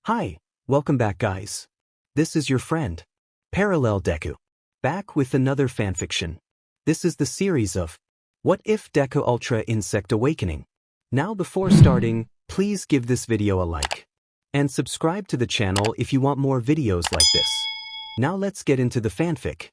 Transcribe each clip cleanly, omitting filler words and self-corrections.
Hi, welcome back guys. This is your friend, Parallel Deku, back with another fanfiction. This is the series of What If Deku Ultra Insect Awakening. Now before starting, please give this video a like. And subscribe to the channel if you want more videos like this. Now let's get into the fanfic.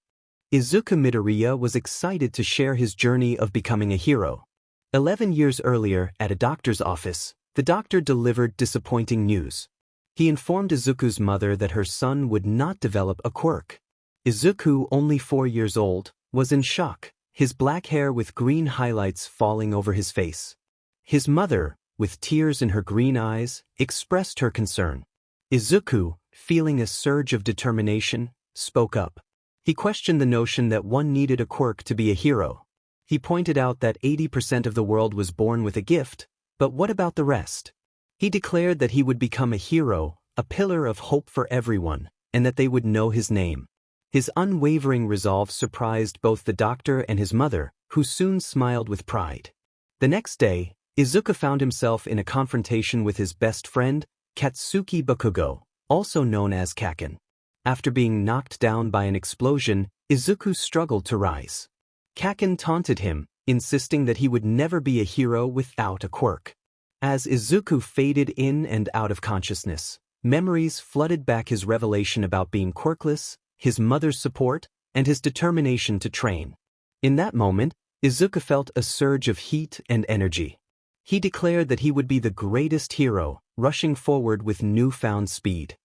Izuku Midoriya was excited to share his journey of becoming a hero. 11 years earlier, at a doctor's office, the doctor delivered disappointing news. He informed Izuku's mother that her son would not develop a quirk. Izuku, only 4 years old, was in shock, his black hair with green highlights falling over his face. His mother, with tears in her green eyes, expressed her concern. Izuku, feeling a surge of determination, spoke up. He questioned the notion that one needed a quirk to be a hero. He pointed out that 80% of the world was born with a gift, but what about the rest? He declared that he would become a hero, a pillar of hope for everyone, and that they would know his name. His unwavering resolve surprised both the doctor and his mother, who soon smiled with pride. The next day, Izuku found himself in a confrontation with his best friend, Katsuki Bakugo, also known as Kaken. After being knocked down by an explosion, Izuku struggled to rise. Kaken taunted him, insisting that he would never be a hero without a quirk. As Izuku faded in and out of consciousness, memories flooded back his revelation about being quirkless, his mother's support, and his determination to train. In that moment, Izuku felt a surge of heat and energy. He declared that he would be the greatest hero, rushing forward with newfound speed.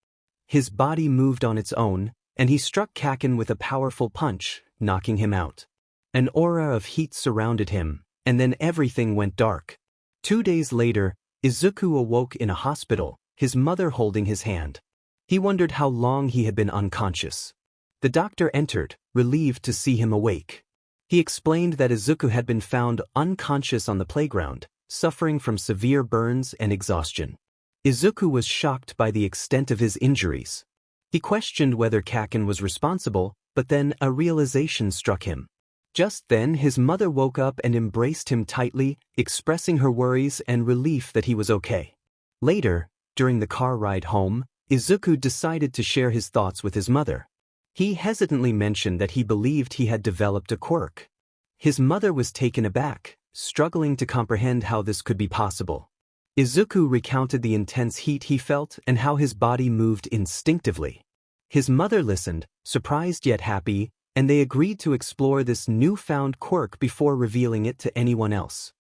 His body moved on its own, and he struck Kaken with a powerful punch, knocking him out. An aura of heat surrounded him, and then everything went dark. 2 days later, Izuku awoke in a hospital, his mother holding his hand. He wondered how long he had been unconscious. The doctor entered, relieved to see him awake. He explained that Izuku had been found unconscious on the playground, suffering from severe burns and exhaustion. Izuku was shocked by the extent of his injuries. He questioned whether Kaken was responsible, but then a realization struck him. Just then, his mother woke up and embraced him tightly, expressing her worries and relief that he was okay. Later, during the car ride home, Izuku decided to share his thoughts with his mother. He hesitantly mentioned that he believed he had developed a quirk. His mother was taken aback, struggling to comprehend how this could be possible. Izuku recounted the intense heat he felt and how his body moved instinctively. His mother listened, surprised yet happy, and they agreed to explore this newfound quirk before revealing it to anyone else.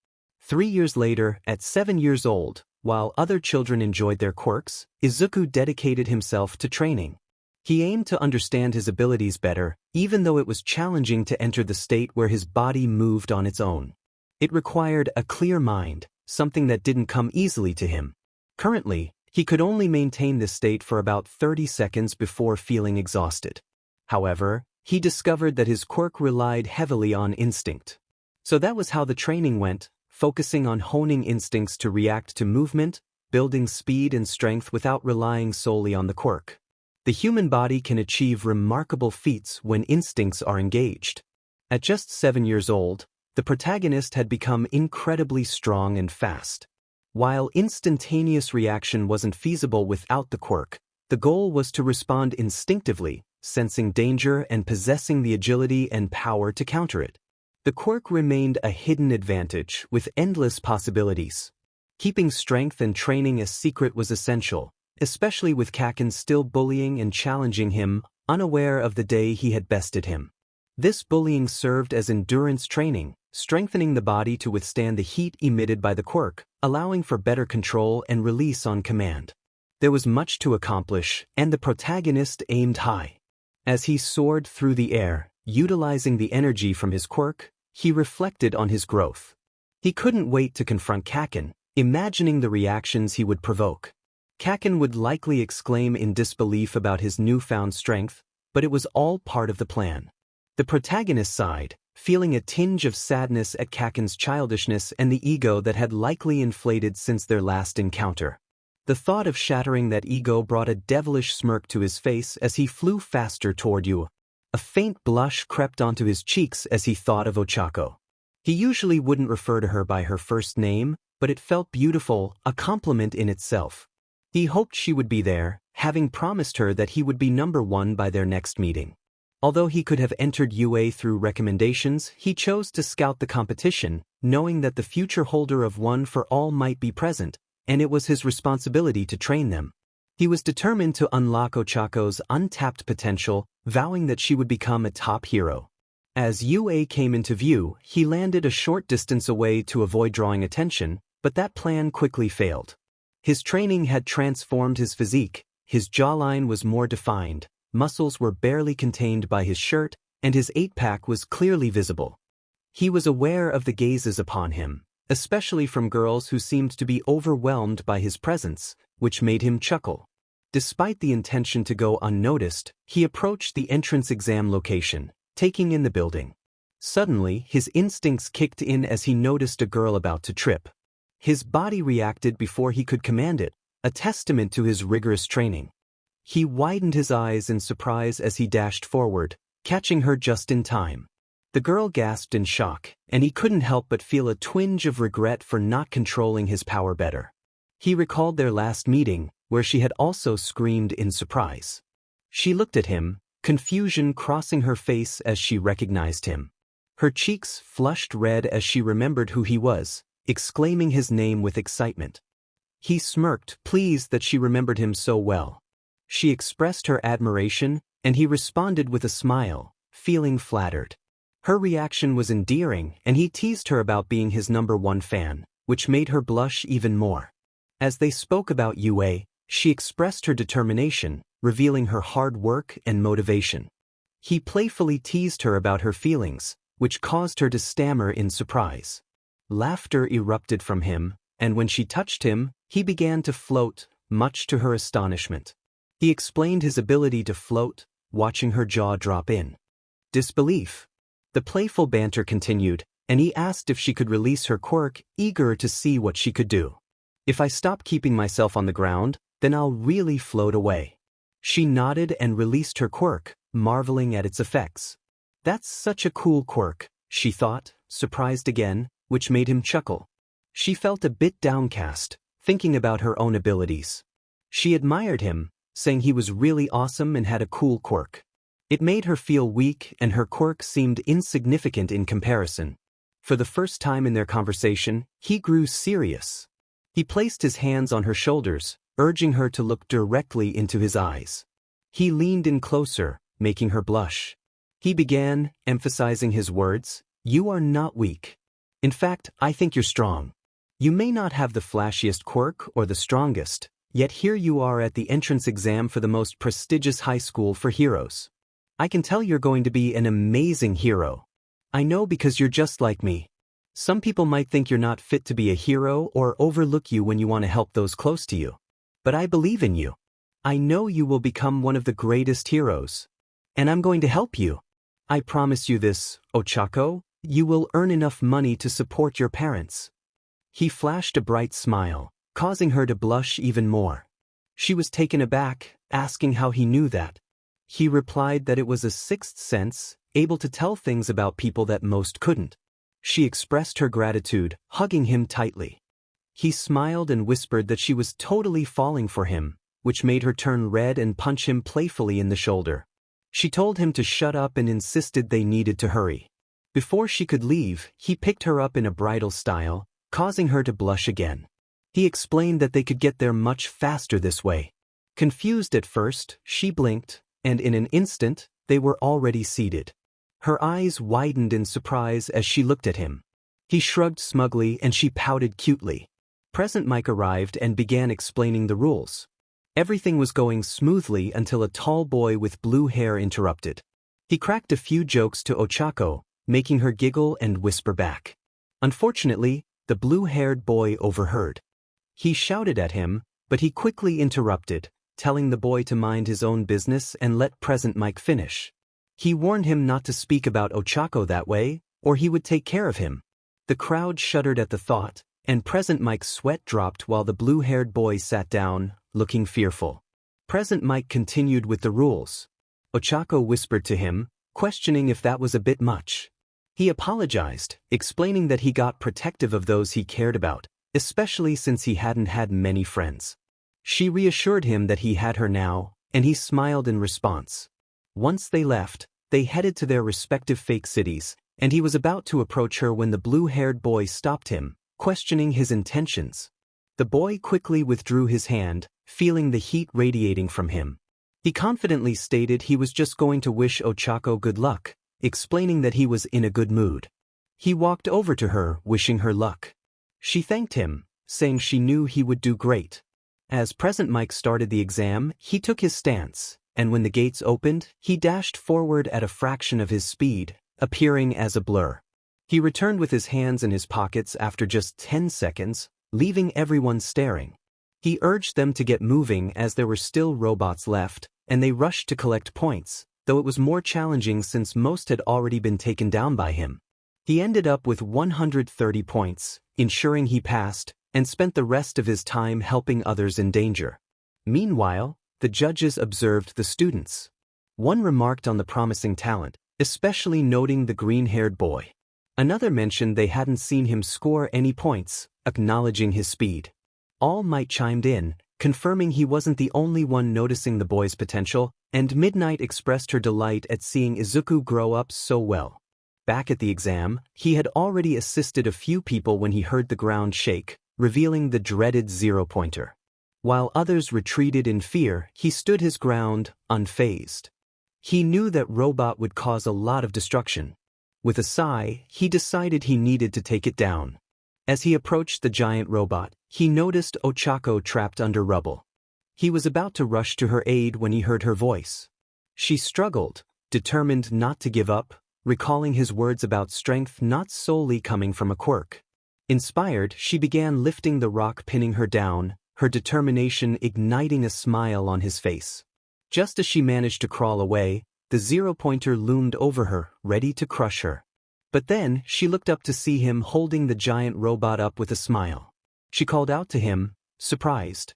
3 years later, at 7 years old, while other children enjoyed their quirks, Izuku dedicated himself to training. He aimed to understand his abilities better, even though it was challenging to enter the state where his body moved on its own. It required a clear mind, something that didn't come easily to him. Currently, he could only maintain this state for about 30 seconds before feeling exhausted. However, he discovered that his quirk relied heavily on instinct. So that was how the training went, focusing on honing instincts to react to movement, building speed and strength without relying solely on the quirk. The human body can achieve remarkable feats when instincts are engaged. At just 7 years old, the protagonist had become incredibly strong and fast. While instantaneous reaction wasn't feasible without the quirk, the goal was to respond instinctively, sensing danger and possessing the agility and power to counter it. The quirk remained a hidden advantage with endless possibilities. Keeping strength and training a secret was essential, especially with Kaken still bullying and challenging him, unaware of the day he had bested him. This bullying served as endurance training, strengthening the body to withstand the heat emitted by the quirk, allowing for better control and release on command. There was much to accomplish, and the protagonist aimed high. As he soared through the air, utilizing the energy from his quirk, he reflected on his growth. He couldn't wait to confront Kaken, imagining the reactions he would provoke. Kaken would likely exclaim in disbelief about his newfound strength, but it was all part of the plan. The protagonist sighed, feeling a tinge of sadness at Kaken's childishness and the ego that had likely inflated since their last encounter. The thought of shattering that ego brought a devilish smirk to his face as he flew faster toward you. A faint blush crept onto his cheeks as he thought of Ochako. He usually wouldn't refer to her by her first name, but it felt beautiful, a compliment in itself. He hoped she would be there, having promised her that he would be number one by their next meeting. Although he could have entered UA through recommendations, he chose to scout the competition, knowing that the future holder of One for All might be present, and it was his responsibility to train them. He was determined to unlock Ochako's untapped potential, vowing that she would become a top hero. As UA came into view, he landed a short distance away to avoid drawing attention, but that plan quickly failed. His training had transformed his physique, his jawline was more defined, muscles were barely contained by his shirt, and his eight-pack was clearly visible. He was aware of the gazes upon him, especially from girls who seemed to be overwhelmed by his presence, which made him chuckle. Despite the intention to go unnoticed, he approached the entrance exam location, taking in the building. Suddenly, his instincts kicked in as he noticed a girl about to trip. His body reacted before he could command it, a testament to his rigorous training. He widened his eyes in surprise as he dashed forward, catching her just in time. The girl gasped in shock, and he couldn't help but feel a twinge of regret for not controlling his power better. He recalled their last meeting, where she had also screamed in surprise. She looked at him, confusion crossing her face as she recognized him. Her cheeks flushed red as she remembered who he was, exclaiming his name with excitement. He smirked, pleased that she remembered him so well. She expressed her admiration, and he responded with a smile, feeling flattered. Her reaction was endearing, and he teased her about being his number one fan, which made her blush even more. As they spoke about UA, she expressed her determination, revealing her hard work and motivation. He playfully teased her about her feelings, which caused her to stammer in surprise. Laughter erupted from him, and when she touched him, he began to float, much to her astonishment. He explained his ability to float, watching her jaw drop in disbelief. The playful banter continued, and he asked if she could release her quirk, eager to see what she could do. If I stop keeping myself on the ground, then I'll really float away. She nodded and released her quirk, marveling at its effects. That's such a cool quirk, she thought, surprised again, which made him chuckle. She felt a bit downcast, thinking about her own abilities. She admired him, saying he was really awesome and had a cool quirk. It made her feel weak, and her quirk seemed insignificant in comparison. For the first time in their conversation, he grew serious. He placed his hands on her shoulders, urging her to look directly into his eyes. He leaned in closer, making her blush. He began, emphasizing his words, "You are not weak. In fact, I think you're strong. You may not have the flashiest quirk or the strongest, yet here you are at the entrance exam for the most prestigious high school for heroes. I can tell you're going to be an amazing hero. I know because you're just like me. Some people might think you're not fit to be a hero or overlook you when you want to help those close to you. But I believe in you. I know you will become one of the greatest heroes. And I'm going to help you. I promise you this, Ochako, you will earn enough money to support your parents." He flashed a bright smile, causing her to blush even more. She was taken aback, asking how he knew that. He replied that it was a sixth sense, able to tell things about people that most couldn't. She expressed her gratitude, hugging him tightly. He smiled and whispered that she was totally falling for him, which made her turn red and punch him playfully in the shoulder. She told him to shut up and insisted they needed to hurry. Before she could leave, he picked her up in a bridal style, causing her to blush again. He explained that they could get there much faster this way. Confused at first, she blinked, and in an instant, they were already seated. Her eyes widened in surprise as she looked at him. He shrugged smugly and she pouted cutely. Present Mike arrived and began explaining the rules. Everything was going smoothly until a tall boy with blue hair interrupted. He cracked a few jokes to Ochako, making her giggle and whisper back. Unfortunately, the blue-haired boy overheard. He shouted at him, but he quickly interrupted, telling the boy to mind his own business and let Present Mike finish. He warned him not to speak about Ochako that way, or he would take care of him. The crowd shuddered at the thought, and Present Mike's sweat dropped while the blue-haired boy sat down, looking fearful. Present Mike continued with the rules. Ochako whispered to him, questioning if that was a bit much. He apologized, explaining that he got protective of those he cared about, especially since he hadn't had many friends. She reassured him that he had her now, and he smiled in response. Once they left, they headed to their respective fake cities, and he was about to approach her when the blue-haired boy stopped him, questioning his intentions. The boy quickly withdrew his hand, feeling the heat radiating from him. He confidently stated he was just going to wish Ochako good luck, explaining that he was in a good mood. He walked over to her, wishing her luck. She thanked him, saying she knew he would do great. As Present Mike started the exam, he took his stance, and when the gates opened, he dashed forward at a fraction of his speed, appearing as a blur. He returned with his hands in his pockets after just 10 seconds, leaving everyone staring. He urged them to get moving as there were still robots left, and they rushed to collect points, though it was more challenging since most had already been taken down by him. He ended up with 130 points, ensuring he passed, and spent the rest of his time helping others in danger. Meanwhile, the judges observed the students. One remarked on the promising talent, especially noting the green-haired boy. Another mentioned they hadn't seen him score any points, acknowledging his speed. All Might chimed in, confirming he wasn't the only one noticing the boy's potential, and Midnight expressed her delight at seeing Izuku grow up so well. Back at the exam, he had already assisted a few people when he heard the ground shake, revealing the dreaded zero-pointer. While others retreated in fear, he stood his ground, unfazed. He knew that robot would cause a lot of destruction. With a sigh, he decided he needed to take it down. As he approached the giant robot, he noticed Ochako trapped under rubble. He was about to rush to her aid when he heard her voice. She struggled, determined not to give up, recalling his words about strength not solely coming from a quirk. Inspired, she began lifting the rock pinning her down, her determination igniting a smile on his face. Just as she managed to crawl away, the zero-pointer loomed over her, ready to crush her. But then, she looked up to see him holding the giant robot up with a smile. She called out to him, surprised.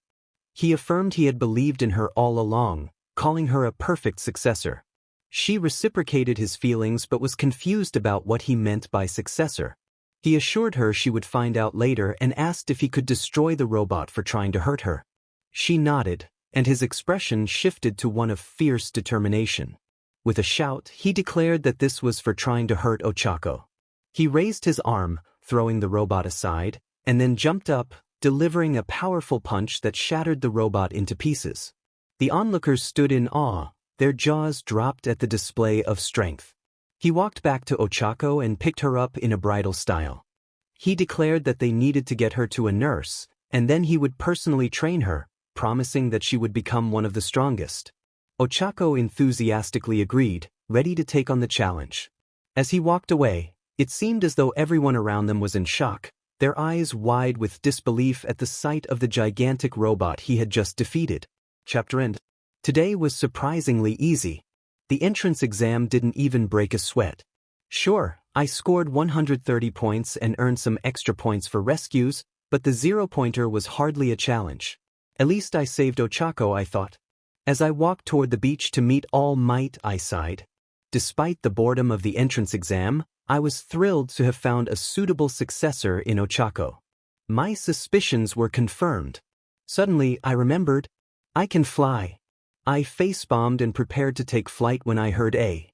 He affirmed he had believed in her all along, calling her a perfect successor. She reciprocated his feelings but was confused about what he meant by successor. He assured her she would find out later and asked if he could destroy the robot for trying to hurt her. She nodded, and his expression shifted to one of fierce determination. With a shout, he declared that this was for trying to hurt Ochako. He raised his arm, throwing the robot aside, and then jumped up, delivering a powerful punch that shattered the robot into pieces. The onlookers stood in awe, their jaws dropped at the display of strength. He walked back to Ochako and picked her up in a bridal style. He declared that they needed to get her to a nurse, and then he would personally train her, promising that she would become one of the strongest. Ochako enthusiastically agreed, ready to take on the challenge. As he walked away, it seemed as though everyone around them was in shock, their eyes wide with disbelief at the sight of the gigantic robot he had just defeated. Chapter end. Today was surprisingly easy. The entrance exam didn't even break a sweat. Sure, I scored 130 points and earned some extra points for rescues, but the zero-pointer was hardly a challenge. At least I saved Ochako, I thought. As I walked toward the beach to meet All Might, I sighed. Despite the boredom of the entrance exam, I was thrilled to have found a suitable successor in Ochako. My suspicions were confirmed. Suddenly, I remembered, I can fly. I face-bombed and prepared to take flight when I heard a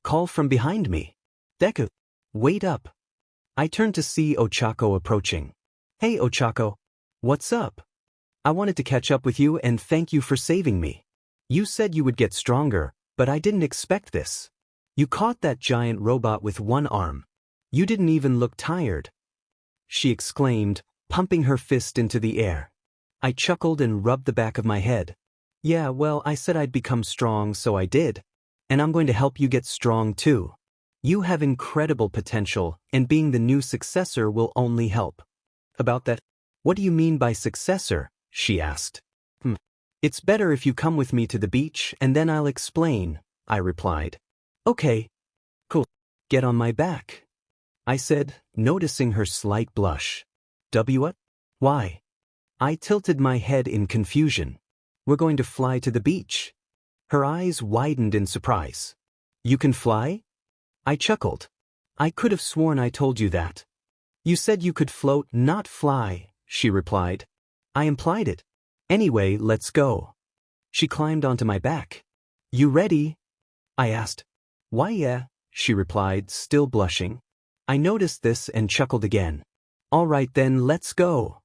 call from behind me. Deku, wait up. I turned to see Ochako approaching. Hey Ochako, what's up? I wanted to catch up with you and thank you for saving me. You said you would get stronger, but I didn't expect this. You caught that giant robot with one arm. You didn't even look tired. She exclaimed, pumping her fist into the air. I chuckled and rubbed the back of my head. Yeah, well, I said I'd become strong, so I did. And I'm going to help you get strong too. You have incredible potential, and being the new successor will only help. About that, what do you mean by successor? She asked. It's better if you come with me to the beach and then I'll explain, I replied. Okay. Cool. Get on my back, I said, noticing her slight blush. What? Why? I tilted my head in confusion. We're going to fly to the beach. Her eyes widened in surprise. You can fly? I chuckled. I could have sworn I told you that. You said you could float, not fly, she replied. I implied it. Anyway, let's go. She climbed onto my back. You ready? I asked. Why yeah, she replied, still blushing. I noticed this and chuckled again. All right then, let's go.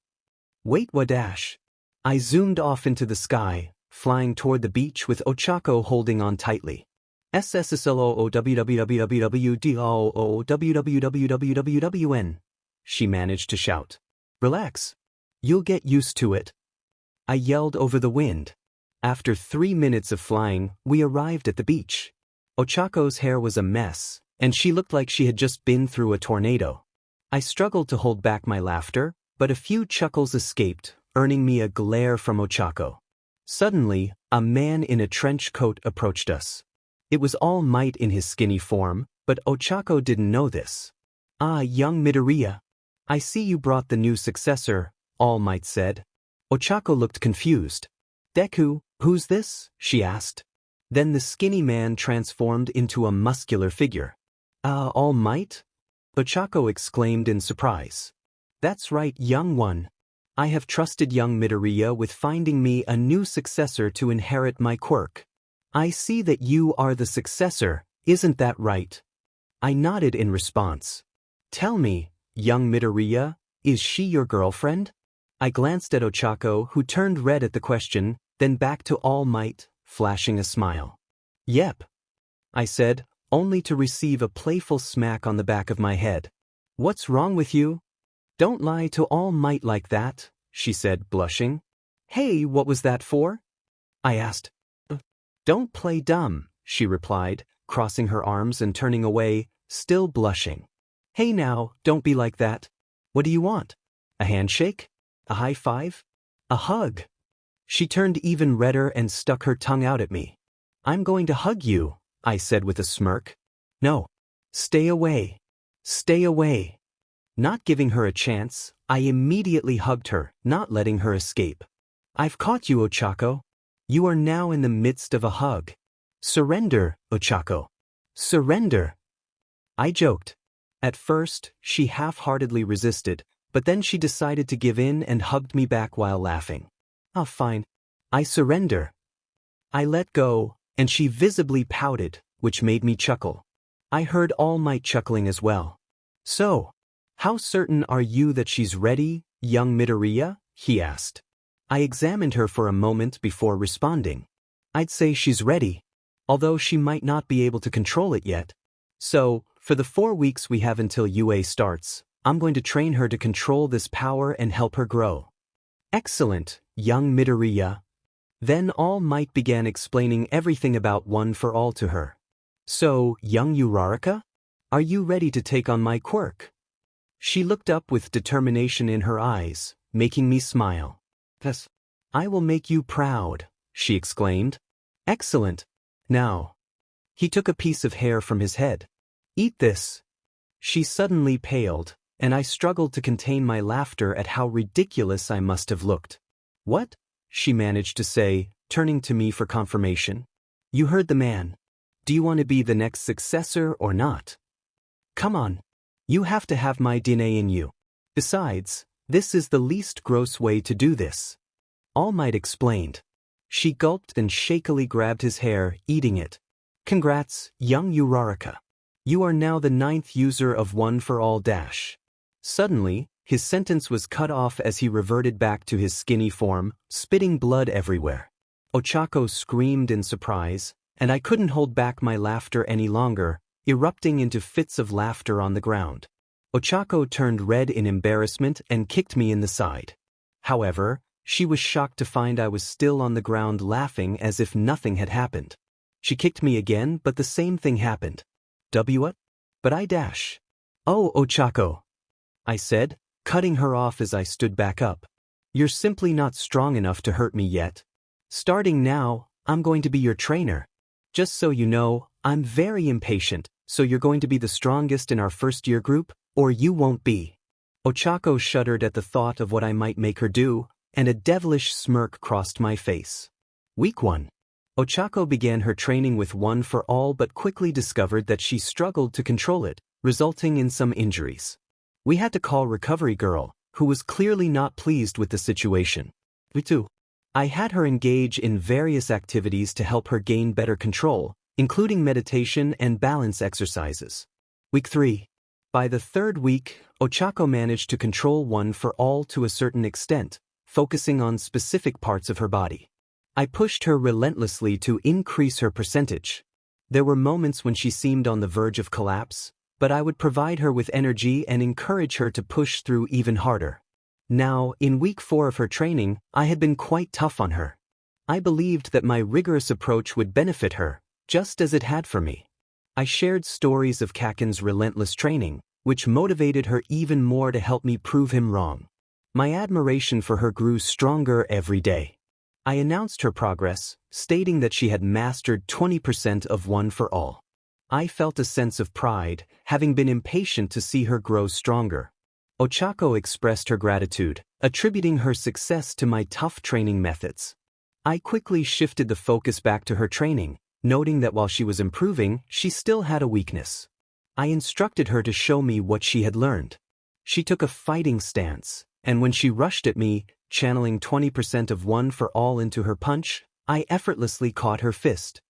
Wait, what dash? I zoomed off into the sky, flying toward the beach with Ochako holding on tightly. SSSLOOWWWWWWWWWWN, she managed to shout. Relax. You'll get used to it. I yelled over the wind. After 3 minutes of flying, we arrived at the beach. Ochako's hair was a mess, and she looked like she had just been through a tornado. I struggled to hold back my laughter, but a few chuckles escaped, earning me a glare from Ochako. Suddenly, a man in a trench coat approached us. It was All Might in his skinny form, but Ochako didn't know this. Ah, young Midoriya. I see you brought the new successor, All Might said. Ochako looked confused. Deku, who's this? She asked. Then the skinny man transformed into a muscular figure. All Might? Ochako exclaimed in surprise. That's right, young one. I have trusted young Midoriya with finding me a new successor to inherit my quirk. I see that you are the successor, isn't that right? I nodded in response. Tell me, young Midoriya, is she your girlfriend? I glanced at Ochako, who turned red at the question, then back to All Might, flashing a smile. Yep, I said, only to receive a playful smack on the back of my head. What's wrong with you? Don't lie to All Might like that, she said, blushing. Hey, what was that for? I asked. Don't play dumb, she replied, crossing her arms and turning away, still blushing. Hey now, don't be like that. What do you want? A handshake? A high five? A hug? She turned even redder and stuck her tongue out at me. I'm going to hug you, I said with a smirk. No. Stay away. Stay away. Not giving her a chance, I immediately hugged her, not letting her escape. I've caught you, Ochako. You are now in the midst of a hug. Surrender, Ochako. Surrender. I joked. At first, she half-heartedly resisted, but then she decided to give in and hugged me back while laughing. Oh, fine. I surrender. I let go, and she visibly pouted, which made me chuckle. I heard All Might chuckling as well. So, how certain are you that she's ready, young Midoriya? He asked. I examined her for a moment before responding. I'd say she's ready, although she might not be able to control it yet. So, for the 4 weeks we have until UA starts, I'm going to train her to control this power and help her grow. Excellent, young Midoriya. Then All Might began explaining everything about One for All to her. So, young Uraraka? Are you ready to take on my quirk? She looked up with determination in her eyes, making me smile. Yes, I will make you proud, she exclaimed. Excellent. Now. He took a piece of hair from his head. Eat this. She suddenly paled, and I struggled to contain my laughter at how ridiculous I must have looked. What? She managed to say, turning to me for confirmation. You heard the man. Do you want to be the next successor or not? Come on. You have to have my DNA in you. Besides, this is the least gross way to do this. All Might explained. She gulped and shakily grabbed his hair, eating it. Congrats, young Uraraka. You are now the 9th user of One for All dash. Suddenly, his sentence was cut off as he reverted back to his skinny form, spitting blood everywhere. Ochako screamed in surprise, and I couldn't hold back my laughter any longer, erupting into fits of laughter on the ground. Ochako turned red in embarrassment and kicked me in the side. However, she was shocked to find I was still on the ground laughing as if nothing had happened. She kicked me again, but the same thing happened. What? But I dash. Oh, Ochako, I said, cutting her off as I stood back up. You're simply not strong enough to hurt me yet. Starting now, I'm going to be your trainer. Just so you know, I'm very impatient, so you're going to be the strongest in our first-year group, or you won't be. Ochako shuddered at the thought of what I might make her do, and a devilish smirk crossed my face. Week 1. Ochako began her training with One for All but quickly discovered that she struggled to control it, resulting in some injuries. We had to call Recovery Girl, who was clearly not pleased with the situation. Me too. I had her engage in various activities to help her gain better control, including meditation and balance exercises. Week 3. By the third week, Ochako managed to control one for all to a certain extent, focusing on specific parts of her body. I pushed her relentlessly to increase her percentage. There were moments when she seemed on the verge of collapse, but I would provide her with energy and encourage her to push through even harder. Now, in week 4 of her training, I had been quite tough on her. I believed that my rigorous approach would benefit her, just as it had for me. I shared stories of Kaken's relentless training, which motivated her even more to help me prove him wrong. My admiration for her grew stronger every day. I announced her progress, stating that she had mastered 20% of one for all. I felt a sense of pride, having been impatient to see her grow stronger. Ochako expressed her gratitude, attributing her success to my tough training methods. I quickly shifted the focus back to her training, noting that while she was improving, she still had a weakness. I instructed her to show me what she had learned. She took a fighting stance, and when she rushed at me, channeling 20% of one for all into her punch, I effortlessly caught her fist.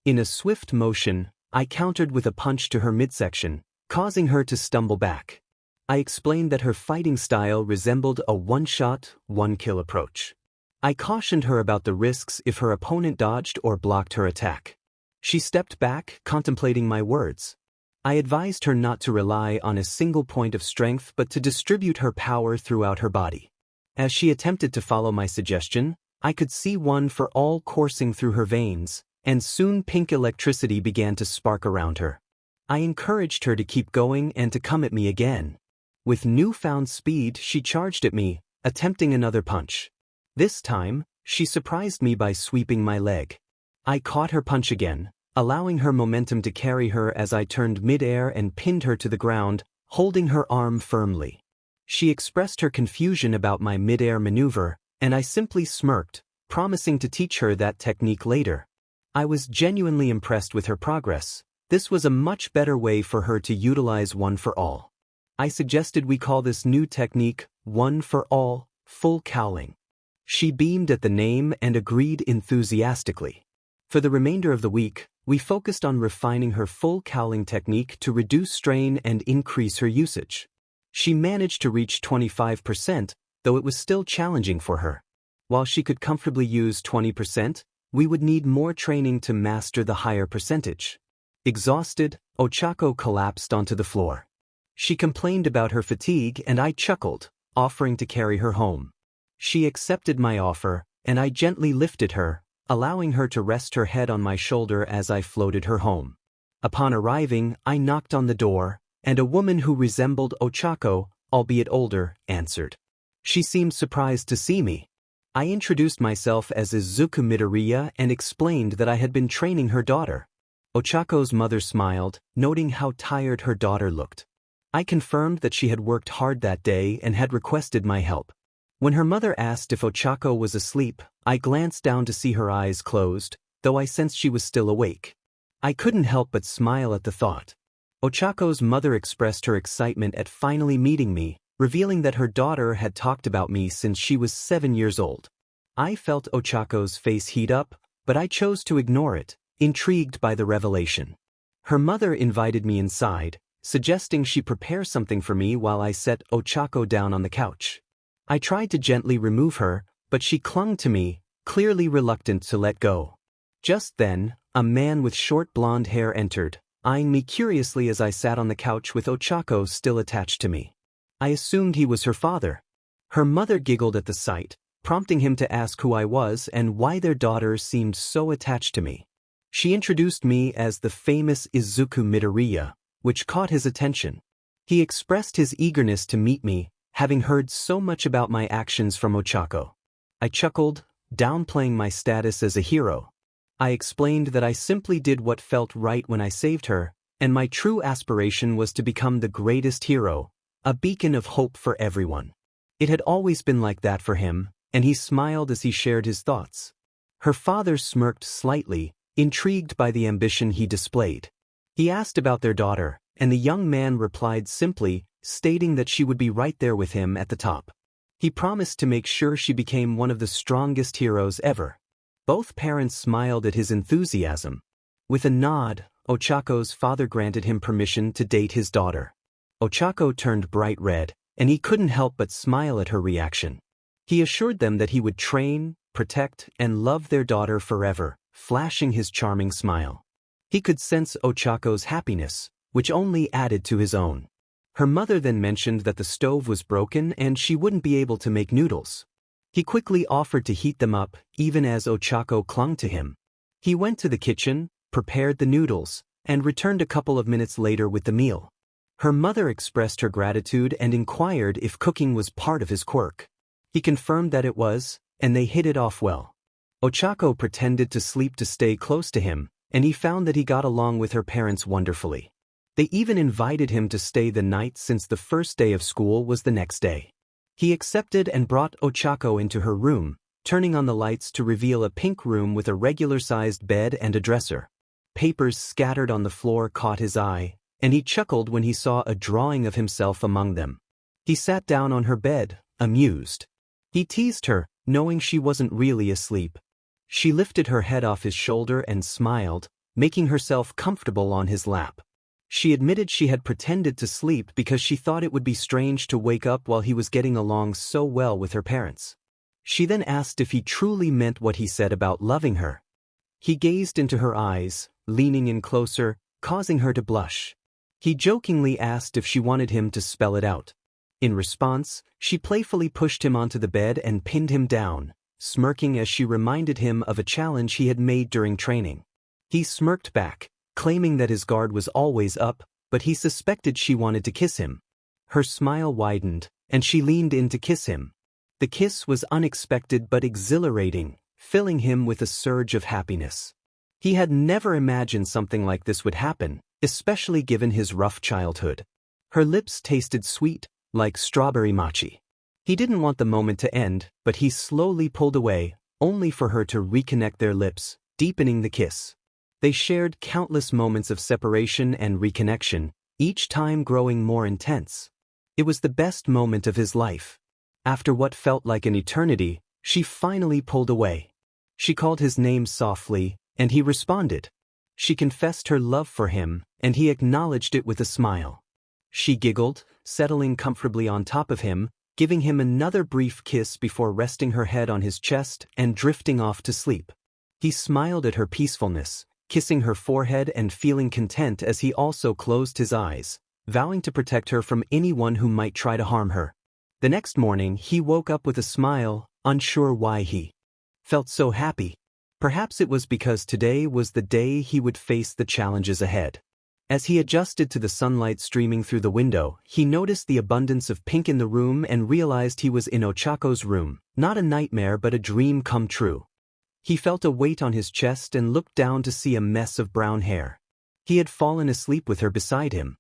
In a swift motion, I countered with a punch to her midsection, causing her to stumble back. I explained that her fighting style resembled a one-shot, one-kill approach. I cautioned her about the risks if her opponent dodged or blocked her attack. She stepped back, contemplating my words. I advised her not to rely on a single point of strength but to distribute her power throughout her body. As she attempted to follow my suggestion, I could see one for all coursing through her veins, and soon pink electricity began to spark around her. I encouraged her to keep going and to come at me again. With newfound speed, she charged at me, attempting another punch. This time, she surprised me by sweeping my leg. I caught her punch again, allowing her momentum to carry her as I turned mid-air and pinned her to the ground, holding her arm firmly. She expressed her confusion about my mid-air maneuver, and I simply smirked, promising to teach her that technique later. I was genuinely impressed with her progress. This was a much better way for her to utilize one for all. I suggested we call this new technique one for all, full cowling. She beamed at the name and agreed enthusiastically. For the remainder of the week, we focused on refining her full cowling technique to reduce strain and increase her usage. She managed to reach 25%, though it was still challenging for her. While she could comfortably use 20%, we would need more training to master the higher percentage. Exhausted, Ochako collapsed onto the floor. She complained about her fatigue and I chuckled, offering to carry her home. She accepted my offer, and I gently lifted her, allowing her to rest her head on my shoulder as I floated her home. Upon arriving, I knocked on the door, and a woman who resembled Ochako, albeit older, answered. She seemed surprised to see me. I introduced myself as Izuku Midoriya and explained that I had been training her daughter. Ochako's mother smiled, noting how tired her daughter looked. I confirmed that she had worked hard that day and had requested my help. When her mother asked if Ochako was asleep, I glanced down to see her eyes closed, though I sensed she was still awake. I couldn't help but smile at the thought. Ochako's mother expressed her excitement at finally meeting me, revealing that her daughter had talked about me since she was 7 years old. I felt Ochako's face heat up, but I chose to ignore it, intrigued by the revelation. Her mother invited me inside, suggesting she prepare something for me while I set Ochako down on the couch. I tried to gently remove her, but she clung to me, clearly reluctant to let go. Just then, a man with short blonde hair entered, eyeing me curiously as I sat on the couch with Ochako still attached to me. I assumed he was her father. Her mother giggled at the sight, prompting him to ask who I was and why their daughter seemed so attached to me. She introduced me as the famous Izuku Midoriya, which caught his attention. He expressed his eagerness to meet me, having heard so much about my actions from Ochako. I chuckled, downplaying my status as a hero. I explained that I simply did what felt right when I saved her, and my true aspiration was to become the greatest hero, a beacon of hope for everyone. It had always been like that for him, and he smiled as he shared his thoughts. Her father smirked slightly, intrigued by the ambition he displayed. He asked about their daughter, and the young man replied simply, stating that she would be right there with him at the top. He promised to make sure she became one of the strongest heroes ever. Both parents smiled at his enthusiasm. With a nod, Ochako's father granted him permission to date his daughter. Ochako turned bright red, and he couldn't help but smile at her reaction. He assured them that he would train, protect, and love their daughter forever, flashing his charming smile. He could sense Ochako's happiness, which only added to his own. Her mother then mentioned that the stove was broken and she wouldn't be able to make noodles. He quickly offered to heat them up, even as Ochako clung to him. He went to the kitchen, prepared the noodles, and returned a couple of minutes later with the meal. Her mother expressed her gratitude and inquired if cooking was part of his quirk. He confirmed that it was, and they hit it off well. Ochako pretended to sleep to stay close to him, and he found that he got along with her parents wonderfully. They even invited him to stay the night since the first day of school was the next day. He accepted and brought Ochako into her room, turning on the lights to reveal a pink room with a regular-sized bed and a dresser. Papers scattered on the floor caught his eye, and he chuckled when he saw a drawing of himself among them. He sat down on her bed, amused. He teased her, knowing she wasn't really asleep. She lifted her head off his shoulder and smiled, making herself comfortable on his lap. She admitted she had pretended to sleep because she thought it would be strange to wake up while he was getting along so well with her parents. She then asked if he truly meant what he said about loving her. He gazed into her eyes, leaning in closer, causing her to blush. He jokingly asked if she wanted him to spell it out. In response, she playfully pushed him onto the bed and pinned him down, smirking as she reminded him of a challenge he had made during training. He smirked back, claiming that his guard was always up, but he suspected she wanted to kiss him. Her smile widened, and she leaned in to kiss him. The kiss was unexpected but exhilarating, filling him with a surge of happiness. He had never imagined something like this would happen, especially given his rough childhood. Her lips tasted sweet, like strawberry mochi. He didn't want the moment to end, but he slowly pulled away, only for her to reconnect their lips, deepening the kiss. They shared countless moments of separation and reconnection, each time growing more intense. It was the best moment of his life. After what felt like an eternity, she finally pulled away. She called his name softly, and he responded. She confessed her love for him, and he acknowledged it with a smile. She giggled, settling comfortably on top of him, giving him another brief kiss before resting her head on his chest and drifting off to sleep. He smiled at her peacefulness, kissing her forehead and feeling content as he also closed his eyes, vowing to protect her from anyone who might try to harm her. The next morning, he woke up with a smile, unsure why he felt so happy. Perhaps it was because today was the day he would face the challenges ahead. As he adjusted to the sunlight streaming through the window, he noticed the abundance of pink in the room and realized he was in Ochako's room, not a nightmare but a dream come true. He felt a weight on his chest and looked down to see a mess of brown hair. He had fallen asleep with her beside him.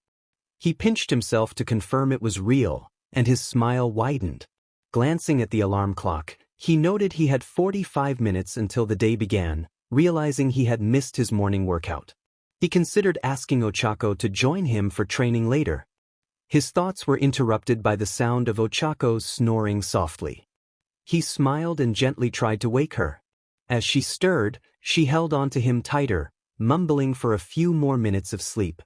He pinched himself to confirm it was real, and his smile widened. Glancing at the alarm clock, he noted he had 45 minutes until the day began, realizing he had missed his morning workout. He considered asking Ochako to join him for training later. His thoughts were interrupted by the sound of Ochako snoring softly. He smiled and gently tried to wake her. As she stirred, she held on to him tighter, mumbling for a few more minutes of sleep.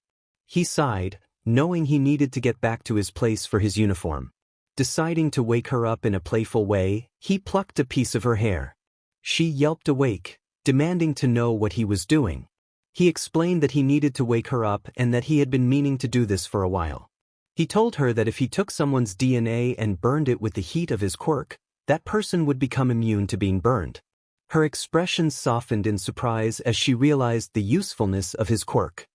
He sighed, knowing he needed to get back to his place for his uniform. Deciding to wake her up in a playful way, he plucked a piece of her hair. She yelped awake, demanding to know what he was doing. He explained that he needed to wake her up and that he had been meaning to do this for a while. He told her that if he took someone's DNA and burned it with the heat of his quirk, that person would become immune to being burned. Her expression softened in surprise as she realized the usefulness of his quirk.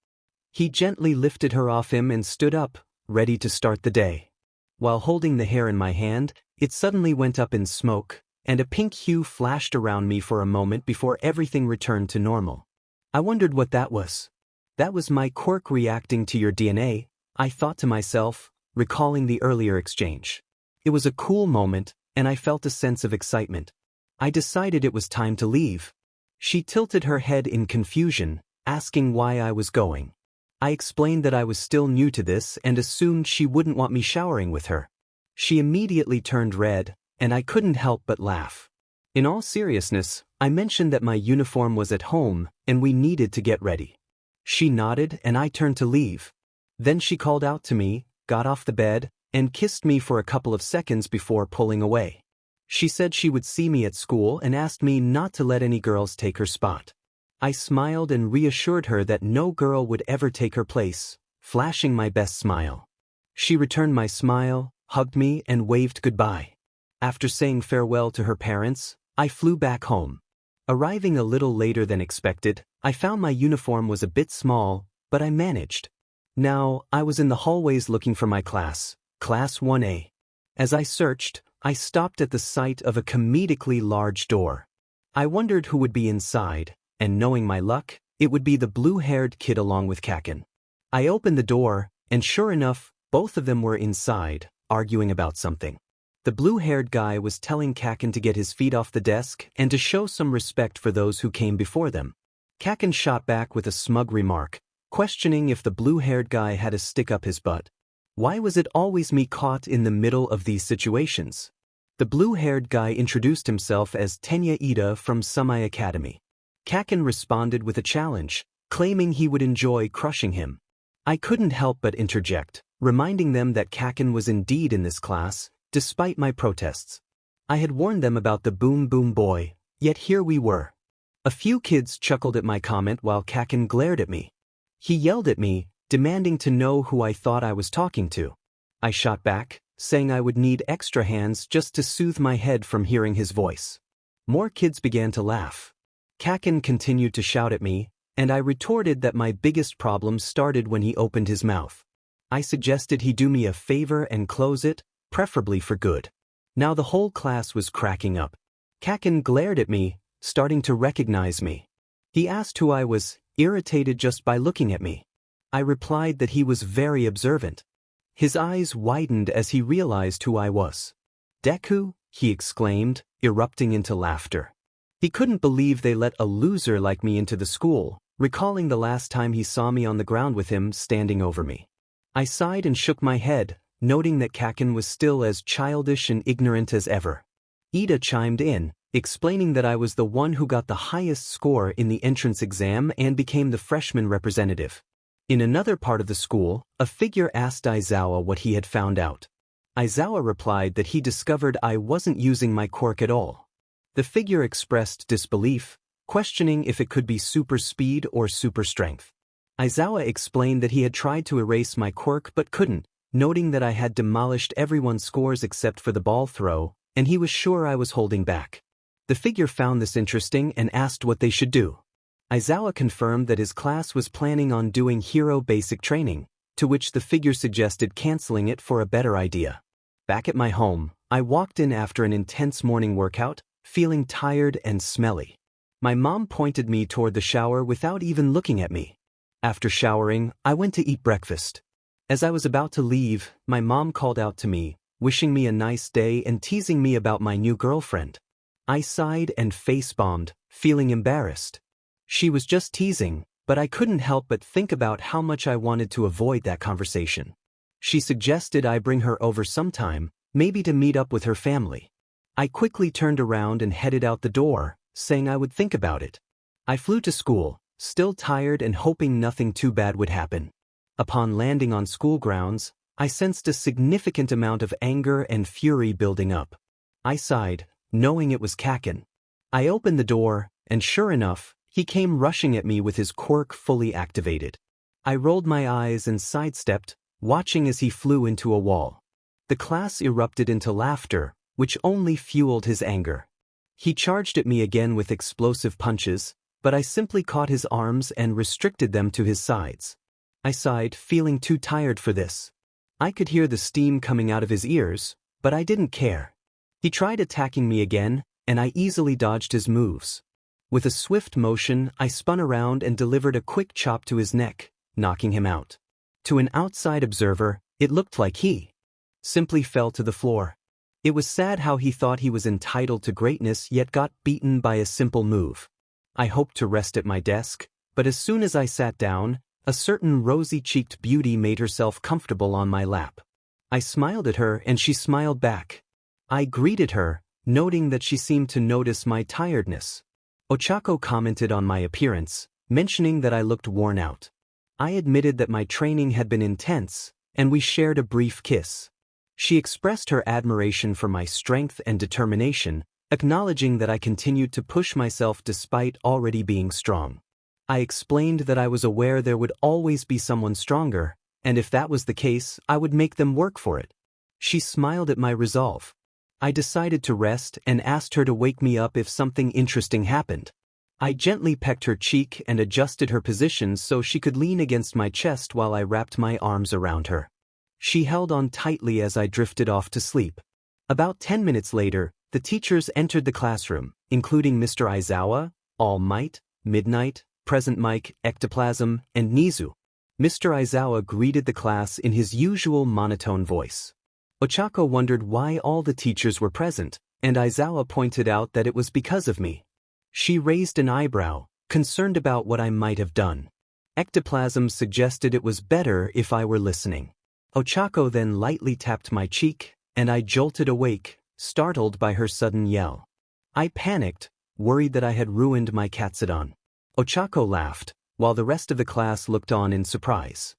He gently lifted her off him and stood up, ready to start the day. While holding the hair in my hand, it suddenly went up in smoke, and a pink hue flashed around me for a moment before everything returned to normal. I wondered what that was. That was my quirk reacting to your DNA, I thought to myself, recalling the earlier exchange. It was a cool moment, and I felt a sense of excitement. I decided it was time to leave. She tilted her head in confusion, asking why I was going. I explained that I was still new to this and assumed she wouldn't want me showering with her. She immediately turned red, and I couldn't help but laugh. In all seriousness, I mentioned that my uniform was at home and we needed to get ready. She nodded and I turned to leave. Then she called out to me, got off the bed, and kissed me for a couple of seconds before pulling away. She said she would see me at school and asked me not to let any girls take her spot. I smiled and reassured her that no girl would ever take her place, flashing my best smile. She returned my smile, hugged me, and waved goodbye. After saying farewell to her parents, I flew back home. Arriving a little later than expected, I found my uniform was a bit small, but I managed. Now, I was in the hallways looking for my class, Class 1A. As I searched, I stopped at the sight of a comedically large door. I wondered who would be inside, and knowing my luck, it would be the blue-haired kid along with Kaken. I opened the door, and sure enough, both of them were inside, arguing about something. The blue-haired guy was telling Kaken to get his feet off the desk and to show some respect for those who came before them. Kaken shot back with a smug remark, questioning if the blue-haired guy had a stick up his butt. Why was it always me caught in the middle of these situations? The blue-haired guy introduced himself as Tenya Ida from Sumai Academy. Kaken responded with a challenge, claiming he would enjoy crushing him. I couldn't help but interject, reminding them that Kaken was indeed in this class, despite my protests. I had warned them about the Boom Boom Boy, yet here we were. A few kids chuckled at my comment while Kaken glared at me. He yelled at me, demanding to know who I thought I was talking to. I shot back, saying I would need extra hands just to soothe my head from hearing his voice. More kids began to laugh. Kaken continued to shout at me, and I retorted that my biggest problem started when he opened his mouth. I suggested he do me a favor and close it, preferably for good. Now the whole class was cracking up. Kaken glared at me, starting to recognize me. He asked who I was, irritated just by looking at me. I replied that he was very observant. His eyes widened as he realized who I was. "Deku?" he exclaimed, erupting into laughter. He couldn't believe they let a loser like me into the school, recalling the last time he saw me on the ground with him standing over me. I sighed and shook my head, noting that Kaken was still as childish and ignorant as ever. Ida chimed in, explaining that I was the one who got the highest score in the entrance exam and became the freshman representative. In another part of the school, a figure asked Aizawa what he had found out. Aizawa replied that he discovered I wasn't using my quirk at all. The figure expressed disbelief, questioning if it could be super speed or super strength. Aizawa explained that he had tried to erase my quirk but couldn't, noting that I had demolished everyone's scores except for the ball throw, and he was sure I was holding back. The figure found this interesting and asked what they should do. Aizawa confirmed that his class was planning on doing hero basic training, to which the figure suggested canceling it for a better idea. Back at my home, I walked in after an intense morning workout, feeling tired and smelly. My mom pointed me toward the shower without even looking at me. After showering, I went to eat breakfast. As I was about to leave, my mom called out to me, wishing me a nice day and teasing me about my new girlfriend. I sighed and face-bombed, feeling embarrassed. She was just teasing, but I couldn't help but think about how much I wanted to avoid that conversation. She suggested I bring her over sometime, maybe to meet up with her family. I quickly turned around and headed out the door, saying I would think about it. I flew to school, still tired and hoping nothing too bad would happen. Upon landing on school grounds, I sensed a significant amount of anger and fury building up. I sighed, knowing it was Kaken. I opened the door, and sure enough, he came rushing at me with his quirk fully activated. I rolled my eyes and sidestepped, watching as he flew into a wall. The class erupted into laughter, which only fueled his anger. He charged at me again with explosive punches, but I simply caught his arms and restricted them to his sides. I sighed, feeling too tired for this. I could hear the steam coming out of his ears, but I didn't care. He tried attacking me again, and I easily dodged his moves. With a swift motion, I spun around and delivered a quick chop to his neck, knocking him out. To an outside observer, it looked like he simply fell to the floor. It was sad how he thought he was entitled to greatness yet got beaten by a simple move. I hoped to rest at my desk, but as soon as I sat down, a certain rosy-cheeked beauty made herself comfortable on my lap. I smiled at her and she smiled back. I greeted her, noting that she seemed to notice my tiredness. Ochako commented on my appearance, mentioning that I looked worn out. I admitted that my training had been intense, and we shared a brief kiss. She expressed her admiration for my strength and determination, acknowledging that I continued to push myself despite already being strong. I explained that I was aware there would always be someone stronger, and if that was the case, I would make them work for it. She smiled at my resolve. I decided to rest and asked her to wake me up if something interesting happened. I gently pecked her cheek and adjusted her position so she could lean against my chest while I wrapped my arms around her. She held on tightly as I drifted off to sleep. About 10 minutes later, the teachers entered the classroom, including Mr. Aizawa, All Might, Midnight, Present Mike, Ectoplasm, and Nizu. Mr. Aizawa greeted the class in his usual monotone voice. Ochako wondered why all the teachers were present, and Aizawa pointed out that it was because of me. She raised an eyebrow, concerned about what I might have done. Ectoplasm suggested it was better if I were listening. Ochako then lightly tapped my cheek, and I jolted awake, startled by her sudden yell. I panicked, worried that I had ruined my Katsudon. Ochako laughed, while the rest of the class looked on in surprise.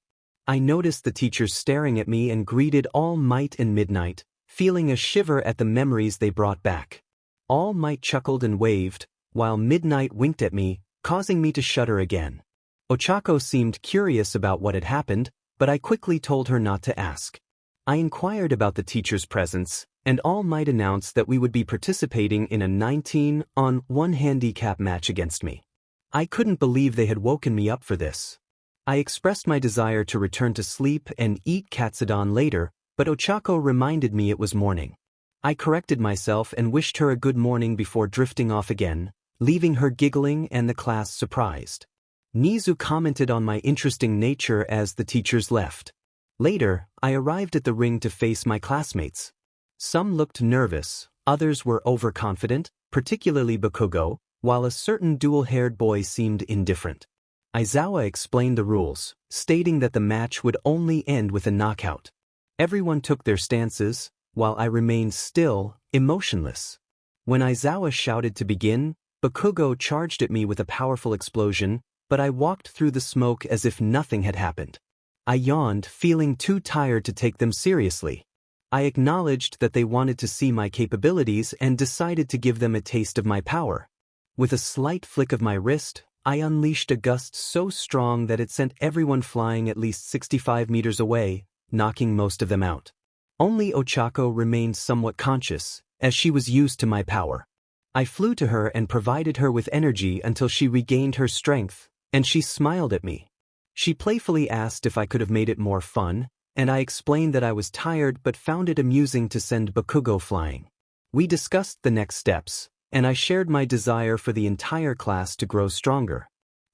I noticed the teachers staring at me and greeted All Might and Midnight, feeling a shiver at the memories they brought back. All Might chuckled and waved, while Midnight winked at me, causing me to shudder again. Ochako seemed curious about what had happened, but I quickly told her not to ask. I inquired about the teacher's presence, and All Might announced that we would be participating in a 19-on-1 handicap match against me. I couldn't believe they had woken me up for this. I expressed my desire to return to sleep and eat Katsudon later, but Ochako reminded me it was morning. I corrected myself and wished her a good morning before drifting off again, leaving her giggling and the class surprised. Nizu commented on my interesting nature as the teachers left. Later, I arrived at the ring to face my classmates. Some looked nervous, others were overconfident, particularly Bakugo, while a certain dual-haired boy seemed indifferent. Aizawa explained the rules, stating that the match would only end with a knockout. Everyone took their stances, while I remained still, emotionless. When Aizawa shouted to begin, Bakugo charged at me with a powerful explosion, but I walked through the smoke as if nothing had happened. I yawned, feeling too tired to take them seriously. I acknowledged that they wanted to see my capabilities and decided to give them a taste of my power. With a slight flick of my wrist, I unleashed a gust so strong that it sent everyone flying at least 65 meters away, knocking most of them out. Only Ochako remained somewhat conscious, as she was used to my power. I flew to her and provided her with energy until she regained her strength, and she smiled at me. She playfully asked if I could have made it more fun, and I explained that I was tired but found it amusing to send Bakugo flying. We discussed the next steps, and I shared my desire for the entire class to grow stronger.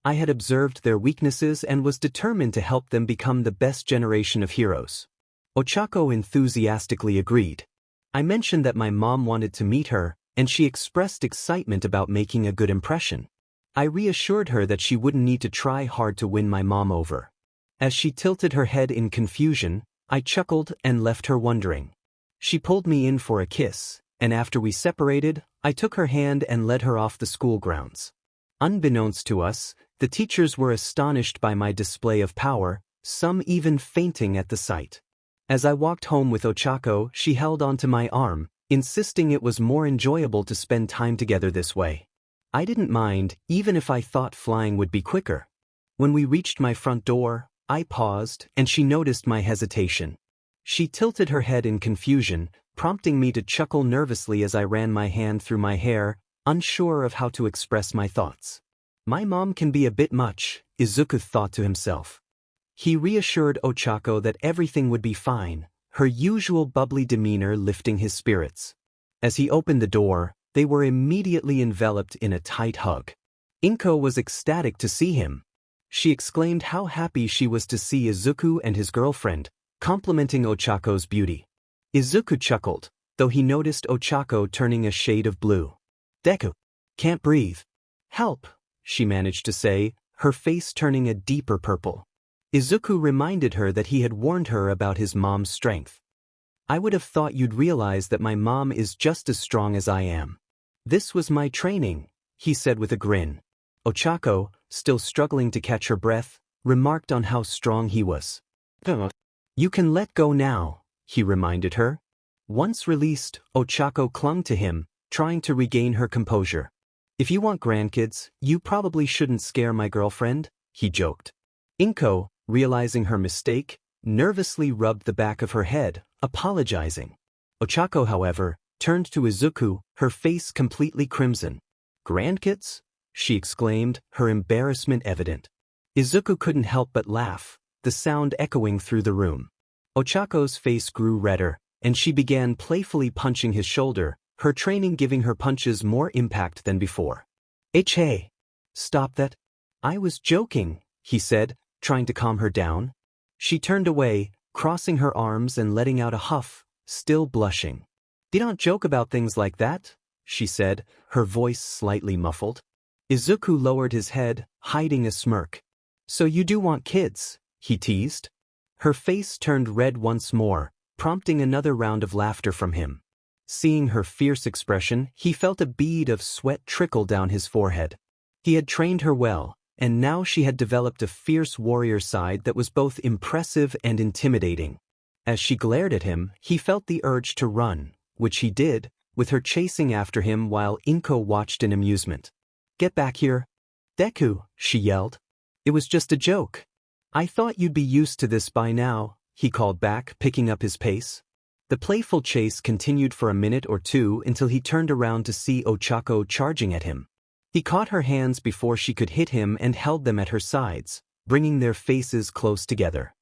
I had observed their weaknesses and was determined to help them become the best generation of heroes. Ochako enthusiastically agreed. I mentioned that my mom wanted to meet her, and she expressed excitement about making a good impression. I reassured her that she wouldn't need to try hard to win my mom over. As she tilted her head in confusion, I chuckled and left her wondering. She pulled me in for a kiss, and after we separated, I took her hand and led her off the school grounds. Unbeknownst to us, the teachers were astonished by my display of power, some even fainting at the sight. As I walked home with Ochako, she held onto my arm, insisting it was more enjoyable to spend time together this way. I didn't mind, even if I thought flying would be quicker. When we reached my front door, I paused, and she noticed my hesitation. She tilted her head in confusion, prompting me to chuckle nervously as I ran my hand through my hair, unsure of how to express my thoughts. My mom can be a bit much, Izuku thought to himself. He reassured Ochako that everything would be fine, her usual bubbly demeanor lifting his spirits. As he opened the door, they were immediately enveloped in a tight hug. Inko was ecstatic to see him. She exclaimed how happy she was to see Izuku and his girlfriend, complimenting Ochako's beauty. Izuku chuckled, though he noticed Ochako turning a shade of blue. "Deku, can't breathe. Help," she managed to say, her face turning a deeper purple. Izuku reminded her that he had warned her about his mom's strength. I would have thought you'd realize that my mom is just as strong as I am. This was my training, he said with a grin. Ochako, still struggling to catch her breath, remarked on how strong he was. You can let go now, he reminded her. Once released, Ochako clung to him, trying to regain her composure. If you want grandkids, you probably shouldn't scare my girlfriend, he joked. Inko, realizing her mistake, nervously rubbed the back of her head, apologizing. Ochako, however, turned to Izuku, her face completely crimson. Grandkids? She exclaimed, her embarrassment evident. Izuku couldn't help but laugh, the sound echoing through the room. Ochako's face grew redder, and she began playfully punching his shoulder, her training giving her punches more impact than before. Hey! Stop that. I was joking, he said, trying to calm her down. She turned away, crossing her arms and letting out a huff, still blushing. You don't joke about things like that, she said, her voice slightly muffled. Izuku lowered his head, hiding a smirk. So you do want kids, he teased. Her face turned red once more, prompting another round of laughter from him. Seeing her fierce expression, he felt a bead of sweat trickle down his forehead. He had trained her well, and now she had developed a fierce warrior side that was both impressive and intimidating. As she glared at him, he felt the urge to run, which he did, with her chasing after him while Inko watched in amusement. Get back here. Deku, she yelled. It was just a joke. I thought you'd be used to this by now, he called back, picking up his pace. The playful chase continued for a minute or two until he turned around to see Ochako charging at him. He caught her hands before she could hit him and held them at her sides, bringing their faces close together.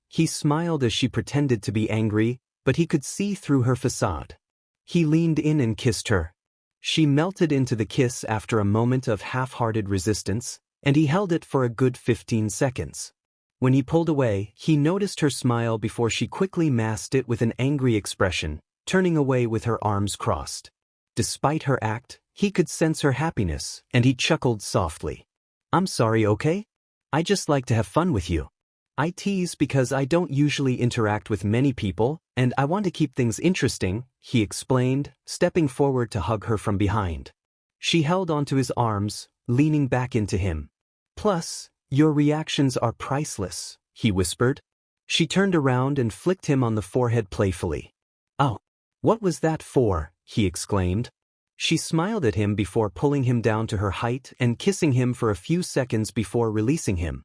He smiled as she pretended to be angry, but he could see through her facade. He leaned in and kissed her. She melted into the kiss after a moment of half-hearted resistance, and he held it for a good 15 seconds. When he pulled away, he noticed her smile before she quickly masked it with an angry expression, turning away with her arms crossed. Despite her act, he could sense her happiness, and he chuckled softly. I'm sorry, okay? I just like to have fun with you. I tease because I don't usually interact with many people, and I want to keep things interesting, he explained, stepping forward to hug her from behind. She held onto his arms, leaning back into him. Plus, your reactions are priceless, he whispered. She turned around and flicked him on the forehead playfully. Oh, what was that for? He exclaimed. She smiled at him before pulling him down to her height and kissing him for a few seconds before releasing him.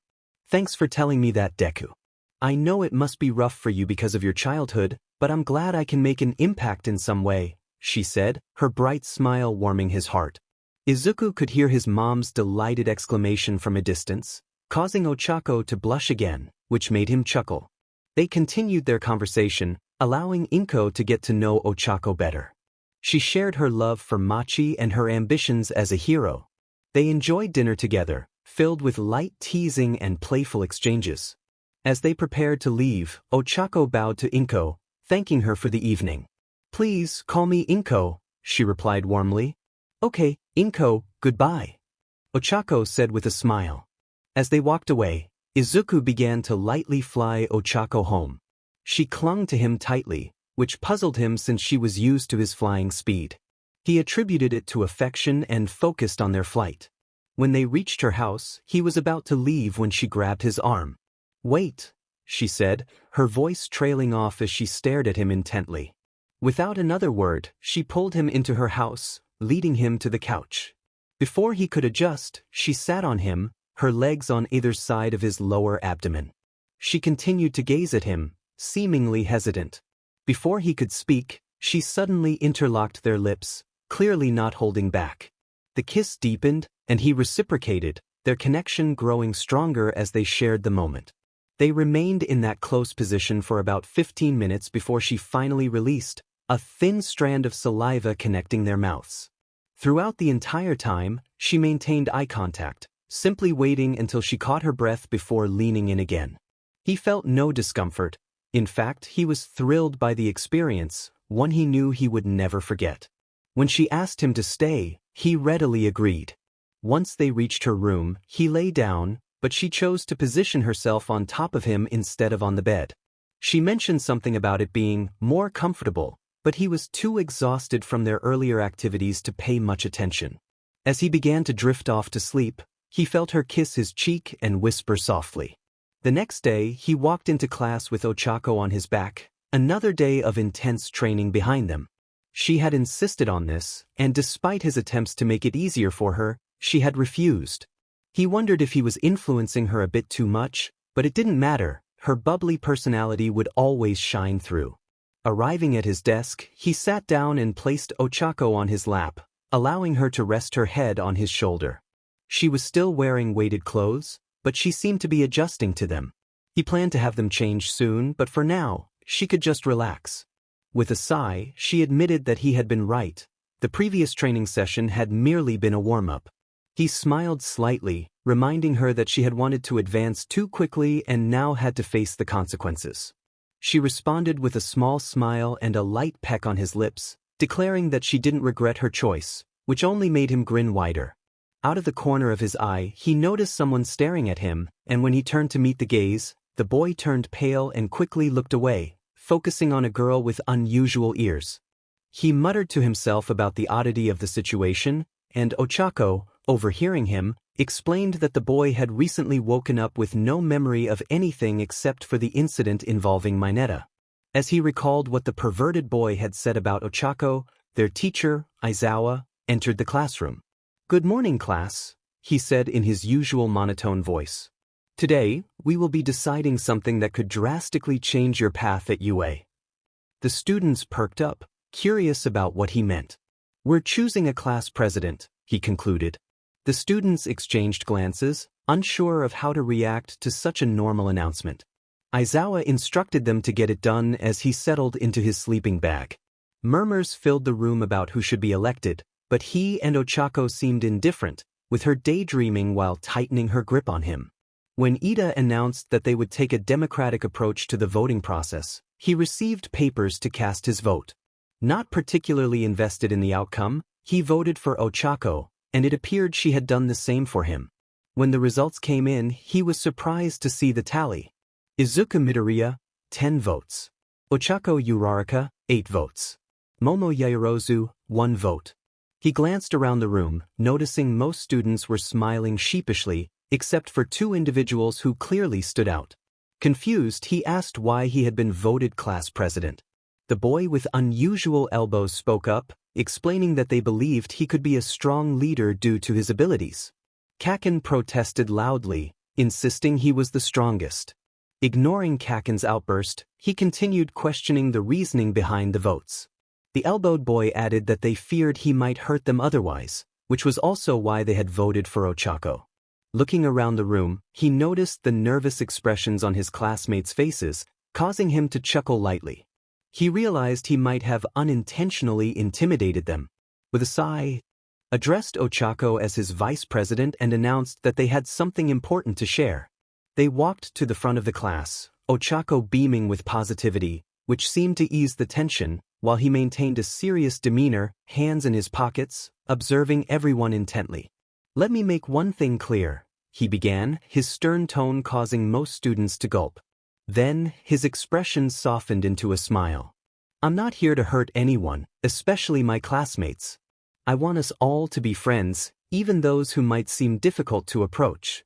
Thanks for telling me that, Deku. I know it must be rough for you because of your childhood, but I'm glad I can make an impact in some way, she said, her bright smile warming his heart. Izuku could hear his mom's delighted exclamation from a distance, causing Ochako to blush again, which made him chuckle. They continued their conversation, allowing Inko to get to know Ochako better. She shared her love for Machi and her ambitions as a hero. They enjoyed dinner together, filled with light teasing and playful exchanges. As they prepared to leave, Ochako bowed to Inko, thanking her for the evening. Please call me Inko, she replied warmly. Okay, Inko, goodbye, Ochako said with a smile. As they walked away, Izuku began to lightly fly Ochako home. She clung to him tightly, which puzzled him since she was used to his flying speed. He attributed it to affection and focused on their flight. When they reached her house, he was about to leave when she grabbed his arm. Wait, she said, her voice trailing off as she stared at him intently. Without another word, she pulled him into her house, leading him to the couch. Before he could adjust, she sat on him, her legs on either side of his lower abdomen. She continued to gaze at him, seemingly hesitant. Before he could speak, she suddenly interlocked their lips, clearly not holding back. The kiss deepened, and he reciprocated, their connection growing stronger as they shared the moment. They remained in that close position for about 15 minutes before she finally released, a thin strand of saliva connecting their mouths. Throughout the entire time, she maintained eye contact, simply waiting until she caught her breath before leaning in again. He felt no discomfort. In fact, he was thrilled by the experience, one he knew he would never forget. When she asked him to stay, he readily agreed. Once they reached her room, he lay down, but she chose to position herself on top of him instead of on the bed. She mentioned something about it being more comfortable, but he was too exhausted from their earlier activities to pay much attention. As he began to drift off to sleep, he felt her kiss his cheek and whisper softly. The next day, he walked into class with Ochako on his back, another day of intense training behind them. She had insisted on this, and despite his attempts to make it easier for her, she had refused. He wondered if he was influencing her a bit too much, but it didn't matter, her bubbly personality would always shine through. Arriving at his desk, he sat down and placed Ochako on his lap, allowing her to rest her head on his shoulder. She was still wearing weighted clothes, but she seemed to be adjusting to them. He planned to have them change soon, but for now, she could just relax. With a sigh, she admitted that he had been right. The previous training session had merely been a warm-up. He smiled slightly, reminding her that she had wanted to advance too quickly and now had to face the consequences. She responded with a small smile and a light peck on his lips, declaring that she didn't regret her choice, which only made him grin wider. Out of the corner of his eye, he noticed someone staring at him, and when he turned to meet the gaze, the boy turned pale and quickly looked away, focusing on a girl with unusual ears. He muttered to himself about the oddity of the situation, and Ochako, overhearing him, explained that the boy had recently woken up with no memory of anything except for the incident involving Mineta. As he recalled what the perverted boy had said about Ochako, their teacher, Aizawa, entered the classroom. "Good morning, class," he said in his usual monotone voice. "Today, we will be deciding something that could drastically change your path at UA." The students perked up, curious about what he meant. "We're choosing a class president," he concluded. The students exchanged glances, unsure of how to react to such a normal announcement. Aizawa instructed them to get it done as he settled into his sleeping bag. Murmurs filled the room about who should be elected, but he and Ochako seemed indifferent, with her daydreaming while tightening her grip on him. When Ida announced that they would take a democratic approach to the voting process, he received papers to cast his vote. Not particularly invested in the outcome, he voted for Ochako, and it appeared she had done the same for him. When the results came in, he was surprised to see the tally. Izuku Midoriya, 10 votes. Ochako Uraraka, 8 votes. Momo Yaoyorozu, 1 vote. He glanced around the room, noticing most students were smiling sheepishly, except for 2 individuals who clearly stood out. Confused, he asked why he had been voted class president. The boy with unusual elbows spoke up, explaining that they believed he could be a strong leader due to his abilities. Kaken protested loudly, insisting he was the strongest. Ignoring Kaken's outburst, he continued questioning the reasoning behind the votes. The elbowed boy added that they feared he might hurt them otherwise, which was also why they had voted for Ochako. Looking around the room, he noticed the nervous expressions on his classmates' faces, causing him to chuckle lightly. He realized he might have unintentionally intimidated them. With a sigh, addressed Ochako as his vice president and announced that they had something important to share. They walked to the front of the class, Ochako beaming with positivity, which seemed to ease the tension, while he maintained a serious demeanor, hands in his pockets, observing everyone intently. "Let me make one thing clear," he began, his stern tone causing most students to gulp. Then, his expression softened into a smile. "I'm not here to hurt anyone, especially my classmates. I want us all to be friends, even those who might seem difficult to approach."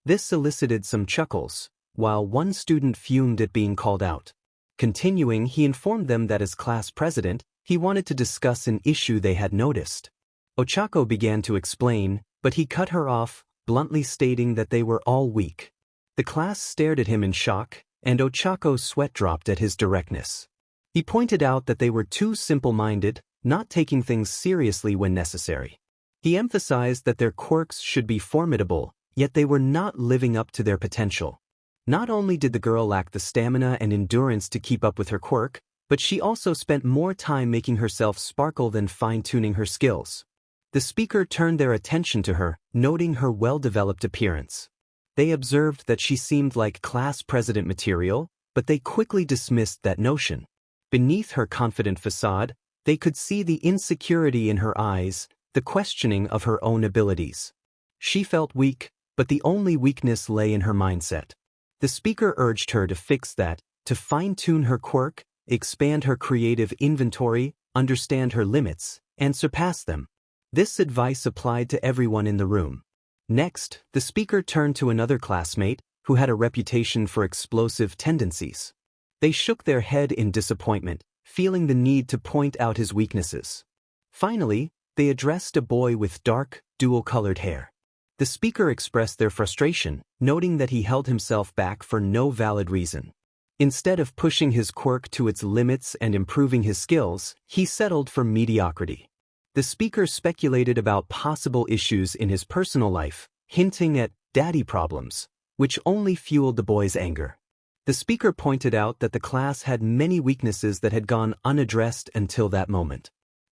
This elicited some chuckles, while one student fumed at being called out. Continuing, he informed them that as class president, he wanted to discuss an issue they had noticed. Ochako began to explain, but he cut her off, bluntly stating that they were all weak. The class stared at him in shock, and Ochako's sweat dropped at his directness. He pointed out that they were too simple-minded, not taking things seriously when necessary. He emphasized that their quirks should be formidable, yet they were not living up to their potential. Not only did the girl lack the stamina and endurance to keep up with her quirk, but she also spent more time making herself sparkle than fine-tuning her skills. The speaker turned their attention to her, noting her well-developed appearance. They observed that she seemed like class president material, but they quickly dismissed that notion. Beneath her confident facade, they could see the insecurity in her eyes, the questioning of her own abilities. She felt weak, but the only weakness lay in her mindset. The speaker urged her to fix that, to fine-tune her quirk, expand her creative inventory, understand her limits, and surpass them. This advice applied to everyone in the room. Next, the speaker turned to another classmate who had a reputation for explosive tendencies. They shook their head in disappointment, feeling the need to point out his weaknesses. Finally, they addressed a boy with dark, dual-colored hair. The speaker expressed their frustration, noting that he held himself back for no valid reason. Instead of pushing his quirk to its limits and improving his skills, he settled for mediocrity. The speaker speculated about possible issues in his personal life, hinting at daddy problems, which only fueled the boy's anger. The speaker pointed out that the class had many weaknesses that had gone unaddressed until that moment.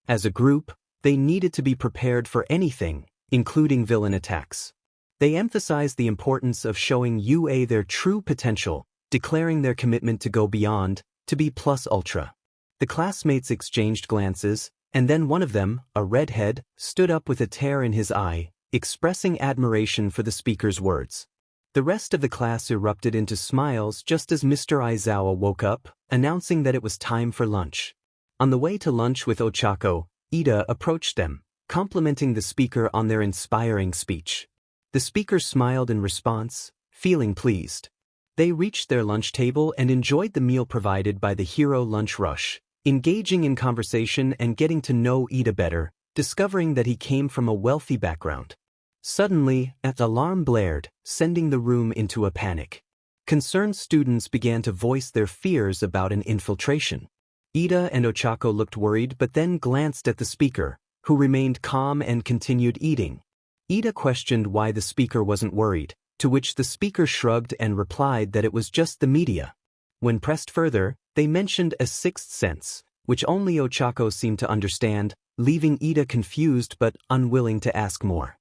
As a group, they needed to be prepared for anything, including villain attacks. They emphasized the importance of showing UA their true potential, declaring their commitment to go beyond, to be plus ultra. The classmates exchanged glances, and then one of them, a redhead, stood up with a tear in his eye, expressing admiration for the speaker's words. The rest of the class erupted into smiles just as Mr. Aizawa woke up, announcing that it was time for lunch. On the way to lunch with Ochako, Ida approached them, complimenting the speaker on their inspiring speech. The speaker smiled in response, feeling pleased. They reached their lunch table and enjoyed the meal provided by the Hero Lunch Rush, engaging in conversation and getting to know Ida better, discovering that he came from a wealthy background. Suddenly, an alarm blared, sending the room into a panic. Concerned students began to voice their fears about an infiltration. Ida and Ochako looked worried but then glanced at the speaker, who remained calm and continued eating. Ida questioned why the speaker wasn't worried, to which the speaker shrugged and replied that it was just the media. When pressed further, they mentioned a sixth sense, which only Ochako seemed to understand, leaving Ida confused but unwilling to ask more.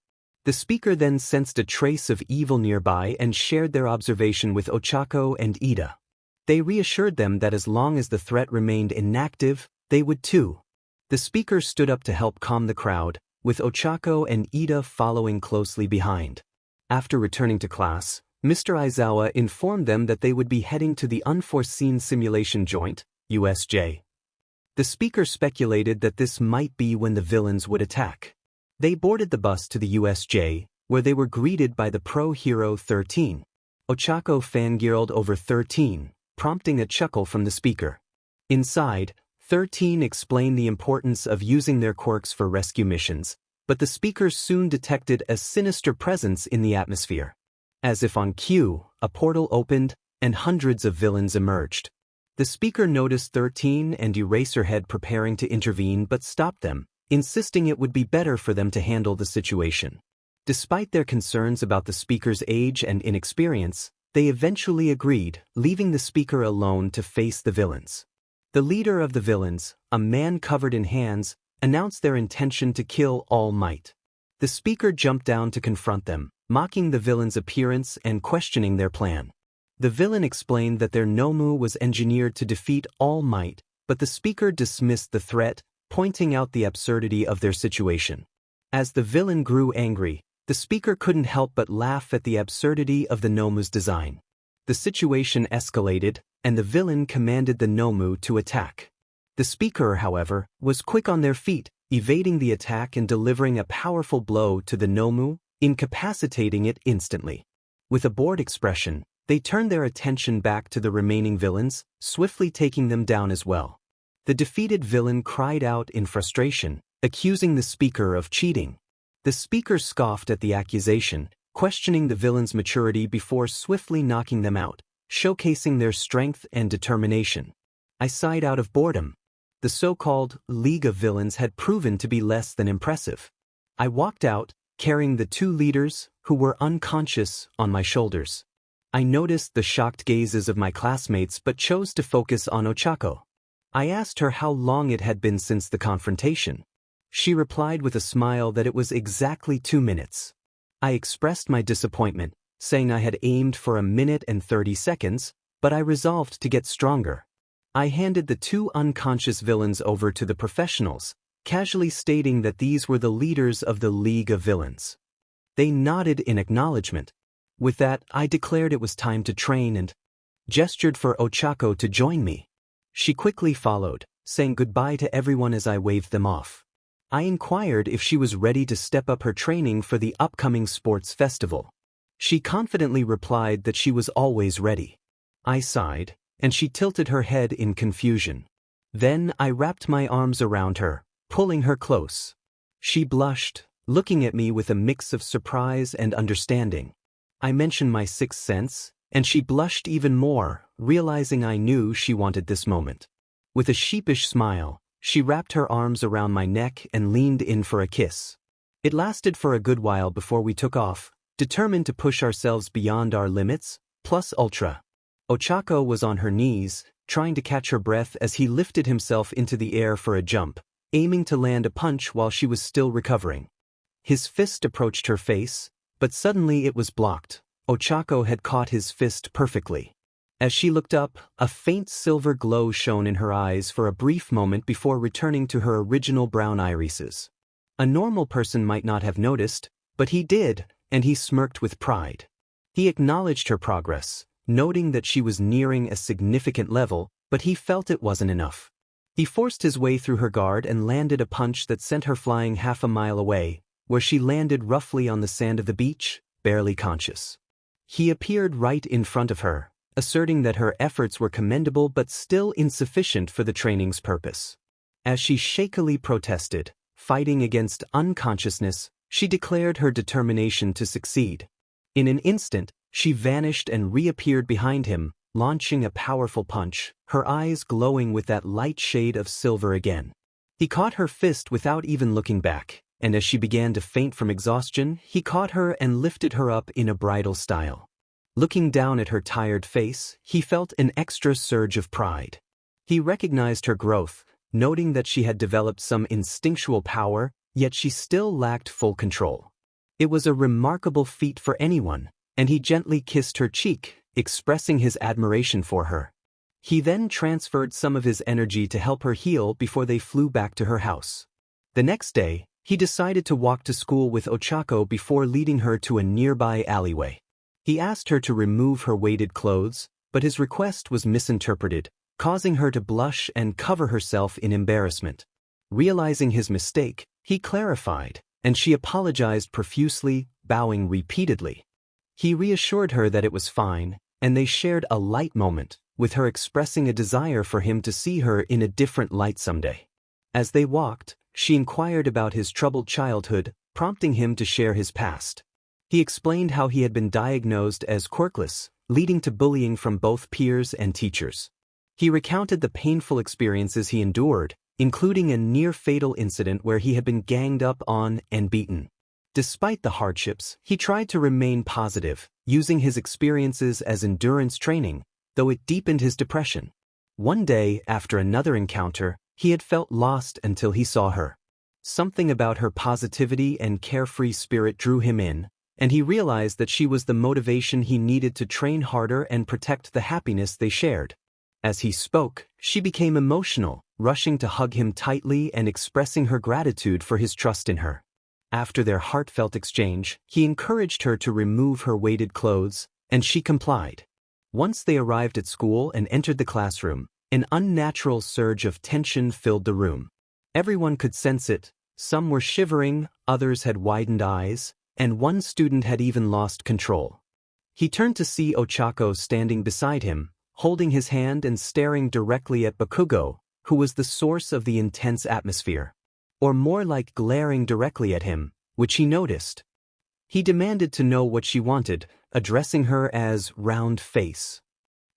The speaker then sensed a trace of evil nearby and shared their observation with Ochako and Ida. They reassured them that as long as the threat remained inactive, they would too. The speaker stood up to help calm the crowd, with Ochako and Ida following closely behind. After returning to class, Mr. Aizawa informed them that they would be heading to the Unforeseen Simulation Joint, USJ. The speaker speculated that this might be when the villains would attack. They boarded the bus to the USJ, where they were greeted by the pro-hero 13. Ochako fangirled over 13, prompting a chuckle from the speaker. Inside, 13 explained the importance of using their quirks for rescue missions, but the speaker soon detected a sinister presence in the atmosphere. As if on cue, a portal opened, and hundreds of villains emerged. The speaker noticed 13 and Eraserhead preparing to intervene but stopped them, insisting it would be better for them to handle the situation. Despite their concerns about the speaker's age and inexperience, they eventually agreed, leaving the speaker alone to face the villains. The leader of the villains, a man covered in hands, announced their intention to kill All Might. The speaker jumped down to confront them, mocking the villain's appearance and questioning their plan. The villain explained that their Nomu was engineered to defeat All Might, but the speaker dismissed the threat, pointing out the absurdity of their situation. As the villain grew angry, the speaker couldn't help but laugh at the absurdity of the Nomu's design. The situation escalated, and the villain commanded the Nomu to attack. The speaker, however, was quick on their feet, evading the attack and delivering a powerful blow to the Nomu, incapacitating it instantly. With a bored expression, they turned their attention back to the remaining villains, swiftly taking them down as well. The defeated villain cried out in frustration, accusing the speaker of cheating. The speaker scoffed at the accusation, questioning the villain's maturity before swiftly knocking them out, showcasing their strength and determination. I sighed out of boredom. The so-called League of Villains had proven to be less than impressive. I walked out, carrying the two leaders, who were unconscious, on my shoulders. I noticed the shocked gazes of my classmates but chose to focus on Ochako. I asked her how long it had been since the confrontation. She replied with a smile that it was exactly 2 minutes. I expressed my disappointment, saying I had aimed for 1 minute and 30 seconds, but I resolved to get stronger. I handed the two unconscious villains over to the professionals, casually stating that these were the leaders of the League of Villains. They nodded in acknowledgement. With that, I declared it was time to train and gestured for Ochako to join me. She quickly followed, saying goodbye to everyone as I waved them off. I inquired if she was ready to step up her training for the upcoming sports festival. She confidently replied that she was always ready. I sighed, and she tilted her head in confusion. Then I wrapped my arms around her, pulling her close. She blushed, looking at me with a mix of surprise and understanding. I mentioned my sixth sense, and she blushed even more, realizing I knew she wanted this moment. With a sheepish smile, she wrapped her arms around my neck and leaned in for a kiss. It lasted for a good while before we took off, determined to push ourselves beyond our limits, plus ultra. Ochako was on her knees, trying to catch her breath as he lifted himself into the air for a jump, aiming to land a punch while she was still recovering. His fist approached her face, but suddenly it was blocked. Ochako had caught his fist perfectly. As she looked up, a faint silver glow shone in her eyes for a brief moment before returning to her original brown irises. A normal person might not have noticed, but he did, and he smirked with pride. He acknowledged her progress, noting that she was nearing a significant level, but he felt it wasn't enough. He forced his way through her guard and landed a punch that sent her flying half a mile away, where she landed roughly on the sand of the beach, barely conscious. He appeared right in front of her, asserting that her efforts were commendable but still insufficient for the training's purpose. As she shakily protested, fighting against unconsciousness, she declared her determination to succeed. In an instant, she vanished and reappeared behind him, launching a powerful punch, her eyes glowing with that light shade of silver again. He caught her fist without even looking back, and as she began to faint from exhaustion, he caught her and lifted her up in a bridal style. Looking down at her tired face, he felt an extra surge of pride. He recognized her growth, noting that she had developed some instinctual power, yet she still lacked full control. It was a remarkable feat for anyone, and he gently kissed her cheek, expressing his admiration for her. He then transferred some of his energy to help her heal before they flew back to her house. The next day, he decided to walk to school with Ochako before leading her to a nearby alleyway. He asked her to remove her weighted clothes, but his request was misinterpreted, causing her to blush and cover herself in embarrassment. Realizing his mistake, he clarified, and she apologized profusely, bowing repeatedly. He reassured her that it was fine, and they shared a light moment, with her expressing a desire for him to see her in a different light someday. As they walked, she inquired about his troubled childhood, prompting him to share his past. He explained how he had been diagnosed as quirkless, leading to bullying from both peers and teachers. He recounted the painful experiences he endured, including a near-fatal incident where he had been ganged up on and beaten. Despite the hardships, he tried to remain positive, using his experiences as endurance training, though it deepened his depression. One day, after another encounter, he had felt lost until he saw her. Something about her positivity and carefree spirit drew him in, and he realized that she was the motivation he needed to train harder and protect the happiness they shared. As he spoke, she became emotional, rushing to hug him tightly and expressing her gratitude for his trust in her. After their heartfelt exchange, he encouraged her to remove her weighted clothes, and she complied. Once they arrived at school and entered the classroom, an unnatural surge of tension filled the room. Everyone could sense it. Some were shivering, others had widened eyes, and one student had even lost control. He turned to see Ochako standing beside him, holding his hand and staring directly at Bakugo, who was the source of the intense atmosphere. Or more like glaring directly at him, which he noticed. He demanded to know what she wanted, addressing her as round face.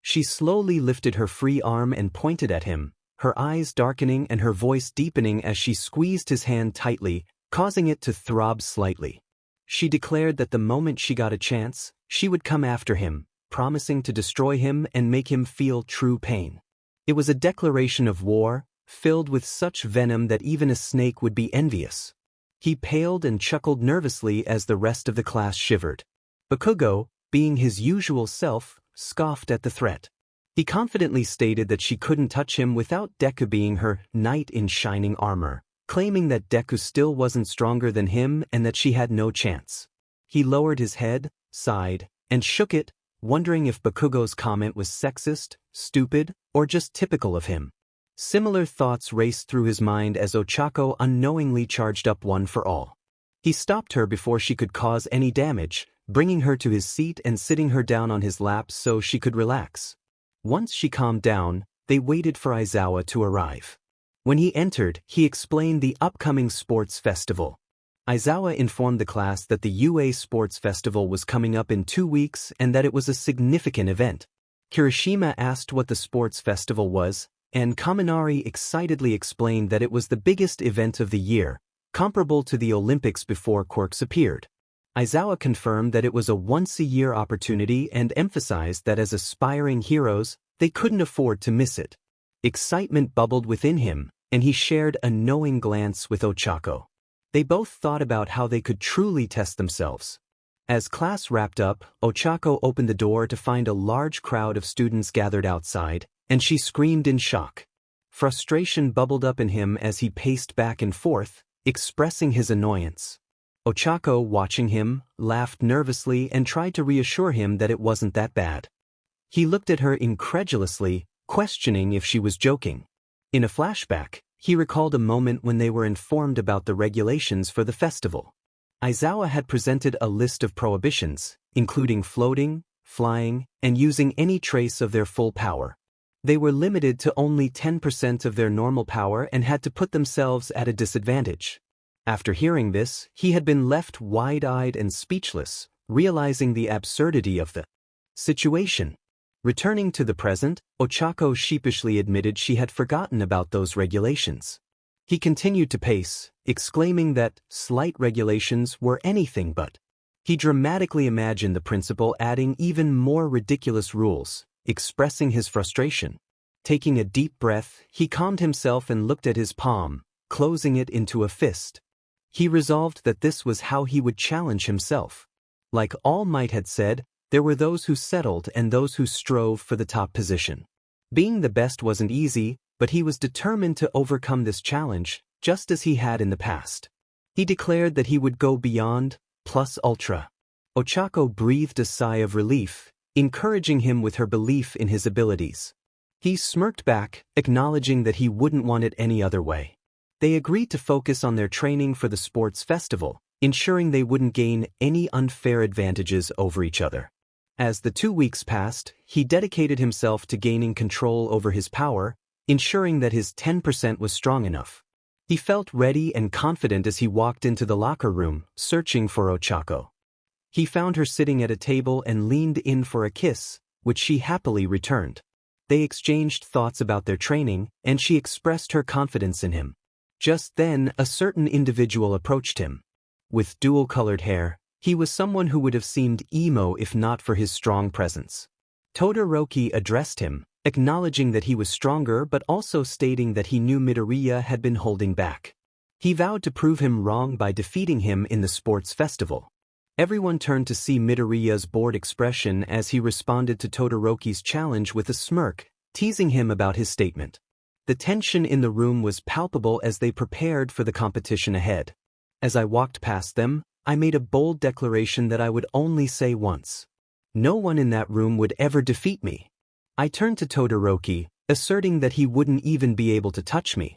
She slowly lifted her free arm and pointed at him, her eyes darkening and her voice deepening as she squeezed his hand tightly, causing it to throb slightly. She declared that the moment she got a chance, she would come after him, promising to destroy him and make him feel true pain. It was a declaration of war, filled with such venom that even a snake would be envious. He paled and chuckled nervously as the rest of the class shivered. Bakugo, being his usual self, scoffed at the threat. He confidently stated that she couldn't touch him without Deku being her knight in shining armor, claiming that Deku still wasn't stronger than him and that she had no chance. He lowered his head, sighed, and shook it, wondering if Bakugo's comment was sexist, stupid, or just typical of him. Similar thoughts raced through his mind as Ochako unknowingly charged up one for all. He stopped her before she could cause any damage, bringing her to his seat and sitting her down on his lap so she could relax. Once she calmed down, they waited for Aizawa to arrive. When he entered, he explained the upcoming sports festival. Aizawa informed the class that the UA Sports Festival was coming up in 2 weeks and that it was a significant event. Kirishima asked what the sports festival was, and Kaminari excitedly explained that it was the biggest event of the year, comparable to the Olympics before quirks appeared. Aizawa confirmed that it was a once-a-year opportunity and emphasized that as aspiring heroes, they couldn't afford to miss it. Excitement bubbled within him, and he shared a knowing glance with Ochako. They both thought about how they could truly test themselves. As class wrapped up, Ochako opened the door to find a large crowd of students gathered outside, and she screamed in shock. Frustration bubbled up in him as he paced back and forth, expressing his annoyance. Ochako, watching him, laughed nervously and tried to reassure him that it wasn't that bad. He looked at her incredulously, questioning if she was joking. In a flashback, he recalled a moment when they were informed about the regulations for the festival. Aizawa had presented a list of prohibitions, including floating, flying, and using any trace of their full power. They were limited to only 10% of their normal power and had to put themselves at a disadvantage. After hearing this, he had been left wide-eyed and speechless, realizing the absurdity of the situation. Returning to the present, Ochako sheepishly admitted she had forgotten about those regulations. He continued to pace, exclaiming that slight regulations were anything but. He dramatically imagined the principal adding even more ridiculous rules, expressing his frustration. Taking a deep breath, he calmed himself and looked at his palm, closing it into a fist. He resolved that this was how he would challenge himself. Like All Might had said, there were those who settled and those who strove for the top position. Being the best wasn't easy, but he was determined to overcome this challenge, just as he had in the past. He declared that he would go beyond, plus ultra. Ochako breathed a sigh of relief, encouraging him with her belief in his abilities. He smirked back, acknowledging that he wouldn't want it any other way. They agreed to focus on their training for the sports festival, ensuring they wouldn't gain any unfair advantages over each other. As the 2 weeks passed, he dedicated himself to gaining control over his power, ensuring that his 10% was strong enough. He felt ready and confident as he walked into the locker room, searching for Ochako. He found her sitting at a table and leaned in for a kiss, which she happily returned. They exchanged thoughts about their training, and she expressed her confidence in him. Just then, a certain individual approached him. With dual-colored hair, he was someone who would have seemed emo if not for his strong presence. Todoroki addressed him, acknowledging that he was stronger but also stating that he knew Midoriya had been holding back. He vowed to prove him wrong by defeating him in the sports festival. Everyone turned to see Midoriya's bored expression as he responded to Todoroki's challenge with a smirk, teasing him about his statement. The tension in the room was palpable as they prepared for the competition ahead. As I walked past them, I made a bold declaration that I would only say once. No one in that room would ever defeat me. I turned to Todoroki, asserting that he wouldn't even be able to touch me.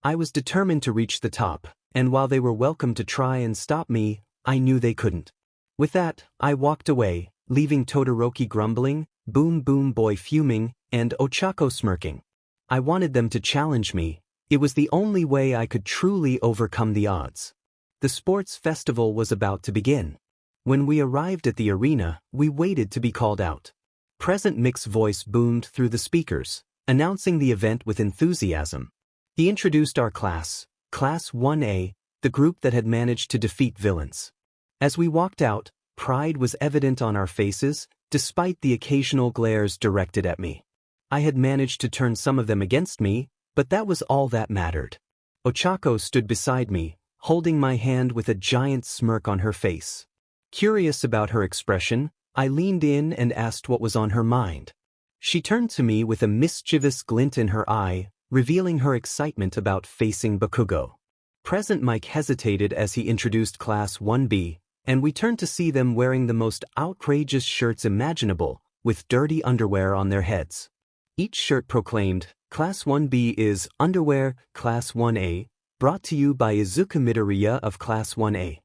I was determined to reach the top, and while they were welcome to try and stop me, I knew they couldn't. With that, I walked away, leaving Todoroki grumbling, Boom Boom Boy fuming, and Ochako smirking. I wanted them to challenge me. It was the only way I could truly overcome the odds. The sports festival was about to begin. When we arrived at the arena, we waited to be called out. Present Mick's voice boomed through the speakers, announcing the event with enthusiasm. He introduced our class, Class 1A, the group that had managed to defeat villains. As we walked out, pride was evident on our faces, despite the occasional glares directed at me. I had managed to turn some of them against me, but that was all that mattered. Ochako stood beside me, holding my hand with a giant smirk on her face. Curious about her expression, I leaned in and asked what was on her mind. She turned to me with a mischievous glint in her eye, revealing her excitement about facing Bakugo. Present Mike hesitated as he introduced Class 1B, and we turned to see them wearing the most outrageous shirts imaginable, with dirty underwear on their heads. Each shirt proclaimed, Class 1B is Underwear, Class 1A, brought to you by Izuku Midoriya of Class 1A.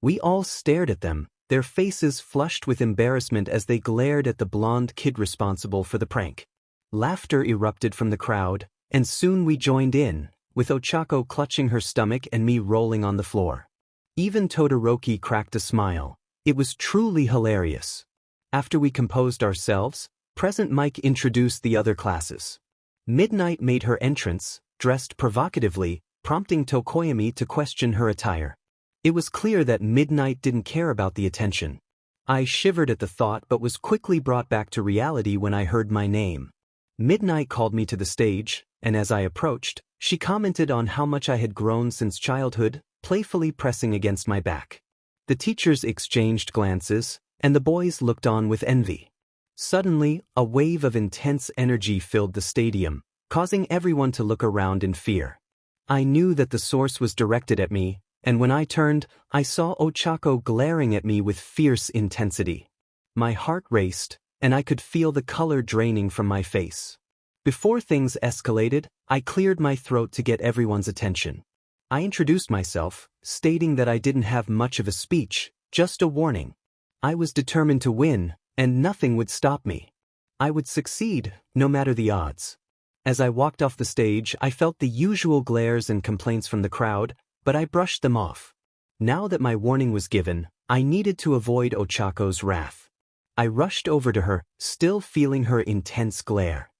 We all stared at them, their faces flushed with embarrassment as they glared at the blonde kid responsible for the prank. Laughter erupted from the crowd, and soon we joined in, with Ochako clutching her stomach and me rolling on the floor. Even Todoroki cracked a smile. It was truly hilarious. After we composed ourselves, Present Mike introduced the other classes. Midnight made her entrance, dressed provocatively, prompting Tokoyami to question her attire. It was clear that Midnight didn't care about the attention. I shivered at the thought but was quickly brought back to reality when I heard my name. Midnight called me to the stage, and as I approached, she commented on how much I had grown since childhood, playfully pressing against my back. The teachers exchanged glances, and the boys looked on with envy. Suddenly, a wave of intense energy filled the stadium, causing everyone to look around in fear. I knew that the source was directed at me, and when I turned, I saw Ochako glaring at me with fierce intensity. My heart raced, and I could feel the color draining from my face. Before things escalated, I cleared my throat to get everyone's attention. I introduced myself, stating that I didn't have much of a speech, just a warning. I was determined to win, and nothing would stop me. I would succeed, no matter the odds. As I walked off the stage, I felt the usual glares and complaints from the crowd, but I brushed them off. Now that my warning was given, I needed to avoid Ochako's wrath. I rushed over to her, still feeling her intense glare.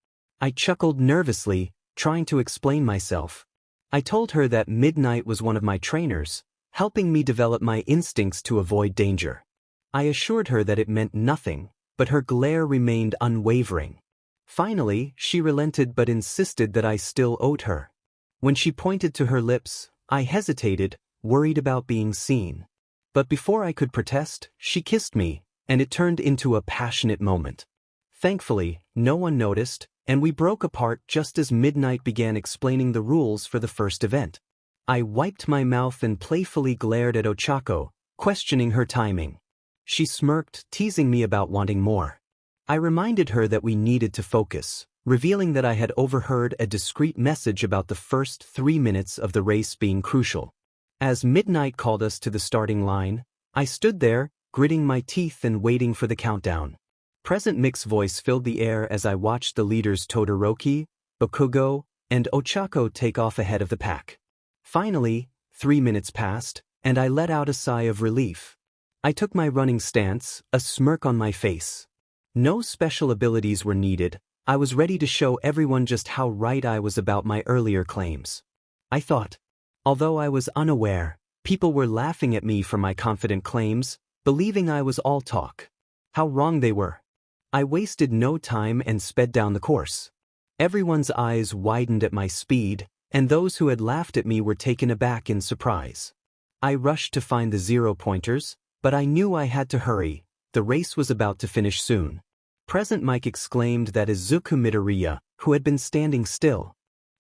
I chuckled nervously, trying to explain myself. I told her that Midnight was one of my trainers, helping me develop my instincts to avoid danger. I assured her that it meant nothing, but her glare remained unwavering. Finally, she relented but insisted that I still owed her. When she pointed to her lips, I hesitated, worried about being seen. But before I could protest, she kissed me, and it turned into a passionate moment. Thankfully, no one noticed, and we broke apart just as Midnight began explaining the rules for the first event. I wiped my mouth and playfully glared at Ochako, questioning her timing. She smirked, teasing me about wanting more. I reminded her that we needed to focus, revealing that I had overheard a discreet message about the first 3 minutes of the race being crucial. As Midnight called us to the starting line, I stood there, gritting my teeth and waiting for the countdown. Present Mix's voice filled the air as I watched the leaders Todoroki, Bakugo, and Ochako take off ahead of the pack. Finally, 3 minutes passed, and I let out a sigh of relief. I took my running stance, a smirk on my face. No special abilities were needed. I was ready to show everyone just how right I was about my earlier claims. I thought. Although I was unaware, people were laughing at me for my confident claims, believing I was all talk. How wrong they were. I wasted no time and sped down the course. Everyone's eyes widened at my speed, and those who had laughed at me were taken aback in surprise. I rushed to find the 0-pointers, but I knew I had to hurry. The race was about to finish soon. Present Mike exclaimed that Izuku Midoriya, who had been standing still,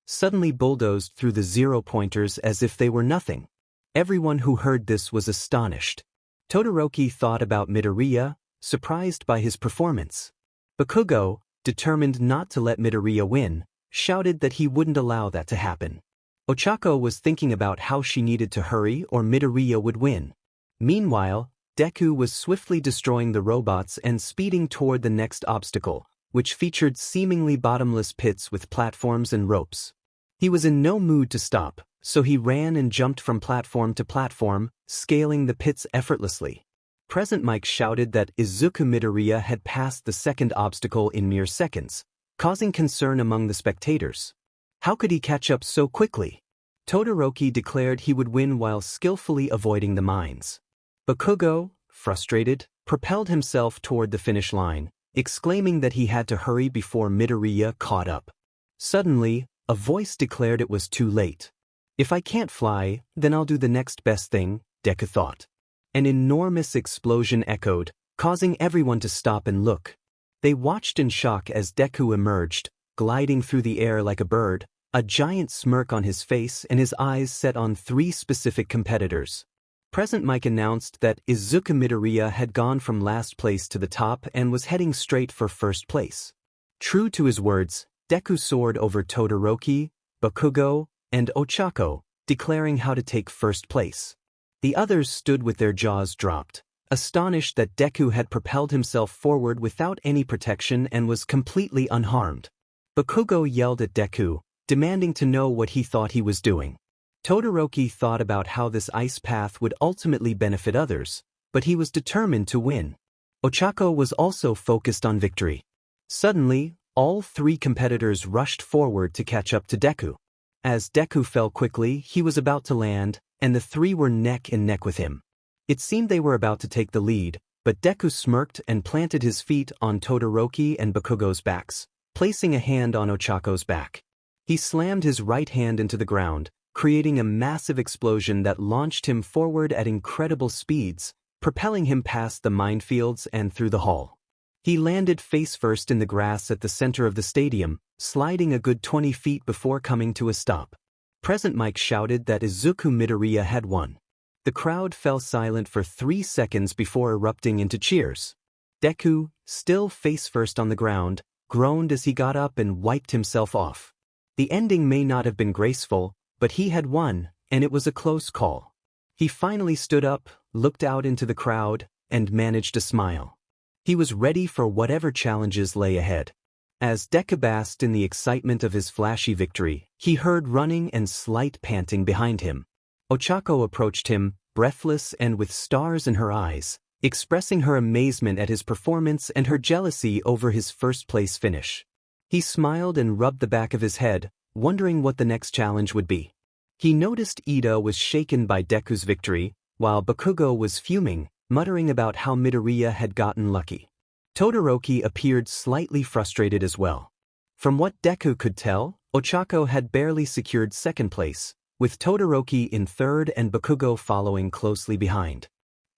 suddenly bulldozed through the 0-pointers as if they were nothing. Everyone who heard this was astonished. Todoroki thought about Midoriya, surprised by his performance. Bakugo, determined not to let Midoriya win, shouted that he wouldn't allow that to happen. Ochako was thinking about how she needed to hurry or Midoriya would win. Meanwhile, Deku was swiftly destroying the robots and speeding toward the next obstacle, which featured seemingly bottomless pits with platforms and ropes. He was in no mood to stop, so he ran and jumped from platform to platform, scaling the pits effortlessly. Present Mike shouted that Izuku Midoriya had passed the second obstacle in mere seconds, causing concern among the spectators. How could he catch up so quickly? Todoroki declared he would win while skillfully avoiding the mines. Bakugo, frustrated, propelled himself toward the finish line, exclaiming that he had to hurry before Midoriya caught up. Suddenly, a voice declared it was too late. If I can't fly, then I'll do the next best thing, Deku thought. An enormous explosion echoed, causing everyone to stop and look. They watched in shock as Deku emerged, gliding through the air like a bird, a giant smirk on his face and his eyes set on 3 specific competitors. Present Mike announced that Izuku Midoriya had gone from last place to the top and was heading straight for first place. True to his words, Deku soared over Todoroki, Bakugo, and Ochako, declaring how to take first place. The others stood with their jaws dropped, astonished that Deku had propelled himself forward without any protection and was completely unharmed. Bakugo yelled at Deku, demanding to know what he thought he was doing. Todoroki thought about how this ice path would ultimately benefit others, but he was determined to win. Ochako was also focused on victory. Suddenly, all three competitors rushed forward to catch up to Deku. As Deku fell quickly, he was about to land, and the three were neck and neck with him. It seemed they were about to take the lead, but Deku smirked and planted his feet on Todoroki and Bakugo's backs, placing a hand on Ochako's back. He slammed his right hand into the ground, creating a massive explosion that launched him forward at incredible speeds, propelling him past the minefields and through the hall. He landed face-first in the grass at the center of the stadium, sliding a good 20 feet before coming to a stop. Present Mike shouted that Izuku Midoriya had won. The crowd fell silent for 3 seconds before erupting into cheers. Deku, still face-first on the ground, groaned as he got up and wiped himself off. The ending may not have been graceful, but he had won, and it was a close call. He finally stood up, looked out into the crowd, and managed a smile. He was ready for whatever challenges lay ahead. As Deku basked in the excitement of his flashy victory, he heard running and slight panting behind him. Ochako approached him, breathless and with stars in her eyes, expressing her amazement at his performance and her jealousy over his first-place finish. He smiled and rubbed the back of his head, wondering what the next challenge would be. He noticed Ida was shaken by Deku's victory, while Bakugo was fuming, muttering about how Midoriya had gotten lucky. Todoroki appeared slightly frustrated as well. From what Deku could tell, Ochako had barely secured second place, with Todoroki in third and Bakugo following closely behind.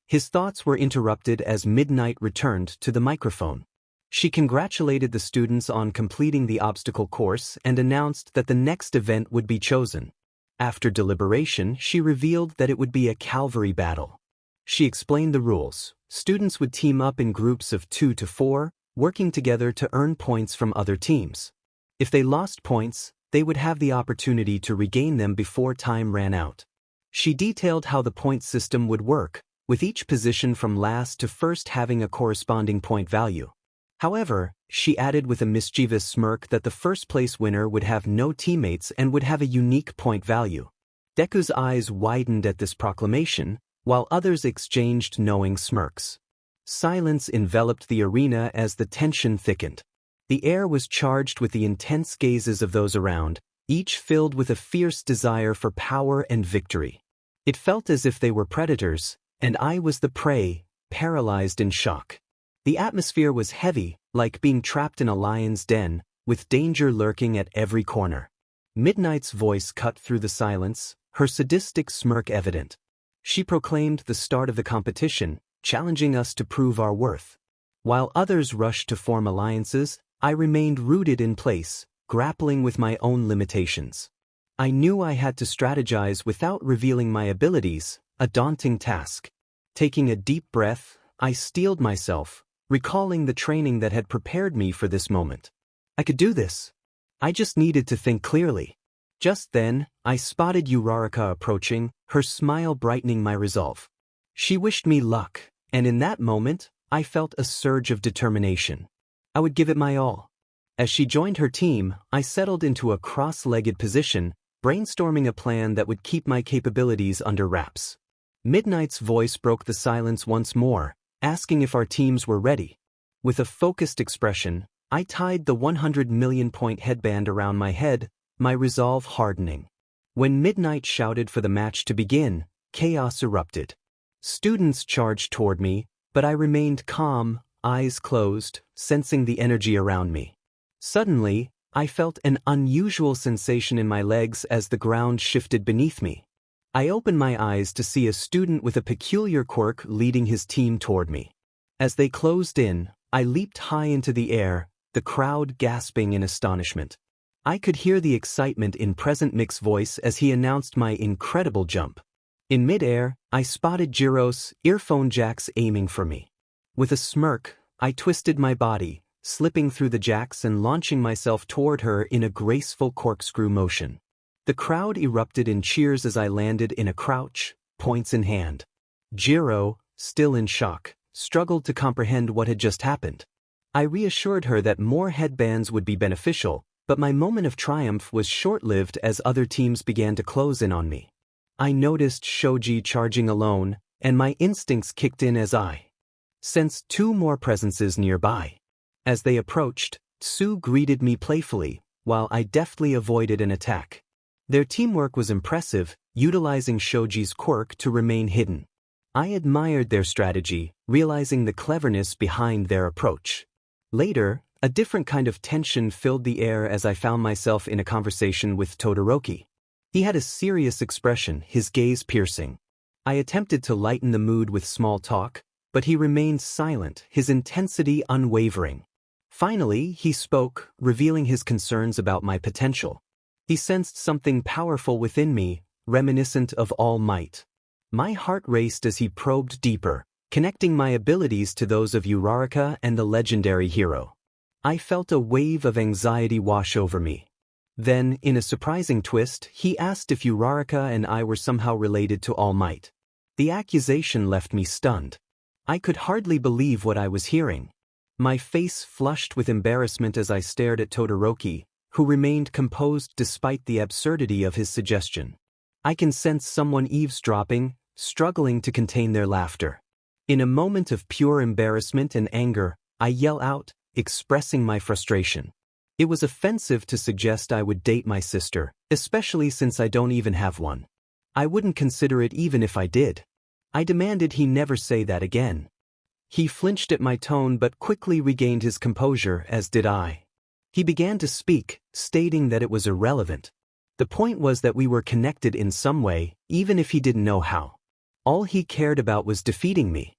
His thoughts were interrupted as Midnight returned to the microphone. She congratulated the students on completing the obstacle course and announced that the next event would be chosen. After deliberation, she revealed that it would be a cavalry battle. She explained the rules. Students would team up in groups of 2 to 4, working together to earn points from other teams. If they lost points, they would have the opportunity to regain them before time ran out. She detailed how the point system would work, with each position from last to first having a corresponding point value. However, she added with a mischievous smirk that the first-place winner would have no teammates and would have a unique point value. Deku's eyes widened at this proclamation, while others exchanged knowing smirks. Silence enveloped the arena as the tension thickened. The air was charged with the intense gazes of those around, each filled with a fierce desire for power and victory. It felt as if they were predators, and I was the prey, paralyzed in shock. The atmosphere was heavy, like being trapped in a lion's den, with danger lurking at every corner. Midnight's voice cut through the silence, her sadistic smirk evident. She proclaimed the start of the competition, challenging us to prove our worth. While others rushed to form alliances, I remained rooted in place, grappling with my own limitations. I knew I had to strategize without revealing my abilities, a daunting task. Taking a deep breath, I steeled myself, recalling the training that had prepared me for this moment. I could do this. I just needed to think clearly. Just then, I spotted Uraraka approaching, her smile brightening my resolve. She wished me luck, and in that moment, I felt a surge of determination. I would give it my all. As she joined her team, I settled into a cross-legged position, brainstorming a plan that would keep my capabilities under wraps. Midnight's voice broke the silence once more, asking if our teams were ready. With a focused expression, I tied the 100 million point headband around my head, my resolve hardening. When Midnight shouted for the match to begin, chaos erupted. Students charged toward me, but I remained calm, eyes closed, sensing the energy around me. Suddenly, I felt an unusual sensation in my legs as the ground shifted beneath me. I opened my eyes to see a student with a peculiar quirk leading his team toward me. As they closed in, I leaped high into the air, the crowd gasping in astonishment. I could hear the excitement in Present Mick's voice as he announced my incredible jump. In midair, I spotted Jiro's earphone jacks aiming for me. With a smirk, I twisted my body, slipping through the jacks and launching myself toward her in a graceful corkscrew motion. The crowd erupted in cheers as I landed in a crouch, points in hand. Jiro, still in shock, struggled to comprehend what had just happened. I reassured her that more headbands would be beneficial, but my moment of triumph was short-lived as other teams began to close in on me. I noticed Shoji charging alone, and my instincts kicked in as I sensed two more presences nearby. As they approached, Tsu greeted me playfully, while I deftly avoided an attack. Their teamwork was impressive, utilizing Shoji's quirk to remain hidden. I admired their strategy, realizing the cleverness behind their approach. Later, a different kind of tension filled the air as I found myself in a conversation with Todoroki. He had a serious expression, his gaze piercing. I attempted to lighten the mood with small talk, but he remained silent, his intensity unwavering. Finally, he spoke, revealing his concerns about my potential. He sensed something powerful within me, reminiscent of All Might. My heart raced as he probed deeper, connecting my abilities to those of Uraraka and the legendary hero. I felt a wave of anxiety wash over me. Then, in a surprising twist, he asked if Uraraka and I were somehow related to All Might. The accusation left me stunned. I could hardly believe what I was hearing. My face flushed with embarrassment as I stared at Todoroki, who remained composed despite the absurdity of his suggestion. I can sense someone eavesdropping, struggling to contain their laughter. In a moment of pure embarrassment and anger, I yell out, expressing my frustration. It was offensive to suggest I would date my sister, especially since I don't even have one. I wouldn't consider it even if I did. I demanded he never say that again. He flinched at my tone but quickly regained his composure, as did I. He began to speak, stating that it was irrelevant. The point was that we were connected in some way, even if he didn't know how. All he cared about was defeating me.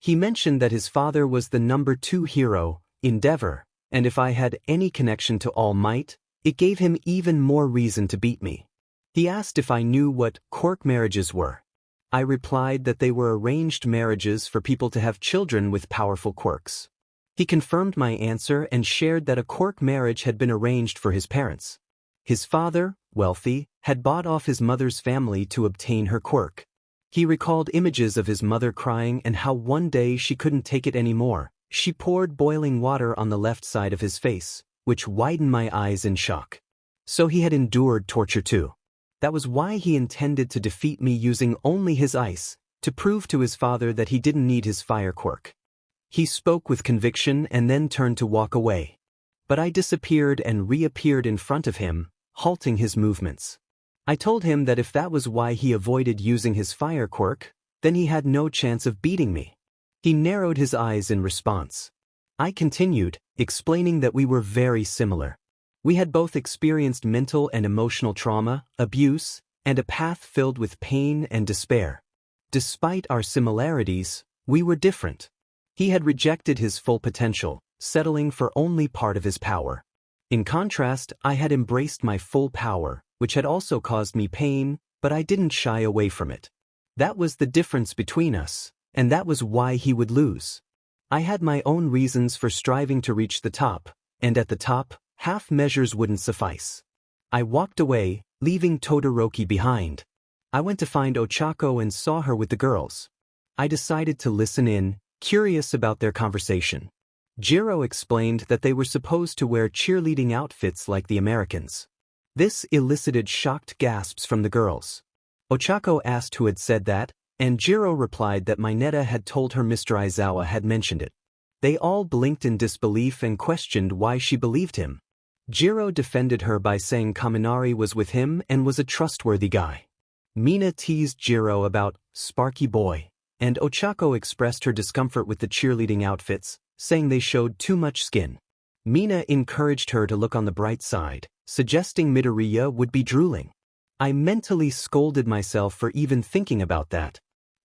He mentioned that his father was the number 2 hero, Endeavor, and if I had any connection to All Might, it gave him even more reason to beat me. He asked if I knew what quirk marriages were. I replied that they were arranged marriages for people to have children with powerful quirks. He confirmed my answer and shared that a quirk marriage had been arranged for his parents. His father, wealthy, had bought off his mother's family to obtain her quirk. He recalled images of his mother crying and how one day she couldn't take it anymore. She poured boiling water on the left side of his face, which widened my eyes in shock. So he had endured torture too. That was why he intended to defeat me using only his ice, to prove to his father that he didn't need his fire quirk. He spoke with conviction and then turned to walk away. But I disappeared and reappeared in front of him, halting his movements. I told him that if that was why he avoided using his fire quirk, then he had no chance of beating me. He narrowed his eyes in response. I continued, explaining that we were very similar. We had both experienced mental and emotional trauma, abuse, and a path filled with pain and despair. Despite our similarities, we were different. He had rejected his full potential, settling for only part of his power. In contrast, I had embraced my full power, which had also caused me pain, but I didn't shy away from it. That was the difference between us. And that was why he would lose. I had my own reasons for striving to reach the top, and at the top, half measures wouldn't suffice. I walked away, leaving Todoroki behind. I went to find Ochako and saw her with the girls. I decided to listen in, curious about their conversation. Jiro explained that they were supposed to wear cheerleading outfits like the Americans. This elicited shocked gasps from the girls. Ochako asked who had said that, and Jiro replied that Mineta had told her Mr. Aizawa had mentioned it. They all blinked in disbelief and questioned why she believed him. Jiro defended her by saying Kaminari was with him and was a trustworthy guy. Mina teased Jiro about Sparky Boy, and Ochako expressed her discomfort with the cheerleading outfits, saying they showed too much skin. Mina encouraged her to look on the bright side, suggesting Midoriya would be drooling. I mentally scolded myself for even thinking about that.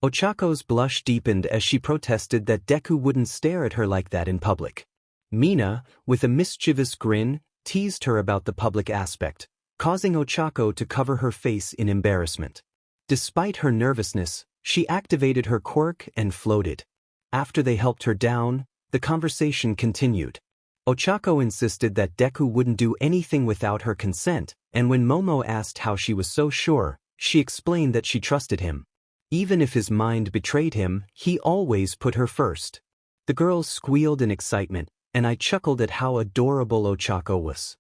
Ochako's blush deepened as she protested that Deku wouldn't stare at her like that in public. Mina, with a mischievous grin, teased her about the public aspect, causing Ochako to cover her face in embarrassment. Despite her nervousness, she activated her quirk and floated. After they helped her down, the conversation continued. Ochako insisted that Deku wouldn't do anything without her consent, and when Momo asked how she was so sure, she explained that she trusted him. Even if his mind betrayed him, he always put her first. The girls squealed in excitement, and I chuckled at how adorable Ochako was.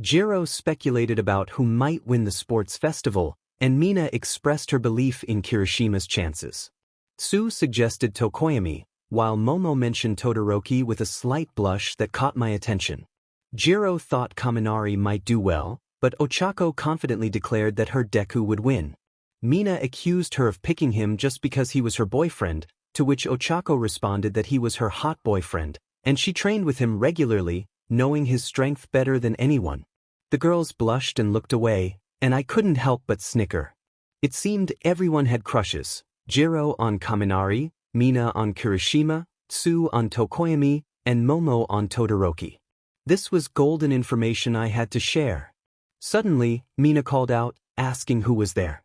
Jiro speculated about who might win the sports festival, and Mina expressed her belief in Kirishima's chances. Tsu suggested Tokoyami, while Momo mentioned Todoroki with a slight blush that caught my attention. Jiro thought Kaminari might do well, but Ochako confidently declared that her Deku would win. Mina accused her of picking him just because he was her boyfriend, to which Ochako responded that he was her hot boyfriend, and she trained with him regularly, knowing his strength better than anyone. The girls blushed and looked away, and I couldn't help but snicker. It seemed everyone had crushes: Jiro on Kaminari, Mina on Kirishima, Tsu on Tokoyami, and Momo on Todoroki. This was golden information I had to share. Suddenly, Mina called out, asking who was there.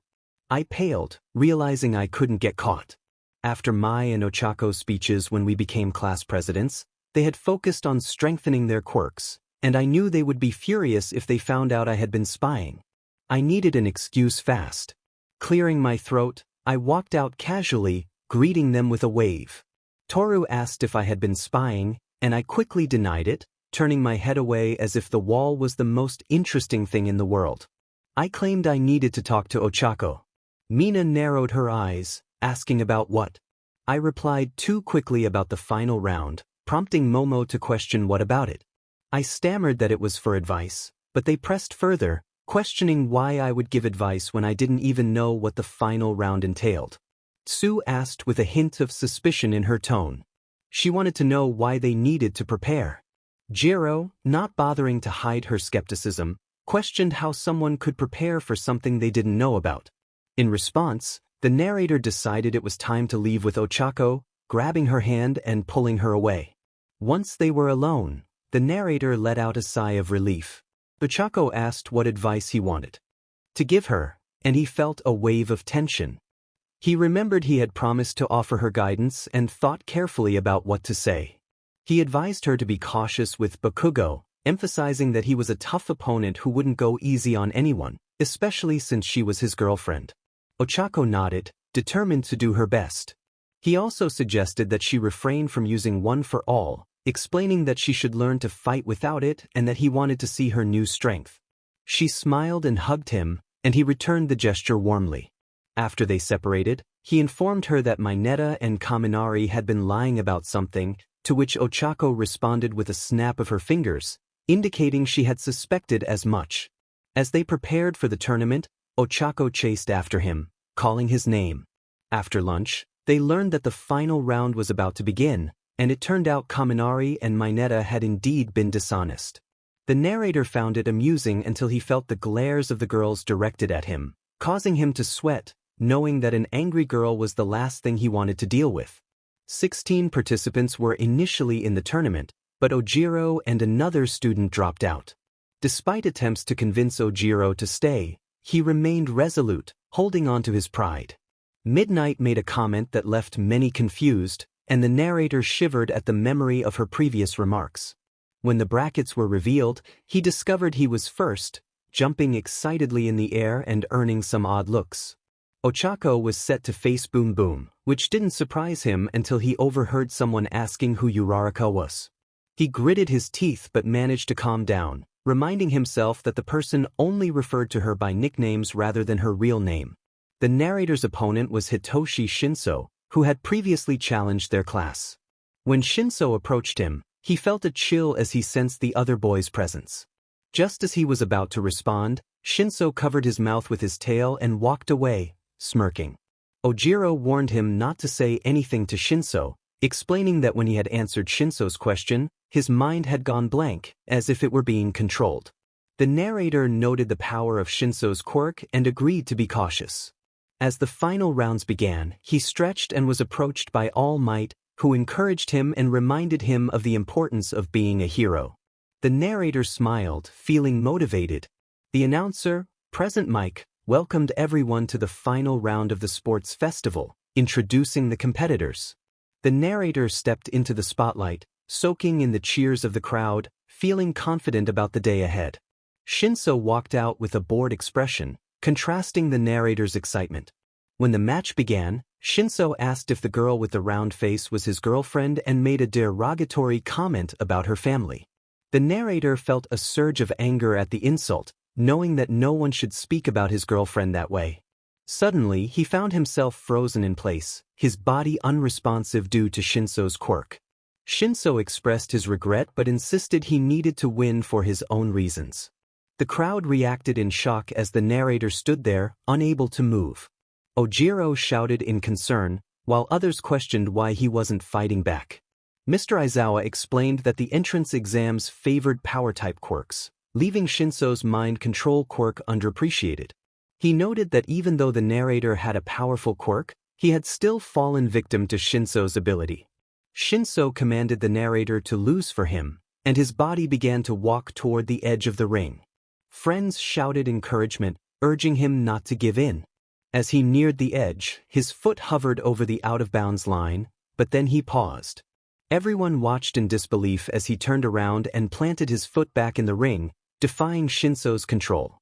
I paled, realizing I couldn't get caught. After Mai and Ochako's speeches when we became class presidents, they had focused on strengthening their quirks, and I knew they would be furious if they found out I had been spying. I needed an excuse fast. Clearing my throat, I walked out casually, greeting them with a wave. Toru asked if I had been spying, and I quickly denied it, turning my head away as if the wall was the most interesting thing in the world. I claimed I needed to talk to Ochako. Mina narrowed her eyes, asking about what. I replied too quickly about the final round, prompting Momo to question what about it. I stammered that it was for advice, but they pressed further, questioning why I would give advice when I didn't even know what the final round entailed. Tsu asked with a hint of suspicion in her tone. She wanted to know why they needed to prepare. Jiro, not bothering to hide her skepticism, questioned how someone could prepare for something they didn't know about. In response, the narrator decided it was time to leave with Ochako, grabbing her hand and pulling her away. Once they were alone, the narrator let out a sigh of relief. Ochako asked what advice he wanted to give her, and he felt a wave of tension. He remembered he had promised to offer her guidance and thought carefully about what to say. He advised her to be cautious with Bakugo, emphasizing that he was a tough opponent who wouldn't go easy on anyone, especially since she was his girlfriend. Ochako nodded, determined to do her best. He also suggested that she refrain from using one for all, explaining that she should learn to fight without it and that he wanted to see her new strength. She smiled and hugged him, and he returned the gesture warmly. After they separated, he informed her that Mineta and Kaminari had been lying about something, to which Ochako responded with a snap of her fingers, indicating she had suspected as much. As they prepared for the tournament, Ochako chased after him, calling his name. After lunch, they learned that the final round was about to begin, and it turned out Kaminari and Mineta had indeed been dishonest. The narrator found it amusing until he felt the glares of the girls directed at him, causing him to sweat, knowing that an angry girl was the last thing he wanted to deal with. 16 participants were initially in the tournament, but Ojiro and another student dropped out. Despite attempts to convince Ojiro to stay, he remained resolute, holding on to his pride. Midnight made a comment that left many confused, and the narrator shivered at the memory of her previous remarks. When the brackets were revealed, he discovered he was first, jumping excitedly in the air and earning some odd looks. Ochako was set to face Boom Boom, which didn't surprise him until he overheard someone asking who Uraraka was. He gritted his teeth but managed to calm down, reminding himself that the person only referred to her by nicknames rather than her real name. The narrator's opponent was Hitoshi Shinso, who had previously challenged their class. When Shinso approached him, he felt a chill as he sensed the other boy's presence. Just as he was about to respond, Shinso covered his mouth with his tail and walked away, smirking. Ojiro warned him not to say anything to Shinso, explaining that when he had answered Shinso's question, his mind had gone blank, as if it were being controlled. The narrator noted the power of Shinso's quirk and agreed to be cautious. As the final rounds began, he stretched and was approached by All Might, who encouraged him and reminded him of the importance of being a hero. The narrator smiled, feeling motivated. The announcer, Present Mike, welcomed everyone to the final round of the sports festival, introducing the competitors. The narrator stepped into the spotlight, soaking in the cheers of the crowd, feeling confident about the day ahead. Shinso walked out with a bored expression, contrasting the narrator's excitement. When the match began, Shinso asked if the girl with the round face was his girlfriend and made a derogatory comment about her family. The narrator felt a surge of anger at the insult, knowing that no one should speak about his girlfriend that way. Suddenly, he found himself frozen in place, his body unresponsive due to Shinso's quirk. Shinso expressed his regret but insisted he needed to win for his own reasons. The crowd reacted in shock as the narrator stood there, unable to move. Ojiro shouted in concern, while others questioned why he wasn't fighting back. Mr. Aizawa explained that the entrance exams favored power-type quirks, leaving Shinso's mind control quirk underappreciated. He noted that even though the narrator had a powerful quirk, he had still fallen victim to Shinso's ability. Shinso commanded the narrator to lose for him, and his body began to walk toward the edge of the ring. Friends shouted encouragement, urging him not to give in. As he neared the edge, his foot hovered over the out-of-bounds line, but then he paused. Everyone watched in disbelief as he turned around and planted his foot back in the ring, defying Shinso's control.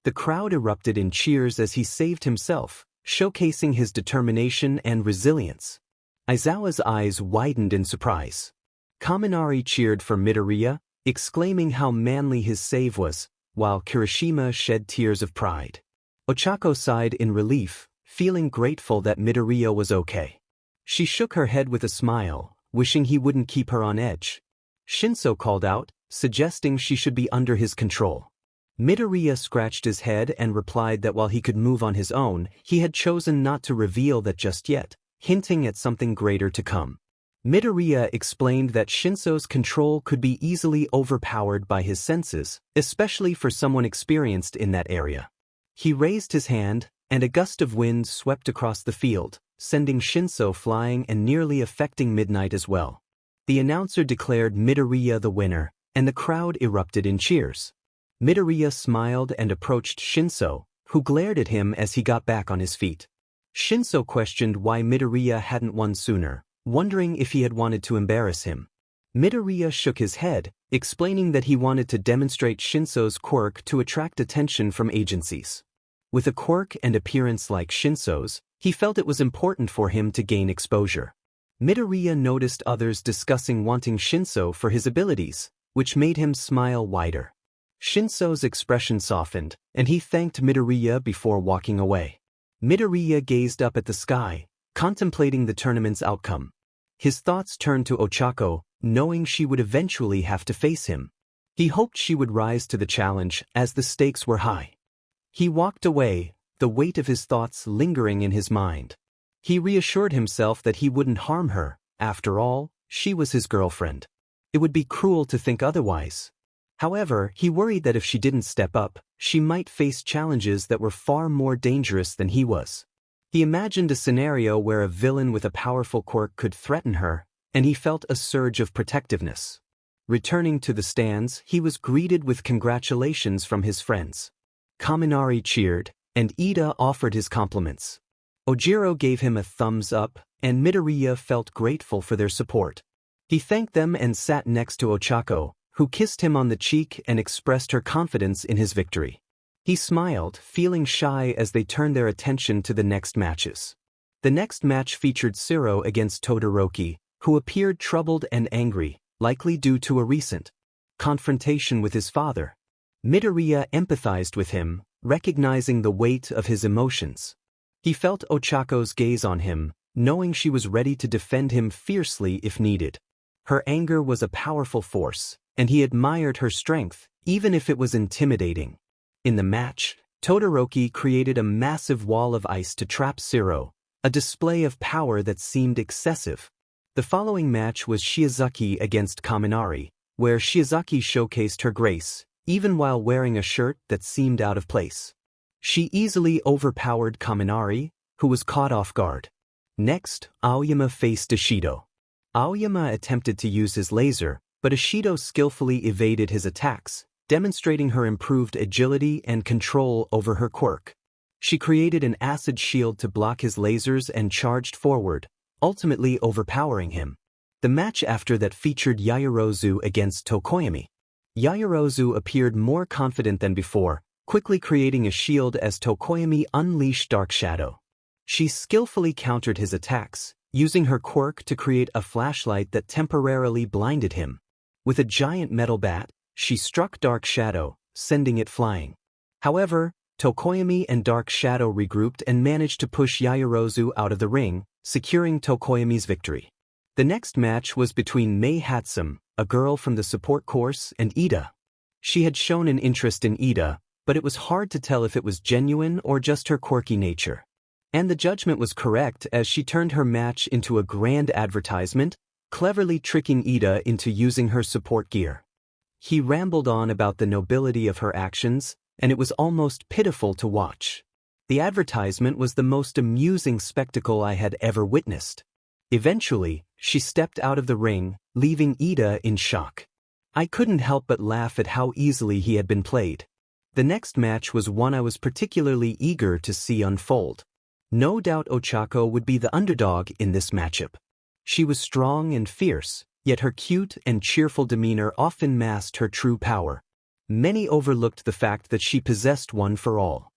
The crowd erupted in cheers as he saved himself, showcasing his determination and resilience. Aizawa's eyes widened in surprise. Kaminari cheered for Midoriya, exclaiming how manly his save was, while Kirishima shed tears of pride. Ochako sighed in relief, feeling grateful that Midoriya was okay. She shook her head with a smile, wishing he wouldn't keep her on edge. Shinso called out, suggesting she should be under his control. Midoriya scratched his head and replied that while he could move on his own, he had chosen not to reveal that just yet, hinting at something greater to come. Midoriya explained that Shinso's control could be easily overpowered by his senses, especially for someone experienced in that area. He raised his hand, and a gust of wind swept across the field, sending Shinso flying and nearly affecting Midnight as well. The announcer declared Midoriya the winner, and the crowd erupted in cheers. Midoriya smiled and approached Shinso, who glared at him as he got back on his feet. Shinso questioned why Midoriya hadn't won sooner, wondering if he had wanted to embarrass him. Midoriya shook his head, explaining that he wanted to demonstrate Shinso's quirk to attract attention from agencies. With a quirk and appearance like Shinso's, he felt it was important for him to gain exposure. Midoriya noticed others discussing wanting Shinso for his abilities, which made him smile wider. Shinso's expression softened, and he thanked Midoriya before walking away. Midoriya gazed up at the sky, contemplating the tournament's outcome. His thoughts turned to Ochako, knowing she would eventually have to face him. He hoped she would rise to the challenge, as the stakes were high. He walked away, the weight of his thoughts lingering in his mind. He reassured himself that he wouldn't harm her. After all, she was his girlfriend. It would be cruel to think otherwise. However, he worried that if she didn't step up, she might face challenges that were far more dangerous than he was. He imagined a scenario where a villain with a powerful quirk could threaten her, and he felt a surge of protectiveness. Returning to the stands, he was greeted with congratulations from his friends. Kaminari cheered, and Ida offered his compliments. Ojiro gave him a thumbs up, and Midoriya felt grateful for their support. He thanked them and sat next to Ochako, who kissed him on the cheek and expressed her confidence in his victory. He smiled, feeling shy as they turned their attention to the next matches. The next match featured Shiro against Todoroki, who appeared troubled and angry, likely due to a recent confrontation with his father. Midoriya empathized with him, recognizing the weight of his emotions. He felt Ochako's gaze on him, knowing she was ready to defend him fiercely if needed. Her anger was a powerful force, and he admired her strength, even if it was intimidating. In the match, Todoroki created a massive wall of ice to trap Shiro, a display of power that seemed excessive. The following match was Shiozaki against Kaminari, where Shiozaki showcased her grace, even while wearing a shirt that seemed out of place. She easily overpowered Kaminari, who was caught off guard. Next, Aoyama faced Ishido. Aoyama attempted to use his laser, but Ishido skillfully evaded his attacks, demonstrating her improved agility and control over her quirk. She created an acid shield to block his lasers and charged forward, ultimately overpowering him. The match after that featured Yaoyorozu against Tokoyami. Yaoyorozu appeared more confident than before, quickly creating a shield as Tokoyami unleashed Dark Shadow. She skillfully countered his attacks, using her quirk to create a flashlight that temporarily blinded him. With a giant metal bat, she struck Dark Shadow, sending it flying. However, Tokoyami and Dark Shadow regrouped and managed to push Yaoyorozu out of the ring, securing Tokoyami's victory. The next match was between Mei Hatsum, a girl from the support course, and Ida. She had shown an interest in Ida, but it was hard to tell if it was genuine or just her quirky nature. And the judgment was correct as she turned her match into a grand advertisement, cleverly tricking Ida into using her support gear. He rambled on about the nobility of her actions, and it was almost pitiful to watch. The advertisement was the most amusing spectacle I had ever witnessed. Eventually, she stepped out of the ring, leaving Ida in shock. I couldn't help but laugh at how easily he had been played. The next match was one I was particularly eager to see unfold. No doubt Ochako would be the underdog in this matchup. She was strong and fierce, yet her cute and cheerful demeanor often masked her true power. Many overlooked the fact that she possessed one for all.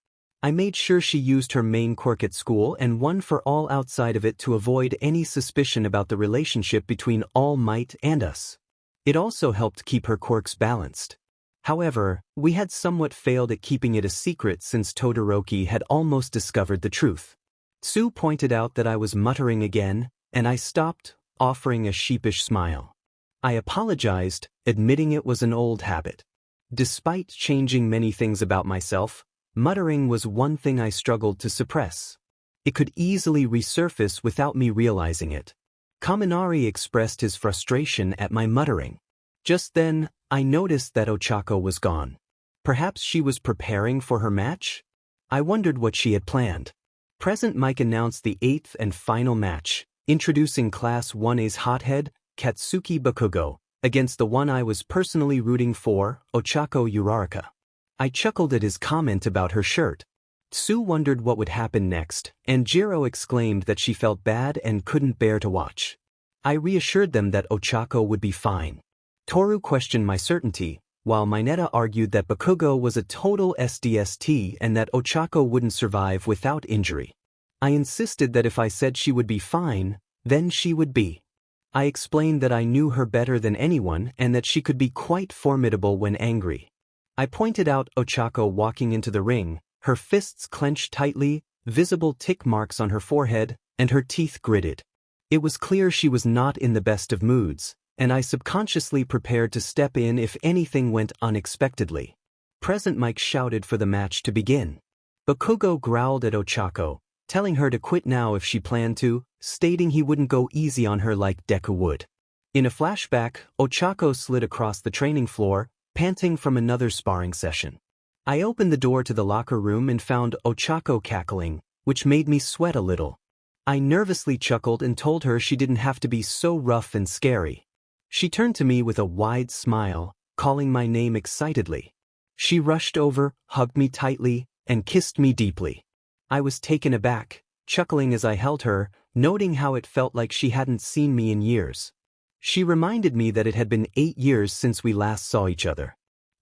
I made sure she used her main quirk at school and one for all outside of it to avoid any suspicion about the relationship between All Might and us. It also helped keep her quirks balanced. However, we had somewhat failed at keeping it a secret since Todoroki had almost discovered the truth. Tsu pointed out that I was muttering again, and I stopped, offering a sheepish smile. I apologized, admitting it was an old habit. Despite changing many things about myself, muttering was one thing I struggled to suppress. It could easily resurface without me realizing it. Kaminari expressed his frustration at my muttering. Just then, I noticed that Ochako was gone. Perhaps she was preparing for her match? I wondered what she had planned. Present Mike announced the 8th and final match, introducing Class 1A's hothead, Katsuki Bakugo, against the one I was personally rooting for, Ochako Uraraka. I chuckled at his comment about her shirt. Tsu wondered what would happen next, and Jiro exclaimed that she felt bad and couldn't bear to watch. I reassured them that Ochako would be fine. Toru questioned my certainty, while Mineta argued that Bakugo was a total SDST and that Ochako wouldn't survive without injury. I insisted that if I said she would be fine, then she would be. I explained that I knew her better than anyone and that she could be quite formidable when angry. I pointed out Ochako walking into the ring, her fists clenched tightly, visible tick marks on her forehead, and her teeth gritted. It was clear she was not in the best of moods, and I subconsciously prepared to step in if anything went unexpectedly. Present Mike shouted for the match to begin. Bakugo growled at Ochako, telling her to quit now if she planned to, stating he wouldn't go easy on her like Deku would. In a flashback, Ochako slid across the training floor, panting from another sparring session. I opened the door to the locker room and found Ochako cackling, which made me sweat a little. I nervously chuckled and told her she didn't have to be so rough and scary. She turned to me with a wide smile, calling my name excitedly. She rushed over, hugged me tightly, and kissed me deeply. I was taken aback, chuckling as I held her, noting how it felt like she hadn't seen me in years. She reminded me that it had been 8 years since we last saw each other.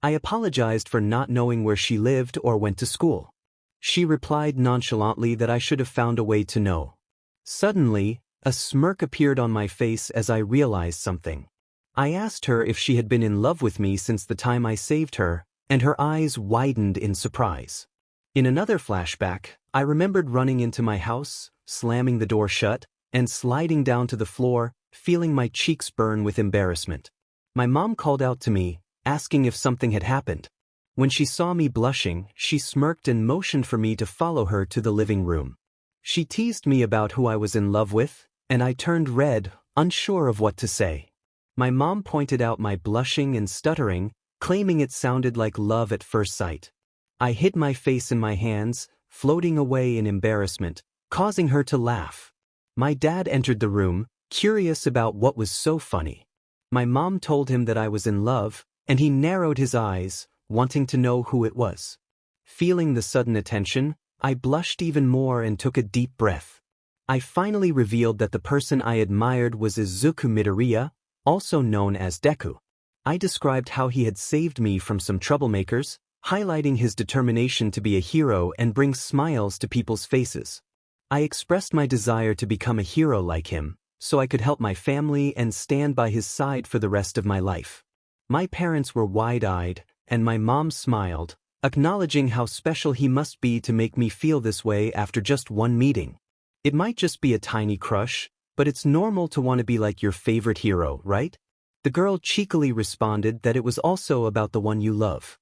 I apologized for not knowing where she lived or went to school. She replied nonchalantly that I should have found a way to know. Suddenly, a smirk appeared on my face as I realized something. I asked her if she had been in love with me since the time I saved her, and her eyes widened in surprise. In another flashback, I remembered running into my house, slamming the door shut, and sliding down to the floor, feeling my cheeks burn with embarrassment. My mom called out to me, asking if something had happened. When she saw me blushing, she smirked and motioned for me to follow her to the living room. She teased me about who I was in love with, and I turned red, unsure of what to say. My mom pointed out my blushing and stuttering, claiming it sounded like love at first sight. I hid my face in my hands, floating away in embarrassment, causing her to laugh. My dad entered the room, curious about what was so funny. My mom told him that I was in love, and he narrowed his eyes, wanting to know who it was. Feeling the sudden attention, I blushed even more and took a deep breath. I finally revealed that the person I admired was Izuku Midoriya, also known as Deku. I described how he had saved me from some troublemakers, highlighting his determination to be a hero and bring smiles to people's faces. I expressed my desire to become a hero like him, so I could help my family and stand by his side for the rest of my life. My parents were wide-eyed, and my mom smiled, acknowledging how special he must be to make me feel this way after just one meeting. It might just be a tiny crush, but it's normal to want to be like your favorite hero, right? The girl cheekily responded that it was also about the one you love.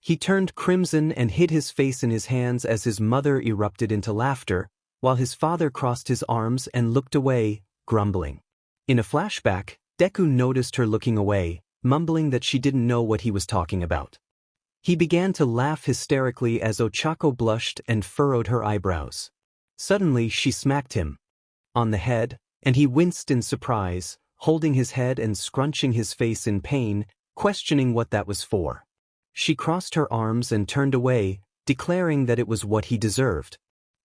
He turned crimson and hid his face in his hands as his mother erupted into laughter, while his father crossed his arms and looked away, grumbling. In a flashback, Deku noticed her looking away, mumbling that she didn't know what he was talking about. He began to laugh hysterically as Ochako blushed and furrowed her eyebrows. Suddenly she smacked him on the head, and he winced in surprise, holding his head and scrunching his face in pain, questioning what that was for. She crossed her arms and turned away, declaring that it was what he deserved.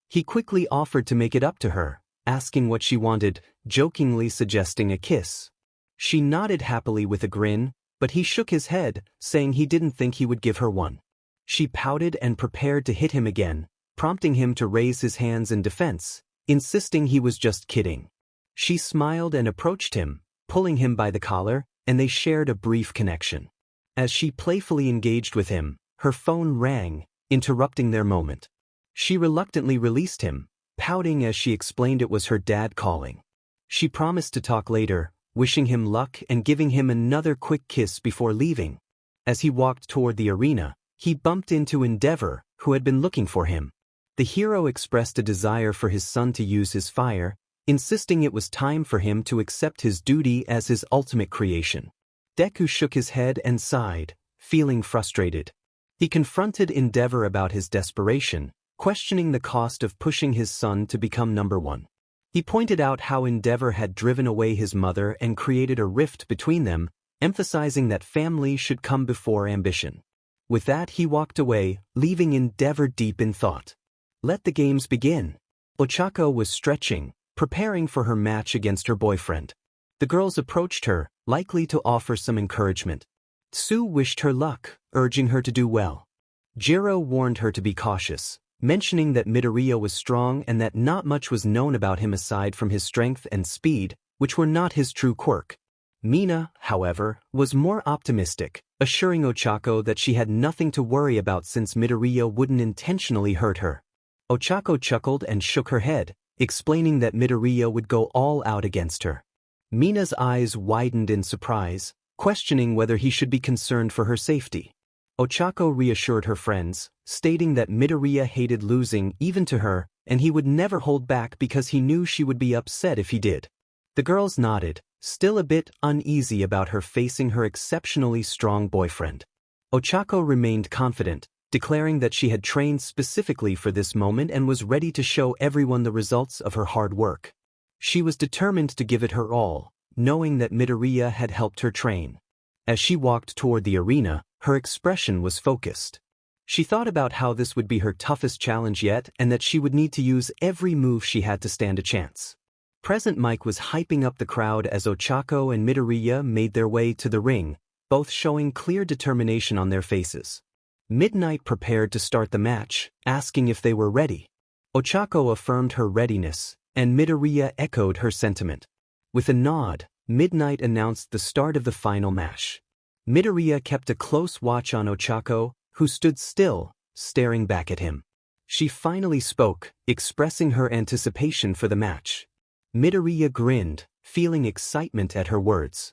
He quickly offered to make it up to her, asking what she wanted, jokingly suggesting a kiss. She nodded happily with a grin, but he shook his head, saying he didn't think he would give her one. She pouted and prepared to hit him again, prompting him to raise his hands in defense, insisting he was just kidding. She smiled and approached him, pulling him by the collar, and they shared a brief connection. As she playfully engaged with him, her phone rang, interrupting their moment. She reluctantly released him, pouting as she explained it was her dad calling. She promised to talk later, wishing him luck and giving him another quick kiss before leaving. As he walked toward the arena, he bumped into Endeavor, who had been looking for him. The hero expressed a desire for his son to use his fire, insisting it was time for him to accept his duty as his ultimate creation. Deku shook his head and sighed, feeling frustrated. He confronted Endeavor about his desperation, questioning the cost of pushing his son to become number one. He pointed out how Endeavor had driven away his mother and created a rift between them, emphasizing that family should come before ambition. With that, he walked away, leaving Endeavor deep in thought. Let the games begin. Ochako was stretching, preparing for her match against her boyfriend. The girls approached her, likely to offer some encouragement. Tsu wished her luck, urging her to do well. Jiro warned her to be cautious, mentioning that Midoriya was strong and that not much was known about him aside from his strength and speed, which were not his true quirk. Mina, however, was more optimistic, assuring Ochako that she had nothing to worry about since Midoriya wouldn't intentionally hurt her. Ochako chuckled and shook her head, explaining that Midoriya would go all out against her. Mina's eyes widened in surprise, questioning whether he should be concerned for her safety. Ochako reassured her friends, stating that Midoriya hated losing even to her, and he would never hold back because he knew she would be upset if he did. The girls nodded, still a bit uneasy about her facing her exceptionally strong boyfriend. Ochako remained confident, declaring that she had trained specifically for this moment and was ready to show everyone the results of her hard work. She was determined to give it her all, knowing that Midoriya had helped her train. As she walked toward the arena, her expression was focused. She thought about how this would be her toughest challenge yet and that she would need to use every move she had to stand a chance. Present Mike was hyping up the crowd as Ochako and Midoriya made their way to the ring, both showing clear determination on their faces. Midnight prepared to start the match, asking if they were ready. Ochako affirmed her readiness, and Midoriya echoed her sentiment. With a nod, Midnight announced the start of the final match. Midoriya kept a close watch on Ochako, who stood still, staring back at him. She finally spoke, expressing her anticipation for the match. Midoriya grinned, feeling excitement at her words.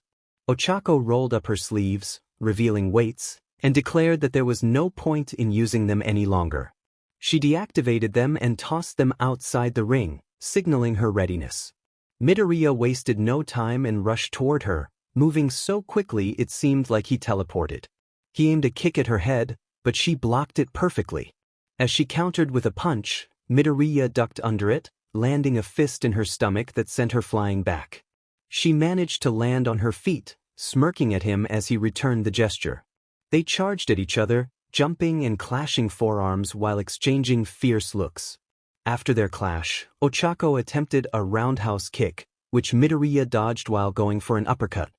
Ochako rolled up her sleeves, revealing weights, and declared that there was no point in using them any longer. She deactivated them and tossed them outside the ring, signaling her readiness. Midoriya wasted no time and rushed toward her, moving so quickly it seemed like he teleported. He aimed a kick at her head, but she blocked it perfectly. As she countered with a punch, Midoriya ducked under it, landing a fist in her stomach that sent her flying back. She managed to land on her feet, smirking at him as he returned the gesture. They charged at each other, jumping and clashing forearms while exchanging fierce looks. After their clash, Ochako attempted a roundhouse kick, which Midoriya dodged while going for an uppercut.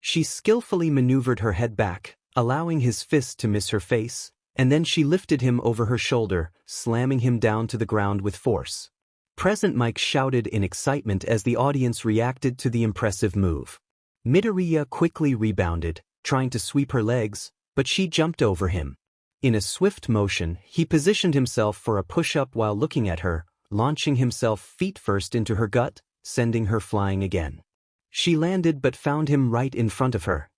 She skillfully maneuvered her head back, allowing his fist to miss her face, and then she lifted him over her shoulder, slamming him down to the ground with force. Present Mike shouted in excitement as the audience reacted to the impressive move. Midoriya quickly rebounded, trying to sweep her legs, but she jumped over him. In a swift motion, he positioned himself for a push-up while looking at her, launching himself feet first into her gut, sending her flying again. She landed but found him right in front of her.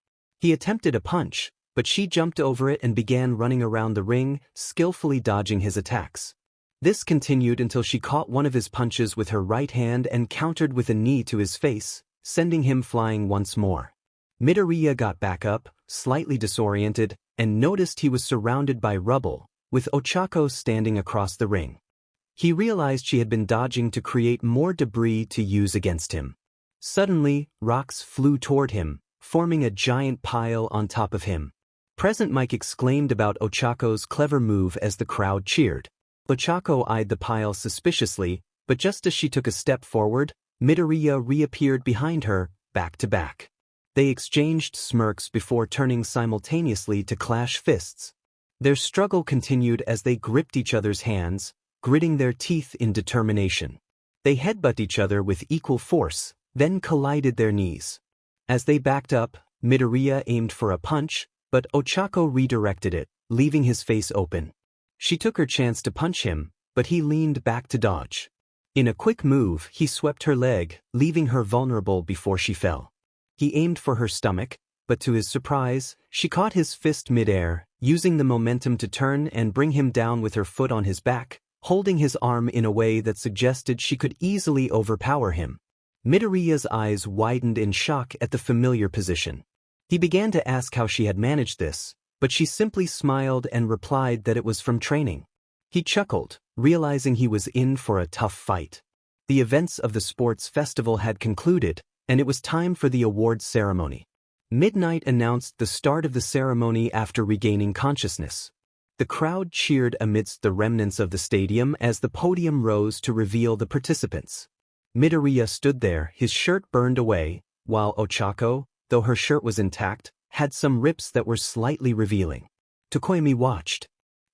He attempted a punch, but she jumped over it and began running around the ring, skillfully dodging his attacks. This continued until she caught one of his punches with her right hand and countered with a knee to his face, sending him flying once more. Midoriya got back up, slightly disoriented, and noticed he was surrounded by rubble, with Ochako standing across the ring. He realized she had been dodging to create more debris to use against him. Suddenly, rocks flew toward him, forming a giant pile on top of him. Present Mike exclaimed about Ochako's clever move as the crowd cheered. Ochako eyed the pile suspiciously, but just as she took a step forward, Midoriya reappeared behind her, back to back. They exchanged smirks before turning simultaneously to clash fists. Their struggle continued as they gripped each other's hands, gritting their teeth in determination. They headbutt each other with equal force, then collided their knees. As they backed up, Midoriya aimed for a punch, but Ochako redirected it, leaving his face open. She took her chance to punch him, but he leaned back to dodge. In a quick move, he swept her leg, leaving her vulnerable before she fell. He aimed for her stomach, but to his surprise, she caught his fist midair, using the momentum to turn and bring him down with her foot on his back, holding his arm in a way that suggested she could easily overpower him. Midoriya's eyes widened in shock at the familiar position. He began to ask how she had managed this, but she simply smiled and replied that it was from training. He chuckled, realizing he was in for a tough fight. The events of the sports festival had concluded, and it was time for the awards ceremony. Midnight announced the start of the ceremony after regaining consciousness. The crowd cheered amidst the remnants of the stadium as the podium rose to reveal the participants. Midoriya stood there, his shirt burned away, while Ochako, though her shirt was intact, had some rips that were slightly revealing. Tokoyami watched.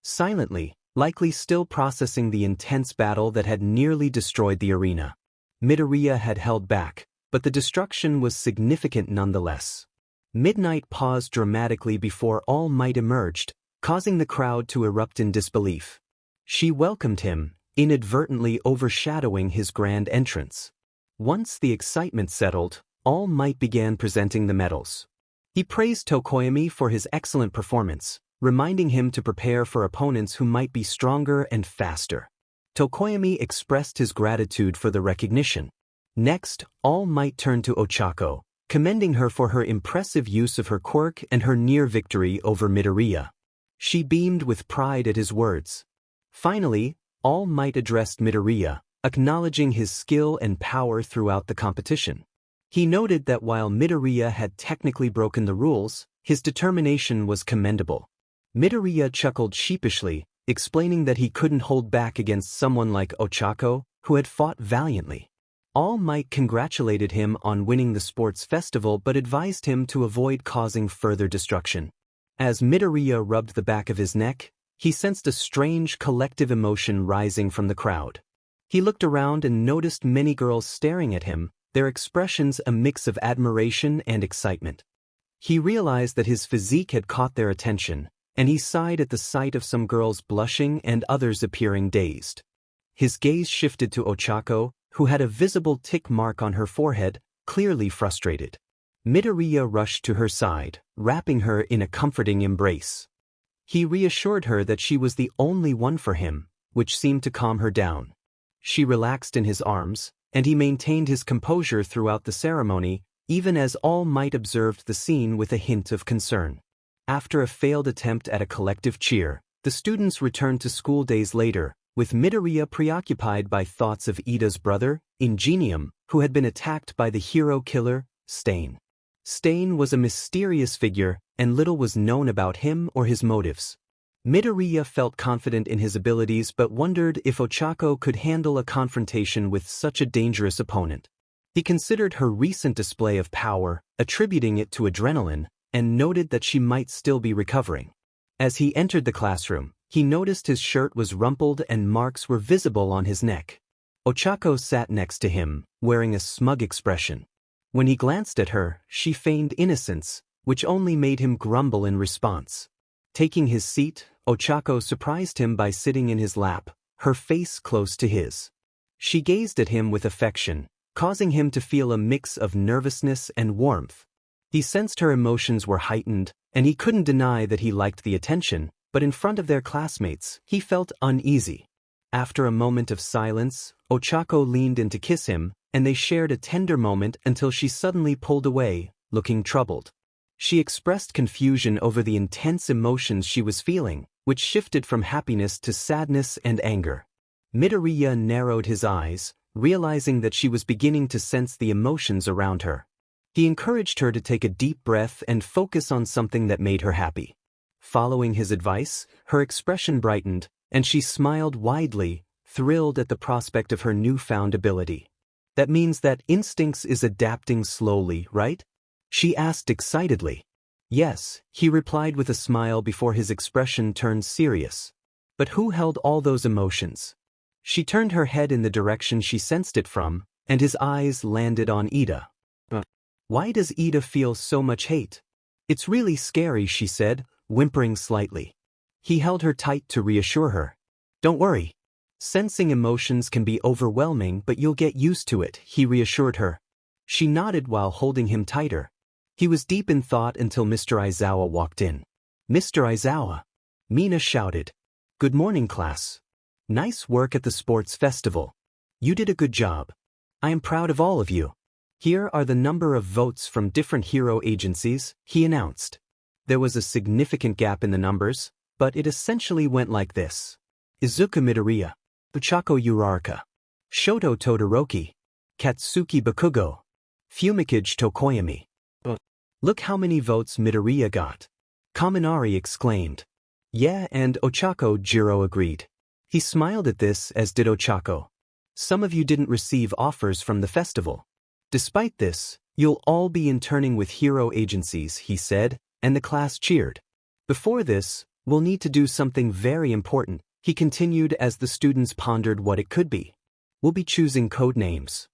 Silently, likely still processing the intense battle that had nearly destroyed the arena. Midoriya had held back, but the destruction was significant nonetheless. Midnight paused dramatically before All Might emerged, causing the crowd to erupt in disbelief. She welcomed him, inadvertently overshadowing his grand entrance. Once the excitement settled, All Might began presenting the medals. He praised Tokoyami for his excellent performance, reminding him to prepare for opponents who might be stronger and faster. Tokoyami expressed his gratitude for the recognition. Next, All Might turned to Ochako, commending her for her impressive use of her quirk and her near victory over Midoriya. She beamed with pride at his words. Finally, All Might addressed Midoriya, acknowledging his skill and power throughout the competition. He noted that while Midoriya had technically broken the rules, his determination was commendable. Midoriya chuckled sheepishly, explaining that he couldn't hold back against someone like Ochako, who had fought valiantly. All Might congratulated him on winning the sports festival but advised him to avoid causing further destruction. As Midoriya rubbed the back of his neck, he sensed a strange collective emotion rising from the crowd. He looked around and noticed many girls staring at him, their expressions a mix of admiration and excitement. He realized that his physique had caught their attention, and he sighed at the sight of some girls blushing and others appearing dazed. His gaze shifted to Ochako, who had a visible tick mark on her forehead, clearly frustrated. Midoriya rushed to her side, wrapping her in a comforting embrace. He reassured her that she was the only one for him, which seemed to calm her down. She relaxed in his arms, and he maintained his composure throughout the ceremony, even as All Might observed the scene with a hint of concern. After a failed attempt at a collective cheer, the students returned to school days later, with Midoriya preoccupied by thoughts of Ida's brother, Ingenium, who had been attacked by the hero killer, Stain. Stain was a mysterious figure, and little was known about him or his motives. Midoriya felt confident in his abilities but wondered if Ochako could handle a confrontation with such a dangerous opponent. He considered her recent display of power, attributing it to adrenaline, and noted that she might still be recovering. As he entered the classroom, he noticed his shirt was rumpled and marks were visible on his neck. Ochako sat next to him, wearing a smug expression. When he glanced at her, she feigned innocence, which only made him grumble in response. Taking his seat, Ochako surprised him by sitting in his lap, her face close to his. She gazed at him with affection, causing him to feel a mix of nervousness and warmth. He sensed her emotions were heightened, and he couldn't deny that he liked the attention, but in front of their classmates, he felt uneasy. After a moment of silence, Ochako leaned in to kiss him, and they shared a tender moment until she suddenly pulled away, looking troubled. She expressed confusion over the intense emotions she was feeling, which shifted from happiness to sadness and anger. Midoriya narrowed his eyes, realizing that she was beginning to sense the emotions around her. He encouraged her to take a deep breath and focus on something that made her happy. Following his advice, her expression brightened, and she smiled widely, thrilled at the prospect of her newfound ability. That means that instincts is adapting slowly, right? She asked excitedly. Yes, he replied with a smile before his expression turned serious. But who held all those emotions? She turned her head in the direction she sensed it from, and his eyes landed on Ida. Why does Ida feel so much hate? It's really scary, she said, whimpering slightly. He held her tight to reassure her. Don't worry. Sensing emotions can be overwhelming, but you'll get used to it, he reassured her. She nodded while holding him tighter. He was deep in thought until Mr. Aizawa walked in. Mr. Aizawa. Mina shouted. Good morning, class. Nice work at the sports festival. You did a good job. I am proud of all of you. Here are the number of votes from different hero agencies, he announced. There was a significant gap in the numbers, but it essentially went like this. Izuku Midoriya, Ochako Uraraka, Shoto Todoroki, Katsuki Bakugo, Fumikage Tokoyami. Look how many votes Midoriya got. Kaminari exclaimed. Yeah, and Ochako, Jiro agreed. He smiled at this, as did Ochako. Some of you didn't receive offers from the festival. Despite this, you'll all be interning with hero agencies, he said, and the class cheered. Before this, we'll need to do something very important, he continued as the students pondered what it could be. We'll be choosing code names.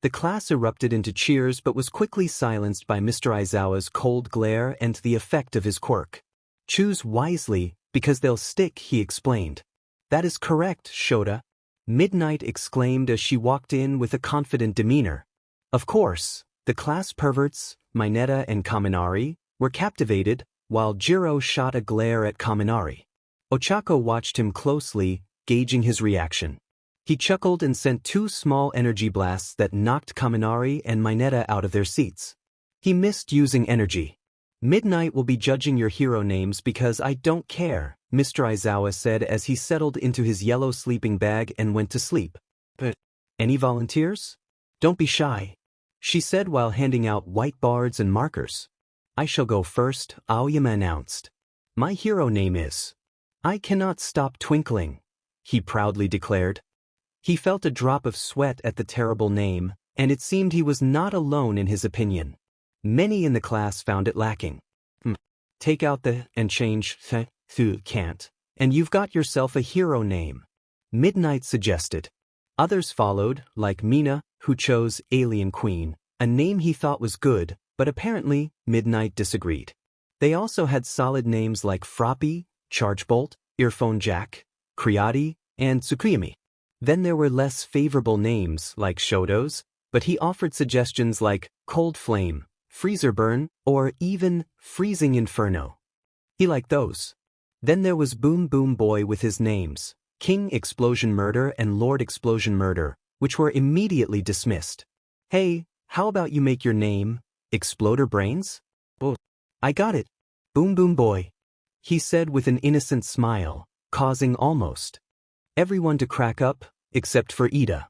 The class erupted into cheers but was quickly silenced by Mr. Aizawa's cold glare and the effect of his quirk. Choose wisely, because they'll stick, he explained. That is correct, Shota. Midnight exclaimed as she walked in with a confident demeanor. Of course, the class perverts, Mineta and Kaminari, were captivated, while Jiro shot a glare at Kaminari. Ochako watched him closely, gauging his reaction. He chuckled and sent 2 small energy blasts that knocked Kaminari and Mineta out of their seats. He missed using energy. Midnight will be judging your hero names because I don't care, Mr. Aizawa said as he settled into his yellow sleeping bag and went to sleep. But any volunteers? Don't be shy, she said while handing out whiteboards and markers. I shall go first, Aoyama announced. My hero name is. I cannot stop twinkling, he proudly declared. He felt a drop of sweat at the terrible name, and it seemed he was not alone in his opinion. Many in the class found it lacking. Take out the and change th to can't, and you've got yourself a hero name, Midnight suggested. Others followed, like Mina, who chose Alien Queen, a name he thought was good, but apparently, Midnight disagreed. They also had solid names like Froppy, Chargebolt, Earphone Jack, Kriati, and Tsukuyami. Then there were less favorable names like Shoto's, but he offered suggestions like Cold Flame, Freezer Burn, or even Freezing Inferno. He liked those. Then there was Boom Boom Boy with his names, King Explosion Murder and Lord Explosion Murder, which were immediately dismissed. Hey, how about you make your name Exploder Brains? Oh, I got it. Boom Boom Boy, he said with an innocent smile, causing almost everyone to crack up, except for Ida.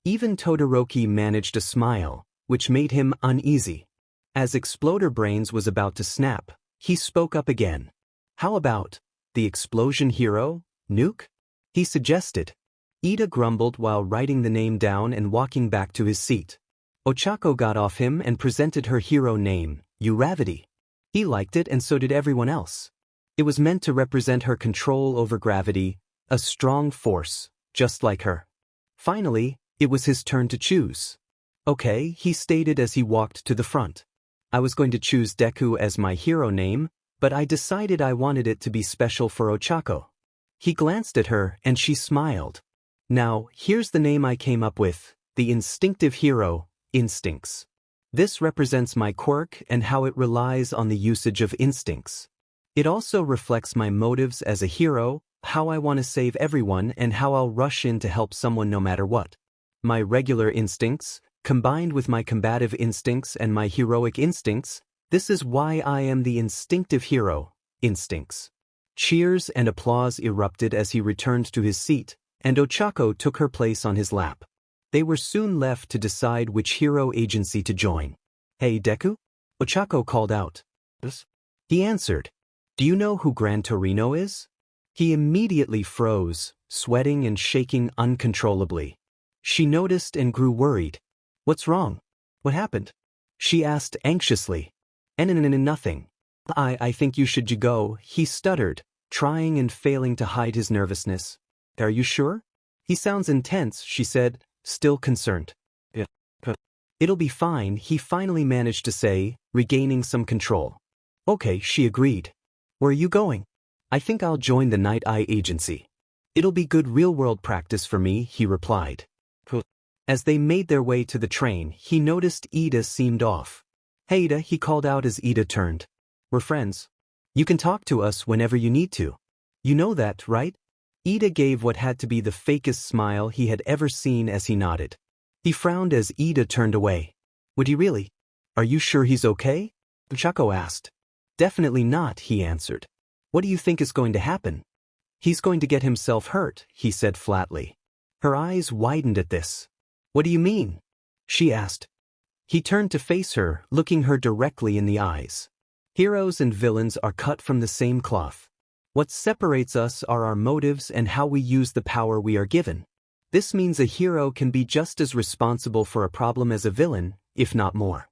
Even Todoroki managed a smile, which made him uneasy. As Exploder Brains was about to snap, he spoke up again. How about The explosion hero, Nuke? He suggested. Ida grumbled while writing the name down and walking back to his seat. Ochako got off him and presented her hero name, Uravity. He liked it and so did everyone else. It was meant to represent her control over gravity, a strong force, just like her. Finally, it was his turn to choose. Okay, he stated as he walked to the front. I was going to choose Deku as my hero name, but I decided I wanted it to be special for Ochako. He glanced at her and she smiled. Now, here's the name I came up with, the instinctive hero, Instincts. This represents my quirk and how it relies on the usage of instincts. It also reflects my motives as a hero, how I want to save everyone and how I'll rush in to help someone no matter what. My regular instincts, combined with my combative instincts and my heroic instincts, this is why I am the instinctive hero, Instincts. Cheers and applause erupted as he returned to his seat, and Ochako took her place on his lap. They were soon left to decide which hero agency to join. Hey Deku? Ochako called out. Yes? He answered. Do you know who Gran Torino is? He immediately froze, sweating and shaking uncontrollably. She noticed and grew worried. What's wrong? What happened? She asked anxiously. Nothing. I think you should go, he stuttered, trying and failing to hide his nervousness. Are you sure? He sounds intense, she said, still concerned. Yeah. It'll be fine, he finally managed to say, regaining some control. Okay, she agreed. Where are you going? I think I'll join the Night Eye Agency. It'll be good real-world practice for me, he replied. As they made their way to the train, he noticed Ida seemed off. Hey Ida, he called out as Ida turned. We're friends. You can talk to us whenever you need to. You know that, right? Ida gave what had to be the fakest smile he had ever seen as he nodded. He frowned as Ida turned away. Would he really? Are you sure he's okay? Ochako asked. Definitely not, he answered. What do you think is going to happen? He's going to get himself hurt, he said flatly. Her eyes widened at this. What do you mean? She asked. He turned to face her, looking her directly in the eyes. Heroes and villains are cut from the same cloth. What separates us are our motives and how we use the power we are given. This means a hero can be just as responsible for a problem as a villain, if not more.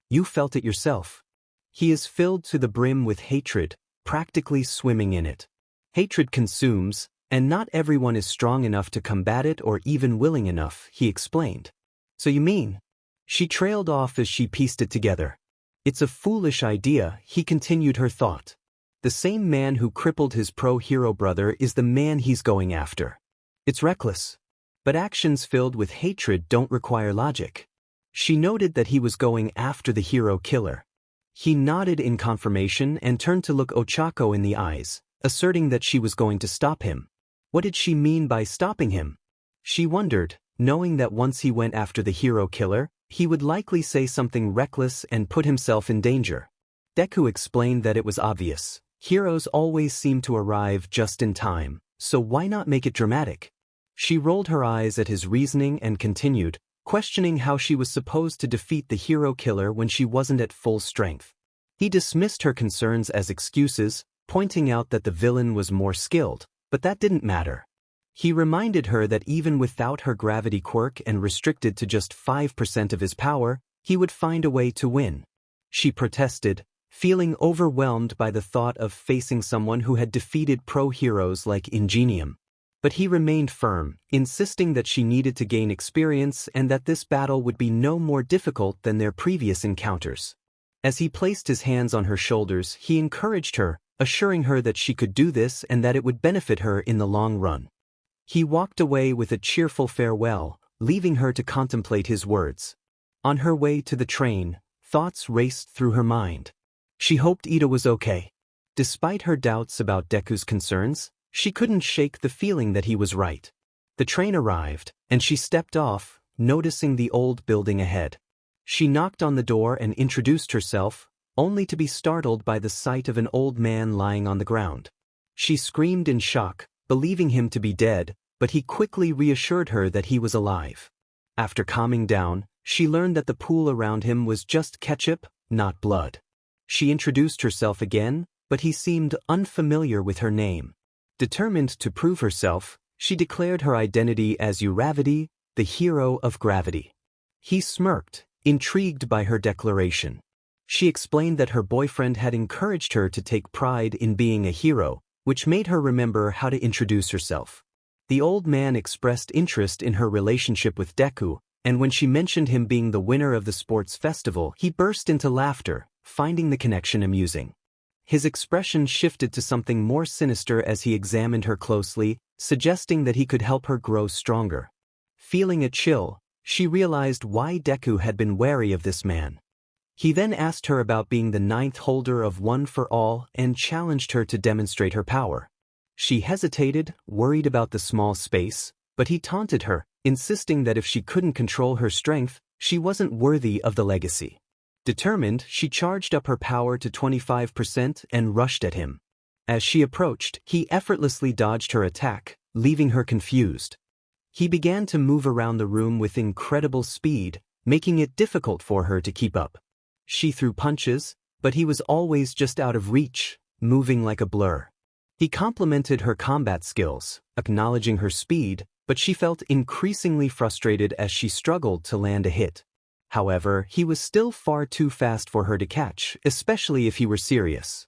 You felt it yourself. He is filled to the brim with hatred, practically swimming in it. Hatred consumes, and not everyone is strong enough to combat it or even willing enough, he explained. So you mean? She trailed off as she pieced it together. It's a foolish idea, he continued her thought. The same man who crippled his pro-hero brother is the man he's going after. It's reckless. But actions filled with hatred don't require logic. She noted that he was going after the hero killer. He nodded in confirmation and turned to look Ochako in the eyes, asserting that she was going to stop him. What did she mean by stopping him? She wondered, knowing that once he went after the hero killer, he would likely say something reckless and put himself in danger. Deku explained that it was obvious. Heroes always seem to arrive just in time, so why not make it dramatic? She rolled her eyes at his reasoning and continued, questioning how she was supposed to defeat the hero killer when she wasn't at full strength. He dismissed her concerns as excuses, pointing out that the villain was more skilled, but that didn't matter. He reminded her that even without her gravity quirk and restricted to just 5% of his power, he would find a way to win. She protested, feeling overwhelmed by the thought of facing someone who had defeated pro-heroes like Ingenium. But he remained firm, insisting that she needed to gain experience and that this battle would be no more difficult than their previous encounters. As he placed his hands on her shoulders, he encouraged her, assuring her that she could do this and that it would benefit her in the long run. He walked away with a cheerful farewell, leaving her to contemplate his words. On her way to the train, thoughts raced through her mind. She hoped Ida was okay. Despite her doubts about Deku's concerns, she couldn't shake the feeling that he was right. The train arrived, and she stepped off, noticing the old building ahead. She knocked on the door and introduced herself, only to be startled by the sight of an old man lying on the ground. She screamed in shock, believing him to be dead, but he quickly reassured her that he was alive. After calming down, she learned that the pool around him was just ketchup, not blood. She introduced herself again, but he seemed unfamiliar with her name. Determined to prove herself, she declared her identity as Uravity, the hero of gravity. He smirked, intrigued by her declaration. She explained that her boyfriend had encouraged her to take pride in being a hero, which made her remember how to introduce herself. The old man expressed interest in her relationship with Deku, and when she mentioned him being the winner of the sports festival, he burst into laughter, finding the connection amusing. His expression shifted to something more sinister as he examined her closely, suggesting that he could help her grow stronger. Feeling a chill, she realized why Deku had been wary of this man. He then asked her about being the 9th holder of One for All and challenged her to demonstrate her power. She hesitated, worried about the small space, but he taunted her, insisting that if she couldn't control her strength, she wasn't worthy of the legacy. Determined, she charged up her power to 25% and rushed at him. As she approached, he effortlessly dodged her attack, leaving her confused. He began to move around the room with incredible speed, making it difficult for her to keep up. She threw punches, but he was always just out of reach, moving like a blur. He complimented her combat skills, acknowledging her speed, but she felt increasingly frustrated as she struggled to land a hit. However, he was still far too fast for her to catch, especially if he were serious.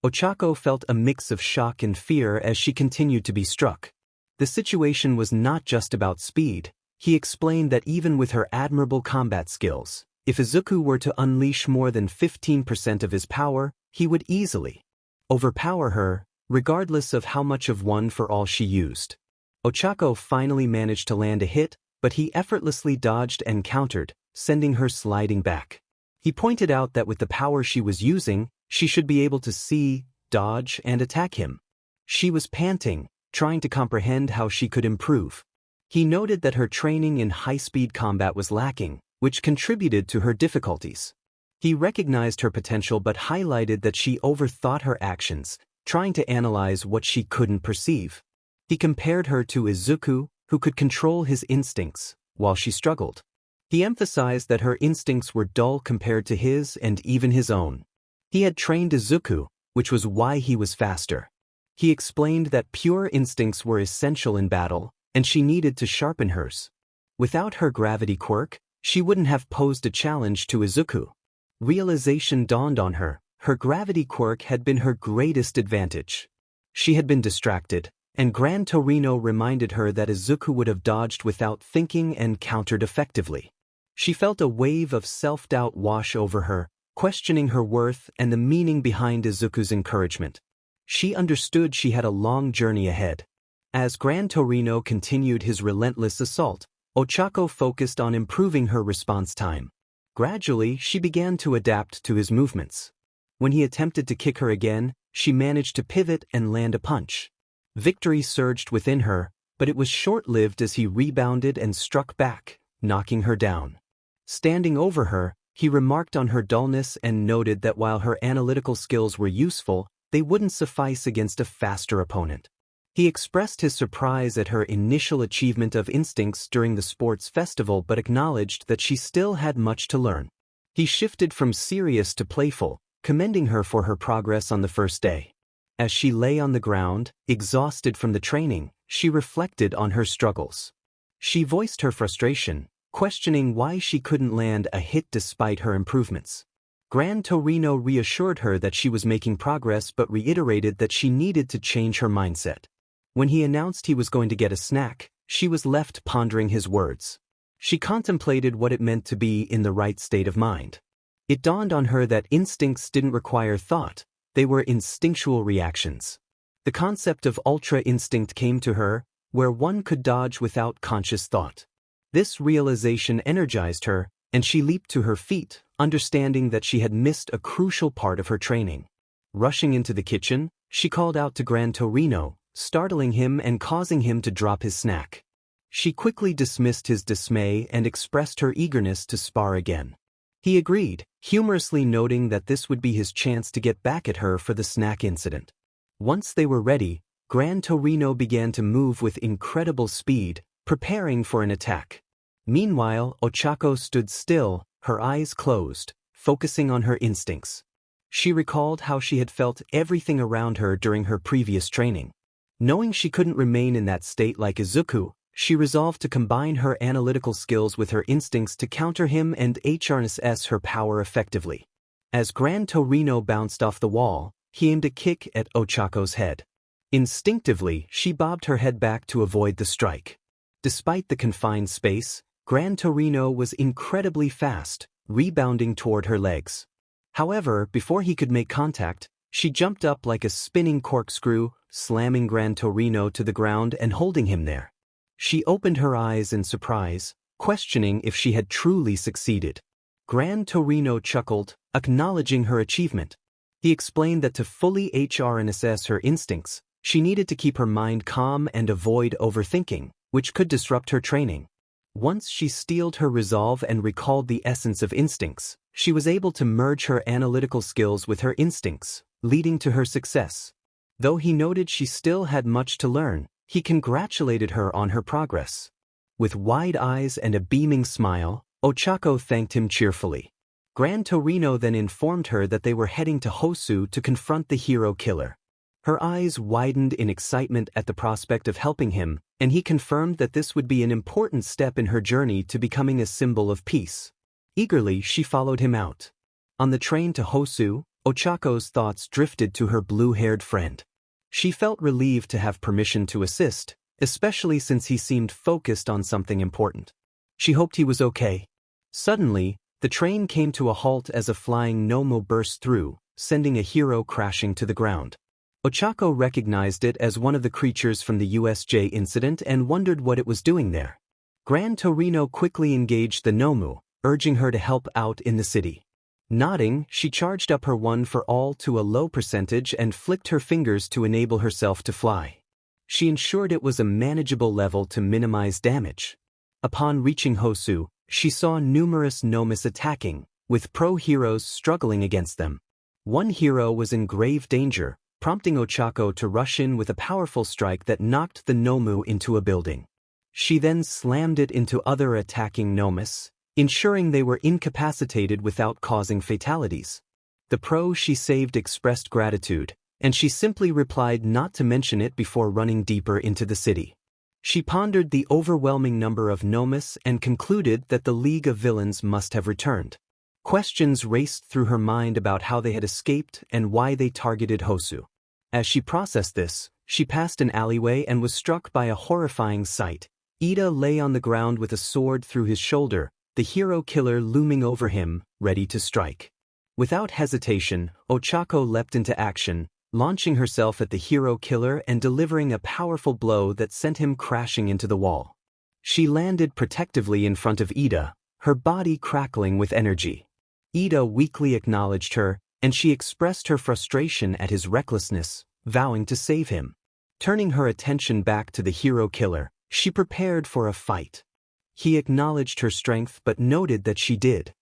Ochako felt a mix of shock and fear as she continued to be struck. The situation was not just about speed. He explained that even with her admirable combat skills, if Izuku were to unleash more than 15% of his power, he would easily overpower her, regardless of how much of One for All she used. Ochako finally managed to land a hit, but he effortlessly dodged and countered, sending her sliding back. He pointed out that with the power she was using, she should be able to see, dodge, and attack him. She was panting, trying to comprehend how she could improve. He noted that her training in high-speed combat was lacking, which contributed to her difficulties. He recognized her potential but highlighted that she overthought her actions, trying to analyze what she couldn't perceive. He compared her to Izuku, who could control his instincts, while she struggled. He emphasized that her instincts were dull compared to his and even his own. He had trained Izuku, which was why he was faster. He explained that pure instincts were essential in battle, and she needed to sharpen hers. Without her gravity quirk, she wouldn't have posed a challenge to Izuku. Realization dawned on her. Her gravity quirk had been her greatest advantage. She had been distracted, and Gran Torino reminded her that Izuku would have dodged without thinking and countered effectively. She felt a wave of self-doubt wash over her, questioning her worth and the meaning behind Izuku's encouragement. She understood she had a long journey ahead. As Gran Torino continued his relentless assault, Ochako focused on improving her response time. Gradually, she began to adapt to his movements. When he attempted to kick her again, she managed to pivot and land a punch. Victory surged within her, but it was short-lived as he rebounded and struck back, knocking her down. Standing over her, he remarked on her dullness and noted that while her analytical skills were useful, they wouldn't suffice against a faster opponent. He expressed his surprise at her initial achievement of instincts during the sports festival but acknowledged that she still had much to learn. He shifted from serious to playful, commending her for her progress on the first day. As she lay on the ground, exhausted from the training, she reflected on her struggles. She voiced her frustration, questioning why she couldn't land a hit despite her improvements. Gran Torino reassured her that she was making progress but reiterated that she needed to change her mindset. When he announced he was going to get a snack, she was left pondering his words. She contemplated what it meant to be in the right state of mind. It dawned on her that instincts didn't require thought, they were instinctual reactions. The concept of ultra instinct came to her, where one could dodge without conscious thought. This realization energized her, and she leaped to her feet, understanding that she had missed a crucial part of her training. Rushing into the kitchen, she called out to Gran Torino, startling him and causing him to drop his snack. She quickly dismissed his dismay and expressed her eagerness to spar again. He agreed, humorously noting that this would be his chance to get back at her for the snack incident. Once they were ready, Gran Torino began to move with incredible speed, preparing for an attack. Meanwhile, Ochako stood still, her eyes closed, focusing on her instincts. She recalled how she had felt everything around her during her previous training. Knowing she couldn't remain in that state like Izuku, she resolved to combine her analytical skills with her instincts to counter him and harness her power effectively. As Gran Torino bounced off the wall, he aimed a kick at Ochako's head. Instinctively, she bobbed her head back to avoid the strike. Despite the confined space, Gran Torino was incredibly fast, rebounding toward her legs. However, before he could make contact, she jumped up like a spinning corkscrew, slamming Gran Torino to the ground and holding him there. She opened her eyes in surprise, questioning if she had truly succeeded. Gran Torino chuckled, acknowledging her achievement. He explained that to fully harness her instincts, she needed to keep her mind calm and avoid overthinking, which could disrupt her training. Once she steeled her resolve and recalled the essence of instincts, she was able to merge her analytical skills with her instincts, leading to her success. Though he noted she still had much to learn, he congratulated her on her progress. With wide eyes and a beaming smile, Ochako thanked him cheerfully. Gran Torino then informed her that they were heading to Hosu to confront the hero killer. Her eyes widened in excitement at the prospect of helping him, and he confirmed that this would be an important step in her journey to becoming a symbol of peace. Eagerly, she followed him out. On the train to Hosu, Ochako's thoughts drifted to her blue-haired friend. She felt relieved to have permission to assist, especially since he seemed focused on something important. She hoped he was okay. Suddenly, the train came to a halt as a flying Nomu burst through, sending a hero crashing to the ground. Ochako recognized it as one of the creatures from the USJ incident and wondered what it was doing there. Gran Torino quickly engaged the Nomu, urging her to help out in the city. Nodding, she charged up her one for all to a low percentage and flicked her fingers to enable herself to fly. She ensured it was a manageable level to minimize damage. Upon reaching Hosu, she saw numerous Nomus attacking, with pro-heroes struggling against them. One hero was in grave danger, prompting Ochako to rush in with a powerful strike that knocked the Nomu into a building. She then slammed it into other attacking Nomus, ensuring they were incapacitated without causing fatalities. The pro she saved expressed gratitude, and she simply replied not to mention it before running deeper into the city. She pondered the overwhelming number of Nomus and concluded that the League of Villains must have returned. Questions raced through her mind about how they had escaped and why they targeted Hosu. As she processed this, she passed an alleyway and was struck by a horrifying sight. Ida lay on the ground with a sword through his shoulder, the hero killer looming over him, ready to strike. Without hesitation, Ochako leapt into action, launching herself at the hero killer and delivering a powerful blow that sent him crashing into the wall. She landed protectively in front of Ida, her body crackling with energy. Ida weakly acknowledged her, and she expressed her frustration at his recklessness, vowing to save him. Turning her attention back to the hero killer, she prepared for a fight. He acknowledged her strength but noted that she did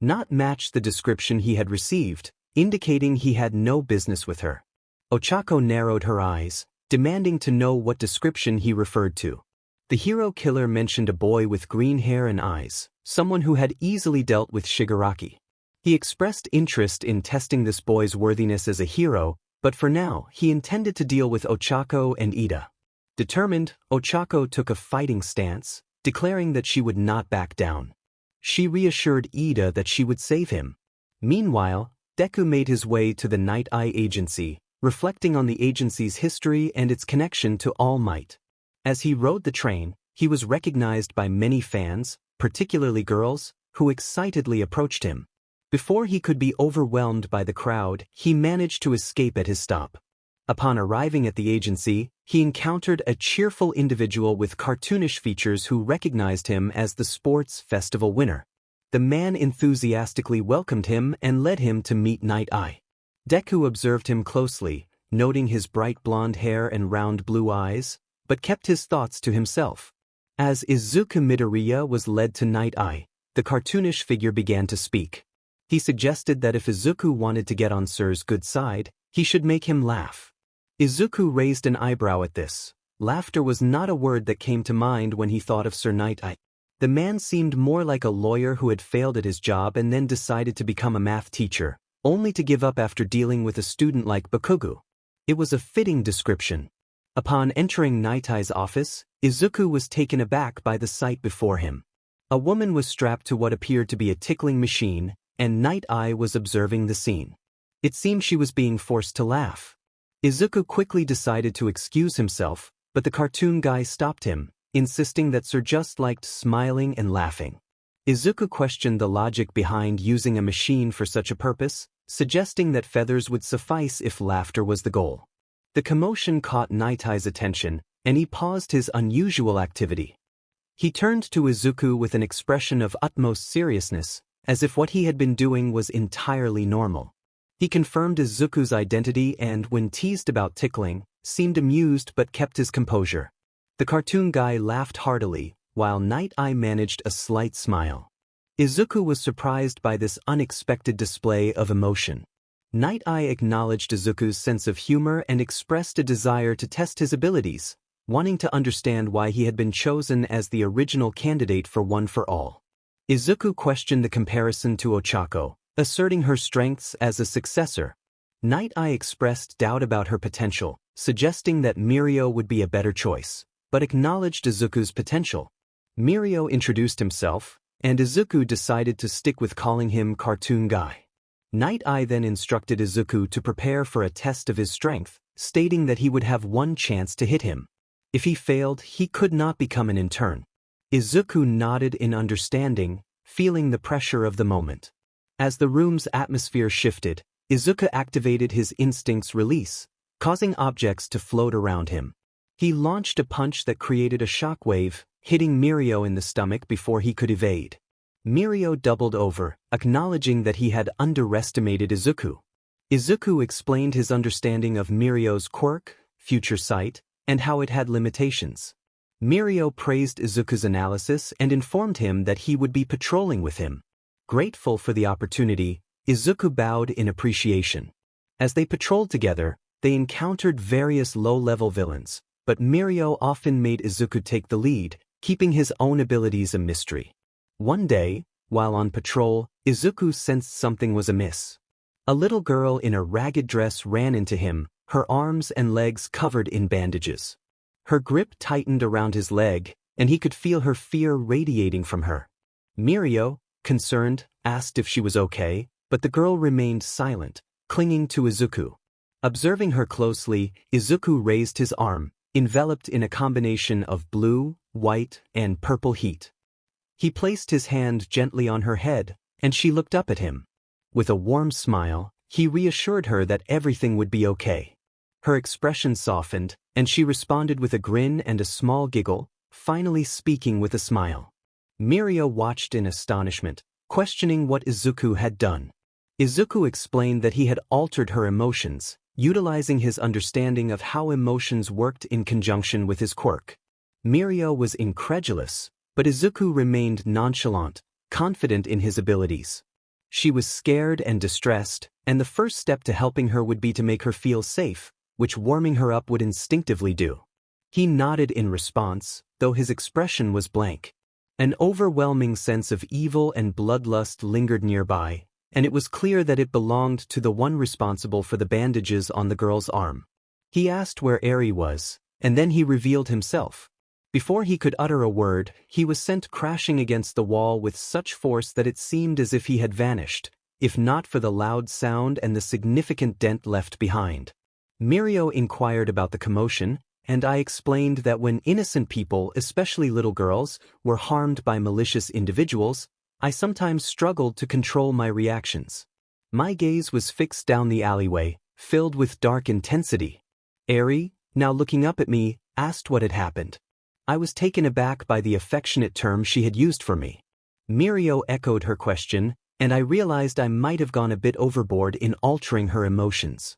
not match the description he had received, indicating he had no business with her. Ochako narrowed her eyes, demanding to know what description he referred to. The hero killer mentioned a boy with green hair and eyes, someone who had easily dealt with Shigaraki. He expressed interest in testing this boy's worthiness as a hero, but for now he intended to deal with Ochako and Ida. Determined, Ochako took a fighting stance, declaring that she would not back down. She reassured Ida that she would save him. Meanwhile, Deku made his way to the Night Eye Agency, reflecting on the agency's history and its connection to All Might. As he rode the train, he was recognized by many fans, particularly girls, who excitedly approached him. Before he could be overwhelmed by the crowd, he managed to escape at his stop. Upon arriving at the agency, he encountered a cheerful individual with cartoonish features who recognized him as the sports festival winner. The man enthusiastically welcomed him and led him to meet Night Eye. Deku observed him closely, noting his bright blonde hair and round blue eyes, but kept his thoughts to himself. As Izuku Midoriya was led to Night Eye, the cartoonish figure began to speak. He suggested that if Izuku wanted to get on Sir's good side, he should make him laugh. Izuku raised an eyebrow at this. Laughter was not a word that came to mind when he thought of Sir Night Eye. The man seemed more like a lawyer who had failed at his job and then decided to become a math teacher, only to give up after dealing with a student like Bakugo. It was a fitting description. Upon entering Night-Eye's office, Izuku was taken aback by the sight before him. A woman was strapped to what appeared to be a tickling machine, and Night-Eye was observing the scene. It seemed she was being forced to laugh. Izuku quickly decided to excuse himself, but the cartoon guy stopped him, insisting that Sir just liked smiling and laughing. Izuku questioned the logic behind using a machine for such a purpose, suggesting that feathers would suffice if laughter was the goal. The commotion caught Night-Eye's attention, and he paused his unusual activity. He turned to Izuku with an expression of utmost seriousness, as if what he had been doing was entirely normal. He confirmed Izuku's identity and, when teased about tickling, seemed amused but kept his composure. The cartoon guy laughed heartily, while Night-Eye managed a slight smile. Izuku was surprised by this unexpected display of emotion. Night-Eye acknowledged Izuku's sense of humor and expressed a desire to test his abilities, wanting to understand why he had been chosen as the original candidate for One for All. Izuku questioned the comparison to Ochako, asserting her strengths as a successor. Night-Eye expressed doubt about her potential, suggesting that Mirio would be a better choice, but acknowledged Izuku's potential. Mirio introduced himself, and Izuku decided to stick with calling him Cartoon Guy. Night-Eye then instructed Izuku to prepare for a test of his strength, stating that he would have one chance to hit him. If he failed, he could not become an intern. Izuku nodded in understanding, feeling the pressure of the moment. As the room's atmosphere shifted, Izuku activated his instinct's release, causing objects to float around him. He launched a punch that created a shockwave, hitting Mirio in the stomach before he could evade. Mirio doubled over, acknowledging that he had underestimated Izuku. Izuku explained his understanding of Mirio's quirk, future sight, and how it had limitations. Mirio praised Izuku's analysis and informed him that he would be patrolling with him. Grateful for the opportunity, Izuku bowed in appreciation. As they patrolled together, they encountered various low-level villains, but Mirio often made Izuku take the lead, keeping his own abilities a mystery. One day, while on patrol, Izuku sensed something was amiss. A little girl in a ragged dress ran into him, her arms and legs covered in bandages. Her grip tightened around his leg, and he could feel her fear radiating from her. Mirio, concerned, asked if she was okay, but the girl remained silent, clinging to Izuku. Observing her closely, Izuku raised his arm, enveloped in a combination of blue, white, and purple heat. He placed his hand gently on her head, and she looked up at him. With a warm smile, he reassured her that everything would be okay. Her expression softened, and she responded with a grin and a small giggle, finally speaking with a smile. Mirio watched in astonishment, questioning what Izuku had done. Izuku explained that he had altered her emotions, utilizing his understanding of how emotions worked in conjunction with his quirk. Mirio was incredulous, but Izuku remained nonchalant, confident in his abilities. She was scared and distressed, and the first step to helping her would be to make her feel safe, which warming her up would instinctively do. He nodded in response, though his expression was blank. An overwhelming sense of evil and bloodlust lingered nearby, and it was clear that it belonged to the one responsible for the bandages on the girl's arm. He asked where Eri was, and then he revealed himself. Before he could utter a word, he was sent crashing against the wall with such force that it seemed as if he had vanished, if not for the loud sound and the significant dent left behind. Mirio inquired about the commotion, and I explained that when innocent people, especially little girls, were harmed by malicious individuals, I sometimes struggled to control my reactions. My gaze was fixed down the alleyway, filled with dark intensity. Eri, now looking up at me, asked what had happened. I was taken aback by the affectionate term she had used for me. Mirio echoed her question, and I realized I might have gone a bit overboard in altering her emotions.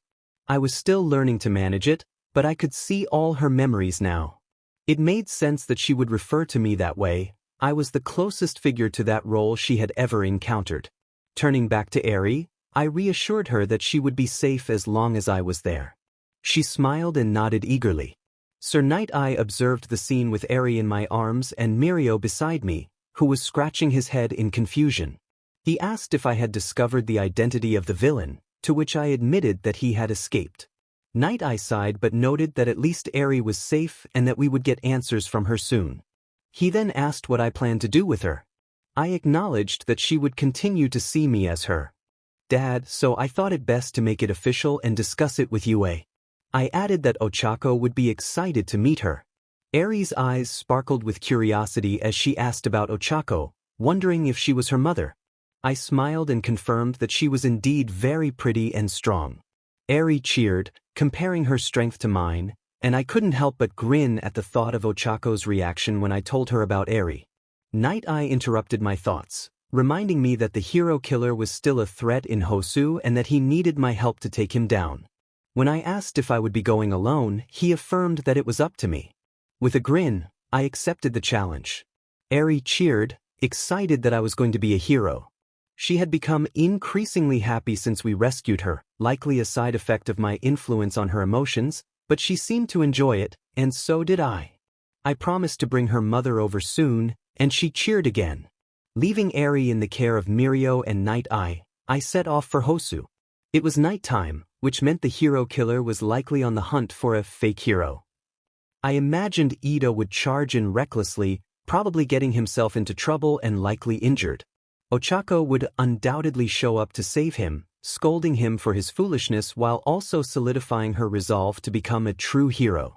I was still learning to manage it, but I could see all her memories now. It made sense that she would refer to me that way. I was the closest figure to that role she had ever encountered. Turning back to Eri, I reassured her that she would be safe as long as I was there. She smiled and nodded eagerly. Sir Night-Eye observed the scene with Eri in my arms and Mirio beside me, who was scratching his head in confusion. He asked if I had discovered the identity of the villain, to which I admitted that he had escaped. Night Eye sighed but noted that at least Eri was safe and that we would get answers from her soon. He then asked what I planned to do with her. I acknowledged that she would continue to see me as her dad, so I thought it best to make it official and discuss it with Yue. I added that Ochako would be excited to meet her. Eri's eyes sparkled with curiosity as she asked about Ochako, wondering if she was her mother. I smiled and confirmed that she was indeed very pretty and strong. Eri cheered, comparing her strength to mine, and I couldn't help but grin at the thought of Ochako's reaction when I told her about Eri. Night Eye interrupted my thoughts, reminding me that the hero killer was still a threat in Hosu and that he needed my help to take him down. When I asked if I would be going alone, he affirmed that it was up to me. With a grin, I accepted the challenge. Eri cheered, excited that I was going to be a hero. She had become increasingly happy since we rescued her, likely a side effect of my influence on her emotions, but she seemed to enjoy it, and so did I. I promised to bring her mother over soon, and she cheered again. Leaving Eri in the care of Mirio and Night Eye, I set off for Hosu. It was nighttime, which meant the hero killer was likely on the hunt for a fake hero. I imagined Ida would charge in recklessly, probably getting himself into trouble and likely injured. Ochako would undoubtedly show up to save him, scolding him for his foolishness while also solidifying her resolve to become a true hero.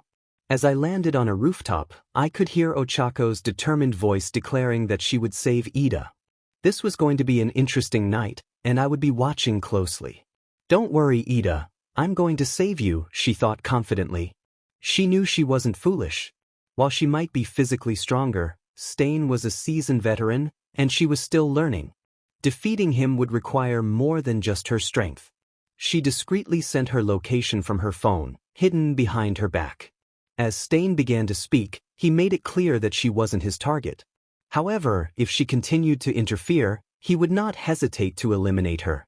As I landed on a rooftop, I could hear Ochako's determined voice declaring that she would save Ida. This was going to be an interesting night, and I would be watching closely. "Don't worry, Ida, I'm going to save you," she thought confidently. She knew she wasn't foolish. While she might be physically stronger, Stain was a seasoned veteran, and she was still learning. Defeating him would require more than just her strength. She discreetly sent her location from her phone, hidden behind her back. As Stain began to speak, he made it clear that she wasn't his target. However, if she continued to interfere, he would not hesitate to eliminate her.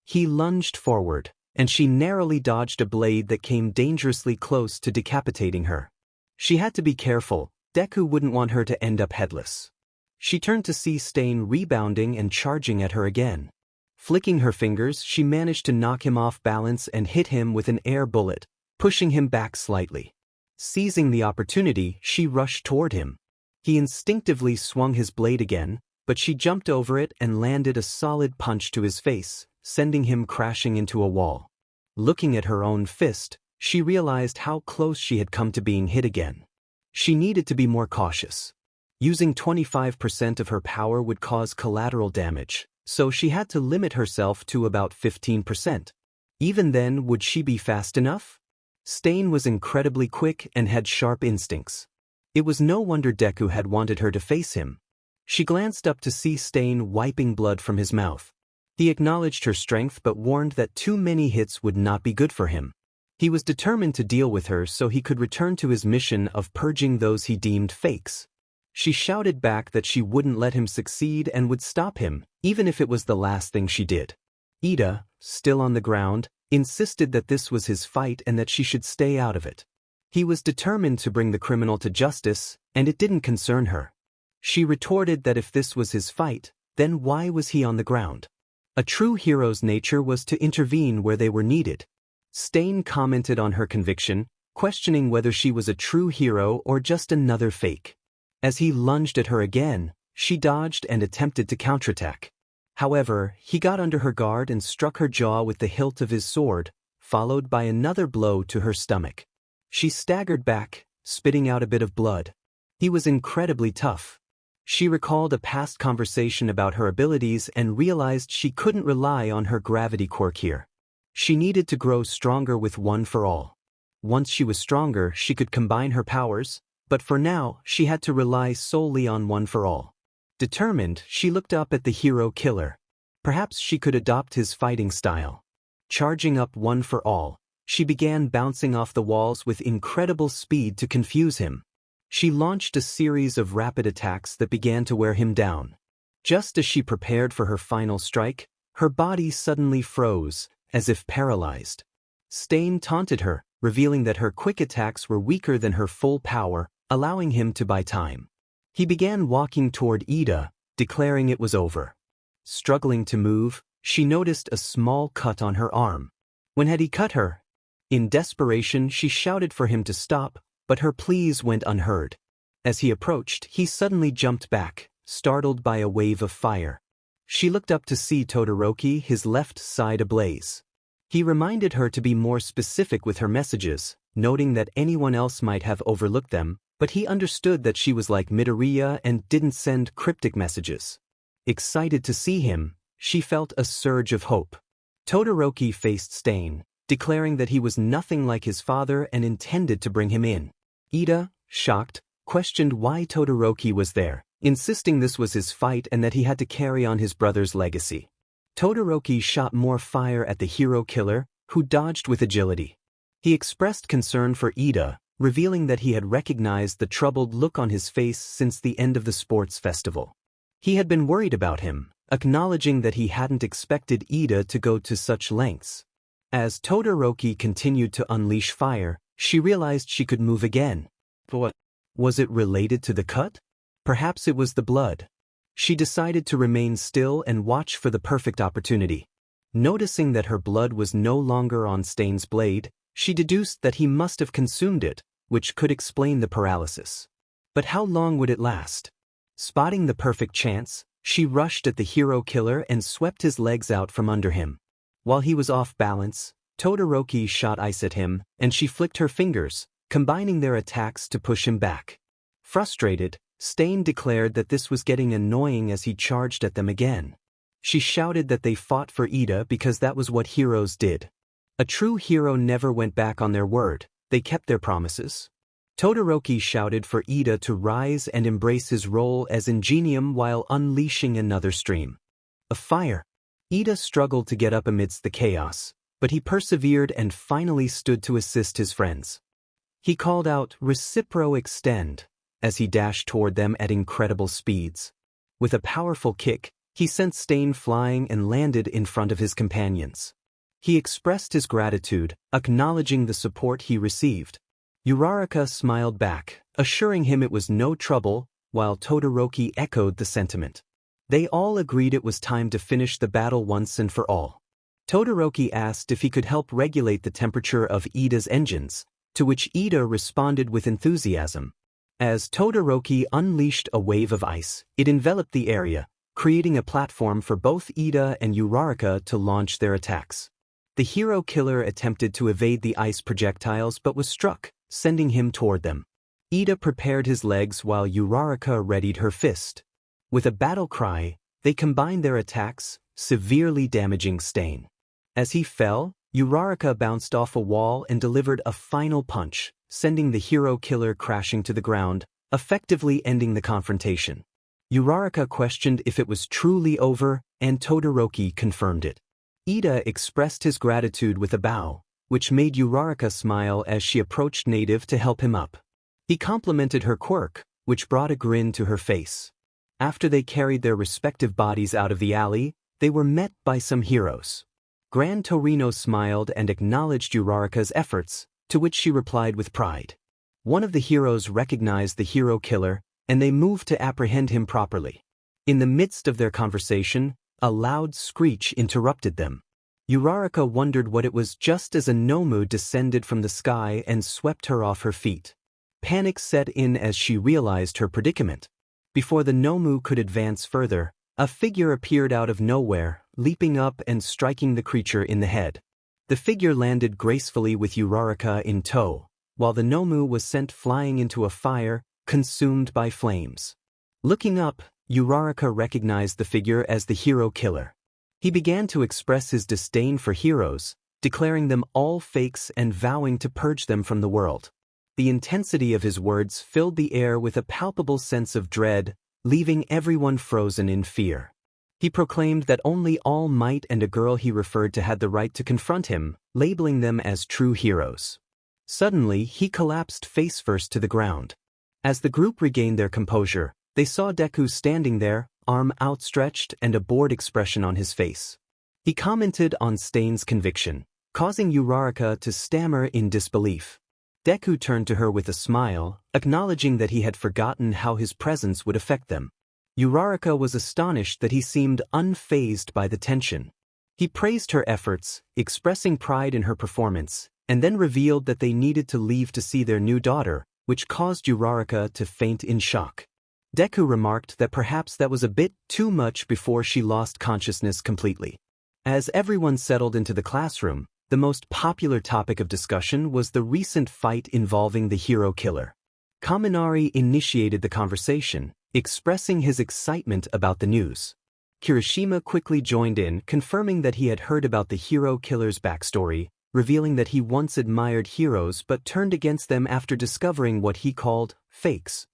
He lunged forward, and she narrowly dodged a blade that came dangerously close to decapitating her. She had to be careful. Deku wouldn't want her to end up headless. She turned to see Stain rebounding and charging at her again. Flicking her fingers, she managed to knock him off balance and hit him with an air bullet, pushing him back slightly. Seizing the opportunity, she rushed toward him. He instinctively swung his blade again, but she jumped over it and landed a solid punch to his face, sending him crashing into a wall. Looking at her own fist, she realized how close she had come to being hit again. She needed to be more cautious. Using 25% of her power would cause collateral damage, so she had to limit herself to about 15%. Even then, would she be fast enough? Stain was incredibly quick and had sharp instincts. It was no wonder Deku had wanted her to face him. She glanced up to see Stain wiping blood from his mouth. He acknowledged her strength but warned that too many hits would not be good for him. He was determined to deal with her so he could return to his mission of purging those he deemed fakes. She shouted back that she wouldn't let him succeed and would stop him, even if it was the last thing she did. Ida, still on the ground, insisted that this was his fight and that she should stay out of it. He was determined to bring the criminal to justice, and it didn't concern her. She retorted that if this was his fight, then why was he on the ground? A true hero's nature was to intervene where they were needed. Stain commented on her conviction, questioning whether she was a true hero or just another fake. As he lunged at her again, she dodged and attempted to counterattack. However, he got under her guard and struck her jaw with the hilt of his sword, followed by another blow to her stomach. She staggered back, spitting out a bit of blood. He was incredibly tough. She recalled a past conversation about her abilities and realized she couldn't rely on her gravity quirk here. She needed to grow stronger with One for All. Once she was stronger, she could combine her powers, but for now, she had to rely solely on One for All. Determined, she looked up at the hero killer. Perhaps she could adopt his fighting style. Charging up One for All, she began bouncing off the walls with incredible speed to confuse him. She launched a series of rapid attacks that began to wear him down. Just as she prepared for her final strike, her body suddenly froze, as if paralyzed. Stain taunted her, revealing that her quick attacks were weaker than her full power, allowing him to buy time. He began walking toward Ida, declaring it was over. Struggling to move, she noticed a small cut on her arm. When had he cut her? In desperation, she shouted for him to stop, but her pleas went unheard. As he approached, he suddenly jumped back, startled by a wave of fire. She looked up to see Todoroki, his left side ablaze. He reminded her to be more specific with her messages, noting that anyone else might have overlooked them, but he understood that she was like Midoriya and didn't send cryptic messages. Excited to see him, she felt a surge of hope. Todoroki faced Stain, declaring that he was nothing like his father and intended to bring him in. Ida, shocked, questioned why Todoroki was there, insisting this was his fight and that he had to carry on his brother's legacy. Todoroki shot more fire at the hero killer, who dodged with agility. He expressed concern for Ida, revealing that he had recognized the troubled look on his face since the end of the sports festival. He had been worried about him, acknowledging that he hadn't expected Ida to go to such lengths. As Todoroki continued to unleash fire, she realized she could move again. But was it related to the cut? Perhaps it was the blood. She decided to remain still and watch for the perfect opportunity. Noticing that her blood was no longer on Stain's blade, she deduced that he must have consumed it, which could explain the paralysis. But how long would it last? Spotting the perfect chance, she rushed at the hero killer and swept his legs out from under him. While he was off balance, Todoroki shot ice at him, and she flicked her fingers, combining their attacks to push him back. Frustrated, Stain declared that this was getting annoying as he charged at them again. She shouted that they fought for Ida because that was what heroes did. A true hero never went back on their word, they kept their promises. Todoroki shouted for Ida to rise and embrace his role as Ingenium while unleashing another stream of fire. Ida struggled to get up amidst the chaos, but he persevered and finally stood to assist his friends. He called out, "Recipro extend," as he dashed toward them at incredible speeds. With a powerful kick, he sent Stain flying and landed in front of his companions. He expressed his gratitude, acknowledging the support he received. Uraraka smiled back, assuring him it was no trouble, while Todoroki echoed the sentiment. They all agreed it was time to finish the battle once and for all. Todoroki asked if he could help regulate the temperature of Ida's engines, to which Ida responded with enthusiasm. As Todoroki unleashed a wave of ice, it enveloped the area, creating a platform for both Ida and Uraraka to launch their attacks. The hero killer attempted to evade the ice projectiles but was struck, sending him toward them. Ida prepared his legs while Uraraka readied her fist. With a battle cry, they combined their attacks, severely damaging Stain. As he fell, Uraraka bounced off a wall and delivered a final punch, sending the hero killer crashing to the ground, effectively ending the confrontation. Uraraka questioned if it was truly over, and Todoroki confirmed it. Ida expressed his gratitude with a bow, which made Uraraka smile as she approached Native to help him up. He complimented her quirk, which brought a grin to her face. After they carried their respective bodies out of the alley, they were met by some heroes. Gran Torino smiled and acknowledged Uraraka's efforts, to which she replied with pride. One of the heroes recognized the hero killer, and they moved to apprehend him properly. In the midst of their conversation, a loud screech interrupted them. Uraraka wondered what it was just as a Nomu descended from the sky and swept her off her feet. Panic set in as she realized her predicament. Before the Nomu could advance further, a figure appeared out of nowhere, leaping up and striking the creature in the head. The figure landed gracefully with Uraraka in tow, while the Nomu was sent flying into a fire, consumed by flames. Looking up, Uraraka recognized the figure as the hero killer. He began to express his disdain for heroes, declaring them all fakes and vowing to purge them from the world. The intensity of his words filled the air with a palpable sense of dread, leaving everyone frozen in fear. He proclaimed that only All Might and a girl he referred to had the right to confront him, labeling them as true heroes. Suddenly, he collapsed face-first to the ground. As the group regained their composure, they saw Deku standing there, arm outstretched and a bored expression on his face. He commented on Stain's conviction, causing Uraraka to stammer in disbelief. Deku turned to her with a smile, acknowledging that he had forgotten how his presence would affect them. Uraraka was astonished that he seemed unfazed by the tension. He praised her efforts, expressing pride in her performance, and then revealed that they needed to leave to see their new daughter, which caused Uraraka to faint in shock. Deku remarked that perhaps that was a bit too much before she lost consciousness completely. As everyone settled into the classroom, the most popular topic of discussion was the recent fight involving the hero killer. Kaminari initiated the conversation, expressing his excitement about the news. Kirishima quickly joined in, confirming that he had heard about the hero killer's backstory, revealing that he once admired heroes but turned against them after discovering what he called fakes.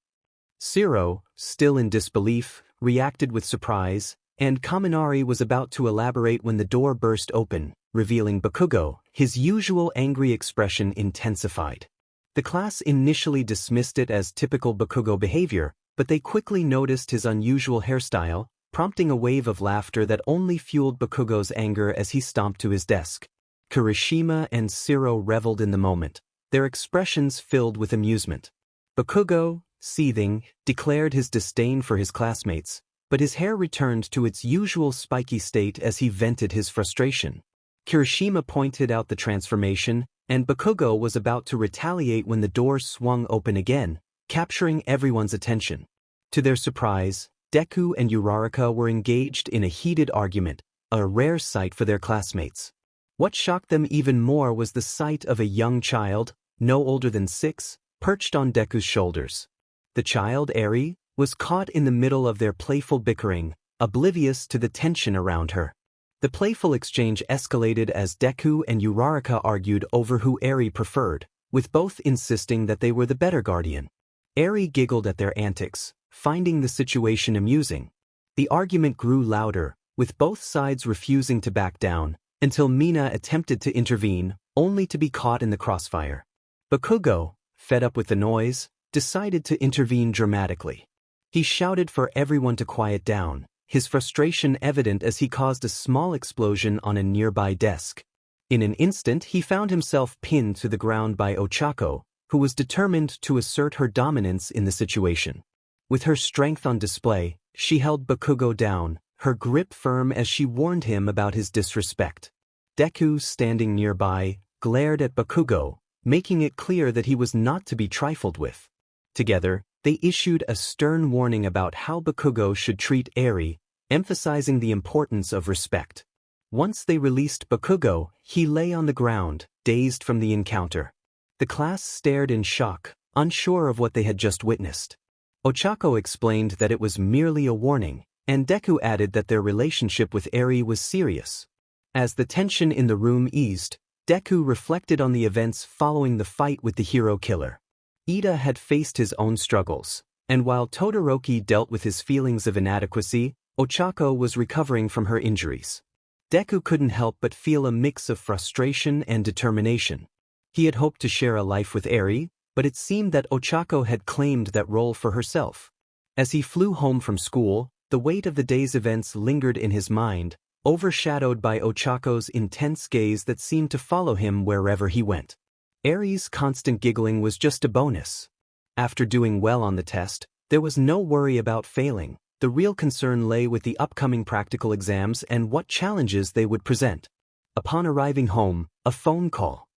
Shiro, still in disbelief, reacted with surprise, and Kaminari was about to elaborate when the door burst open, revealing Bakugo. His usual angry expression intensified. The class initially dismissed it as typical Bakugo behavior, but they quickly noticed his unusual hairstyle, prompting a wave of laughter that only fueled Bakugo's anger as he stomped to his desk. Kirishima and Shiro reveled in the moment, their expressions filled with amusement. Bakugo, seething, declared his disdain for his classmates, but his hair returned to its usual spiky state as he vented his frustration. Kirishima pointed out the transformation, and Bakugo was about to retaliate when the door swung open again, capturing everyone's attention. To their surprise, Deku and Uraraka were engaged in a heated argument, a rare sight for their classmates. What shocked them even more was the sight of a young child, no older than 6, perched on Deku's shoulders. The child, Eri, was caught in the middle of their playful bickering, oblivious to the tension around her. The playful exchange escalated as Deku and Uraraka argued over who Eri preferred, with both insisting that they were the better guardian. Eri giggled at their antics, finding the situation amusing. The argument grew louder, with both sides refusing to back down, until Mina attempted to intervene, only to be caught in the crossfire. Bakugo, fed up with the noise, decided to intervene dramatically. He shouted for everyone to quiet down, his frustration evident as he caused a small explosion on a nearby desk. In an instant he found himself pinned to the ground by Ochako, who was determined to assert her dominance in the situation. With her strength on display, she held Bakugo down, her grip firm as she warned him about his disrespect. Deku, standing nearby, glared at Bakugo, making it clear that he was not to be trifled with. Together, they issued a stern warning about how Bakugo should treat Eri, emphasizing the importance of respect. Once they released Bakugo, he lay on the ground, dazed from the encounter. The class stared in shock, unsure of what they had just witnessed. Ochako explained that it was merely a warning, and Deku added that their relationship with Eri was serious. As the tension in the room eased, Deku reflected on the events following the fight with the hero killer. Ida had faced his own struggles, and while Todoroki dealt with his feelings of inadequacy, Ochako was recovering from her injuries. Deku couldn't help but feel a mix of frustration and determination. He had hoped to share a life with Eri, but it seemed that Ochako had claimed that role for herself. As he flew home from school, the weight of the day's events lingered in his mind, overshadowed by Ochako's intense gaze that seemed to follow him wherever he went. Eri's constant giggling was just a bonus. After doing well on the test, there was no worry about failing. The real concern lay with the upcoming practical exams and what challenges they would present. Upon arriving home, a phone call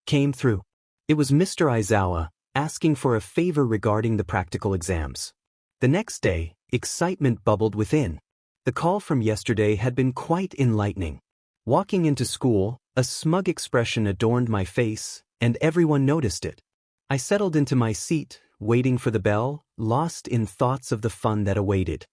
came through. It was Mr. Aizawa, asking for a favor regarding the practical exams. The next day, excitement bubbled within. The call from yesterday had been quite enlightening. Walking into school, a smug expression adorned my face, and everyone noticed it. I settled into my seat, waiting for the bell, lost in thoughts of the fun that awaited.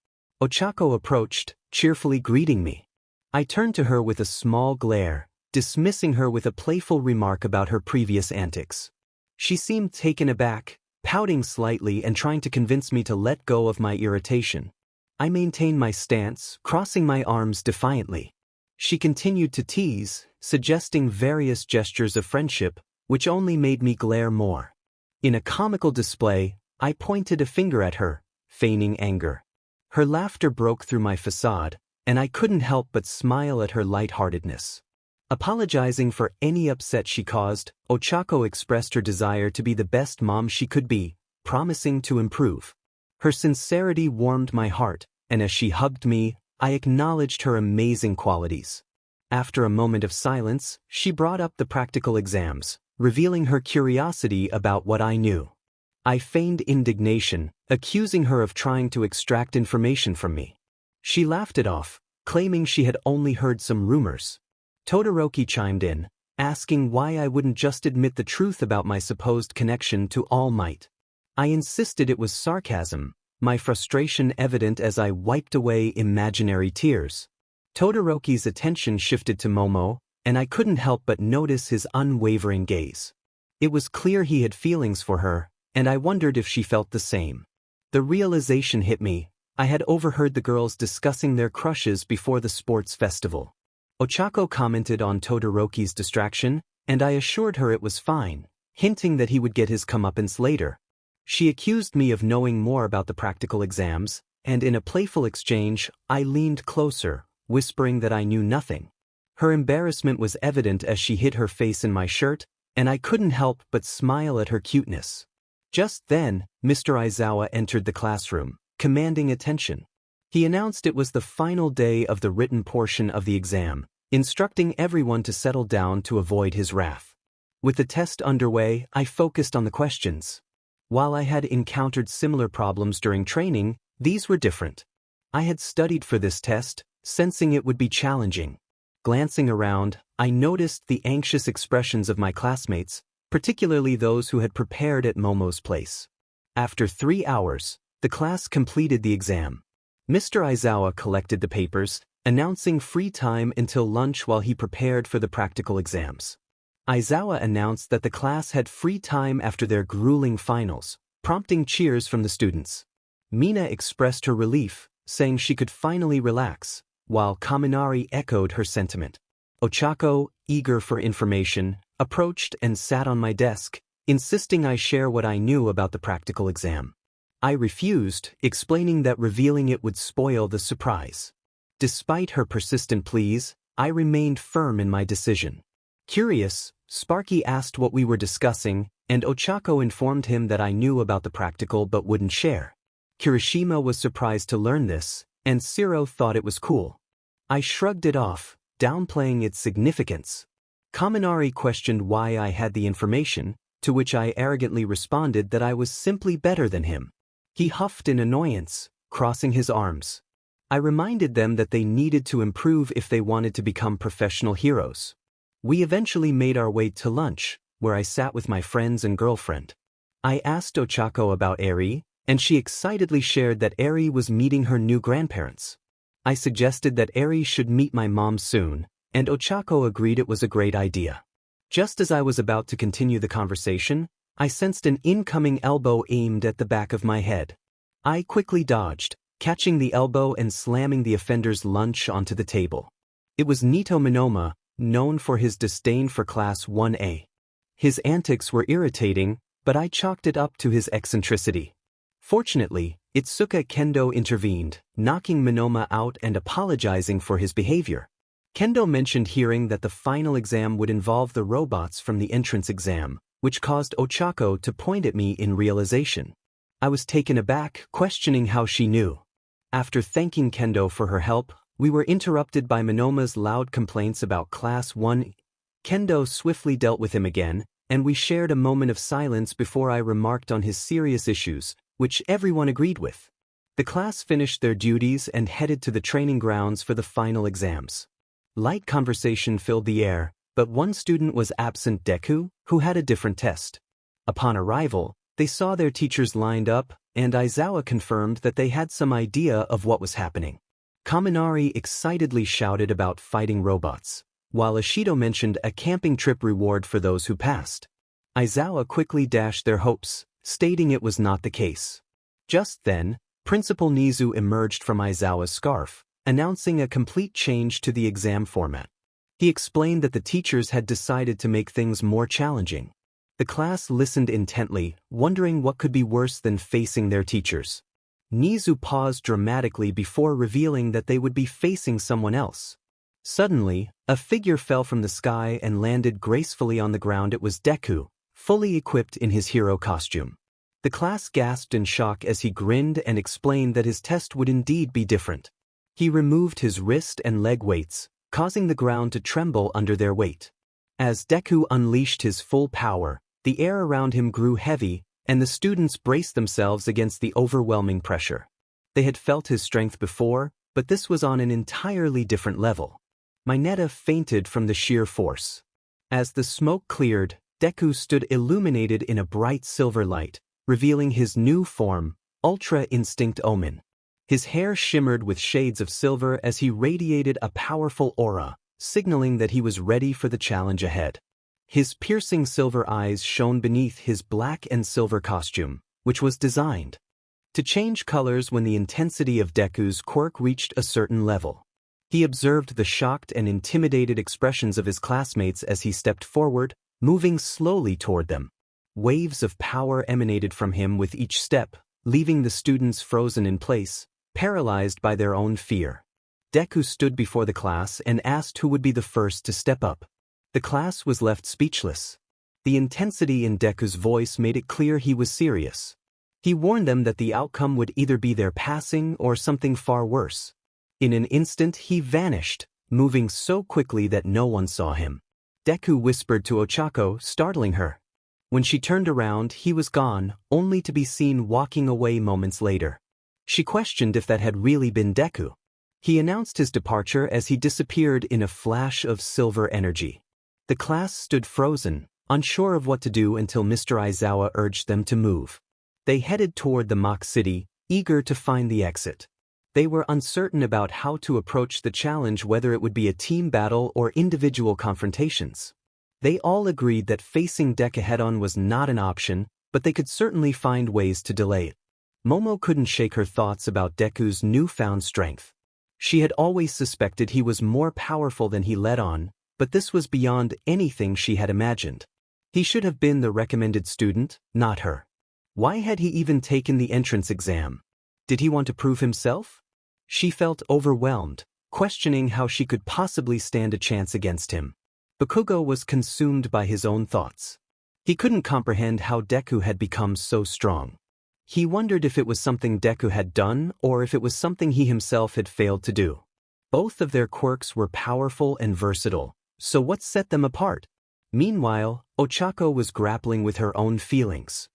Ochako approached, cheerfully greeting me. I turned to her with a small glare, dismissing her with a playful remark about her previous antics. She seemed taken aback, pouting slightly and trying to convince me to let go of my irritation. I maintained my stance, crossing my arms defiantly. She continued to tease, suggesting various gestures of friendship, which only made me glare more. In a comical display, I pointed a finger at her, feigning anger. Her laughter broke through my facade, and I couldn't help but smile at her lightheartedness. Apologizing for any upset she caused, Ochako expressed her desire to be the best mom she could be, promising to improve. Her sincerity warmed my heart, and as she hugged me, I acknowledged her amazing qualities. After a moment of silence, she brought up the practical exams, revealing her curiosity about what I knew. I feigned indignation, accusing her of trying to extract information from me. She laughed it off, claiming she had only heard some rumors. Todoroki chimed in, asking why I wouldn't just admit the truth about my supposed connection to All Might. I insisted it was sarcasm, my frustration evident as I wiped away imaginary tears. Todoroki's attention shifted to Momo, and I couldn't help but notice his unwavering gaze. It was clear he had feelings for her, and I wondered if she felt the same. The realization hit me. I had overheard the girls discussing their crushes before the sports festival. Ochako commented on Todoroki's distraction, and I assured her it was fine, hinting that he would get his comeuppance later. She accused me of knowing more about the practical exams, and in a playful exchange, I leaned closer, whispering that I knew nothing. Her embarrassment was evident as she hid her face in my shirt, and I couldn't help but smile at her cuteness. Just then, Mr. Aizawa entered the classroom, commanding attention. He announced it was the final day of the written portion of the exam, instructing everyone to settle down to avoid his wrath. With the test underway, I focused on the questions. While I had encountered similar problems during training, these were different. I had studied for this test, sensing it would be challenging. Glancing around, I noticed the anxious expressions of my classmates, particularly those who had prepared at Momo's place. After 3 hours, the class completed the exam. Mr. Aizawa collected the papers, announcing free time until lunch while he prepared for the practical exams. Aizawa announced that the class had free time after their grueling finals, prompting cheers from the students. Mina expressed her relief, saying she could finally relax, while Kaminari echoed her sentiment. Ochako, eager for information, approached and sat on my desk, insisting I share what I knew about the practical exam. I refused, explaining that revealing it would spoil the surprise. Despite her persistent pleas, I remained firm in my decision. Curious, Sparky asked what we were discussing, and Ochako informed him that I knew about the practical but wouldn't share. Kirishima was surprised to learn this, and Siro thought it was cool. I shrugged it off, downplaying its significance. Kaminari questioned why I had the information, to which I arrogantly responded that I was simply better than him. He huffed in annoyance, crossing his arms. I reminded them that they needed to improve if they wanted to become professional heroes. We eventually made our way to lunch, where I sat with my friends and girlfriend. I asked Ochako about Eri, and she excitedly shared that Eri was meeting her new grandparents. I suggested that Eri should meet my mom soon, and Ochako agreed it was a great idea. Just as I was about to continue the conversation, I sensed an incoming elbow aimed at the back of my head. I quickly dodged, catching the elbow and slamming the offender's lunch onto the table. It was Nito Minoma, known for his disdain for Class 1A. His antics were irritating, but I chalked it up to his eccentricity. Fortunately, Itsuka Kendo intervened, knocking Minoma out and apologizing for his behavior. Kendo mentioned hearing that the final exam would involve the robots from the entrance exam, which caused Ochako to point at me in realization. I was taken aback, questioning how she knew. After thanking Kendo for her help, we were interrupted by Minoma's loud complaints about Class 1. Kendo swiftly dealt with him again, and we shared a moment of silence before I remarked on his serious issues, which everyone agreed with. The class finished their duties and headed to the training grounds for the final exams. Light conversation filled the air, but one student was absent, Deku, who had a different test. Upon arrival, they saw their teachers lined up, and Aizawa confirmed that they had some idea of what was happening. Kaminari excitedly shouted about fighting robots, while Ishido mentioned a camping trip reward for those who passed. Aizawa quickly dashed their hopes, stating it was not the case. Just then, Principal Nizu emerged from Aizawa's scarf, announcing a complete change to the exam format. He explained that the teachers had decided to make things more challenging. The class listened intently, wondering what could be worse than facing their teachers. Nizu paused dramatically before revealing that they would be facing someone else. Suddenly, a figure fell from the sky and landed gracefully on the ground. It was Deku, fully equipped in his hero costume. The class gasped in shock as he grinned and explained that his test would indeed be different. He removed his wrist and leg weights, causing the ground to tremble under their weight. As Deku unleashed his full power, the air around him grew heavy, and the students braced themselves against the overwhelming pressure. They had felt his strength before, but this was on an entirely different level. Mineta fainted from the sheer force. As the smoke cleared, Deku stood illuminated in a bright silver light, revealing his new form, Ultra Instinct Omen. His hair shimmered with shades of silver as he radiated a powerful aura, signaling that he was ready for the challenge ahead. His piercing silver eyes shone beneath his black and silver costume, which was designed to change colors when the intensity of Deku's quirk reached a certain level. He observed the shocked and intimidated expressions of his classmates as he stepped forward, moving slowly toward them. Waves of power emanated from him with each step, leaving the students frozen in place, paralyzed by their own fear. Deku stood before the class and asked who would be the first to step up. The class was left speechless. The intensity in Deku's voice made it clear he was serious. He warned them that the outcome would either be their passing or something far worse. In an instant he vanished, moving so quickly that no one saw him. Deku whispered to Ochako, startling her. When she turned around, he was gone, only to be seen walking away moments later. She questioned if that had really been Deku. He announced his departure as he disappeared in a flash of silver energy. The class stood frozen, unsure of what to do until Mr. Aizawa urged them to move. They headed toward the mock city, eager to find the exit. They were uncertain about how to approach the challenge, whether it would be a team battle or individual confrontations. They all agreed that facing Deku head-on was not an option, but they could certainly find ways to delay it. Momo couldn't shake her thoughts about Deku's newfound strength. She had always suspected he was more powerful than he let on, but this was beyond anything she had imagined. He should have been the recommended student, not her. Why had he even taken the entrance exam? Did he want to prove himself? She felt overwhelmed, questioning how she could possibly stand a chance against him. Bakugo was consumed by his own thoughts. He couldn't comprehend how Deku had become so strong. He wondered if it was something Deku had done or if it was something he himself had failed to do. Both of their quirks were powerful and versatile, so what set them apart? Meanwhile, Ochako was grappling with her own feelings.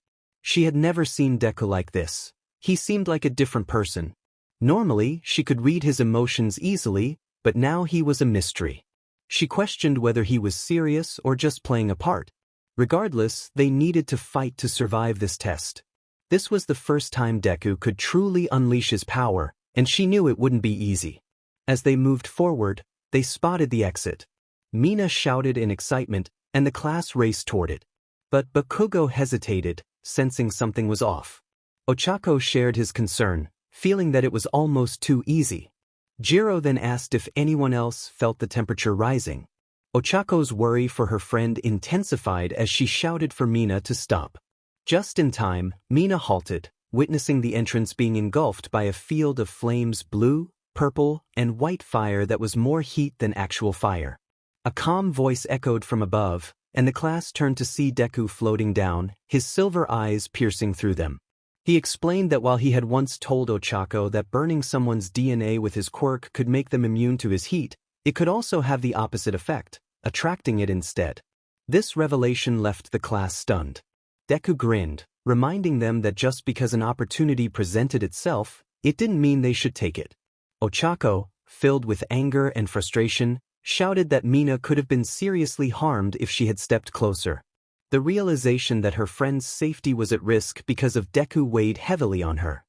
She had never seen Deku like this. He seemed like a different person. Normally, she could read his emotions easily, but now he was a mystery. She questioned whether he was serious or just playing a part. Regardless, they needed to fight to survive this test. This was the first time Deku could truly unleash his power, and she knew it wouldn't be easy. As they moved forward, they spotted the exit. Mina shouted in excitement, and the class raced toward it. But Bakugo hesitated, sensing something was off. Ochako shared his concern, feeling that it was almost too easy. Jiro then asked if anyone else felt the temperature rising. Ochako's worry for her friend intensified as she shouted for Mina to stop. Just in time, Mina halted, witnessing the entrance being engulfed by a field of flames, blue, purple, and white fire that was more heat than actual fire. A calm voice echoed from above, and the class turned to see Deku floating down, his silver eyes piercing through them. He explained that while he had once told Ochako that burning someone's DNA with his quirk could make them immune to his heat, it could also have the opposite effect, attracting it instead. This revelation left the class stunned. Deku grinned, reminding them that just because an opportunity presented itself, it didn't mean they should take it. Ochako, filled with anger and frustration, shouted that Mina could have been seriously harmed if she had stepped closer. The realization that her friend's safety was at risk because of Deku weighed heavily on her.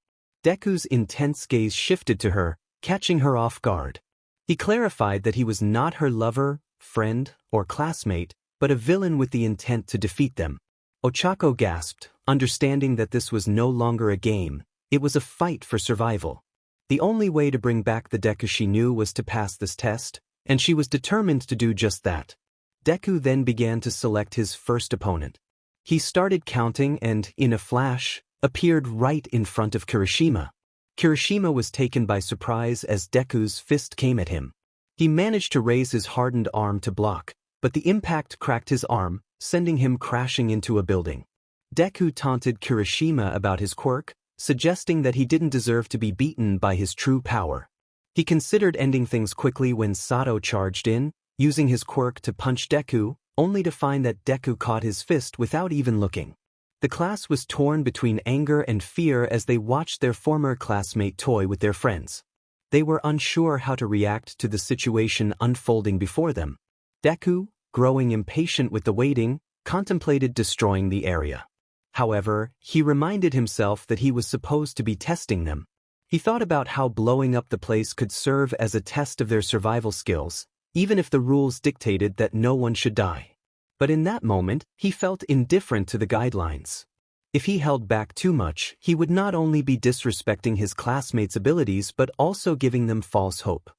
Deku's intense gaze shifted to her, catching her off guard. He clarified that he was not her lover, friend, or classmate, but a villain with the intent to defeat them. Ochako gasped, understanding that this was no longer a game, it was a fight for survival. The only way to bring back the Deku she knew was to pass this test, and she was determined to do just that. Deku then began to select his first opponent. He started counting and, in a flash, appeared right in front of Kirishima. Kirishima was taken by surprise as Deku's fist came at him. He managed to raise his hardened arm to block, but the impact cracked his arm, sending him crashing into a building. Deku taunted Kirishima about his quirk, suggesting that he didn't deserve to be beaten by his true power. He considered ending things quickly when Sato charged in, using his quirk to punch Deku, only to find that Deku caught his fist without even looking. The class was torn between anger and fear as they watched their former classmate toy with their friends. They were unsure how to react to the situation unfolding before them. Deku, growing impatient with the waiting, contemplated destroying the area. However, he reminded himself that he was supposed to be testing them. He thought about how blowing up the place could serve as a test of their survival skills, even if the rules dictated that no one should die. But in that moment, he felt indifferent to the guidelines. If he held back too much, he would not only be disrespecting his classmates' abilities but also giving them false hope.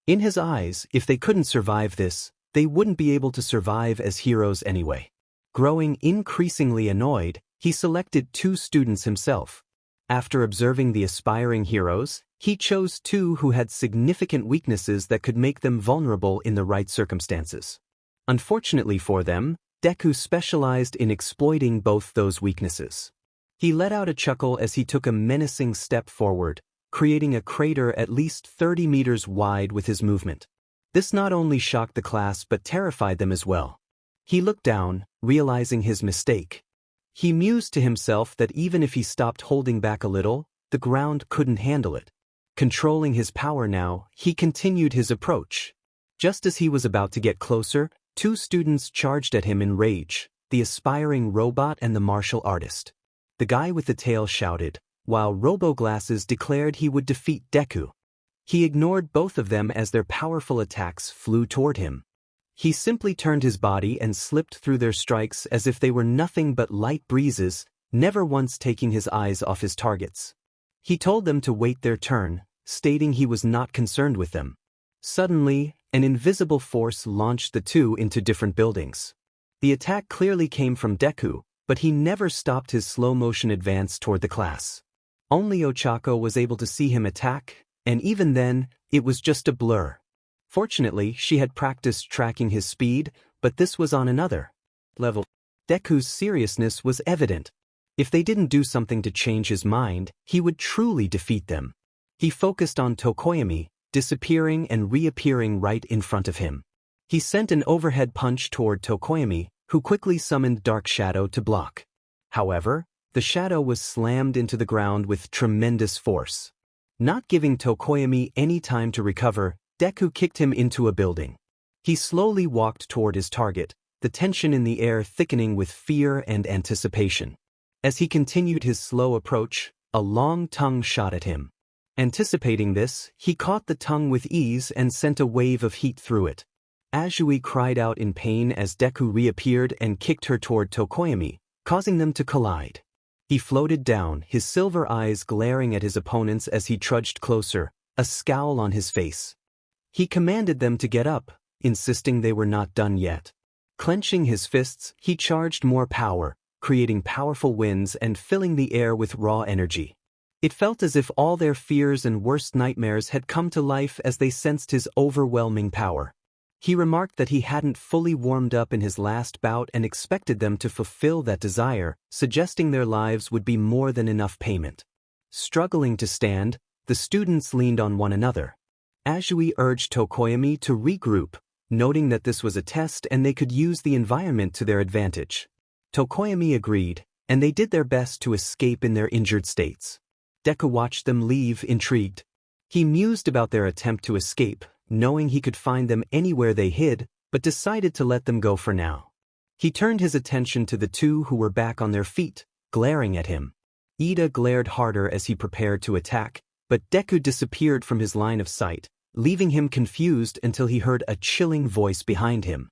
In his eyes, if they couldn't survive this, they wouldn't be able to survive as heroes anyway. Growing increasingly annoyed, he selected 2 students himself. After observing the aspiring heroes, he chose 2 who had significant weaknesses that could make them vulnerable in the right circumstances. Unfortunately for them, Deku specialized in exploiting both those weaknesses. He let out a chuckle as he took a menacing step forward, creating a crater at least 30 meters wide with his movement. This not only shocked the class but terrified them as well. He looked down, realizing his mistake. He mused to himself that even if he stopped holding back a little, the ground couldn't handle it. Controlling his power now, he continued his approach. Just as he was about to get closer, 2 students charged at him in rage, the aspiring robot and the martial artist. The guy with the tail shouted, while Robo-Glasses declared he would defeat Deku. He ignored both of them as their powerful attacks flew toward him. He simply turned his body and slipped through their strikes as if they were nothing but light breezes, never once taking his eyes off his targets. He told them to wait their turn, stating he was not concerned with them. Suddenly, an invisible force launched the 2 into different buildings. The attack clearly came from Deku, but he never stopped his slow-motion advance toward the class. Only Ochako was able to see him attack, and even then, it was just a blur. Fortunately, she had practiced tracking his speed, but this was on another level. Deku's seriousness was evident. If they didn't do something to change his mind, he would truly defeat them. He focused on Tokoyami, disappearing and reappearing right in front of him. He sent an overhead punch toward Tokoyami, who quickly summoned Dark Shadow to block. However, the shadow was slammed into the ground with tremendous force. Not giving Tokoyami any time to recover, Deku kicked him into a building. He slowly walked toward his target, the tension in the air thickening with fear and anticipation. As he continued his slow approach, a long tongue shot at him. Anticipating this, he caught the tongue with ease and sent a wave of heat through it. Azui cried out in pain as Deku reappeared and kicked her toward Tokoyami, causing them to collide. He floated down, his silver eyes glaring at his opponents as he trudged closer, a scowl on his face. He commanded them to get up, insisting they were not done yet. Clenching his fists, he charged more power, creating powerful winds and filling the air with raw energy. It felt as if all their fears and worst nightmares had come to life as they sensed his overwhelming power. He remarked that he hadn't fully warmed up in his last bout and expected them to fulfill that desire, suggesting their lives would be more than enough payment. Struggling to stand, the students leaned on one another. Azui urged Tokoyami to regroup, noting that this was a test and they could use the environment to their advantage. Tokoyami agreed, and they did their best to escape in their injured states. Deku watched them leave, intrigued. He mused about their attempt to escape, knowing he could find them anywhere they hid, but decided to let them go for now. He turned his attention to the 2 who were back on their feet, glaring at him. Ida glared harder as he prepared to attack, but Deku disappeared from his line of sight, leaving him confused until he heard a chilling voice behind him.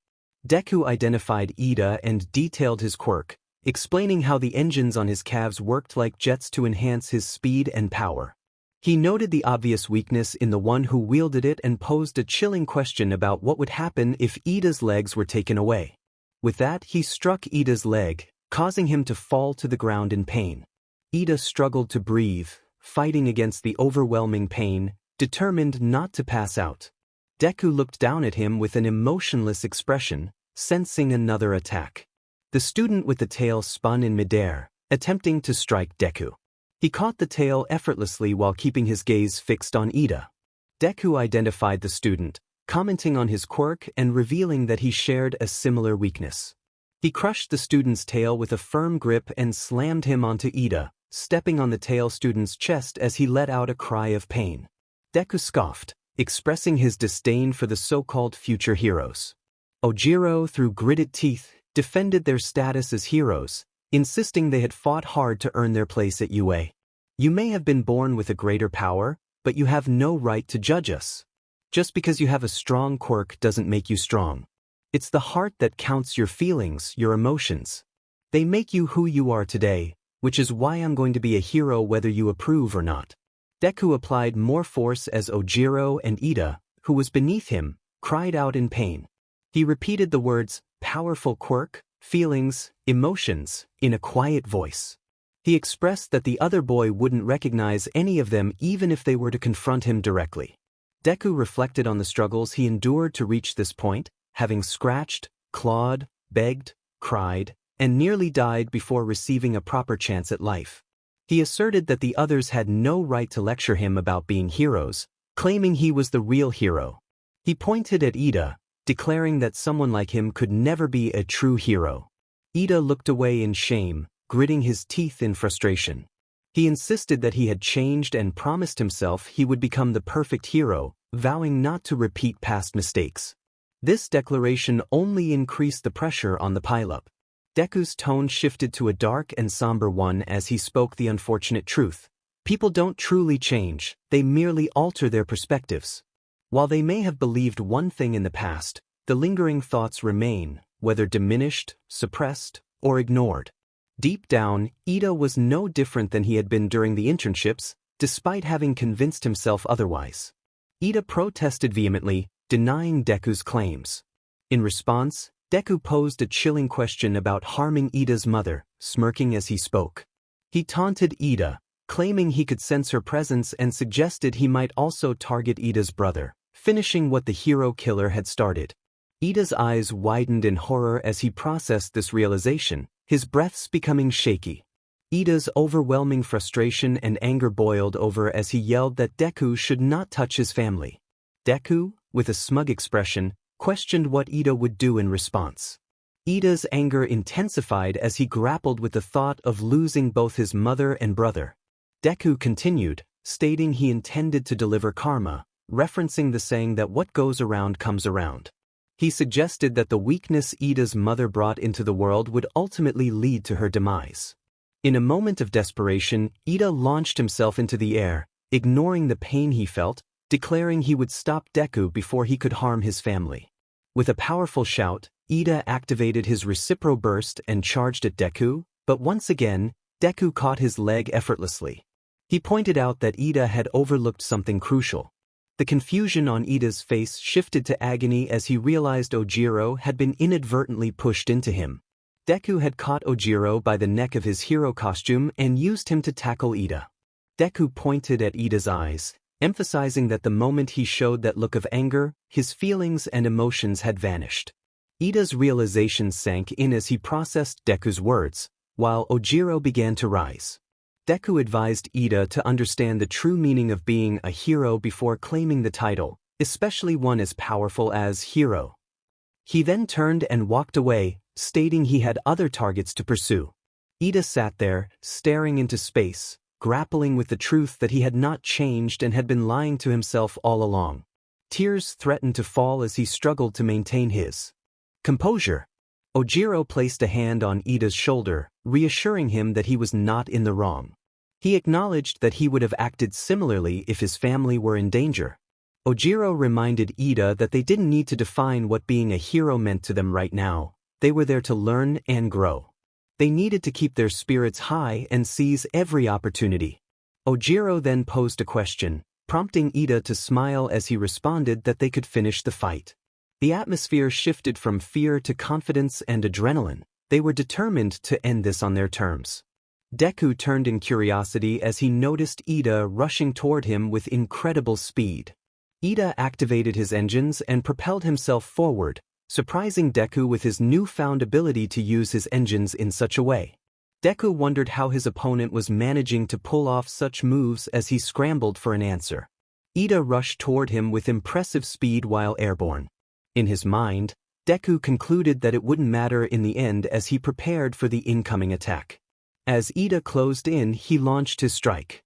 Deku identified Ida and detailed his quirk, explaining how the engines on his calves worked like jets to enhance his speed and power. He noted the obvious weakness in the one who wielded it and posed a chilling question about what would happen if Ida's legs were taken away. With that, he struck Ida's leg, causing him to fall to the ground in pain. Ida struggled to breathe, fighting against the overwhelming pain, determined not to pass out. Deku looked down at him with an emotionless expression, sensing another attack. The student with the tail spun in midair, attempting to strike Deku. He caught the tail effortlessly while keeping his gaze fixed on Ida. Deku identified the student, commenting on his quirk and revealing that he shared a similar weakness. He crushed the student's tail with a firm grip and slammed him onto Ida, stepping on the tail student's chest as he let out a cry of pain. Deku scoffed, expressing his disdain for the so-called future heroes. Ojiro, through gritted teeth, defended their status as heroes, insisting they had fought hard to earn their place at UA. You may have been born with a greater power, but you have no right to judge us. Just because you have a strong quirk doesn't make you strong. It's the heart that counts, your feelings, your emotions. They make you who you are today, which is why I'm going to be a hero whether you approve or not. Deku applied more force as Ojiro and Ida, who was beneath him, cried out in pain. He repeated the words, powerful quirk, feelings, emotions, in a quiet voice. He expressed that the other boy wouldn't recognize any of them even if they were to confront him directly. Deku reflected on the struggles he endured to reach this point, having scratched, clawed, begged, cried, and nearly died before receiving a proper chance at life. He asserted that the others had no right to lecture him about being heroes, claiming he was the real hero. He pointed at Ida, declaring that someone like him could never be a true hero. Ida looked away in shame, gritting his teeth in frustration. He insisted that he had changed and promised himself he would become the perfect hero, vowing not to repeat past mistakes. This declaration only increased the pressure on the pileup. Deku's tone shifted to a dark and somber one as he spoke the unfortunate truth. People don't truly change, they merely alter their perspectives. While they may have believed one thing in the past, the lingering thoughts remain, whether diminished, suppressed, or ignored. Deep down, Ida was no different than he had been during the internships, despite having convinced himself otherwise. Ida protested vehemently, denying Deku's claims. In response, Deku posed a chilling question about harming Ida's mother, smirking as he spoke. He taunted Ida, claiming he could sense her presence and suggested he might also target Ida's brother, finishing what the hero killer had started. Ida's eyes widened in horror as he processed this realization, his breaths becoming shaky. Ida's overwhelming frustration and anger boiled over as he yelled that Deku should not touch his family. Deku, with a smug expression, questioned what Ida would do in response. Ida's anger intensified as he grappled with the thought of losing both his mother and brother. Deku continued, stating he intended to deliver karma, referencing the saying that what goes around comes around. He suggested that the weakness Ida's mother brought into the world would ultimately lead to her demise. In a moment of desperation, Ida launched himself into the air, ignoring the pain he felt, declaring he would stop Deku before he could harm his family. With a powerful shout, Ida activated his Recipro Burst and charged at Deku, but once again, Deku caught his leg effortlessly. He pointed out that Ida had overlooked something crucial. The confusion on Ida's face shifted to agony as he realized Ojiro had been inadvertently pushed into him. Deku had caught Ojiro by the neck of his hero costume and used him to tackle Ida. Deku pointed at Ida's eyes, emphasizing that the moment he showed that look of anger, his feelings and emotions had vanished. Ida's realization sank in as he processed Deku's words, while Ojiro began to rise. Deku advised Ida to understand the true meaning of being a hero before claiming the title, especially one as powerful as hero. He then turned and walked away, stating he had other targets to pursue. Ida sat there, staring into space, grappling with the truth that he had not changed and had been lying to himself all along. Tears threatened to fall as he struggled to maintain his composure. Ojiro placed a hand on Ida's shoulder, reassuring him that he was not in the wrong. He acknowledged that he would have acted similarly if his family were in danger. Ojiro reminded Ida that they didn't need to define what being a hero meant to them right now. They were there to learn and grow. They needed to keep their spirits high and seize every opportunity. Ojiro then posed a question, prompting Ida to smile as he responded that they could finish the fight. The atmosphere shifted from fear to confidence and adrenaline. They were determined to end this on their terms. Deku turned in curiosity as he noticed Ida rushing toward him with incredible speed. Ida activated his engines and propelled himself forward, surprising Deku with his newfound ability to use his engines in such a way. Deku wondered how his opponent was managing to pull off such moves as he scrambled for an answer. Ida rushed toward him with impressive speed while airborne. In his mind, Deku concluded that it wouldn't matter in the end as he prepared for the incoming attack. As Ida closed in, he launched his strike.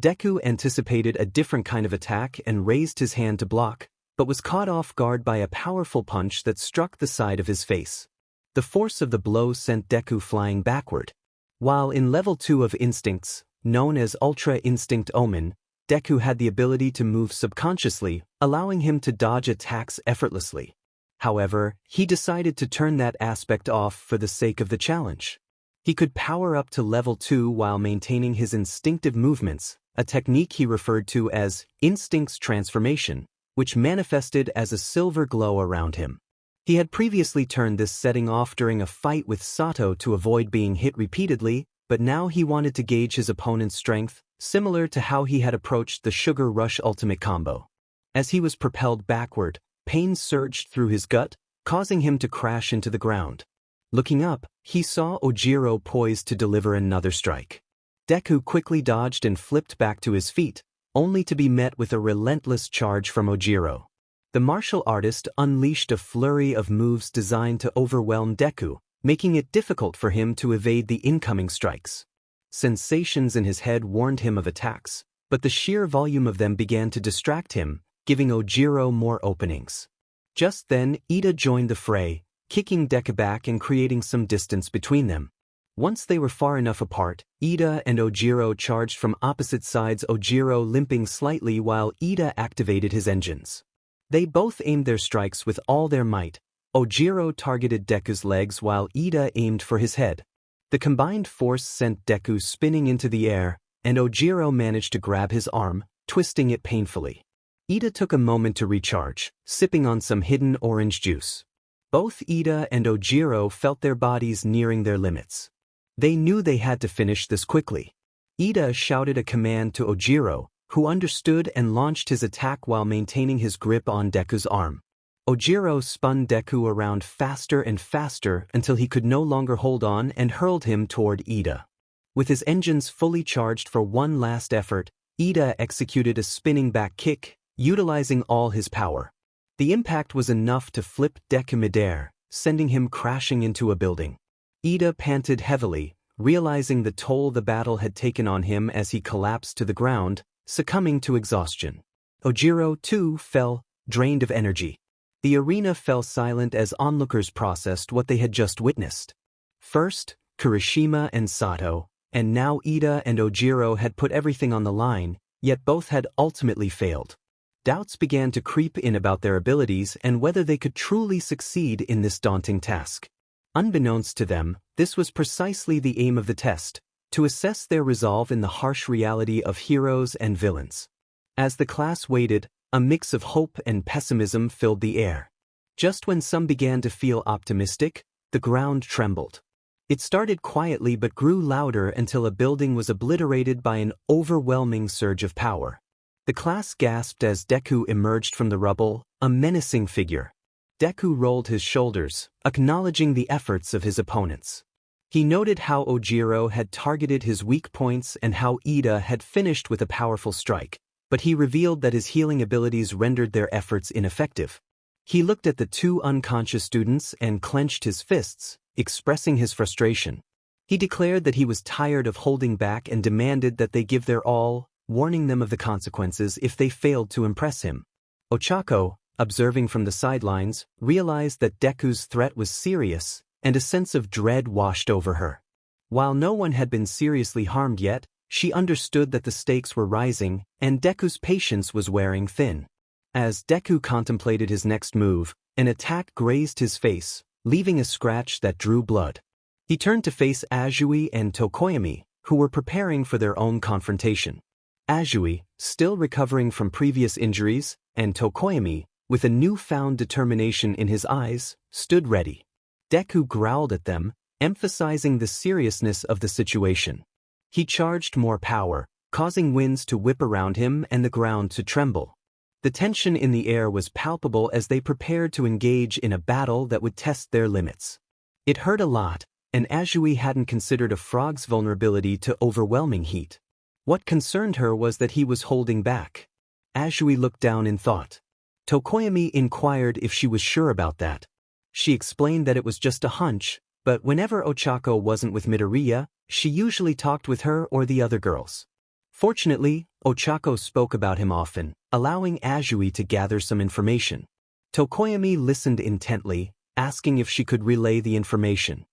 Deku anticipated a different kind of attack and raised his hand to block, but was caught off guard by a powerful punch that struck the side of his face. The force of the blow sent Deku flying backward. While in level 2 of instincts, known as Ultra Instinct Omen, Deku had the ability to move subconsciously, allowing him to dodge attacks effortlessly. However, he decided to turn that aspect off for the sake of the challenge. He could power up to level 2 while maintaining his instinctive movements, a technique he referred to as Instinct's Transformation, which manifested as a silver glow around him. He had previously turned this setting off during a fight with Sato to avoid being hit repeatedly, but now he wanted to gauge his opponent's strength, similar to how he had approached the Sugar Rush Ultimate combo. As he was propelled backward, pain surged through his gut, causing him to crash into the ground. Looking up, he saw Ojiro poised to deliver another strike. Deku quickly dodged and flipped back to his feet, only to be met with a relentless charge from Ojiro. The martial artist unleashed a flurry of moves designed to overwhelm Deku, making it difficult for him to evade the incoming strikes. Sensations in his head warned him of attacks, but the sheer volume of them began to distract him, giving Ojiro more openings. Just then, Ida joined the fray, kicking Deku back and creating some distance between them. Once they were far enough apart, Ida and Ojiro charged from opposite sides, Ojiro limping slightly while Ida activated his engines. They both aimed their strikes with all their might. Ojiro targeted Deku's legs while Ida aimed for his head. The combined force sent Deku spinning into the air, and Ojiro managed to grab his arm, twisting it painfully. Ida took a moment to recharge, sipping on some hidden orange juice. Both Ida and Ojiro felt their bodies nearing their limits. They knew they had to finish this quickly. Ida shouted a command to Ojiro, who understood and launched his attack while maintaining his grip on Deku's arm. Ojiro spun Deku around faster and faster until he could no longer hold on and hurled him toward Ida. With his engines fully charged for one last effort, Ida executed a spinning back kick, utilizing all his power. The impact was enough to flip Deku midair, sending him crashing into a building. Ida panted heavily, realizing the toll the battle had taken on him as he collapsed to the ground, succumbing to exhaustion. Ojiro, too, fell, drained of energy. The arena fell silent as onlookers processed what they had just witnessed. First, Kirishima and Sato, and now Ida and Ojiro had put everything on the line, yet both had ultimately failed. Doubts began to creep in about their abilities and whether they could truly succeed in this daunting task. Unbeknownst to them, this was precisely the aim of the test, to assess their resolve in the harsh reality of heroes and villains. As the class waited, a mix of hope and pessimism filled the air. Just when some began to feel optimistic, the ground trembled. It started quietly but grew louder until a building was obliterated by an overwhelming surge of power. The class gasped as Deku emerged from the rubble, a menacing figure. Deku rolled his shoulders, acknowledging the efforts of his opponents. He noted how Ojiro had targeted his weak points and how Ida had finished with a powerful strike, but he revealed that his healing abilities rendered their efforts ineffective. He looked at the two unconscious students and clenched his fists, expressing his frustration. He declared that he was tired of holding back and demanded that they give their all, warning them of the consequences if they failed to impress him. Ochako, observing from the sidelines, realized that Deku's threat was serious, and a sense of dread washed over her. While no one had been seriously harmed yet, she understood that the stakes were rising, and Deku's patience was wearing thin. As Deku contemplated his next move, an attack grazed his face, leaving a scratch that drew blood. He turned to face Azui and Tokoyami, who were preparing for their own confrontation. Azui, still recovering from previous injuries, and Tokoyami, with a newfound determination in his eyes, stood ready. Deku growled at them, emphasizing the seriousness of the situation. He charged more power, causing winds to whip around him and the ground to tremble. The tension in the air was palpable as they prepared to engage in a battle that would test their limits. It hurt a lot, and Azui hadn't considered a frog's vulnerability to overwhelming heat. What concerned her was that he was holding back. Azui looked down in thought. Tokoyami inquired if she was sure about that. She explained that it was just a hunch, but whenever Ochako wasn't with Midoriya, she usually talked with her or the other girls. Fortunately, Ochako spoke about him often, allowing Azui to gather some information. Tokoyami listened intently, asking if she could relay the information.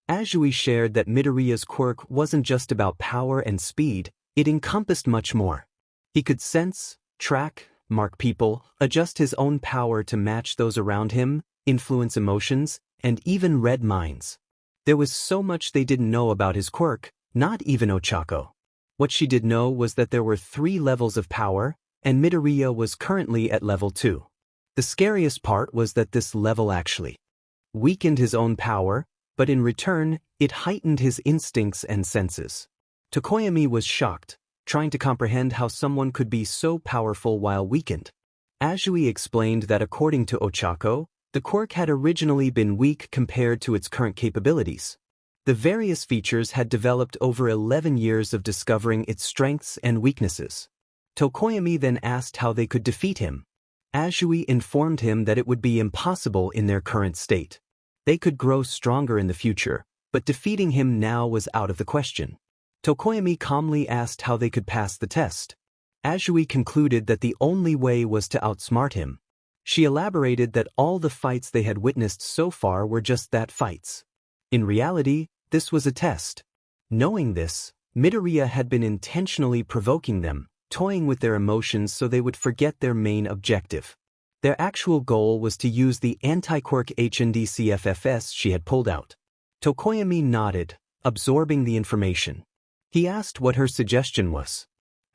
Azui shared that Midoriya's quirk wasn't just about power and speed, it encompassed much more. He could sense, track, mark people, adjust his own power to match those around him, influence emotions, and even read minds. There was so much they didn't know about his quirk, not even Ochako. What she did know was that there were 3 levels of power, and Midoriya was currently at level 2. The scariest part was that this level actually weakened his own power, but in return, it heightened his instincts and senses. Tokoyami was shocked, trying to comprehend how someone could be so powerful while weakened. Azui explained that according to Ochako, the quirk had originally been weak compared to its current capabilities. The various features had developed over 11 years of discovering its strengths and weaknesses. Tokoyami then asked how they could defeat him. Azui informed him that it would be impossible in their current state. They could grow stronger in the future, but defeating him now was out of the question. Tokoyami calmly asked how they could pass the test. Azui concluded that the only way was to outsmart him. She elaborated that all the fights they had witnessed so far were just that, fights. In reality, this was a test. Knowing this, Midoriya had been intentionally provoking them, toying with their emotions so they would forget their main objective. Their actual goal was to use the anti-quirk HNDCFFS she had pulled out. Tokoyami nodded, absorbing the information. He asked what her suggestion was.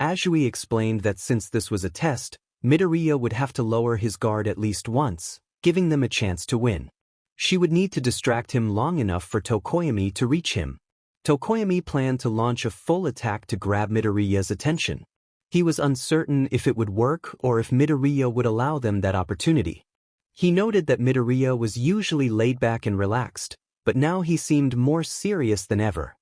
Azui explained that since this was a test, Midoriya would have to lower his guard at least once, giving them a chance to win. She would need to distract him long enough for Tokoyami to reach him. Tokoyami planned to launch a full attack to grab Midoriya's attention. He was uncertain if it would work or if Midoriya would allow them that opportunity. He noted that Midoriya was usually laid back and relaxed, but now he seemed more serious than ever.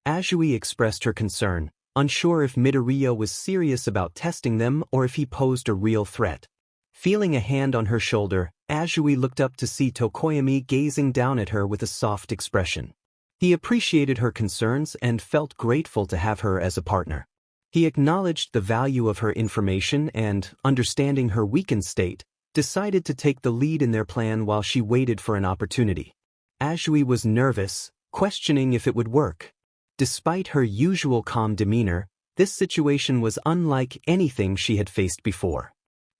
Azui expressed her concern, unsure if Midoriya was serious about testing them or if he posed a real threat. Feeling a hand on her shoulder, Azui looked up to see Tokoyami gazing down at her with a soft expression. He appreciated her concerns and felt grateful to have her as a partner. He acknowledged the value of her information and, understanding her weakened state, decided to take the lead in their plan while she waited for an opportunity. Azui was nervous, questioning if it would work. Despite her usual calm demeanor, this situation was unlike anything she had faced before.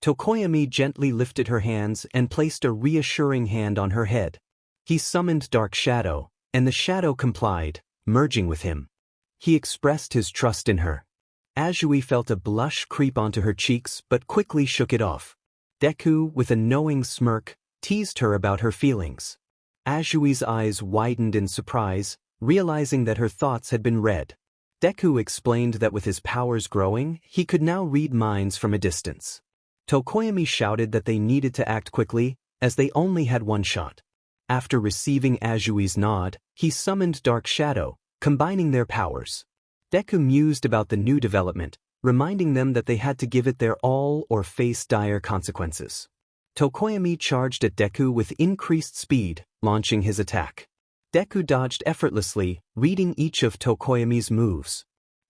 Tokoyami gently lifted her hands and placed a reassuring hand on her head. He summoned Dark Shadow, and the shadow complied, merging with him. He expressed his trust in her. Azui felt a blush creep onto her cheeks but quickly shook it off. Deku, with a knowing smirk, teased her about her feelings. Azui's eyes widened in surprise, realizing that her thoughts had been read. Deku explained that with his powers growing, he could now read minds from a distance. Tokoyami shouted that they needed to act quickly, as they only had one shot. After receiving Azui's nod, he summoned Dark Shadow, combining their powers. Deku mused about the new development, reminding them that they had to give it their all or face dire consequences. Tokoyami charged at Deku with increased speed, launching his attack. Deku dodged effortlessly, reading each of Tokoyami's moves.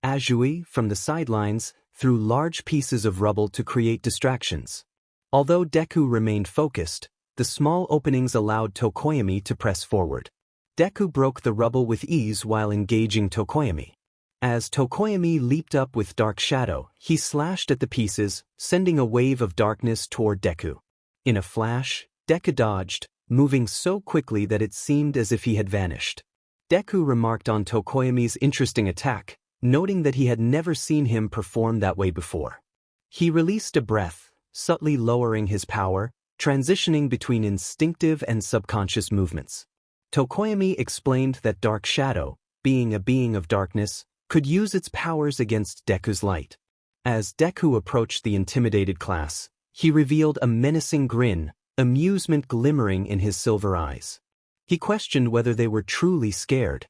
Azui, from the sidelines, threw large pieces of rubble to create distractions. Although Deku remained focused, the small openings allowed Tokoyami to press forward. Deku broke the rubble with ease while engaging Tokoyami. As Tokoyami leaped up with Dark Shadow, he slashed at the pieces, sending a wave of darkness toward Deku. In a flash, Deku dodged, moving so quickly that it seemed as if he had vanished. Deku remarked on Tokoyami's interesting attack, noting that he had never seen him perform that way before. He released a breath, subtly lowering his power, transitioning between instinctive and subconscious movements. Tokoyami explained that Dark Shadow, being a being of darkness, could use its powers against Deku's light. As Deku approached the intimidated class, he revealed a menacing grin, amusement glimmering in his silver eyes. He questioned whether they were truly scared,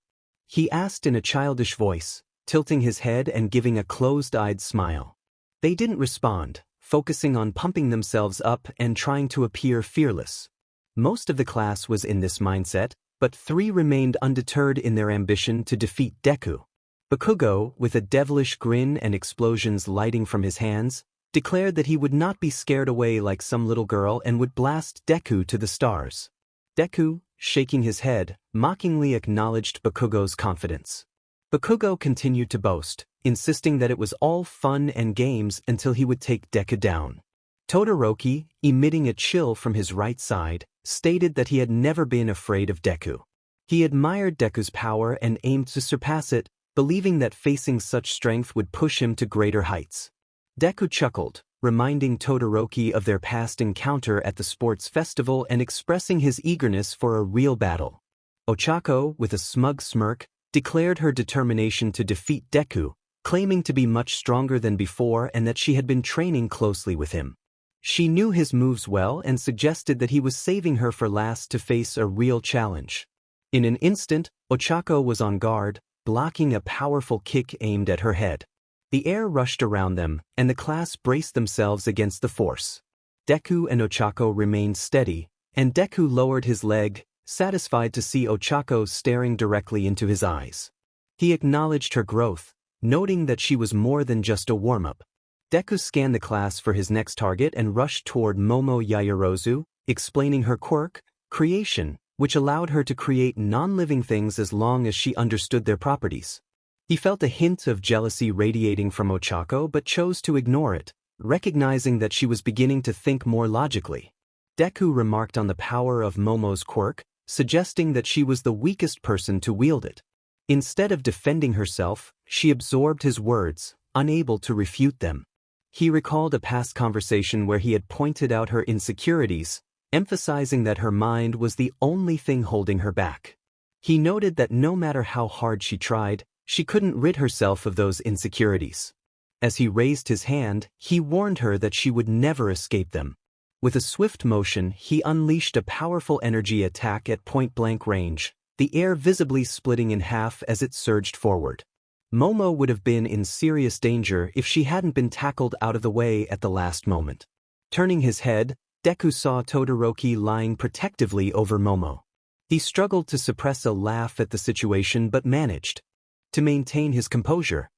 he asked in a childish voice, tilting his head and giving a closed-eyed smile. They didn't respond, focusing on pumping themselves up and trying to appear fearless. Most of the class was in this mindset, but 3 remained undeterred in their ambition to defeat Deku. Bakugo, with a devilish grin and explosions lighting from his hands, declared that he would not be scared away like some little girl and would blast Deku to the stars. Deku, shaking his head, mockingly acknowledged Bakugo's confidence. Bakugo continued to boast, insisting that it was all fun and games until he would take Deku down. Todoroki, emitting a chill from his right side, stated that he had never been afraid of Deku. He admired Deku's power and aimed to surpass it, believing that facing such strength would push him to greater heights. Deku chuckled, reminding Todoroki of their past encounter at the sports festival and expressing his eagerness for a real battle. Ochako, with a smug smirk, declared her determination to defeat Deku, claiming to be much stronger than before and that she had been training closely with him. She knew his moves well and suggested that he was saving her for last to face a real challenge. In an instant, Ochako was on guard, blocking a powerful kick aimed at her head. The air rushed around them, and the class braced themselves against the force. Deku and Ochako remained steady, and Deku lowered his leg, satisfied to see Ochako staring directly into his eyes. He acknowledged her growth, noting that she was more than just a warm-up. Deku scanned the class for his next target and rushed toward Momo Yaoyorozu, explaining her quirk, creation, which allowed her to create non-living things as long as she understood their properties. He felt a hint of jealousy radiating from Ochako but chose to ignore it, recognizing that she was beginning to think more logically. Deku remarked on the power of Momo's quirk, suggesting that she was the weakest person to wield it. Instead of defending herself, she absorbed his words, unable to refute them. He recalled a past conversation where he had pointed out her insecurities, emphasizing that her mind was the only thing holding her back. He noted that no matter how hard she tried, she couldn't rid herself of those insecurities. As he raised his hand, he warned her that she would never escape them. With a swift motion, he unleashed a powerful energy attack at point-blank range, the air visibly splitting in half as it surged forward. Momo would have been in serious danger if she hadn't been tackled out of the way at the last moment. Turning his head, Deku saw Todoroki lying protectively over Momo. He struggled to suppress a laugh at the situation but managed to maintain his composure.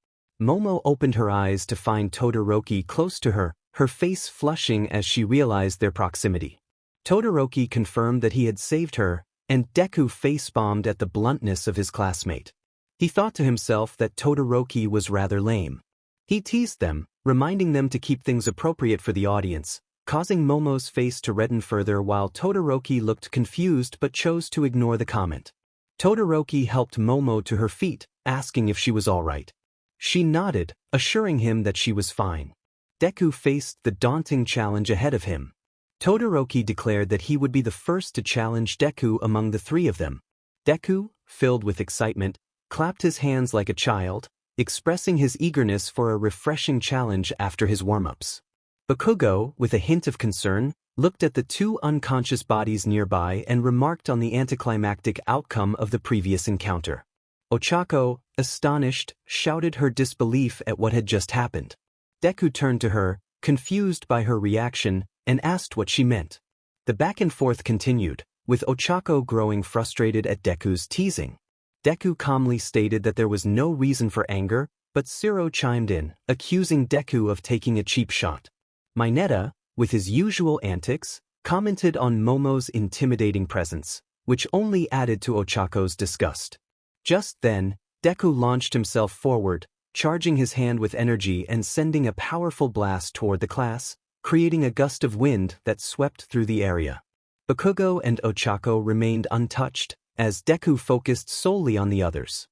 Momo opened her eyes to find Todoroki close to her, her face flushing as she realized their proximity. Todoroki confirmed that he had saved her, and Deku face-bombed at the bluntness of his classmate. He thought to himself that Todoroki was rather lame. He teased them, reminding them to keep things appropriate for the audience, causing Momo's face to redden further while Todoroki looked confused but chose to ignore the comment. Todoroki helped Momo to her feet, asking if she was all right. She nodded, assuring him that she was fine. Deku faced the daunting challenge ahead of him. Todoroki declared that he would be the first to challenge Deku among the 3 of them. Deku, filled with excitement, clapped his hands like a child, expressing his eagerness for a refreshing challenge after his warm-ups. Bakugo, with a hint of concern, looked at the 2 unconscious bodies nearby and remarked on the anticlimactic outcome of the previous encounter. Ochako, astonished, shouted her disbelief at what had just happened. Deku turned to her, confused by her reaction, and asked what she meant. The back and forth continued, with Ochako growing frustrated at Deku's teasing. Deku calmly stated that there was no reason for anger, but Siro chimed in, accusing Deku of taking a cheap shot. Mineta, with his usual antics, commented on Momo's intimidating presence, which only added to Ochako's disgust. Just then, Deku launched himself forward, charging his hand with energy and sending a powerful blast toward the class, creating a gust of wind that swept through the area. Bakugo and Ochako remained untouched, as Deku focused solely on the others.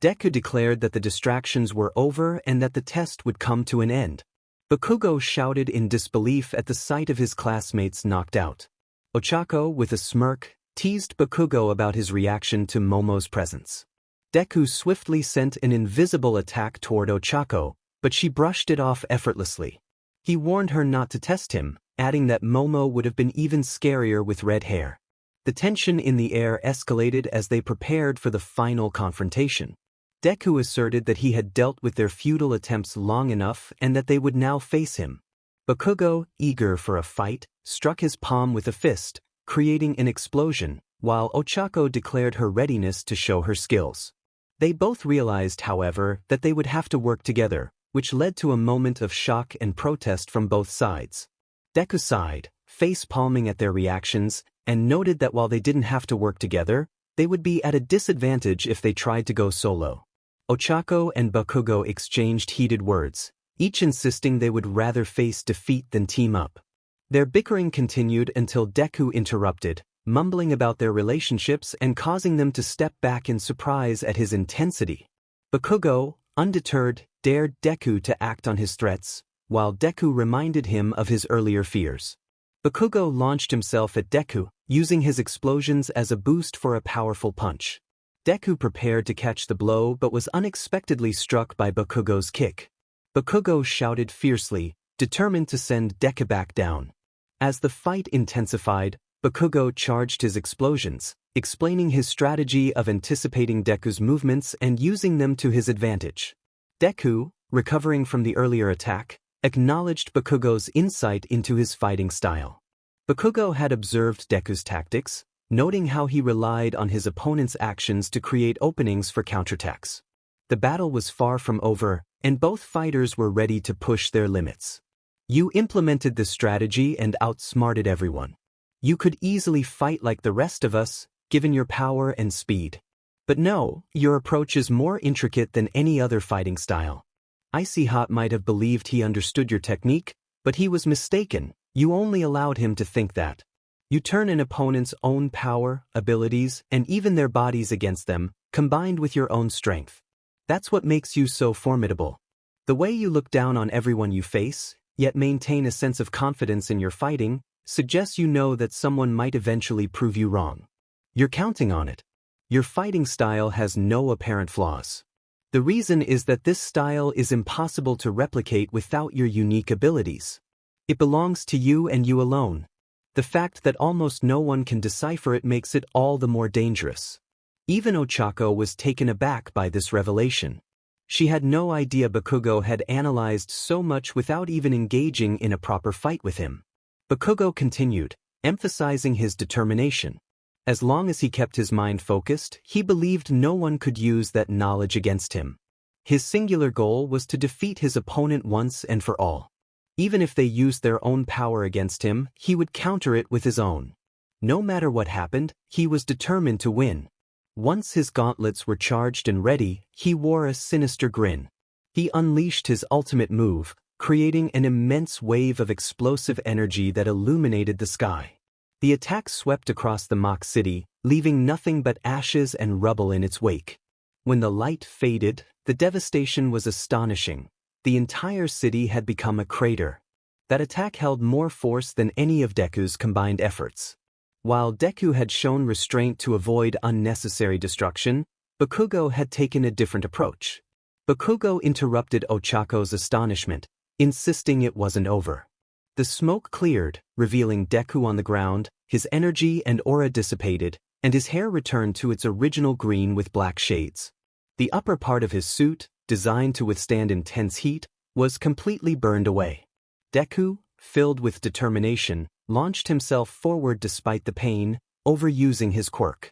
Deku declared that the distractions were over and that the test would come to an end. Bakugo shouted in disbelief at the sight of his classmates knocked out. Ochako, with a smirk, teased Bakugo about his reaction to Momo's presence. Deku swiftly sent an invisible attack toward Ochako, but she brushed it off effortlessly. He warned her not to test him, adding that Momo would have been even scarier with red hair. The tension in the air escalated as they prepared for the final confrontation. Deku asserted that he had dealt with their futile attempts long enough and that they would now face him. Bakugo, eager for a fight, struck his palm with a fist, creating an explosion, while Ochako declared her readiness to show her skills. They both realized, however, that they would have to work together, which led to a moment of shock and protest from both sides. Deku sighed, face-palming at their reactions, and noted that while they didn't have to work together, they would be at a disadvantage if they tried to go solo. Ochako and Bakugo exchanged heated words, each insisting they would rather face defeat than team up. Their bickering continued until Deku interrupted, mumbling about their relationships and causing them to step back in surprise at his intensity. Bakugo, undeterred, dared Deku to act on his threats, while Deku reminded him of his earlier fears. Bakugo launched himself at Deku, using his explosions as a boost for a powerful punch. Deku prepared to catch the blow but was unexpectedly struck by Bakugo's kick. Bakugo shouted fiercely, determined to send Deku back down. As the fight intensified, Bakugo charged his explosions, explaining his strategy of anticipating Deku's movements and using them to his advantage. Deku, recovering from the earlier attack, acknowledged Bakugo's insight into his fighting style. Bakugo had observed Deku's tactics, noting how he relied on his opponent's actions to create openings for counterattacks. The battle was far from over, and both fighters were ready to push their limits. You implemented this strategy and outsmarted everyone. You could easily fight like the rest of us, given your power and speed. But no, your approach is more intricate than any other fighting style. Icy Hot might have believed he understood your technique, but he was mistaken. You only allowed him to think that. You turn an opponent's own power, abilities, and even their bodies against them, combined with your own strength. That's what makes you so formidable. The way you look down on everyone you face, yet maintain a sense of confidence in your fighting, suggests you know that someone might eventually prove you wrong. You're counting on it. Your fighting style has no apparent flaws. The reason is that this style is impossible to replicate without your unique abilities. It belongs to you and you alone. The fact that almost no one can decipher it makes it all the more dangerous. Even Ochako was taken aback by this revelation. She had no idea Bakugo had analyzed so much without even engaging in a proper fight with him. Bakugo continued, emphasizing his determination. As long as he kept his mind focused, he believed no one could use that knowledge against him. His singular goal was to defeat his opponent once and for all. Even if they used their own power against him, he would counter it with his own. No matter what happened, he was determined to win. Once his gauntlets were charged and ready, he wore a sinister grin. He unleashed his ultimate move, creating an immense wave of explosive energy that illuminated the sky. The attack swept across the mock city, leaving nothing but ashes and rubble in its wake. When the light faded, the devastation was astonishing. The entire city had become a crater. That attack held more force than any of Deku's combined efforts. While Deku had shown restraint to avoid unnecessary destruction, Bakugo had taken a different approach. Bakugo interrupted Ochako's astonishment, insisting it wasn't over. The smoke cleared, revealing Deku on the ground, his energy and aura dissipated, and his hair returned to its original green with black shades. The upper part of his suit, designed to withstand intense heat, was completely burned away. Deku, filled with determination, launched himself forward despite the pain, overusing his quirk.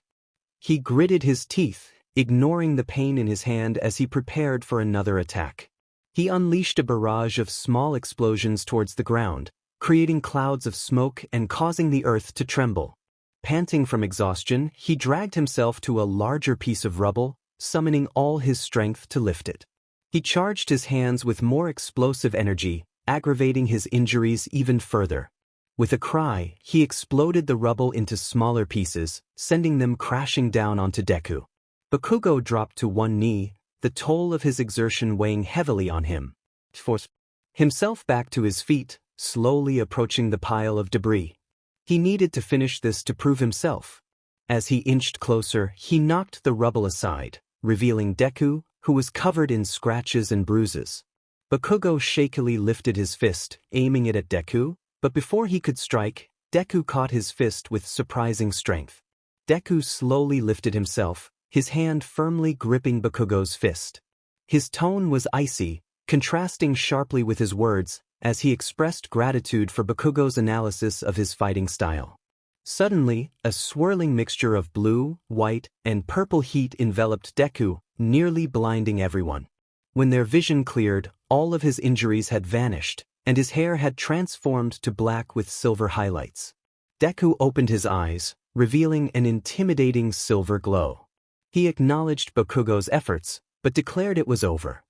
He gritted his teeth, ignoring the pain in his hand as he prepared for another attack. He unleashed a barrage of small explosions towards the ground, creating clouds of smoke and causing the earth to tremble. Panting from exhaustion, he dragged himself to a larger piece of rubble, summoning all his strength to lift it. He charged his hands with more explosive energy, aggravating his injuries even further. With a cry, he exploded the rubble into smaller pieces, sending them crashing down onto Deku. Bakugo dropped to one knee, the toll of his exertion weighing heavily on him. Forced himself back to his feet, slowly approaching the pile of debris. He needed to finish this to prove himself. As he inched closer, he knocked the rubble aside, revealing Deku, who was covered in scratches and bruises. Bakugo shakily lifted his fist, aiming it at Deku, but before he could strike, Deku caught his fist with surprising strength. Deku slowly lifted himself, his hand firmly gripping Bakugo's fist. His tone was icy, contrasting sharply with his words, as he expressed gratitude for Bakugo's analysis of his fighting style. Suddenly, a swirling mixture of blue, white, and purple heat enveloped Deku, nearly blinding everyone. When their vision cleared, all of his injuries had vanished, and his hair had transformed to black with silver highlights. Deku opened his eyes, revealing an intimidating silver glow. He acknowledged Bakugo's efforts, but declared it was over.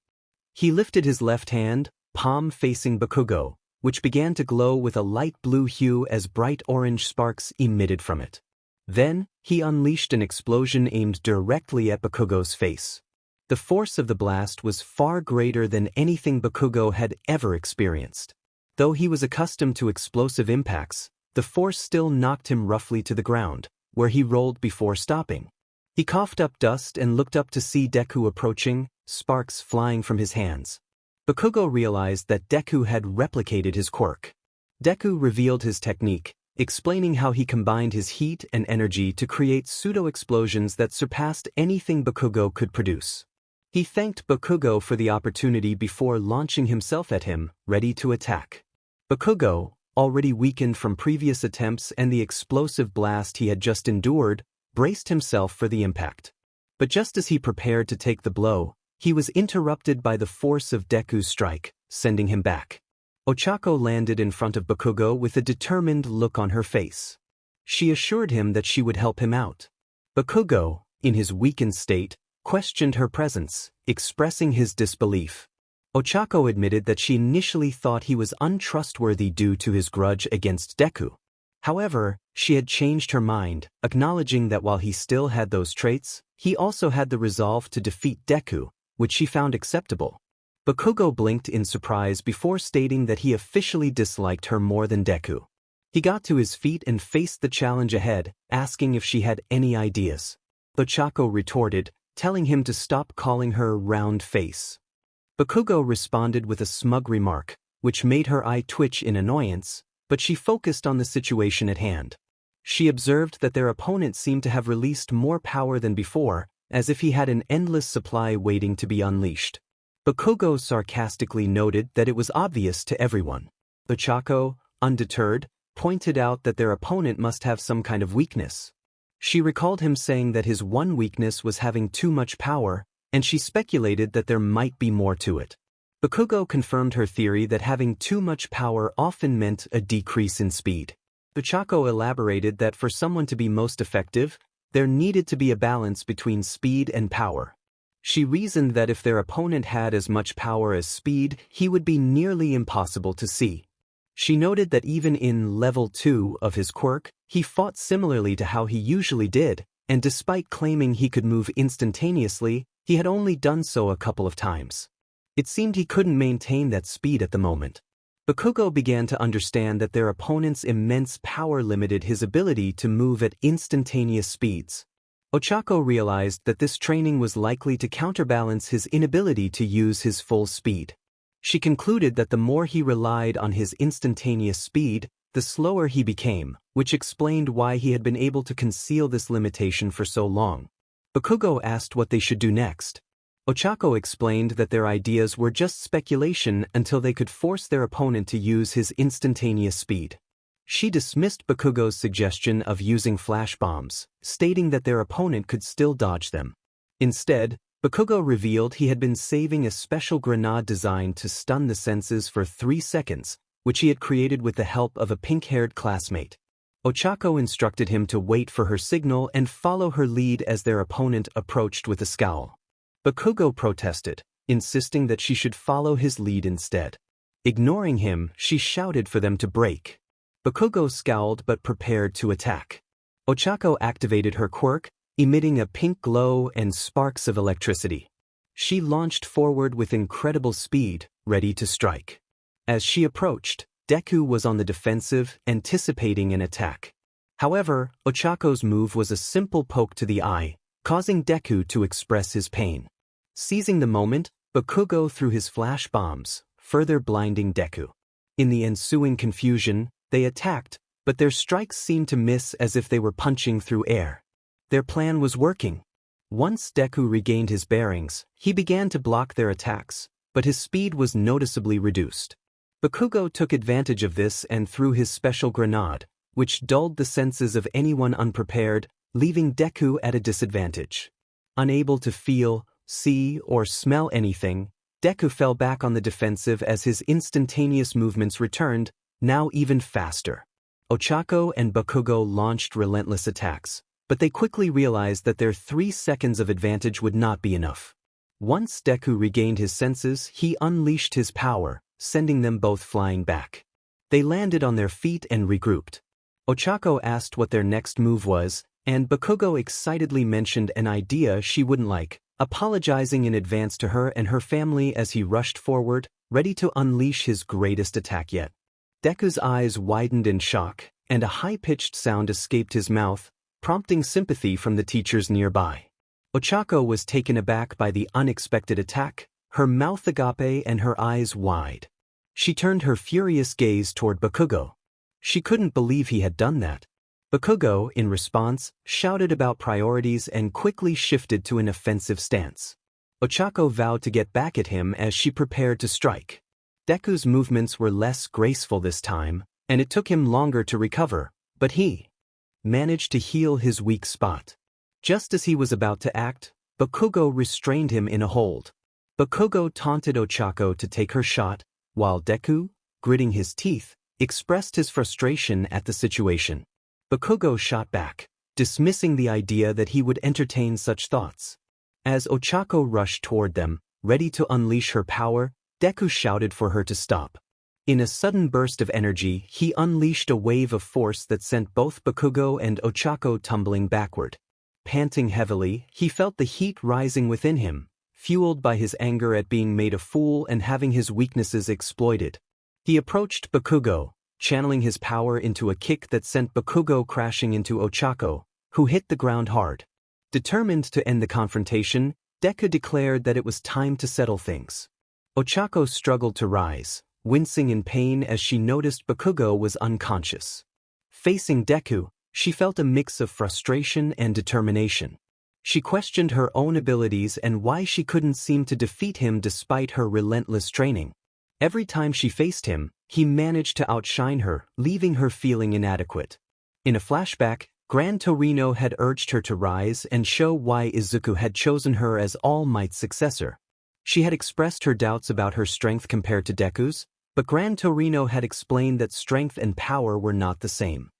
He lifted his left hand, palm facing Bakugo, which began to glow with a light blue hue as bright orange sparks emitted from it. Then, he unleashed an explosion aimed directly at Bakugo's face. The force of the blast was far greater than anything Bakugo had ever experienced. Though he was accustomed to explosive impacts, the force still knocked him roughly to the ground, where he rolled before stopping. He coughed up dust and looked up to see Deku approaching, sparks flying from his hands. Bakugo realized that Deku had replicated his quirk. Deku revealed his technique, explaining how he combined his heat and energy to create pseudo-explosions that surpassed anything Bakugo could produce. He thanked Bakugo for the opportunity before launching himself at him, ready to attack. Bakugo, already weakened from previous attempts and the explosive blast he had just endured, braced himself for the impact. But just as he prepared to take the blow, he was interrupted by the force of Deku's strike, sending him back. Ochako landed in front of Bakugo with a determined look on her face. She assured him that she would help him out. Bakugo, in his weakened state, questioned her presence, expressing his disbelief. Ochako admitted that she initially thought he was untrustworthy due to his grudge against Deku. However, she had changed her mind, acknowledging that while he still had those traits, he also had the resolve to defeat Deku, which she found acceptable. Bakugo blinked in surprise before stating that he officially disliked her more than Deku. He got to his feet and faced the challenge ahead, asking if she had any ideas. Ochako retorted, telling him to stop calling her round face. Bakugo responded with a smug remark, which made her eye twitch in annoyance, but she focused on the situation at hand. She observed that their opponent seemed to have released more power than before, as if he had an endless supply waiting to be unleashed. Bakugo sarcastically noted that it was obvious to everyone. Ochako, undeterred, pointed out that their opponent must have some kind of weakness. She recalled him saying that his one weakness was having too much power, and she speculated that there might be more to it. Bakugo confirmed her theory that having too much power often meant a decrease in speed. Ochako elaborated that for someone to be most effective, there needed to be a balance between speed and power. She reasoned that if their opponent had as much power as speed, he would be nearly impossible to see. She noted that even in level 2 of his quirk, he fought similarly to how he usually did, and despite claiming he could move instantaneously, he had only done so a couple of times. It seemed he couldn't maintain that speed at the moment. Bakugo began to understand that their opponent's immense power limited his ability to move at instantaneous speeds. Ochako realized that this training was likely to counterbalance his inability to use his full speed. She concluded that the more he relied on his instantaneous speed, the slower he became, which explained why he had been able to conceal this limitation for so long. Bakugo asked what they should do next. Ochako explained that their ideas were just speculation until they could force their opponent to use his instantaneous speed. She dismissed Bakugo's suggestion of using flash bombs, stating that their opponent could still dodge them. Instead, Bakugo revealed he had been saving a special grenade designed to stun the senses for 3 seconds, which he had created with the help of a pink-haired classmate. Ochako instructed him to wait for her signal and follow her lead as their opponent approached with a scowl. Bakugo protested, insisting that she should follow his lead instead. Ignoring him, she shouted for them to break. Bakugo scowled but prepared to attack. Ochako activated her quirk, emitting a pink glow and sparks of electricity. She launched forward with incredible speed, ready to strike. As she approached, Deku was on the defensive, anticipating an attack. However, Ochako's move was a simple poke to the eye, causing Deku to express his pain. Seizing the moment, Bakugo threw his flash bombs, further blinding Deku. In the ensuing confusion, they attacked, but their strikes seemed to miss as if they were punching through air. Their plan was working. Once Deku regained his bearings, he began to block their attacks, but his speed was noticeably reduced. Bakugo took advantage of this and threw his special grenade, which dulled the senses of anyone unprepared, leaving Deku at a disadvantage. Unable to feel, see, or smell anything, Deku fell back on the defensive as his instantaneous movements returned, now even faster. Ochako and Bakugo launched relentless attacks, but they quickly realized that their 3 seconds of advantage would not be enough. Once Deku regained his senses, he unleashed his power, sending them both flying back. They landed on their feet and regrouped. Ochako asked what their next move was, and Bakugo excitedly mentioned an idea she wouldn't like, apologizing in advance to her and her family as he rushed forward, ready to unleash his greatest attack yet. Deku's eyes widened in shock, and a high-pitched sound escaped his mouth, prompting sympathy from the teachers nearby. Ochako was taken aback by the unexpected attack, her mouth agape and her eyes wide. She turned her furious gaze toward Bakugo. She couldn't believe he had done that. Bakugo, in response, shouted about priorities and quickly shifted to an offensive stance. Ochako vowed to get back at him as she prepared to strike. Deku's movements were less graceful this time, and it took him longer to recover, but he managed to heal his weak spot. Just as he was about to act, Bakugo restrained him in a hold. Bakugo taunted Ochako to take her shot, while Deku, gritting his teeth, expressed his frustration at the situation. Bakugo shot back, dismissing the idea that he would entertain such thoughts. As Ochako rushed toward them, ready to unleash her power, Deku shouted for her to stop. In a sudden burst of energy, he unleashed a wave of force that sent both Bakugo and Ochako tumbling backward. Panting heavily, he felt the heat rising within him, fueled by his anger at being made a fool and having his weaknesses exploited. He approached Bakugo, channeling his power into a kick that sent Bakugo crashing into Ochako, who hit the ground hard. Determined to end the confrontation, Deku declared that it was time to settle things. Ochako struggled to rise, wincing in pain as she noticed Bakugo was unconscious. Facing Deku, she felt a mix of frustration and determination. She questioned her own abilities and why she couldn't seem to defeat him despite her relentless training. Every time she faced him, he managed to outshine her, leaving her feeling inadequate. In a flashback, Gran Torino had urged her to rise and show why Izuku had chosen her as All Might's successor. She had expressed her doubts about her strength compared to Deku's, but Gran Torino had explained that strength and power were not the same.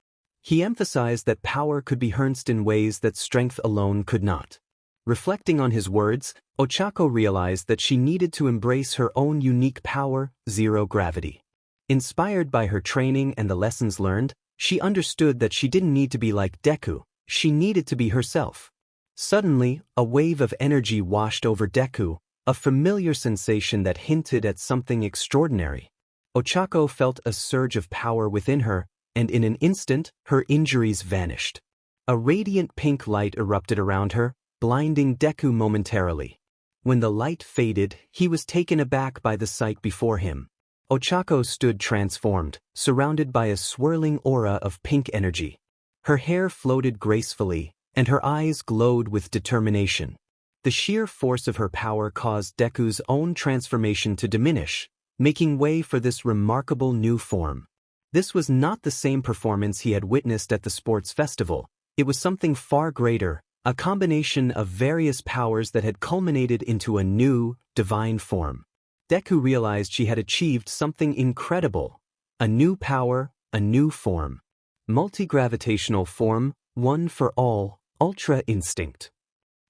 He emphasized that power could be harnessed in ways that strength alone could not. Reflecting on his words, Ochako realized that she needed to embrace her own unique power, zero gravity. Inspired by her training and the lessons learned, she understood that she didn't need to be like Deku, she needed to be herself. Suddenly, a wave of energy washed over Deku, a familiar sensation that hinted at something extraordinary. Ochako felt a surge of power within her, and in an instant, her injuries vanished. A radiant pink light erupted around her, blinding Deku momentarily. When the light faded, he was taken aback by the sight before him. Ochako stood transformed, surrounded by a swirling aura of pink energy. Her hair floated gracefully, and her eyes glowed with determination. The sheer force of her power caused Deku's own transformation to diminish, making way for this remarkable new form. This was not the same performance he had witnessed at the sports festival. It was something far greater, a combination of various powers that had culminated into a new, divine form. Deku realized she had achieved something incredible. A new power, a new form. Multi-gravitational form, one for all, Ultra Instinct.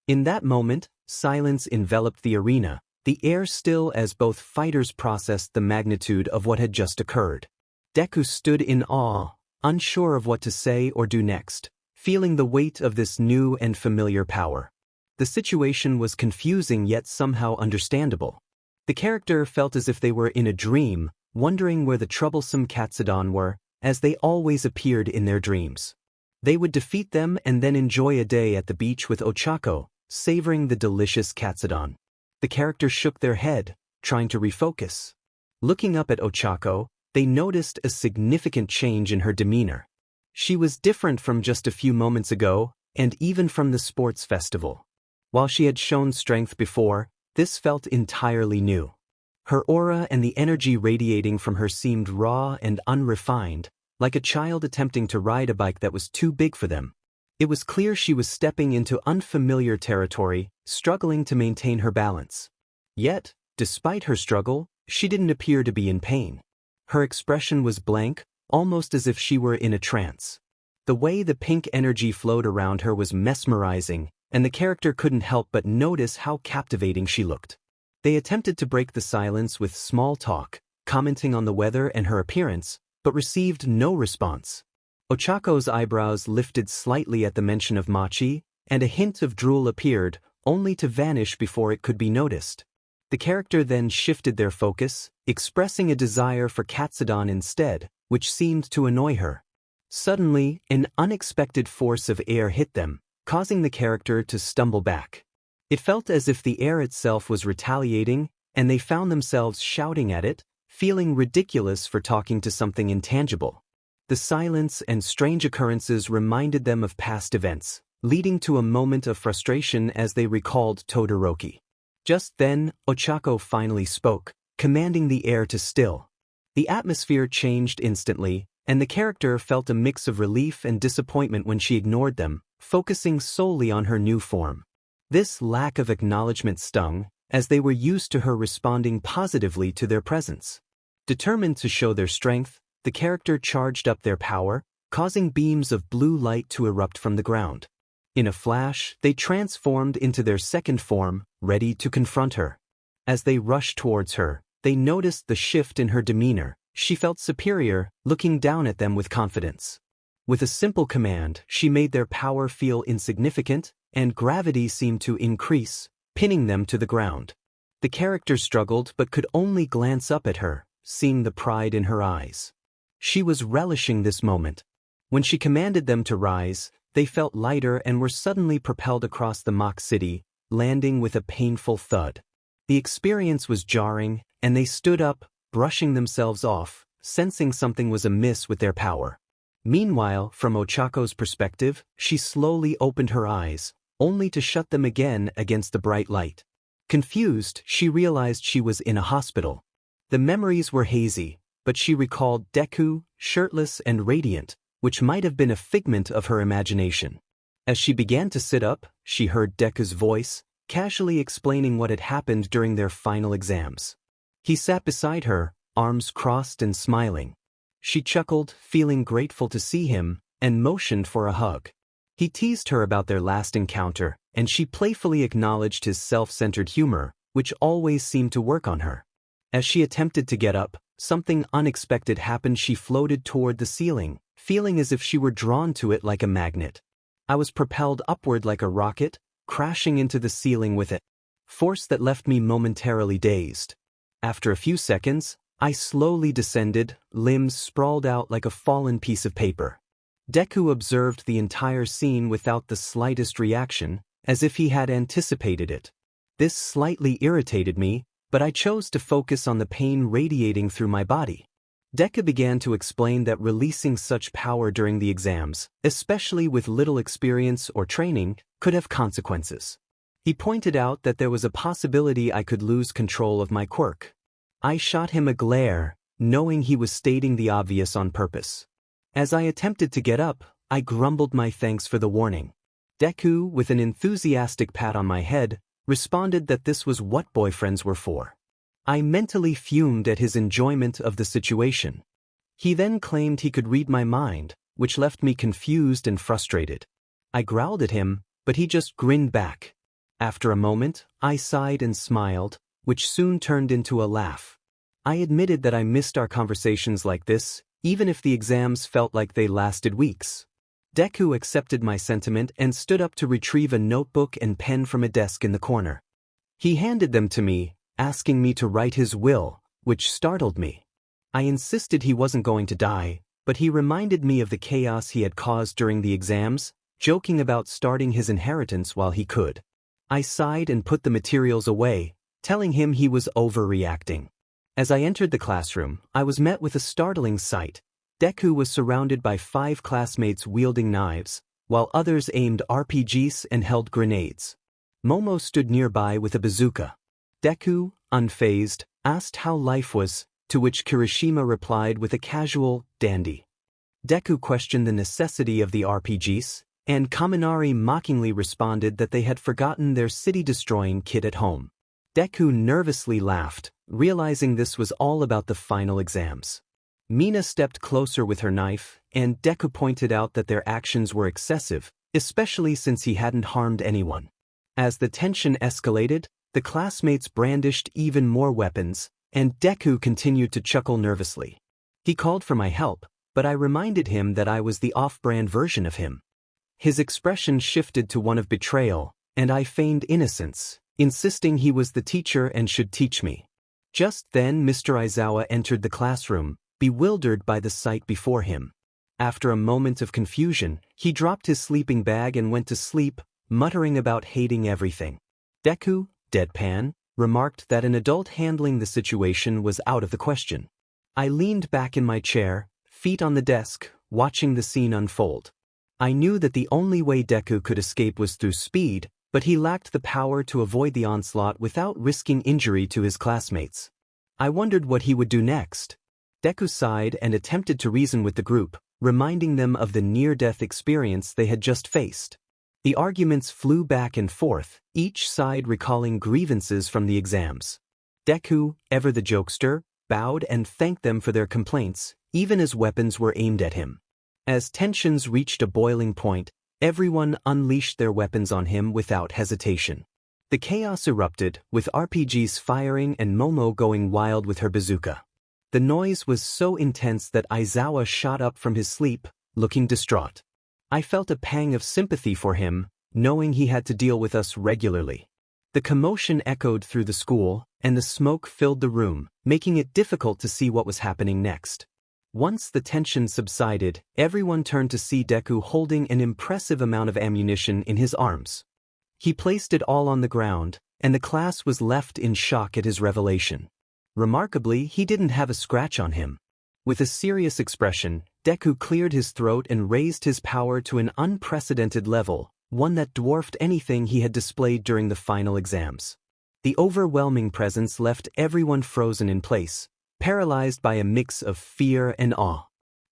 In that moment, silence enveloped the arena, the air still as both fighters processed the magnitude of what had just occurred. Deku stood in awe, unsure of what to say or do next, feeling the weight of this new and familiar power. The situation was confusing yet somehow understandable. The character felt as if they were in a dream, wondering where the troublesome Katsudon were, as they always appeared in their dreams. They would defeat them and then enjoy a day at the beach with Ochako, savoring the delicious Katsudon. The character shook their head, trying to refocus. Looking up at Ochako, they noticed a significant change in her demeanor. She was different from just a few moments ago, and even from the sports festival. While she had shown strength before, this felt entirely new. Her aura and the energy radiating from her seemed raw and unrefined, like a child attempting to ride a bike that was too big for them. It was clear she was stepping into unfamiliar territory, struggling to maintain her balance. Yet, despite her struggle, she didn't appear to be in pain. Her expression was blank, almost as if she were in a trance. The way the pink energy flowed around her was mesmerizing, and the character couldn't help but notice how captivating she looked. They attempted to break the silence with small talk, commenting on the weather and her appearance, but received no response. Ochako's eyebrows lifted slightly at the mention of Machi, and a hint of drool appeared, only to vanish before it could be noticed. The character then shifted their focus, expressing a desire for Katsudon instead, which seemed to annoy her. Suddenly, an unexpected force of air hit them, causing the character to stumble back. It felt as if the air itself was retaliating, and they found themselves shouting at it, feeling ridiculous for talking to something intangible. The silence and strange occurrences reminded them of past events, leading to a moment of frustration as they recalled Todoroki. Just then, Ochako finally spoke, commanding the air to still. The atmosphere changed instantly, and the character felt a mix of relief and disappointment when she ignored them, focusing solely on her new form. This lack of acknowledgement stung, as they were used to her responding positively to their presence. Determined to show their strength, the character charged up their power, causing beams of blue light to erupt from the ground. In a flash, they transformed into their second form, ready to confront her. As they rushed towards her, they noticed the shift in her demeanor. She felt superior, looking down at them with confidence. With a simple command, she made their power feel insignificant, and gravity seemed to increase, pinning them to the ground. The character struggled but could only glance up at her, seeing the pride in her eyes. She was relishing this moment. When she commanded them to rise, they felt lighter and were suddenly propelled across the mock city, landing with a painful thud. The experience was jarring, and they stood up, brushing themselves off, sensing something was amiss with their power. Meanwhile, from Ochako's perspective, she slowly opened her eyes, only to shut them again against the bright light. Confused, she realized she was in a hospital. The memories were hazy, but she recalled Deku, shirtless and radiant, which might have been a figment of her imagination. As she began to sit up, she heard Deku's voice, casually explaining what had happened during their final exams. He sat beside her, arms crossed and smiling. She chuckled, feeling grateful to see him, and motioned for a hug. He teased her about their last encounter, and she playfully acknowledged his self-centered humor, which always seemed to work on her. As she attempted to get up, something unexpected happened. She floated toward the ceiling, feeling as if she were drawn to it like a magnet. I was propelled upward like a rocket, crashing into the ceiling with it, force that left me momentarily dazed. After a few seconds, I slowly descended, limbs sprawled out like a fallen piece of paper. Deku observed the entire scene without the slightest reaction, as if he had anticipated it. This slightly irritated me, but I chose to focus on the pain radiating through my body. Deku began to explain that releasing such power during the exams, especially with little experience or training, could have consequences. He pointed out that there was a possibility I could lose control of my quirk. I shot him a glare, knowing he was stating the obvious on purpose. As I attempted to get up, I grumbled my thanks for the warning. Deku, with an enthusiastic pat on my head, responded that this was what boyfriends were for. I mentally fumed at his enjoyment of the situation. He then claimed he could read my mind, which left me confused and frustrated. I growled at him, but he just grinned back. After a moment, I sighed and smiled, which soon turned into a laugh. I admitted that I missed our conversations like this, even if the exams felt like they lasted weeks. Deku accepted my sentiment and stood up to retrieve a notebook and pen from a desk in the corner. He handed them to me, asking me to write his will, which startled me. I insisted he wasn't going to die, but he reminded me of the chaos he had caused during the exams, joking about starting his inheritance while he could. I sighed and put the materials away, telling him he was overreacting. As I entered the classroom, I was met with a startling sight. Deku was surrounded by 5 classmates wielding knives, while others aimed RPGs and held grenades. Momo stood nearby with a bazooka. Deku, unfazed, asked how life was, to which Kirishima replied with a casual, dandy. Deku questioned the necessity of the RPGs, and Kaminari mockingly responded that they had forgotten their city-destroying kit at home. Deku nervously laughed, realizing this was all about the final exams. Mina stepped closer with her knife, and Deku pointed out that their actions were excessive, especially since he hadn't harmed anyone. As the tension escalated, the classmates brandished even more weapons, and Deku continued to chuckle nervously. He called for my help, but I reminded him that I was the off-brand version of him. His expression shifted to one of betrayal, and I feigned innocence, insisting he was the teacher and should teach me. Just then Mr. Aizawa entered the classroom, bewildered by the sight before him. After a moment of confusion, he dropped his sleeping bag and went to sleep, muttering about hating everything. Deku, deadpan, remarked that an adult handling the situation was out of the question. I leaned back in my chair, feet on the desk, watching the scene unfold. I knew that the only way Deku could escape was through speed, but he lacked the power to avoid the onslaught without risking injury to his classmates. I wondered what he would do next. Deku sighed and attempted to reason with the group, reminding them of the near-death experience they had just faced. The arguments flew back and forth, each side recalling grievances from the exams. Deku, ever the jokester, bowed and thanked them for their complaints, even as weapons were aimed at him. As tensions reached a boiling point, everyone unleashed their weapons on him without hesitation. The chaos erupted, with RPGs firing and Momo going wild with her bazooka. The noise was so intense that Aizawa shot up from his sleep, looking distraught. I felt a pang of sympathy for him, knowing he had to deal with us regularly. The commotion echoed through the school, and the smoke filled the room, making it difficult to see what was happening next. Once the tension subsided, everyone turned to see Deku holding an impressive amount of ammunition in his arms. He placed it all on the ground, and the class was left in shock at his revelation. Remarkably, he didn't have a scratch on him. With a serious expression, Deku cleared his throat and raised his power to an unprecedented level, one that dwarfed anything he had displayed during the final exams. The overwhelming presence left everyone frozen in place, paralyzed by a mix of fear and awe.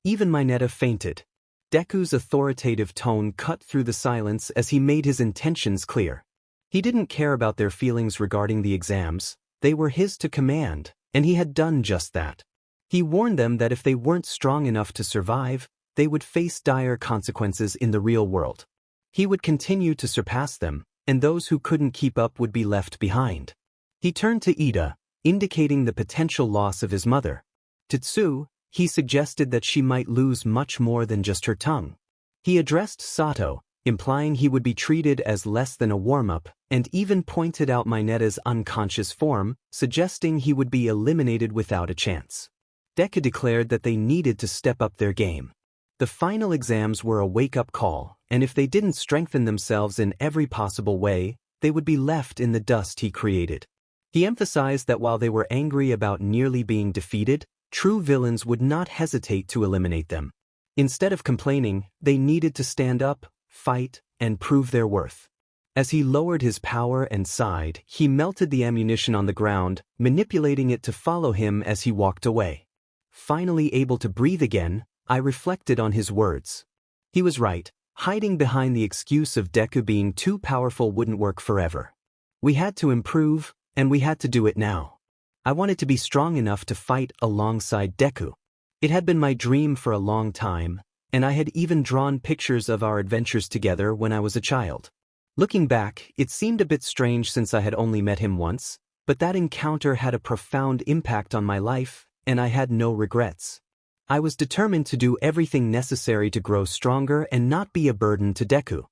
Even Mineta fainted. Deku's authoritative tone cut through the silence as he made his intentions clear. He didn't care about their feelings regarding the exams. They were his to command, and he had done just that. He warned them that if they weren't strong enough to survive, they would face dire consequences in the real world. He would continue to surpass them, and those who couldn't keep up would be left behind. He turned to Ida, indicating the potential loss of his mother. To Tsu, he suggested that she might lose much more than just her tongue. He addressed Sato, implying he would be treated as less than a warm-up, and even pointed out Mineta's unconscious form, suggesting he would be eliminated without a chance. Deku declared that they needed to step up their game. The final exams were a wake-up call, and if they didn't strengthen themselves in every possible way, they would be left in the dust he created. He emphasized that while they were angry about nearly being defeated, true villains would not hesitate to eliminate them. Instead of complaining, they needed to stand up, fight, and prove their worth. As he lowered his power and sighed, he melted the ammunition on the ground, manipulating it to follow him as he walked away. Finally able to breathe again, I reflected on his words. He was right. Hiding behind the excuse of Deku being too powerful wouldn't work forever. We had to improve, and we had to do it now. I wanted to be strong enough to fight alongside Deku. It had been my dream for a long time, and I had even drawn pictures of our adventures together when I was a child. Looking back, it seemed a bit strange since I had only met him once, but that encounter had a profound impact on my life, and I had no regrets. I was determined to do everything necessary to grow stronger and not be a burden to Deku.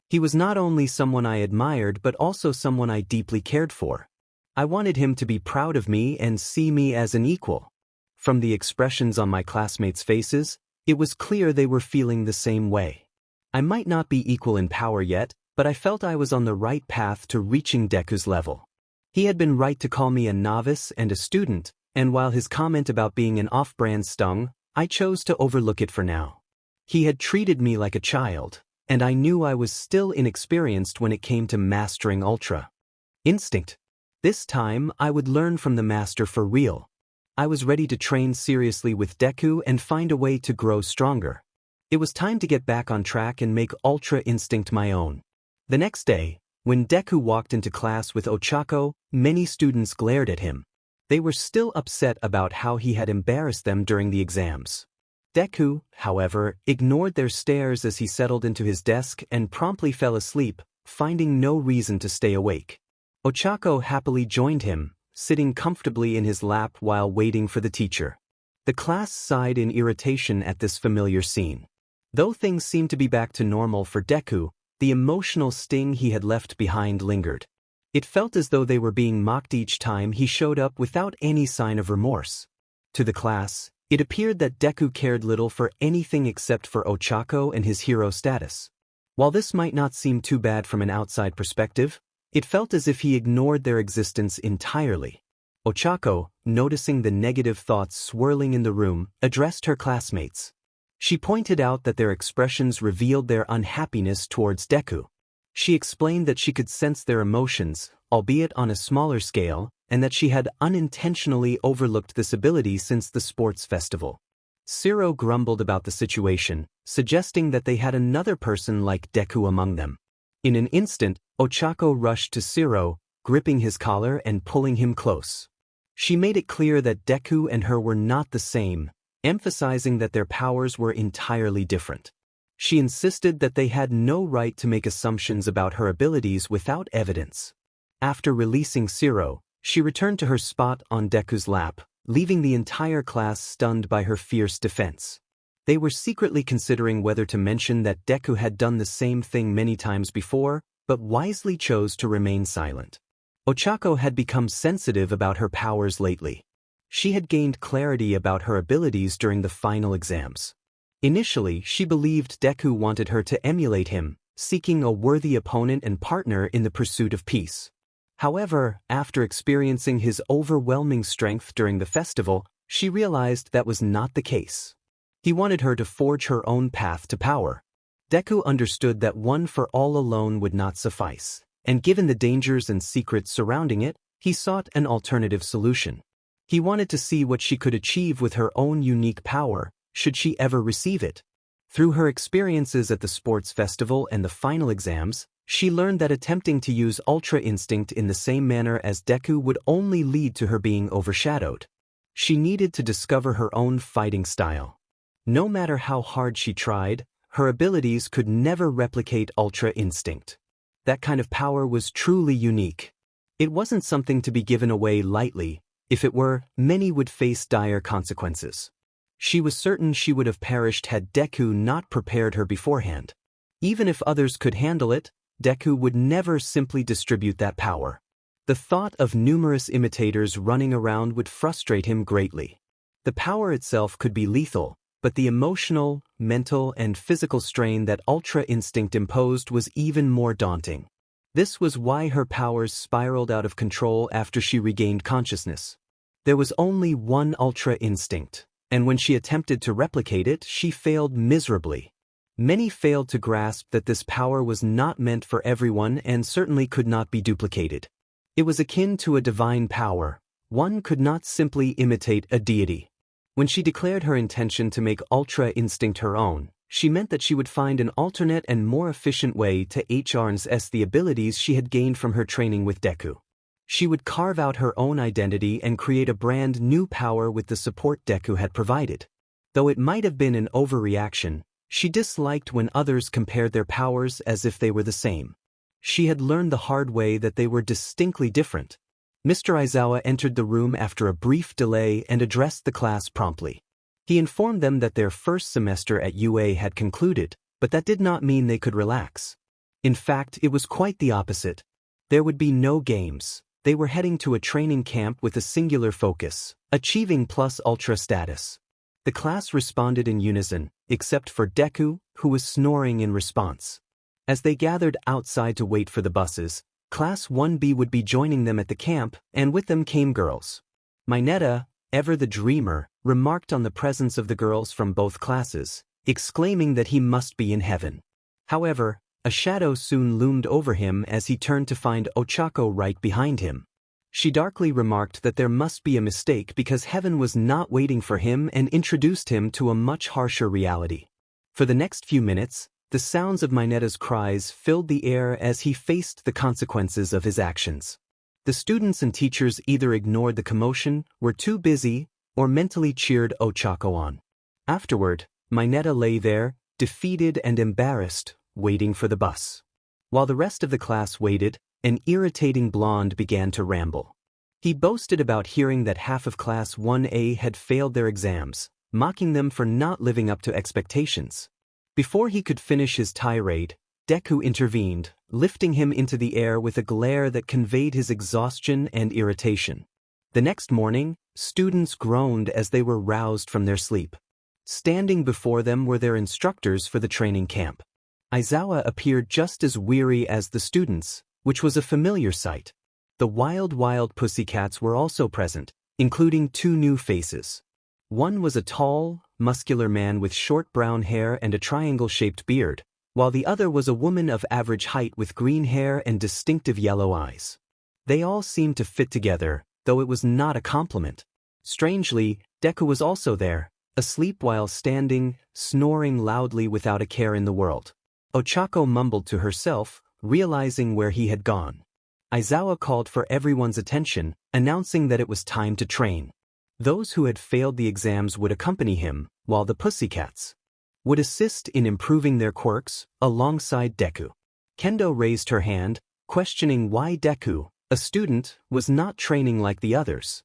He was not only someone I admired but also someone I deeply cared for. I wanted him to be proud of me and see me as an equal. From the expressions on my classmates' faces, it was clear they were feeling the same way. I might not be equal in power yet, but I felt I was on the right path to reaching Deku's level. He had been right to call me a novice and a student, and while his comment about being an off-brand stung, I chose to overlook it for now. He had treated me like a child, and I knew I was still inexperienced when it came to mastering Ultra Instinct. This time, I would learn from the master for real. I was ready to train seriously with Deku and find a way to grow stronger. It was time to get back on track and make Ultra Instinct my own. The next day, when Deku walked into class with Ochako, many students glared at him. They were still upset about how he had embarrassed them during the exams. Deku, however, ignored their stares as he settled into his desk and promptly fell asleep, finding no reason to stay awake. Ochako happily joined him, sitting comfortably in his lap while waiting for the teacher. The class sighed in irritation at this familiar scene. Though things seemed to be back to normal for Deku, the emotional sting he had left behind lingered. It felt as though they were being mocked each time he showed up without any sign of remorse. To the class, it appeared that Deku cared little for anything except for Ochako and his hero status. While this might not seem too bad from an outside perspective, it felt as if he ignored their existence entirely. Ochako, noticing the negative thoughts swirling in the room, addressed her classmates. She pointed out that their expressions revealed their unhappiness towards Deku. She explained that she could sense their emotions, albeit on a smaller scale, and that she had unintentionally overlooked this ability since the sports festival. Shiro grumbled about the situation, suggesting that they had another person like Deku among them. In an instant, Ochako rushed to Shiro, gripping his collar and pulling him close. She made it clear that Deku and her were not the same, emphasizing that their powers were entirely different. She insisted that they had no right to make assumptions about her abilities without evidence. After releasing Shiro, she returned to her spot on Deku's lap, leaving the entire class stunned by her fierce defense. They were secretly considering whether to mention that Deku had done the same thing many times before, but wisely chose to remain silent. Ochako had become sensitive about her powers lately. She had gained clarity about her abilities during the final exams. Initially, she believed Deku wanted her to emulate him, seeking a worthy opponent and partner in the pursuit of peace. However, after experiencing his overwhelming strength during the festival, she realized that was not the case. He wanted her to forge her own path to power. Deku understood that one for all alone would not suffice, and given the dangers and secrets surrounding it, he sought an alternative solution. He wanted to see what she could achieve with her own unique power, should she ever receive it. Through her experiences at the sports festival and the final exams, she learned that attempting to use Ultra Instinct in the same manner as Deku would only lead to her being overshadowed. She needed to discover her own fighting style. No matter how hard she tried, her abilities could never replicate Ultra Instinct. That kind of power was truly unique. It wasn't something to be given away lightly. If it were, many would face dire consequences. She was certain she would have perished had Deku not prepared her beforehand. Even if others could handle it, Deku would never simply distribute that power. The thought of numerous imitators running around would frustrate him greatly. The power itself could be lethal, but the emotional, mental, and physical strain that Ultra Instinct imposed was even more daunting. This was why her powers spiraled out of control after she regained consciousness. There was only one Ultra Instinct, and when she attempted to replicate it, she failed miserably. Many failed to grasp that this power was not meant for everyone and certainly could not be duplicated. It was akin to a divine power. One could not simply imitate a deity. When she declared her intention to make Ultra Instinct her own, she meant that she would find an alternate and more efficient way to harness the abilities she had gained from her training with Deku. She would carve out her own identity and create a brand new power with the support Deku had provided. Though it might have been an overreaction, she disliked when others compared their powers as if they were the same. She had learned the hard way that they were distinctly different. Mr. Aizawa entered the room after a brief delay and addressed the class promptly. He informed them that their first semester at UA had concluded, but that did not mean they could relax. In fact, it was quite the opposite. There would be no games. They were heading to a training camp with a singular focus, achieving plus ultra status. The class responded in unison, except for Deku, who was snoring in response. As they gathered outside to wait for the buses, Class 1B would be joining them at the camp, and with them came girls. Mineta, ever the dreamer, remarked on the presence of the girls from both classes, exclaiming that he must be in heaven. However, a shadow soon loomed over him as he turned to find Ochako right behind him. She darkly remarked that there must be a mistake because heaven was not waiting for him and introduced him to a much harsher reality. For the next few minutes, the sounds of Mineta's cries filled the air as he faced the consequences of his actions. The students and teachers either ignored the commotion, were too busy, or mentally cheered Ochako on. Afterward, Mineta lay there, defeated and embarrassed, waiting for the bus. While the rest of the class waited, an irritating blonde began to ramble. He boasted about hearing that half of Class 1A had failed their exams, mocking them for not living up to expectations. Before he could finish his tirade, Deku intervened, lifting him into the air with a glare that conveyed his exhaustion and irritation. The next morning, students groaned as they were roused from their sleep. Standing before them were their instructors for the training camp. Aizawa appeared just as weary as the students, which was a familiar sight. The wild pussycats were also present, including two new faces. One was a tall, muscular man with short brown hair and a triangle-shaped beard, while the other was a woman of average height with green hair and distinctive yellow eyes. They all seemed to fit together, though it was not a compliment. Strangely, Deku was also there, asleep while standing, snoring loudly without a care in the world. Ochako mumbled to herself, realizing where he had gone. Aizawa called for everyone's attention, announcing that it was time to train. Those who had failed the exams would accompany him, while the pussycats would assist in improving their quirks, alongside Deku. Kendo raised her hand, questioning why Deku, a student, was not training like the others.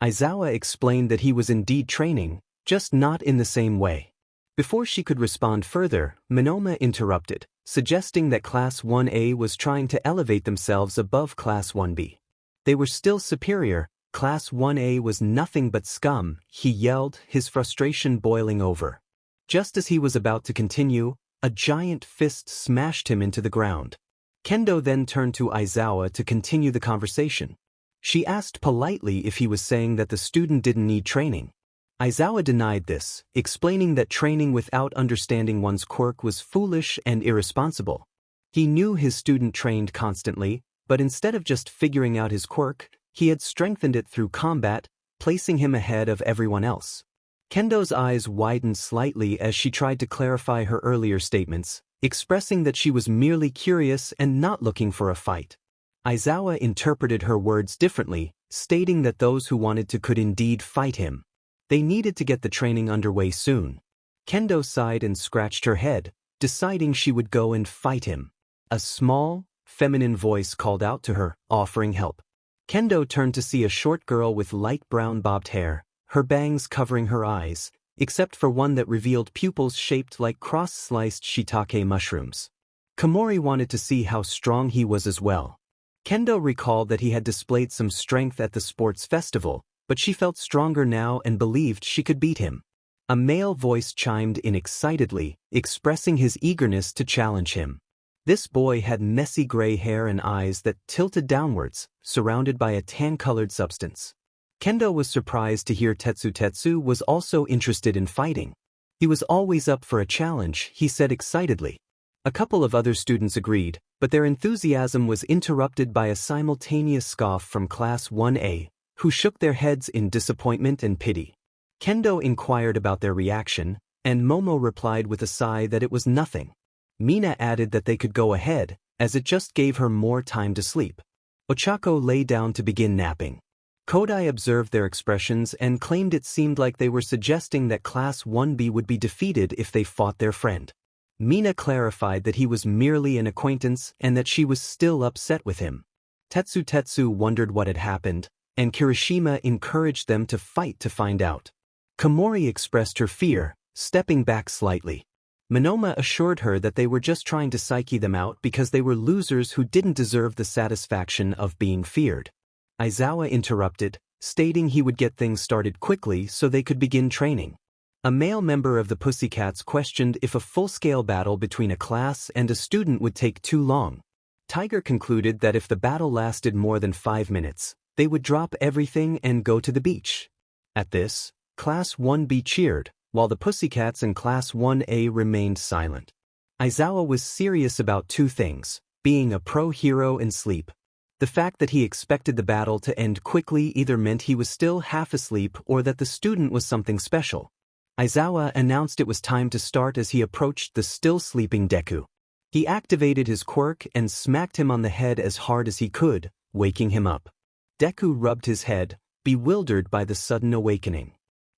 Aizawa explained that he was indeed training, just not in the same way. Before she could respond further, Monoma interrupted, suggesting that Class 1A was trying to elevate themselves above Class 1B. They were still superior. Class 1A was nothing but scum, he yelled, his frustration boiling over. Just as he was about to continue, a giant fist smashed him into the ground. Kendo then turned to Aizawa to continue the conversation. She asked politely if he was saying that the student didn't need training. Aizawa denied this, explaining that training without understanding one's quirk was foolish and irresponsible. He knew his student trained constantly, but instead of just figuring out his quirk, he had strengthened it through combat, placing him ahead of everyone else. Kendo's eyes widened slightly as she tried to clarify her earlier statements, expressing that she was merely curious and not looking for a fight. Aizawa interpreted her words differently, stating that those who wanted to could indeed fight him. They needed to get the training underway soon. Kendo sighed and scratched her head, deciding she would go and fight him. A small, feminine voice called out to her, offering help. Kendo turned to see a short girl with light brown bobbed hair, her bangs covering her eyes, except for one that revealed pupils shaped like cross-sliced shiitake mushrooms. Komori wanted to see how strong he was as well. Kendo recalled that he had displayed some strength at the sports festival, but she felt stronger now and believed she could beat him. A male voice chimed in excitedly, expressing his eagerness to challenge him. This boy had messy gray hair and eyes that tilted downwards, surrounded by a tan-colored substance. Kendo was surprised to hear Tetsu was also interested in fighting. He was always up for a challenge, he said excitedly. A couple of other students agreed, but their enthusiasm was interrupted by a simultaneous scoff from Class 1A, who shook their heads in disappointment and pity. Kendo inquired about their reaction, and Momo replied with a sigh that it was nothing. Mina added that they could go ahead, as it just gave her more time to sleep. Ochako lay down to begin napping. Kodai observed their expressions and claimed it seemed like they were suggesting that Class 1B would be defeated if they fought their friend. Mina clarified that he was merely an acquaintance and that she was still upset with him. Tetsu wondered what had happened, and Kirishima encouraged them to fight to find out. Komori expressed her fear, stepping back slightly. Monoma assured her that they were just trying to psyche them out because they were losers who didn't deserve the satisfaction of being feared. Aizawa interrupted, stating he would get things started quickly so they could begin training. A male member of the Pussycats questioned if a full-scale battle between a class and a student would take too long. Tiger concluded that if the battle lasted more than 5 minutes, they would drop everything and go to the beach. At this, Class 1B cheered, while the Pussycats in Class 1A remained silent. Aizawa was serious about two things: being a pro-hero and sleep. The fact that he expected the battle to end quickly either meant he was still half asleep or that the student was something special. Aizawa announced it was time to start as he approached the still sleeping Deku. He activated his quirk and smacked him on the head as hard as he could, waking him up. Deku rubbed his head, bewildered by the sudden awakening.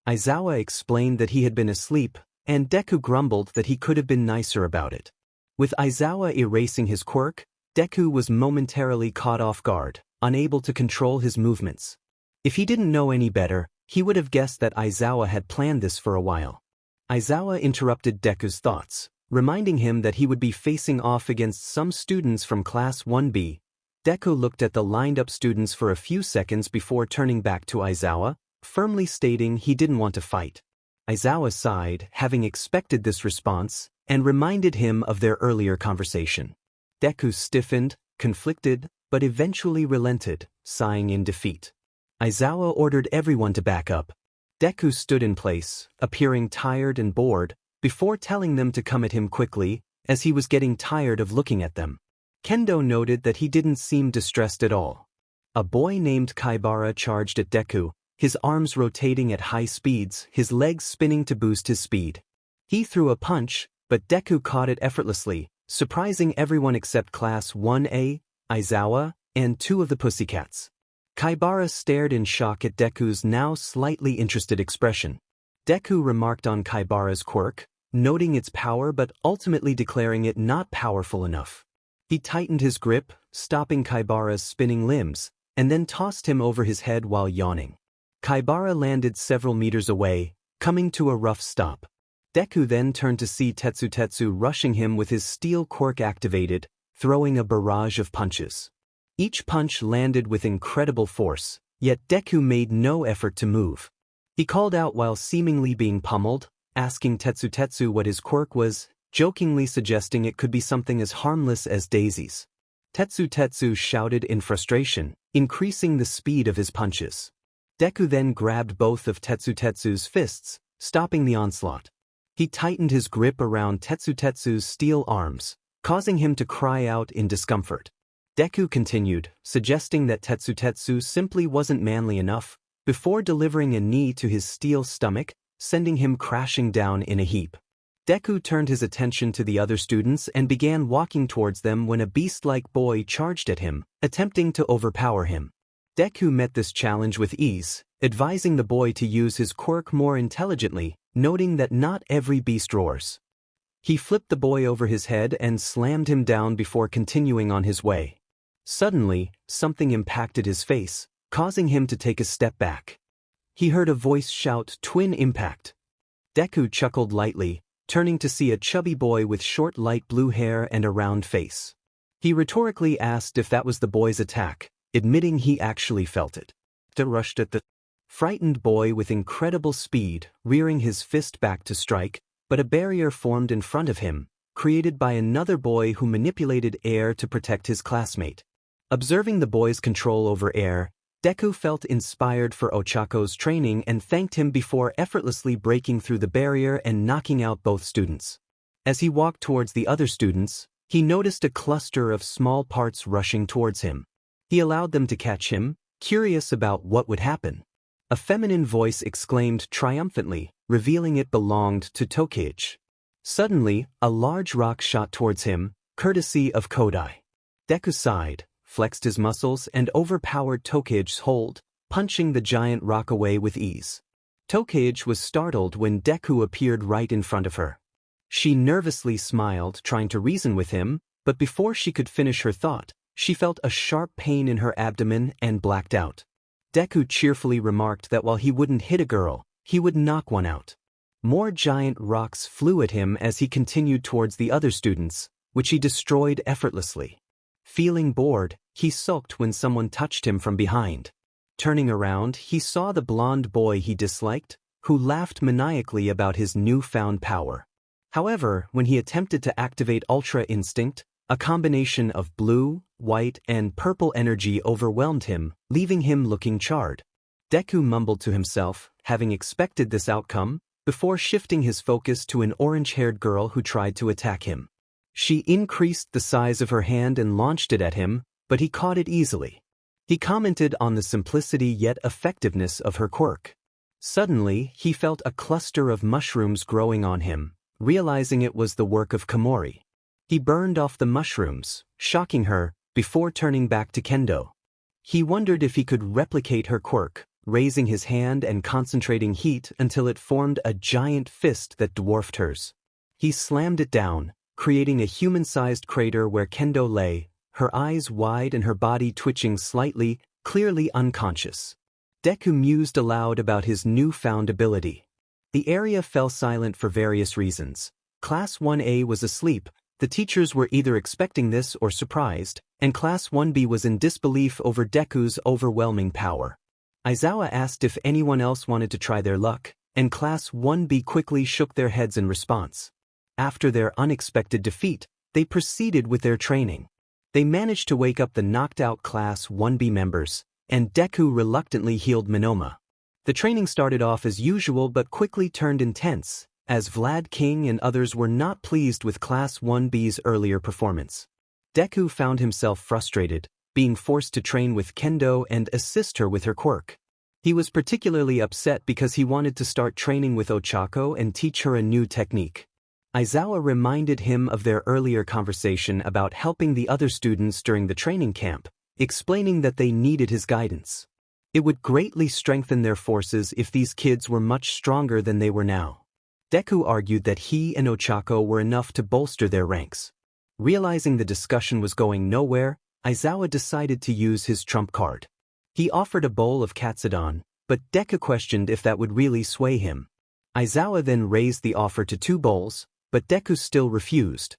Aizawa explained that he had been asleep, and Deku grumbled that he could have been nicer about it. With Aizawa erasing his quirk, Deku was momentarily caught off guard, unable to control his movements. If he didn't know any better, he would have guessed that Aizawa had planned this for a while. Aizawa interrupted Deku's thoughts, reminding him that he would be facing off against some students from Class 1B. Deku looked at the lined-up students for a few seconds before turning back to Aizawa, firmly stating he didn't want to fight. Aizawa sighed, having expected this response, and reminded him of their earlier conversation. Deku stiffened, conflicted, but eventually relented, sighing in defeat. Aizawa ordered everyone to back up. Deku stood in place, appearing tired and bored, before telling them to come at him quickly, as he was getting tired of looking at them. Kendo noted that he didn't seem distressed at all. A boy named Kaibara charged at Deku, his arms rotating at high speeds, his legs spinning to boost his speed. He threw a punch, but Deku caught it effortlessly, surprising everyone except Class 1A, Aizawa, and two of the Pussycats. Kaibara stared in shock at Deku's now slightly interested expression. Deku remarked on Kaibara's quirk, noting its power but ultimately declaring it not powerful enough. He tightened his grip, stopping Kaibara's spinning limbs, and then tossed him over his head while yawning. Kaibara landed several meters away, coming to a rough stop. Deku then turned to see Tetsu rushing him with his steel quirk activated, throwing a barrage of punches. Each punch landed with incredible force, yet Deku made no effort to move. He called out while seemingly being pummeled, asking Tetsu what his quirk was, jokingly suggesting it could be something as harmless as daisies. Tetsu shouted in frustration, increasing the speed of his punches. Deku then grabbed both of Tetsu's fists, stopping the onslaught. He tightened his grip around Tetsu's steel arms, causing him to cry out in discomfort. Deku continued, suggesting that Tetsu simply wasn't manly enough, before delivering a knee to his steel stomach, sending him crashing down in a heap. Deku turned his attention to the other students and began walking towards them when a beast-like boy charged at him, attempting to overpower him. Deku met this challenge with ease, advising the boy to use his quirk more intelligently, noting that not every beast roars. He flipped the boy over his head and slammed him down before continuing on his way. Suddenly, something impacted his face, causing him to take a step back. He heard a voice shout, "Twin impact." Deku chuckled lightly, turning to see a chubby boy with short light blue hair and a round face. He rhetorically asked if that was the boy's attack, admitting he actually felt it. Deku rushed at the frightened boy with incredible speed, rearing his fist back to strike, but a barrier formed in front of him, created by another boy who manipulated air to protect his classmate. Observing the boy's control over air, Deku felt inspired for Ochako's training and thanked him before effortlessly breaking through the barrier and knocking out both students. As he walked towards the other students, he noticed a cluster of small parts rushing towards him. He allowed them to catch him, curious about what would happen. A feminine voice exclaimed triumphantly, revealing it belonged to Tokage. Suddenly, a large rock shot towards him, courtesy of Kodai. Deku sighed, flexed his muscles and overpowered Tokage's hold, punching the giant rock away with ease. Tokage was startled when Deku appeared right in front of her. She nervously smiled, trying to reason with him, but before she could finish her thought, she felt a sharp pain in her abdomen and blacked out. Deku cheerfully remarked that while he wouldn't hit a girl, he would knock one out. More giant rocks flew at him as he continued towards the other students, which he destroyed effortlessly. Feeling bored, he sulked when someone touched him from behind. Turning around, he saw the blonde boy he disliked, who laughed maniacally about his newfound power. However, when he attempted to activate Ultra Instinct, a combination of blue, white, and purple energy overwhelmed him, leaving him looking charred. Deku mumbled to himself, having expected this outcome, before shifting his focus to an orange-haired girl who tried to attack him. She increased the size of her hand and launched it at him, but he caught it easily. He commented on the simplicity yet effectiveness of her quirk. Suddenly, he felt a cluster of mushrooms growing on him, realizing it was the work of Komori. He burned off the mushrooms, shocking her, before turning back to Kendo. He wondered if he could replicate her quirk, raising his hand and concentrating heat until it formed a giant fist that dwarfed hers. He slammed it down, creating a human-sized crater where Kendo lay, her eyes wide and her body twitching slightly, clearly unconscious. Deku mused aloud about his newfound ability. The area fell silent for various reasons. Class 1A was asleep, the teachers were either expecting this or surprised, and Class 1B was in disbelief over Deku's overwhelming power. Aizawa asked if anyone else wanted to try their luck, and Class 1B quickly shook their heads in response. After their unexpected defeat, they proceeded with their training. They managed to wake up the knocked-out Class 1B members, and Deku reluctantly healed Minoma. The training started off as usual but quickly turned intense, as Vlad King and others were not pleased with Class 1B's earlier performance. Deku found himself frustrated, being forced to train with Kendo and assist her with her quirk. He was particularly upset because he wanted to start training with Ochako and teach her a new technique. Aizawa reminded him of their earlier conversation about helping the other students during the training camp, explaining that they needed his guidance. It would greatly strengthen their forces if these kids were much stronger than they were now. Deku argued that he and Ochako were enough to bolster their ranks. Realizing the discussion was going nowhere, Aizawa decided to use his trump card. He offered a bowl of katsudon, but Deku questioned if that would really sway him. Aizawa then raised the offer to 2 bowls, but Deku still refused.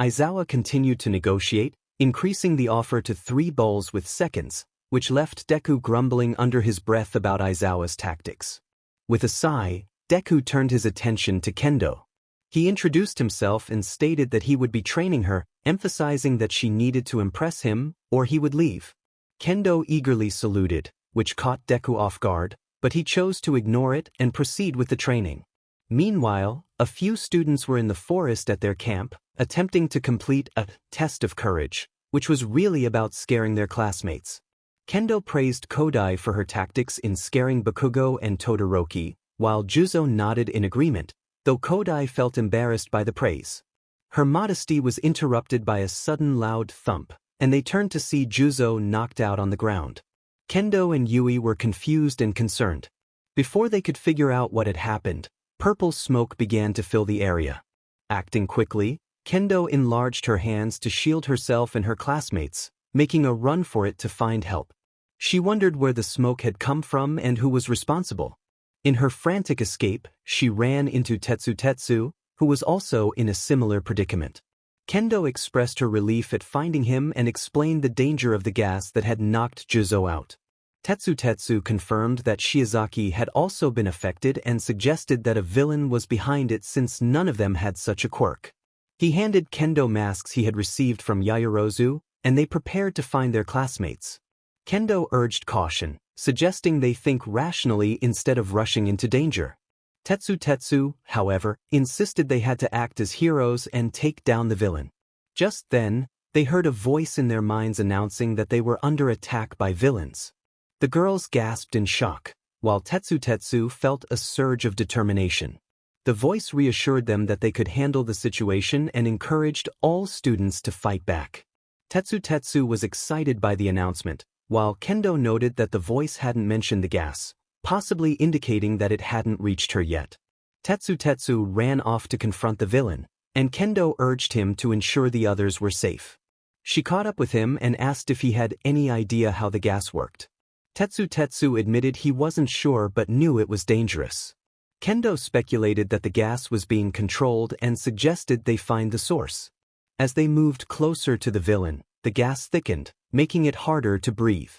Aizawa continued to negotiate, increasing the offer to 3 bowls with seconds, which left Deku grumbling under his breath about Aizawa's tactics. With a sigh, Deku turned his attention to Kendo. He introduced himself and stated that he would be training her, emphasizing that she needed to impress him, or he would leave. Kendo eagerly saluted, which caught Deku off guard, but he chose to ignore it and proceed with the training. Meanwhile, a few students were in the forest at their camp, attempting to complete a test of courage, which was really about scaring their classmates. Kendo praised Kodai for her tactics in scaring Bakugo and Todoroki, while Juzo nodded in agreement, though Kodai felt embarrassed by the praise. Her modesty was interrupted by a sudden loud thump, and they turned to see Juzo knocked out on the ground. Kendo and Yui were confused and concerned. Before they could figure out what had happened, purple smoke began to fill the area. Acting quickly, Kendo enlarged her hands to shield herself and her classmates, making a run for it to find help. She wondered where the smoke had come from and who was responsible. In her frantic escape, she ran into Tetsu, who was also in a similar predicament. Kendo expressed her relief at finding him and explained the danger of the gas that had knocked Juzo out. Tetsu confirmed that Shiozaki had also been affected and suggested that a villain was behind it since none of them had such a quirk. He handed Kendo masks he had received from Yaoyorozu, and they prepared to find their classmates. Kendo urged caution, suggesting they think rationally instead of rushing into danger. Tetsu, however, insisted they had to act as heroes and take down the villain. Just then, they heard a voice in their minds announcing that they were under attack by villains. The girls gasped in shock, while Tetsu felt a surge of determination. The voice reassured them that they could handle the situation and encouraged all students to fight back. Tetsu was excited by the announcement, while Kendo noted that the voice hadn't mentioned the gas, possibly indicating that it hadn't reached her yet. Tetsu ran off to confront the villain, and Kendo urged him to ensure the others were safe. She caught up with him and asked if he had any idea how the gas worked. Tetsu admitted he wasn't sure but knew it was dangerous. Kendo speculated that the gas was being controlled and suggested they find the source. As they moved closer to the villain, the gas thickened, making it harder to breathe.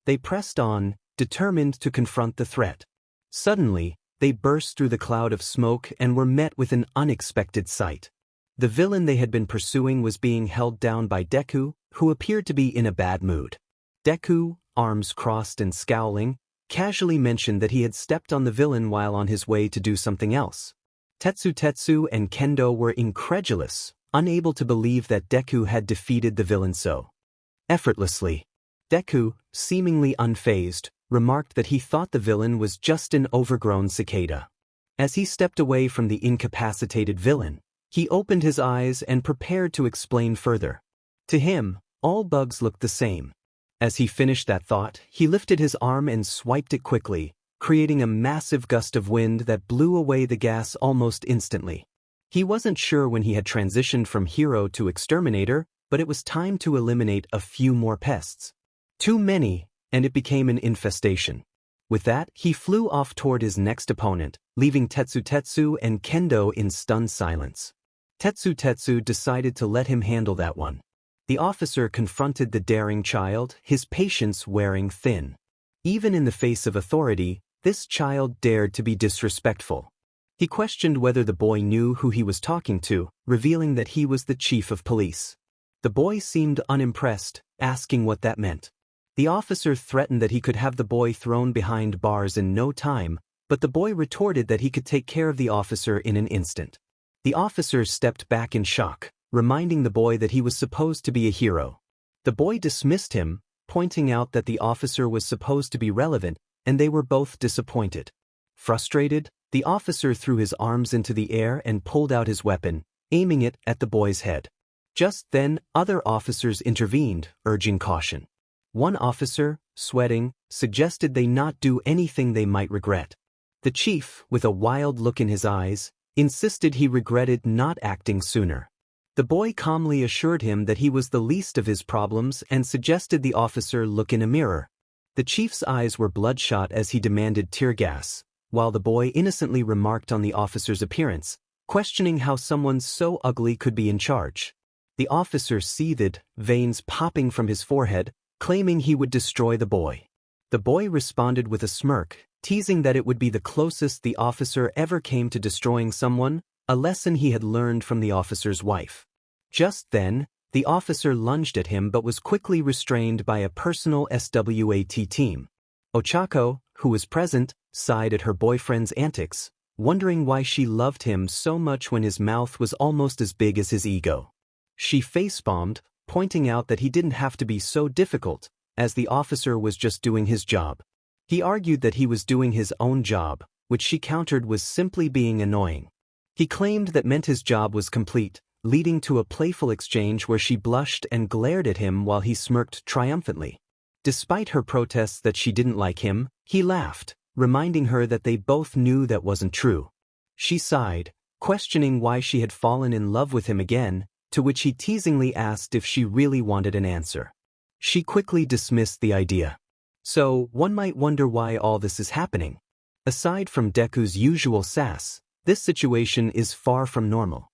They pressed on, determined to confront the threat. Suddenly, they burst through the cloud of smoke and were met with an unexpected sight. The villain they had been pursuing was being held down by Deku, who appeared to be in a bad mood. Deku, arms crossed and scowling, casually mentioned that he had stepped on the villain while on his way to do something else. Tetsu and Kendo were incredulous, unable to believe that Deku had defeated the villain so effortlessly. Deku, seemingly unfazed, remarked that he thought the villain was just an overgrown cicada. As he stepped away from the incapacitated villain, he opened his eyes and prepared to explain further. To him, all bugs looked the same. As he finished that thought, he lifted his arm and swiped it quickly, creating a massive gust of wind that blew away the gas almost instantly. He wasn't sure when he had transitioned from hero to exterminator, but it was time to eliminate a few more pests. Too many, and it became an infestation. With that, he flew off toward his next opponent, leaving Tetsu and Kendo in stunned silence. Tetsu decided to let him handle that one. The officer confronted the daring child, his patience wearing thin. Even in the face of authority, this child dared to be disrespectful. He questioned whether the boy knew who he was talking to, revealing that he was the chief of police. The boy seemed unimpressed, asking what that meant. The officer threatened that he could have the boy thrown behind bars in no time, but the boy retorted that he could take care of the officer in an instant. The officer stepped back in shock, reminding the boy that he was supposed to be a hero. The boy dismissed him, pointing out that the officer was supposed to be relevant, and they were both disappointed. Frustrated, the officer threw his arms into the air and pulled out his weapon, aiming it at the boy's head. Just then, other officers intervened, urging caution. One officer, sweating, suggested they not do anything they might regret. The chief, with a wild look in his eyes, insisted he regretted not acting sooner. The boy calmly assured him that he was the least of his problems and suggested the officer look in a mirror. The chief's eyes were bloodshot as he demanded tear gas, while the boy innocently remarked on the officer's appearance, questioning how someone so ugly could be in charge. The officer seethed, veins popping from his forehead, claiming he would destroy the boy. The boy responded with a smirk, teasing that it would be the closest the officer ever came to destroying someone, a lesson he had learned from the officer's wife. Just then, the officer lunged at him but was quickly restrained by a personal SWAT team. Ochako, who was present, sighed at her boyfriend's antics, wondering why she loved him so much when his mouth was almost as big as his ego. She face-bombed, pointing out that he didn't have to be so difficult, as the officer was just doing his job. He argued that he was doing his own job, which she countered was simply being annoying. He claimed that meant his job was complete, leading to a playful exchange where she blushed and glared at him while he smirked triumphantly. Despite her protests that she didn't like him, he laughed, reminding her that they both knew that wasn't true. She sighed, questioning why she had fallen in love with him again, to which he teasingly asked if she really wanted an answer. She quickly dismissed the idea. So, one might wonder why all this is happening. Aside from Deku's usual sass, this situation is far from normal.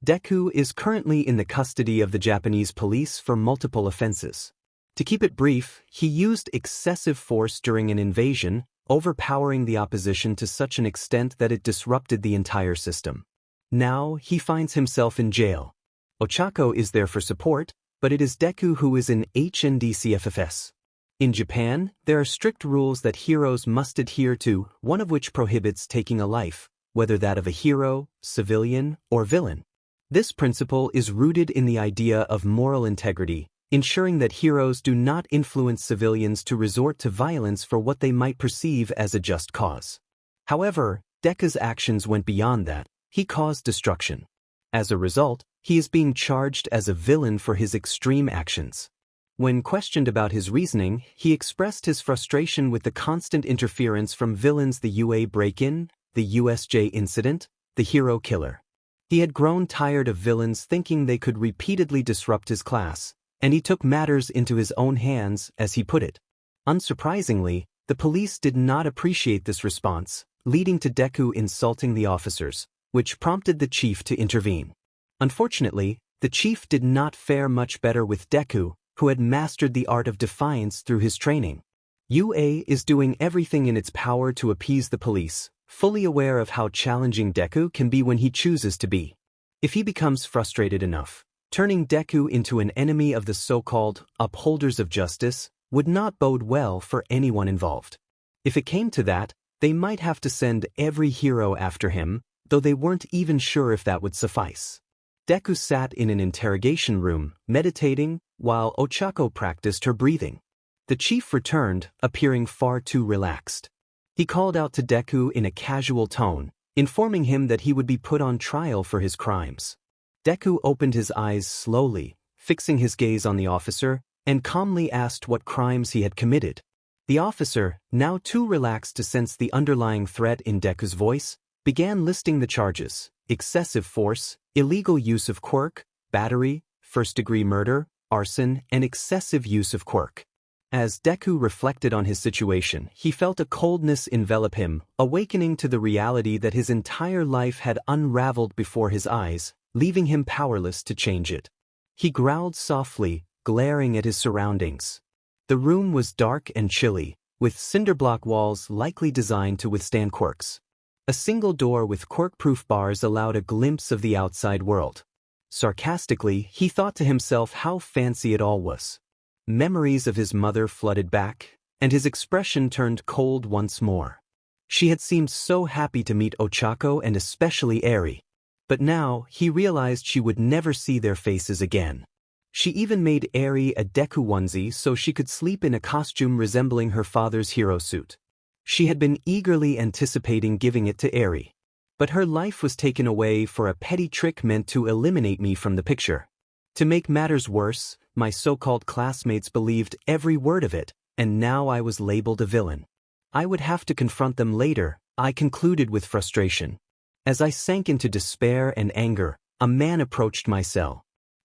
Deku is currently in the custody of the Japanese police for multiple offenses. To keep it brief, he used excessive force during an invasion, overpowering the opposition to such an extent that it disrupted the entire system. Now, he finds himself in jail. Ochako is there for support, but it is Deku who is in HNDCFFS. In Japan, there are strict rules that heroes must adhere to, one of which prohibits taking a life, whether that of a hero, civilian, or villain. This principle is rooted in the idea of moral integrity, ensuring that heroes do not influence civilians to resort to violence for what they might perceive as a just cause. However, Deku's actions went beyond that. He caused destruction. As a result, he is being charged as a villain for his extreme actions. When questioned about his reasoning, he expressed his frustration with the constant interference from villains: the UA break-in, the USJ incident, the hero killer. He had grown tired of villains thinking they could repeatedly disrupt his class, and he took matters into his own hands, as he put it. Unsurprisingly, the police did not appreciate this response, leading to Deku insulting the officers, which prompted the chief to intervene. Unfortunately, the chief did not fare much better with Deku, who had mastered the art of defiance through his training. UA is doing everything in its power to appease the police, fully aware of how challenging Deku can be when he chooses to be. If he becomes frustrated enough, turning Deku into an enemy of the so-called upholders of justice would not bode well for anyone involved. If it came to that, they might have to send every hero after him, though they weren't even sure if that would suffice. Deku sat in an interrogation room, meditating, while Ochako practiced her breathing. The chief returned, appearing far too relaxed. He called out to Deku in a casual tone, informing him that he would be put on trial for his crimes. Deku opened his eyes slowly, fixing his gaze on the officer, and calmly asked what crimes he had committed. The officer, now too relaxed to sense the underlying threat in Deku's voice, began listing the charges: excessive force, illegal use of quirk, battery, first-degree murder, arson, and excessive use of quirk. As Deku reflected on his situation, he felt a coldness envelop him, awakening to the reality that his entire life had unraveled before his eyes, leaving him powerless to change it. He growled softly, glaring at his surroundings. The room was dark and chilly, with cinderblock walls likely designed to withstand quirks. A single door with quirk-proof bars allowed a glimpse of the outside world. Sarcastically, he thought to himself how fancy it all was. Memories of his mother flooded back, and his expression turned cold once more. She had seemed so happy to meet Ochako and especially Eri. But now, he realized she would never see their faces again. She even made Eri a Deku onesie so she could sleep in a costume resembling her father's hero suit. She had been eagerly anticipating giving it to Eri. But her life was taken away for a petty trick meant to eliminate me from the picture. To make matters worse, my so-called classmates believed every word of it, and now I was labeled a villain. I would have to confront them later, I concluded with frustration. As I sank into despair and anger, a man approached my cell.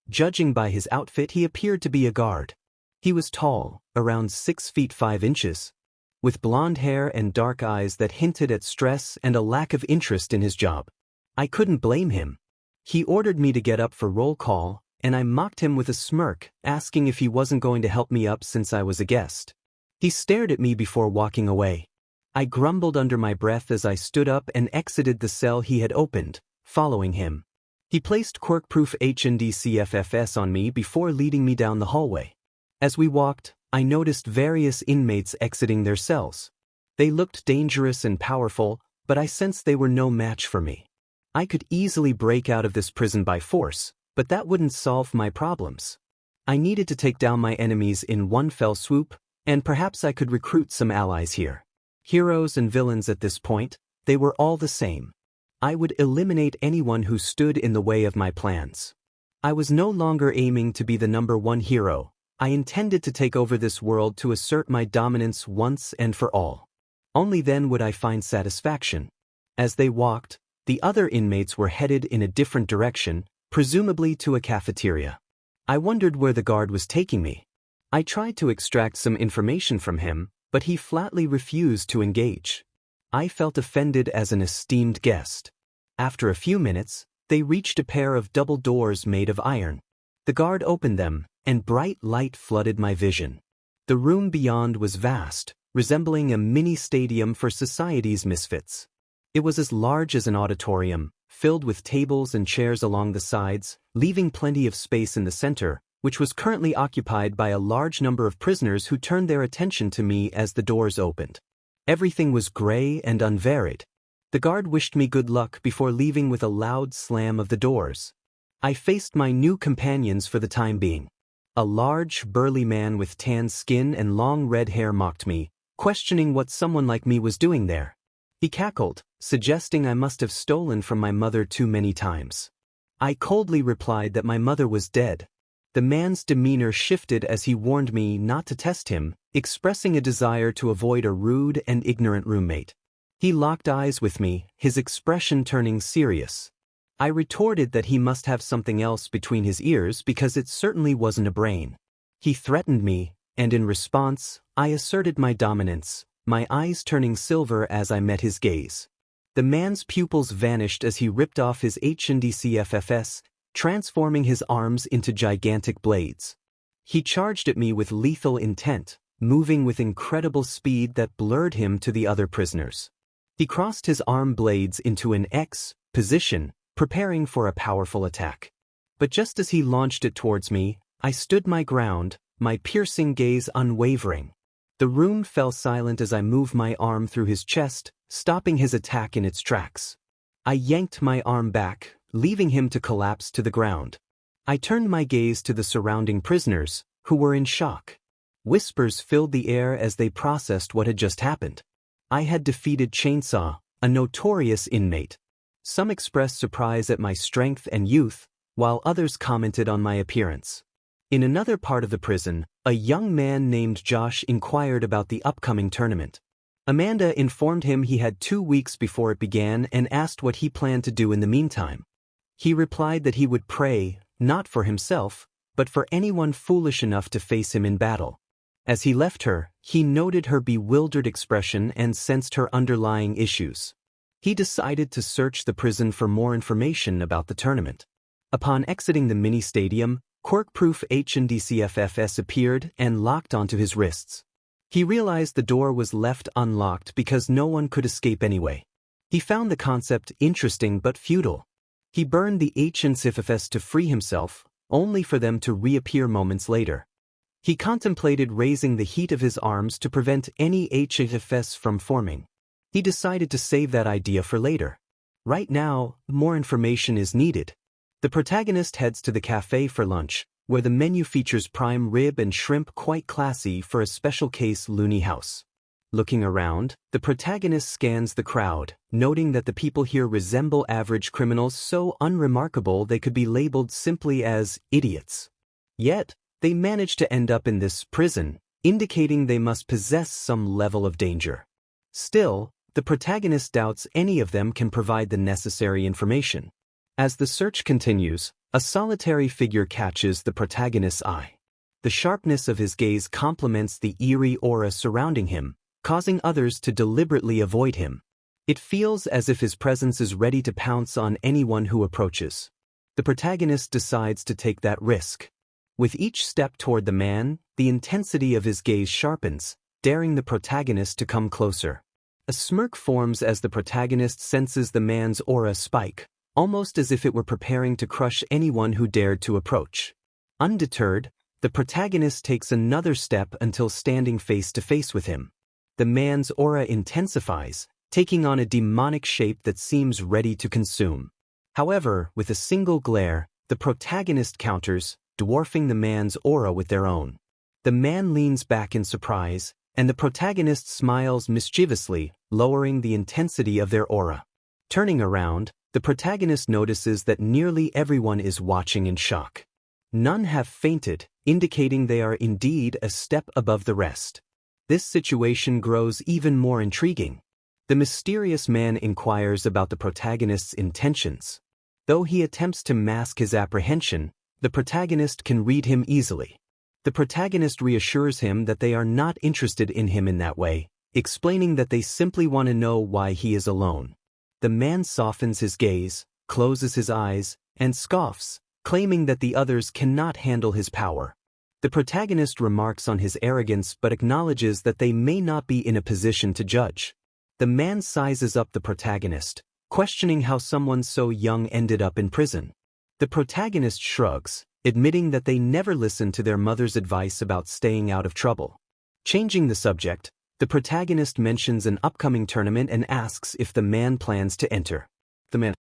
Judging by his outfit, he appeared to be a guard. He was tall, around 6 feet 5 inches. With blonde hair and dark eyes that hinted at stress and a lack of interest in his job. I couldn't blame him. He ordered me to get up for roll call, and I mocked him with a smirk, asking if he wasn't going to help me up since I was a guest. He stared at me before walking away. I grumbled under my breath as I stood up and exited the cell he had opened, following him. He placed quirk-proof HNDCFFS on me before leading me down the hallway. As we walked, I noticed various inmates exiting their cells. They looked dangerous and powerful, but I sensed they were no match for me. I could easily break out of this prison by force, but that wouldn't solve my problems. I needed to take down my enemies in one fell swoop, and perhaps I could recruit some allies here. Heroes and villains at this point, they were all the same. I would eliminate anyone who stood in the way of my plans. I was no longer aiming to be the #1 hero. I intended to take over this world to assert my dominance once and for all. Only then would I find satisfaction. As they walked, the other inmates were headed in a different direction, presumably to a cafeteria. I wondered where the guard was taking me. I tried to extract some information from him, but he flatly refused to engage. I felt offended as an esteemed guest. After a few minutes, they reached a pair of double doors made of iron. The guard opened them, and bright light flooded my vision. The room beyond was vast, resembling a mini-stadium for society's misfits. It was as large as an auditorium, filled with tables and chairs along the sides, leaving plenty of space in the center, which was currently occupied by a large number of prisoners who turned their attention to me as the doors opened. Everything was gray and unvaried. The guard wished me good luck before leaving with a loud slam of the doors. I faced my new companions for the time being. A large, burly man with tan skin and long red hair mocked me, questioning what someone like me was doing there. He cackled, suggesting I must have stolen from my mother too many times. I coldly replied that my mother was dead. The man's demeanor shifted as he warned me not to test him, expressing a desire to avoid a rude and ignorant roommate. He locked eyes with me, his expression turning serious. I retorted that he must have something else between his ears because it certainly wasn't a brain. He threatened me, and in response, I asserted my dominance, my eyes turning silver as I met his gaze. The man's pupils vanished as he ripped off his HNDCFFS, transforming his arms into gigantic blades. He charged at me with lethal intent, moving with incredible speed that blurred him to the other prisoners. He crossed his arm blades into an X position, preparing for a powerful attack. But just as he launched it towards me, I stood my ground, my piercing gaze unwavering. The room fell silent as I moved my arm through his chest, stopping his attack in its tracks. I yanked my arm back, leaving him to collapse to the ground. I turned my gaze to the surrounding prisoners, who were in shock. Whispers filled the air as they processed what had just happened. I had defeated Chainsaw, a notorious inmate. Some expressed surprise at my strength and youth, while others commented on my appearance. In another part of the prison, a young man named Josh inquired about the upcoming tournament. Amanda informed him he had 2 weeks before it began and asked what he planned to do in the meantime. He replied that he would pray, not for himself, but for anyone foolish enough to face him in battle. As he left her, he noted her bewildered expression and sensed her underlying issues. He decided to search the prison for more information about the tournament. Upon exiting the mini-stadium, quirk-proof HNDCFFS appeared and locked onto his wrists. He realized the door was left unlocked because no one could escape anyway. He found the concept interesting but futile. He burned the HNCFFS to free himself, only for them to reappear moments later. He contemplated raising the heat of his arms to prevent any HNCFS from forming. He decided to save that idea for later. Right now, more information is needed. The protagonist heads to the cafe for lunch, where the menu features prime rib and shrimp, quite classy for a special case loony house. Looking around, the protagonist scans the crowd, noting that the people here resemble average criminals so unremarkable they could be labeled simply as idiots. Yet, they manage to end up in this prison, indicating they must possess some level of danger. Still, the protagonist doubts any of them can provide the necessary information. As the search continues, a solitary figure catches the protagonist's eye. The sharpness of his gaze complements the eerie aura surrounding him, causing others to deliberately avoid him. It feels as if his presence is ready to pounce on anyone who approaches. The protagonist decides to take that risk. With each step toward the man, the intensity of his gaze sharpens, daring the protagonist to come closer. A smirk forms as the protagonist senses the man's aura spike, almost as if it were preparing to crush anyone who dared to approach. Undeterred, the protagonist takes another step until standing face to face with him. The man's aura intensifies, taking on a demonic shape that seems ready to consume. However, with a single glare, the protagonist counters, dwarfing the man's aura with their own. The man leans back in surprise, and the protagonist smiles mischievously, lowering the intensity of their aura. Turning around, the protagonist notices that nearly everyone is watching in shock. None have fainted, indicating they are indeed a step above the rest. This situation grows even more intriguing. The mysterious man inquires about the protagonist's intentions. Though he attempts to mask his apprehension, the protagonist can read him easily. The protagonist reassures him that they are not interested in him in that way, explaining that they simply want to know why he is alone. The man softens his gaze, closes his eyes, and scoffs, claiming that the others cannot handle his power. The protagonist remarks on his arrogance but acknowledges that they may not be in a position to judge. The man sizes up the protagonist, questioning how someone so young ended up in prison. The protagonist shrugs, admitting that they never listened to their mother's advice about staying out of trouble. Changing the subject, the protagonist mentions an upcoming tournament and asks if the man plans to enter. The man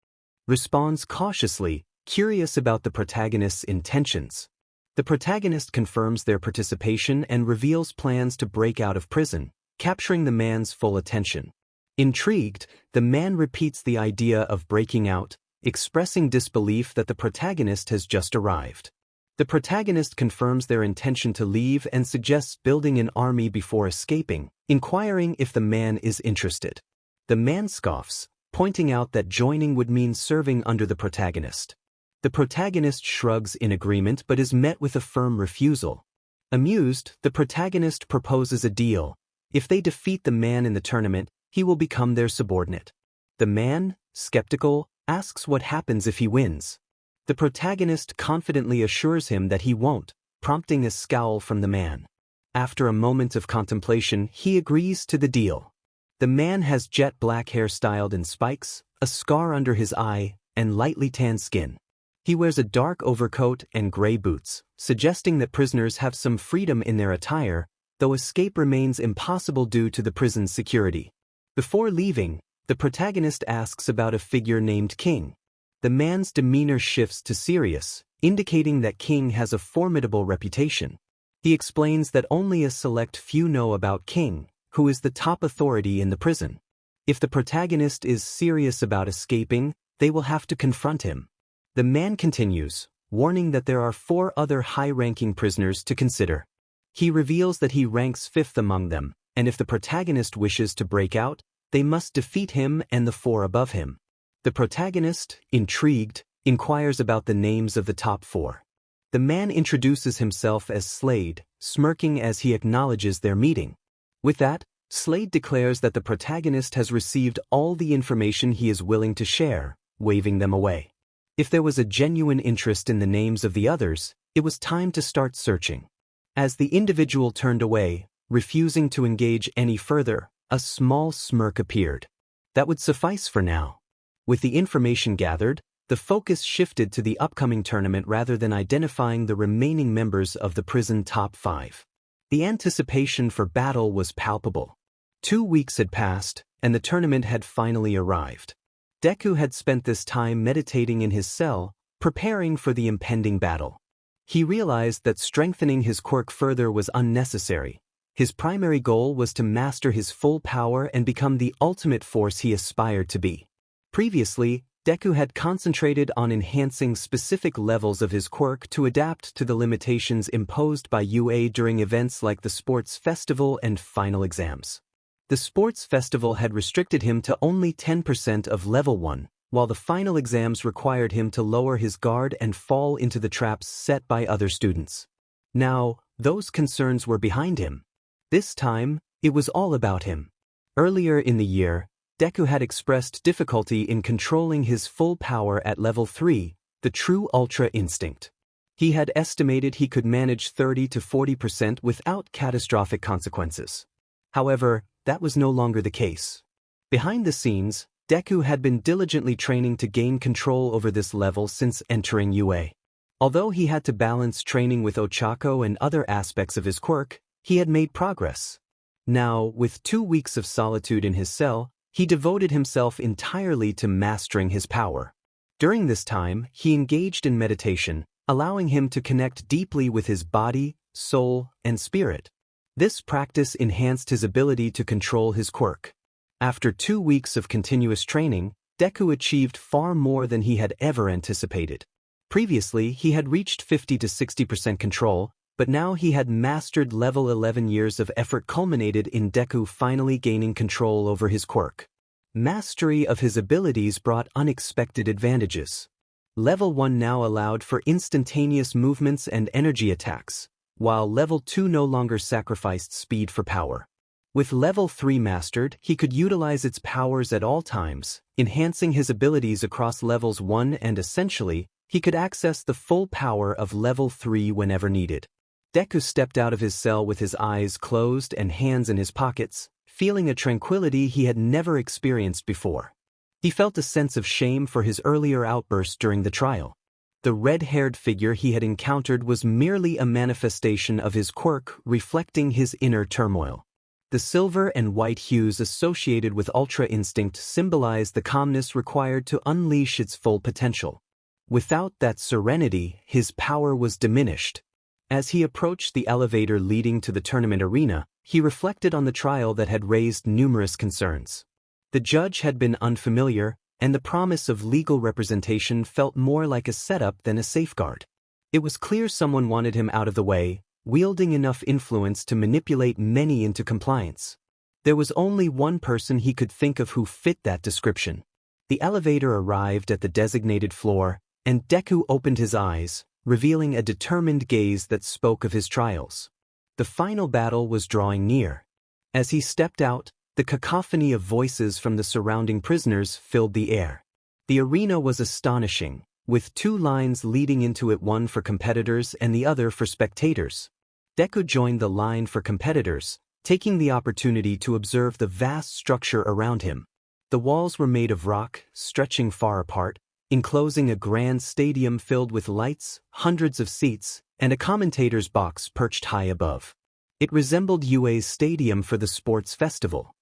responds cautiously, curious about the protagonist's intentions. The protagonist confirms their participation and reveals plans to break out of prison, capturing the man's full attention. Intrigued, the man repeats the idea of breaking out, expressing disbelief that the protagonist has just arrived. The protagonist confirms their intention to leave and suggests building an army before escaping, inquiring if the man is interested. The man scoffs, pointing out that joining would mean serving under the protagonist. The protagonist shrugs in agreement but is met with a firm refusal. Amused, the protagonist proposes a deal. If they defeat the man in the tournament, he will become their subordinate. The man, skeptical, asks what happens if he wins. The protagonist confidently assures him that he won't, prompting a scowl from the man. After a moment of contemplation, he agrees to the deal. The man has jet black hair styled in spikes, a scar under his eye, and lightly tanned skin. He wears a dark overcoat and gray boots, suggesting that prisoners have some freedom in their attire, though escape remains impossible due to the prison's security. Before leaving, the protagonist asks about a figure named King. The man's demeanor shifts to serious, indicating that King has a formidable reputation. He explains that only a select few know about King, who is the top authority in the prison. If the protagonist is serious about escaping, they will have to confront him. The man continues, warning that there are 4 other high-ranking prisoners to consider. He reveals that he ranks 5th among them, and if the protagonist wishes to break out, they must defeat him and the 4 above him. The protagonist, intrigued, inquires about the names of the top 4. The man introduces himself as Slade, smirking as he acknowledges their meeting. With that, Slade declares that the protagonist has received all the information he is willing to share, waving them away. If there was a genuine interest in the names of the others, it was time to start searching. As the individual turned away, refusing to engage any further, a small smirk appeared. That would suffice for now. With the information gathered, the focus shifted to the upcoming tournament rather than identifying the remaining members of the prison top 5. The anticipation for battle was palpable. 2 weeks had passed, and the tournament had finally arrived. Deku had spent this time meditating in his cell, preparing for the impending battle. He realized that strengthening his quirk further was unnecessary. His primary goal was to master his full power and become the ultimate force he aspired to be. Previously, Deku had concentrated on enhancing specific levels of his quirk to adapt to the limitations imposed by UA during events like the sports festival and final exams. The sports festival had restricted him to only 10% of level 1, while the final exams required him to lower his guard and fall into the traps set by other students. Now, those concerns were behind him. This time, it was all about him. Earlier in the year, Deku had expressed difficulty in controlling his full power at level 3, the true Ultra Instinct. He had estimated he could manage 30 to 40% without catastrophic consequences. However, that was no longer the case. Behind the scenes, Deku had been diligently training to gain control over this level since entering UA. Although he had to balance training with Ochako and other aspects of his quirk, he had made progress. Now, with 2 weeks of solitude in his cell, he devoted himself entirely to mastering his power. During this time, he engaged in meditation, allowing him to connect deeply with his body, soul, and spirit. This practice enhanced his ability to control his quirk. After 2 weeks of continuous training, Deku achieved far more than he had ever anticipated. Previously, he had reached 50 to 60% control, but now he had mastered level 11. Years of effort culminated in Deku finally gaining control over his quirk. Mastery of his abilities brought unexpected advantages. Level 1 now allowed for instantaneous movements and energy attacks, while level 2 no longer sacrificed speed for power. With level 3 mastered, he could utilize its powers at all times, enhancing his abilities across levels 1 and essentially, he could access the full power of level 3 whenever needed. Deku stepped out of his cell with his eyes closed and hands in his pockets, feeling a tranquility he had never experienced before. He felt a sense of shame for his earlier outburst during the trial. The red-haired figure he had encountered was merely a manifestation of his quirk, reflecting his inner turmoil. The silver and white hues associated with Ultra Instinct symbolized the calmness required to unleash its full potential. Without that serenity, his power was diminished. As he approached the elevator leading to the tournament arena, he reflected on the trial that had raised numerous concerns. The judge had been unfamiliar, and the promise of legal representation felt more like a setup than a safeguard. It was clear someone wanted him out of the way, wielding enough influence to manipulate many into compliance. There was only one person he could think of who fit that description. The elevator arrived at the designated floor, and Deku opened his eyes, revealing a determined gaze that spoke of his trials. The final battle was drawing near. As he stepped out, the cacophony of voices from the surrounding prisoners filled the air. The arena was astonishing, with 2 lines leading into it, one for competitors and the other for spectators. Deku joined the line for competitors, taking the opportunity to observe the vast structure around him. The walls were made of rock, stretching far apart, enclosing a grand stadium filled with lights, hundreds of seats, and a commentator's box perched high above. It resembled UA's stadium for the sports festival.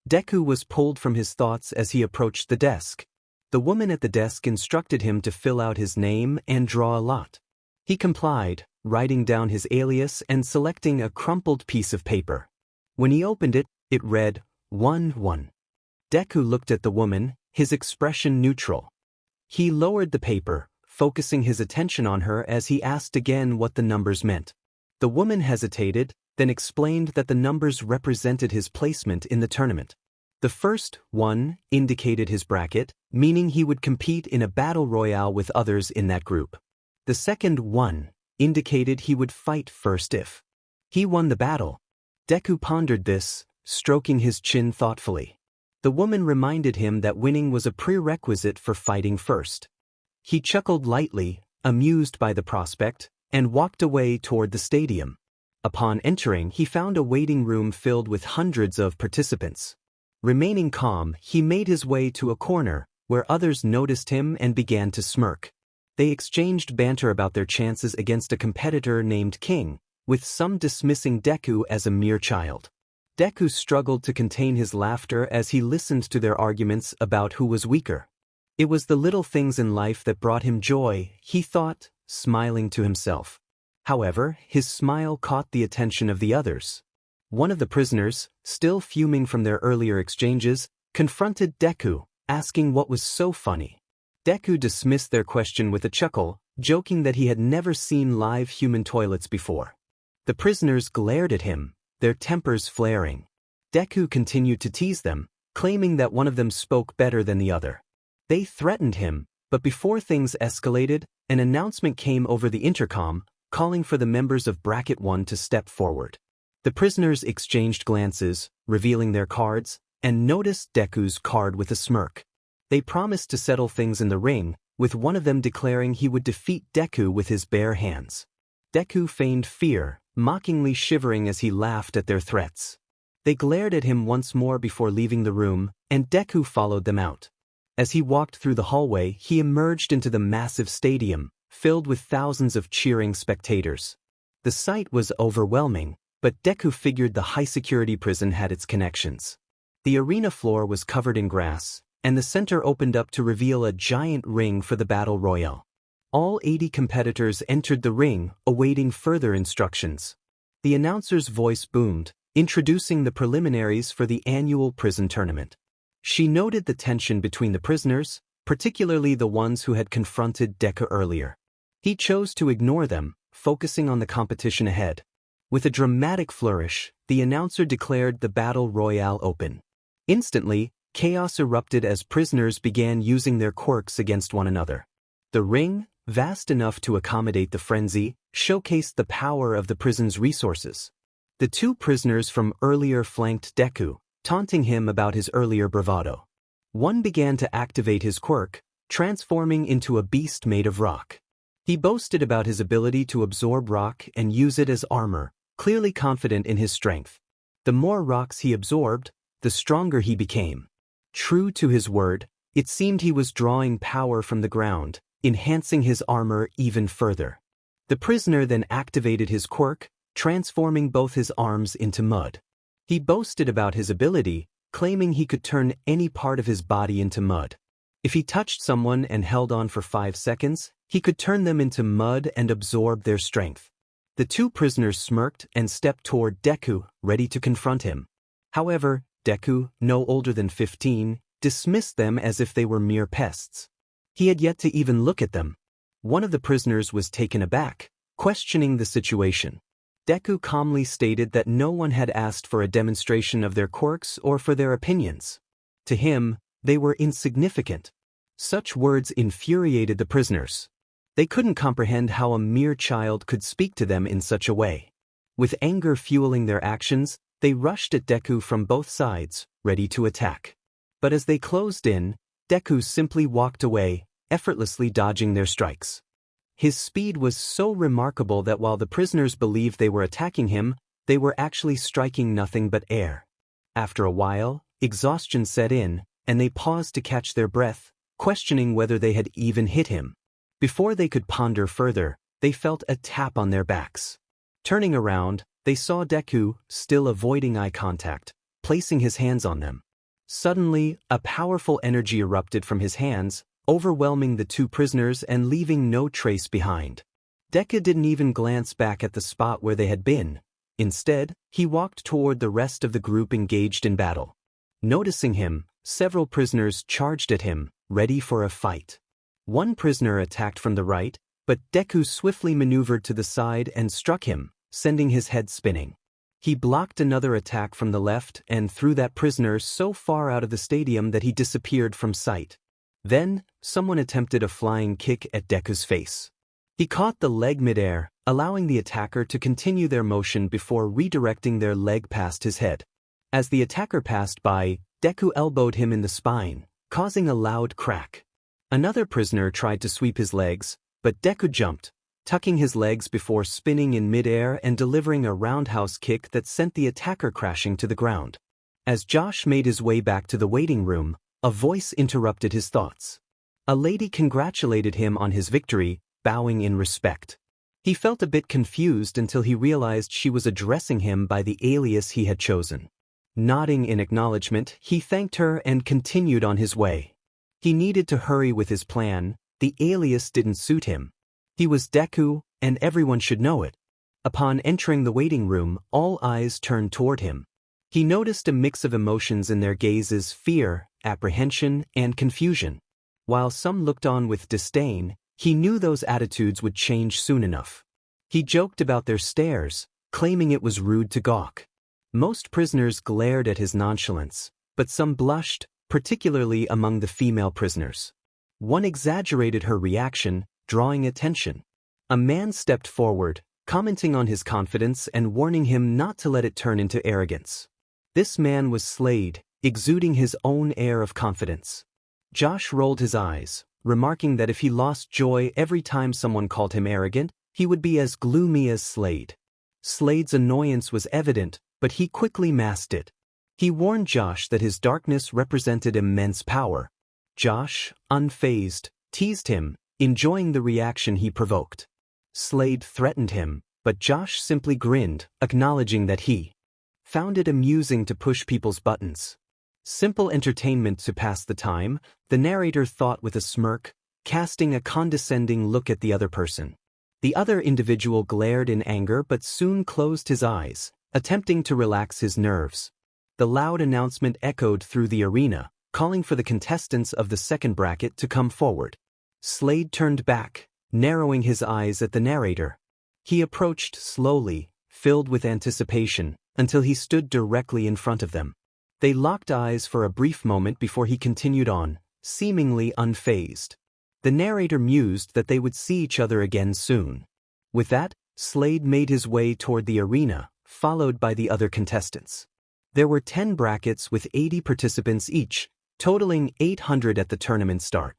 Deku was pulled from his thoughts as he approached the desk. The woman at the desk instructed him to fill out his name and draw a lot. He complied, writing down his alias and selecting a crumpled piece of paper. When he opened it, it read, 1-1. Deku looked at the woman, his expression neutral. He lowered the paper, focusing his attention on her as he asked again what the numbers meant. The woman hesitated, then explained that the numbers represented his placement in the tournament. The first 1 indicated his bracket, meaning he would compete in a battle royale with others in that group. The second 1 indicated he would fight first if he won the battle. Deku pondered this, stroking his chin thoughtfully. The woman reminded him that winning was a prerequisite for fighting first. He chuckled lightly, amused by the prospect, and walked away toward the stadium. Upon entering, he found a waiting room filled with hundreds of participants. Remaining calm, he made his way to a corner, where others noticed him and began to smirk. They exchanged banter about their chances against a competitor named King, with some dismissing Deku as a mere child. Deku struggled to contain his laughter as he listened to their arguments about who was weaker. It was the little things in life that brought him joy, he thought, smiling to himself. However, his smile caught the attention of the others. One of the prisoners, still fuming from their earlier exchanges, confronted Deku, asking what was so funny. Deku dismissed their question with a chuckle, joking that he had never seen live human toilets before. The prisoners glared at him, their tempers flaring. Deku continued to tease them, claiming that one of them spoke better than the other. They threatened him, but before things escalated, an announcement came over the intercom, calling for the members of Bracket 1 to step forward. The prisoners exchanged glances, revealing their cards, and noticed Deku's card with a smirk. They promised to settle things in the ring, with one of them declaring he would defeat Deku with his bare hands. Deku feigned fear, mockingly shivering as he laughed at their threats. They glared at him once more before leaving the room, and Deku followed them out. As he walked through the hallway, he emerged into the massive stadium, filled with thousands of cheering spectators. The sight was overwhelming, but Deku figured the high-security prison had its connections. The arena floor was covered in grass, and the center opened up to reveal a giant ring for the battle royale. All 80 competitors entered the ring, awaiting further instructions. The announcer's voice boomed, introducing the preliminaries for the annual prison tournament. She noted the tension between the prisoners, particularly the ones who had confronted Deku earlier. He chose to ignore them, focusing on the competition ahead. With a dramatic flourish, the announcer declared the battle royale open. Instantly, chaos erupted as prisoners began using their quirks against one another. The ring, vast enough to accommodate the frenzy, showcased the power of the prison's resources. The two prisoners from earlier flanked Deku, taunting him about his earlier bravado. One began to activate his quirk, transforming into a beast made of rock. He boasted about his ability to absorb rock and use it as armor, clearly confident in his strength. The more rocks he absorbed, the stronger he became. True to his word, it seemed he was drawing power from the ground, enhancing his armor even further. The prisoner then activated his quirk, transforming both his arms into mud. He boasted about his ability, claiming he could turn any part of his body into mud. If he touched someone and held on for 5 seconds, he could turn them into mud and absorb their strength. The two prisoners smirked and stepped toward Deku, ready to confront him. However, Deku, no older than 15, dismissed them as if they were mere pests. He had yet to even look at them. One of the prisoners was taken aback, questioning the situation. Deku calmly stated that no one had asked for a demonstration of their quirks or for their opinions. To him, they were insignificant. Such words infuriated the prisoners. They couldn't comprehend how a mere child could speak to them in such a way. With anger fueling their actions, they rushed at Deku from both sides, ready to attack. But as they closed in, Deku simply walked away, effortlessly dodging their strikes. His speed was so remarkable that while the prisoners believed they were attacking him, they were actually striking nothing but air. After a while, exhaustion set in, and they paused to catch their breath, questioning whether they had even hit him. Before they could ponder further, they felt a tap on their backs. Turning around, They saw Deku, still avoiding eye contact, placing his hands on them. Suddenly, a powerful energy erupted from his hands, overwhelming the two prisoners and leaving no trace behind. Deku didn't even glance back at the spot where they had been. Instead, he walked toward the rest of the group engaged in battle. Noticing him, several prisoners charged at him, ready for a fight. One prisoner attacked from the right, but Deku swiftly maneuvered to the side and struck him, sending his head spinning. He blocked another attack from the left and threw that prisoner so far out of the stadium that he disappeared from sight. Then, someone attempted a flying kick at Deku's face. He caught the leg midair, allowing the attacker to continue their motion before redirecting their leg past his head. As the attacker passed by, Deku elbowed him in the spine, causing a loud crack. Another prisoner tried to sweep his legs, but Deku jumped, tucking his legs before spinning in midair and delivering a roundhouse kick that sent the attacker crashing to the ground. As Josh made his way back to the waiting room, a voice interrupted his thoughts. A lady congratulated him on his victory, bowing in respect. He felt a bit confused until he realized she was addressing him by the alias he had chosen. Nodding in acknowledgement, he thanked her and continued on his way. He needed to hurry with his plan. The alias didn't suit him. He was Deku, and everyone should know it. Upon entering the waiting room, all eyes turned toward him. He noticed a mix of emotions in their gazes: fear, apprehension, and confusion. While some looked on with disdain, he knew those attitudes would change soon enough. He joked about their stares, claiming it was rude to gawk. Most prisoners glared at his nonchalance, but some blushed, particularly among the female prisoners. One exaggerated her reaction, drawing attention. A man stepped forward, commenting on his confidence and warning him not to let it turn into arrogance. This man was Slade, exuding his own air of confidence. Josh rolled his eyes, remarking that if he lost joy every time someone called him arrogant, he would be as gloomy as Slade. Slade's annoyance was evident, but he quickly masked it. He warned Josh that his darkness represented immense power. Josh, unfazed, teased him, enjoying the reaction he provoked. Slade threatened him, but Josh simply grinned, acknowledging that he found it amusing to push people's buttons. Simple entertainment to pass the time, the narrator thought with a smirk, casting a condescending look at the other person. The other individual glared in anger but soon closed his eyes, attempting to relax his nerves. The loud announcement echoed through the arena, calling for the contestants of the second bracket to come forward. Slade turned back, narrowing his eyes at the narrator. He approached slowly, filled with anticipation, until he stood directly in front of them. They locked eyes for a brief moment before he continued on, seemingly unfazed. The narrator mused that they would see each other again soon. With that, Slade made his way toward the arena, followed by the other contestants. There were 10 brackets with 80 participants each, totaling 800 at the tournament start.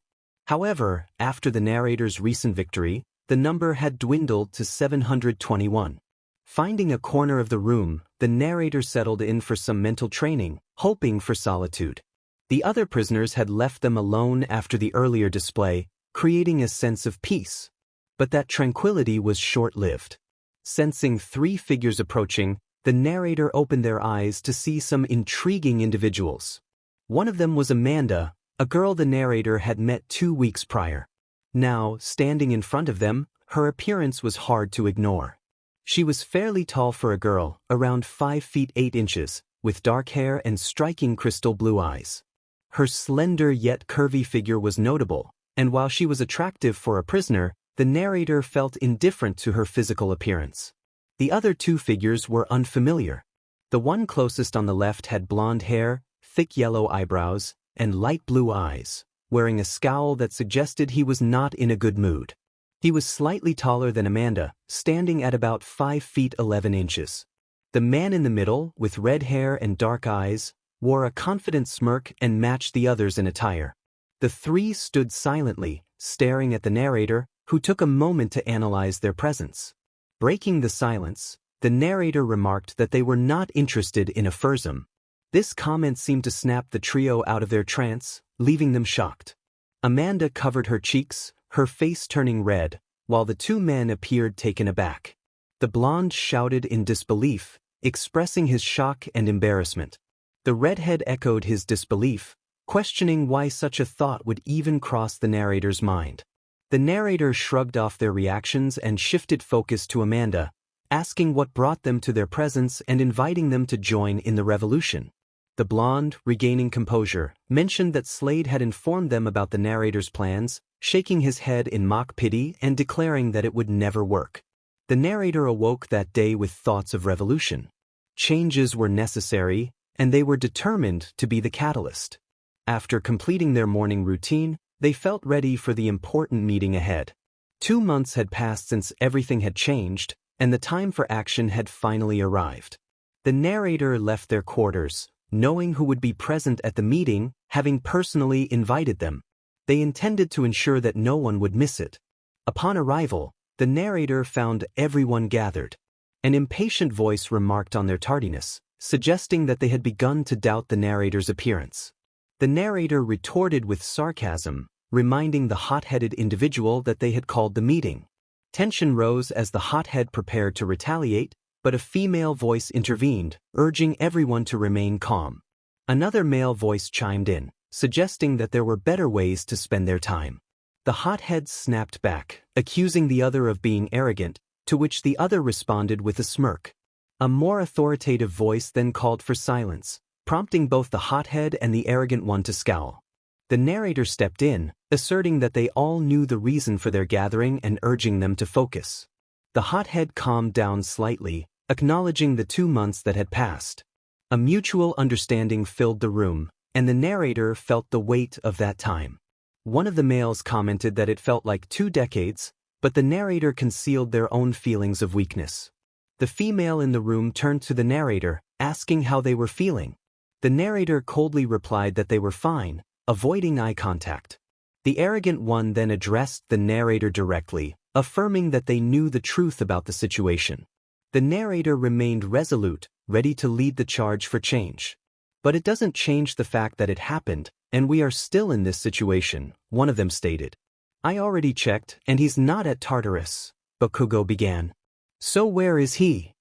However, after the narrator's recent victory, the number had dwindled to 721. Finding a corner of the room, the narrator settled in for some mental training, hoping for solitude. The other prisoners had left them alone after the earlier display, creating a sense of peace. But that tranquility was short-lived. Sensing 3 figures approaching, the narrator opened their eyes to see some intriguing individuals. One of them was Amanda, a girl the narrator had met 2 weeks prior. Now, standing in front of them, her appearance was hard to ignore. She was fairly tall for a girl, around 5 feet 8 inches, with dark hair and striking crystal blue eyes. Her slender yet curvy figure was notable, and while she was attractive for a prisoner, the narrator felt indifferent to her physical appearance. The other 2 figures were unfamiliar. The one closest on the left had blonde hair, thick yellow eyebrows, and light blue eyes, wearing a scowl that suggested he was not in a good mood. He was slightly taller than Amanda, standing at about 5 feet 11 inches. The man in the middle, with red hair and dark eyes, wore a confident smirk and matched the others in attire. The 3 stood silently, staring at the narrator, who took a moment to analyze their presence. Breaking the silence, the narrator remarked that they were not interested in a foursome. This comment seemed to snap the trio out of their trance, leaving them shocked. Amanda covered her cheeks, her face turning red, while the 2 men appeared taken aback. The blonde shouted in disbelief, expressing his shock and embarrassment. The redhead echoed his disbelief, questioning why such a thought would even cross the narrator's mind. The narrator shrugged off their reactions and shifted focus to Amanda, asking what brought them to their presence and inviting them to join in the revolution. The blonde, regaining composure, mentioned that Slade had informed them about the narrator's plans, shaking his head in mock pity and declaring that it would never work. The narrator awoke that day with thoughts of revolution. Changes were necessary, and they were determined to be the catalyst. After completing their morning routine, they felt ready for the important meeting ahead. 2 months had passed since everything had changed, and the time for action had finally arrived. The narrator left their quarters, knowing who would be present at the meeting, having personally invited them. They intended to ensure that no one would miss it. Upon arrival, the narrator found everyone gathered. An impatient voice remarked on their tardiness, suggesting that they had begun to doubt the narrator's appearance. The narrator retorted with sarcasm, reminding the hot-headed individual that they had called the meeting. Tension rose as the hothead prepared to retaliate, but a female voice intervened, urging everyone to remain calm. Another male voice chimed in, suggesting that there were better ways to spend their time. The hothead snapped back, accusing the other of being arrogant, to which the other responded with a smirk. A more authoritative voice then called for silence, prompting both the hothead and the arrogant one to scowl. The narrator stepped in, asserting that they all knew the reason for their gathering and urging them to focus. The hothead calmed down slightly, acknowledging the 2 months that had passed. A mutual understanding filled the room, and the narrator felt the weight of that time. One of the males commented that it felt like 2 decades, but the narrator concealed their own feelings of weakness. The female in the room turned to the narrator, asking how they were feeling. The narrator coldly replied that they were fine, avoiding eye contact. The arrogant one then addressed the narrator directly, affirming that they knew the truth about the situation. The narrator remained resolute, ready to lead the charge for change. But it doesn't change the fact that it happened, and we are still in this situation, one of them stated. I already checked, and he's not at Tartarus, Bakugo began. So where is he?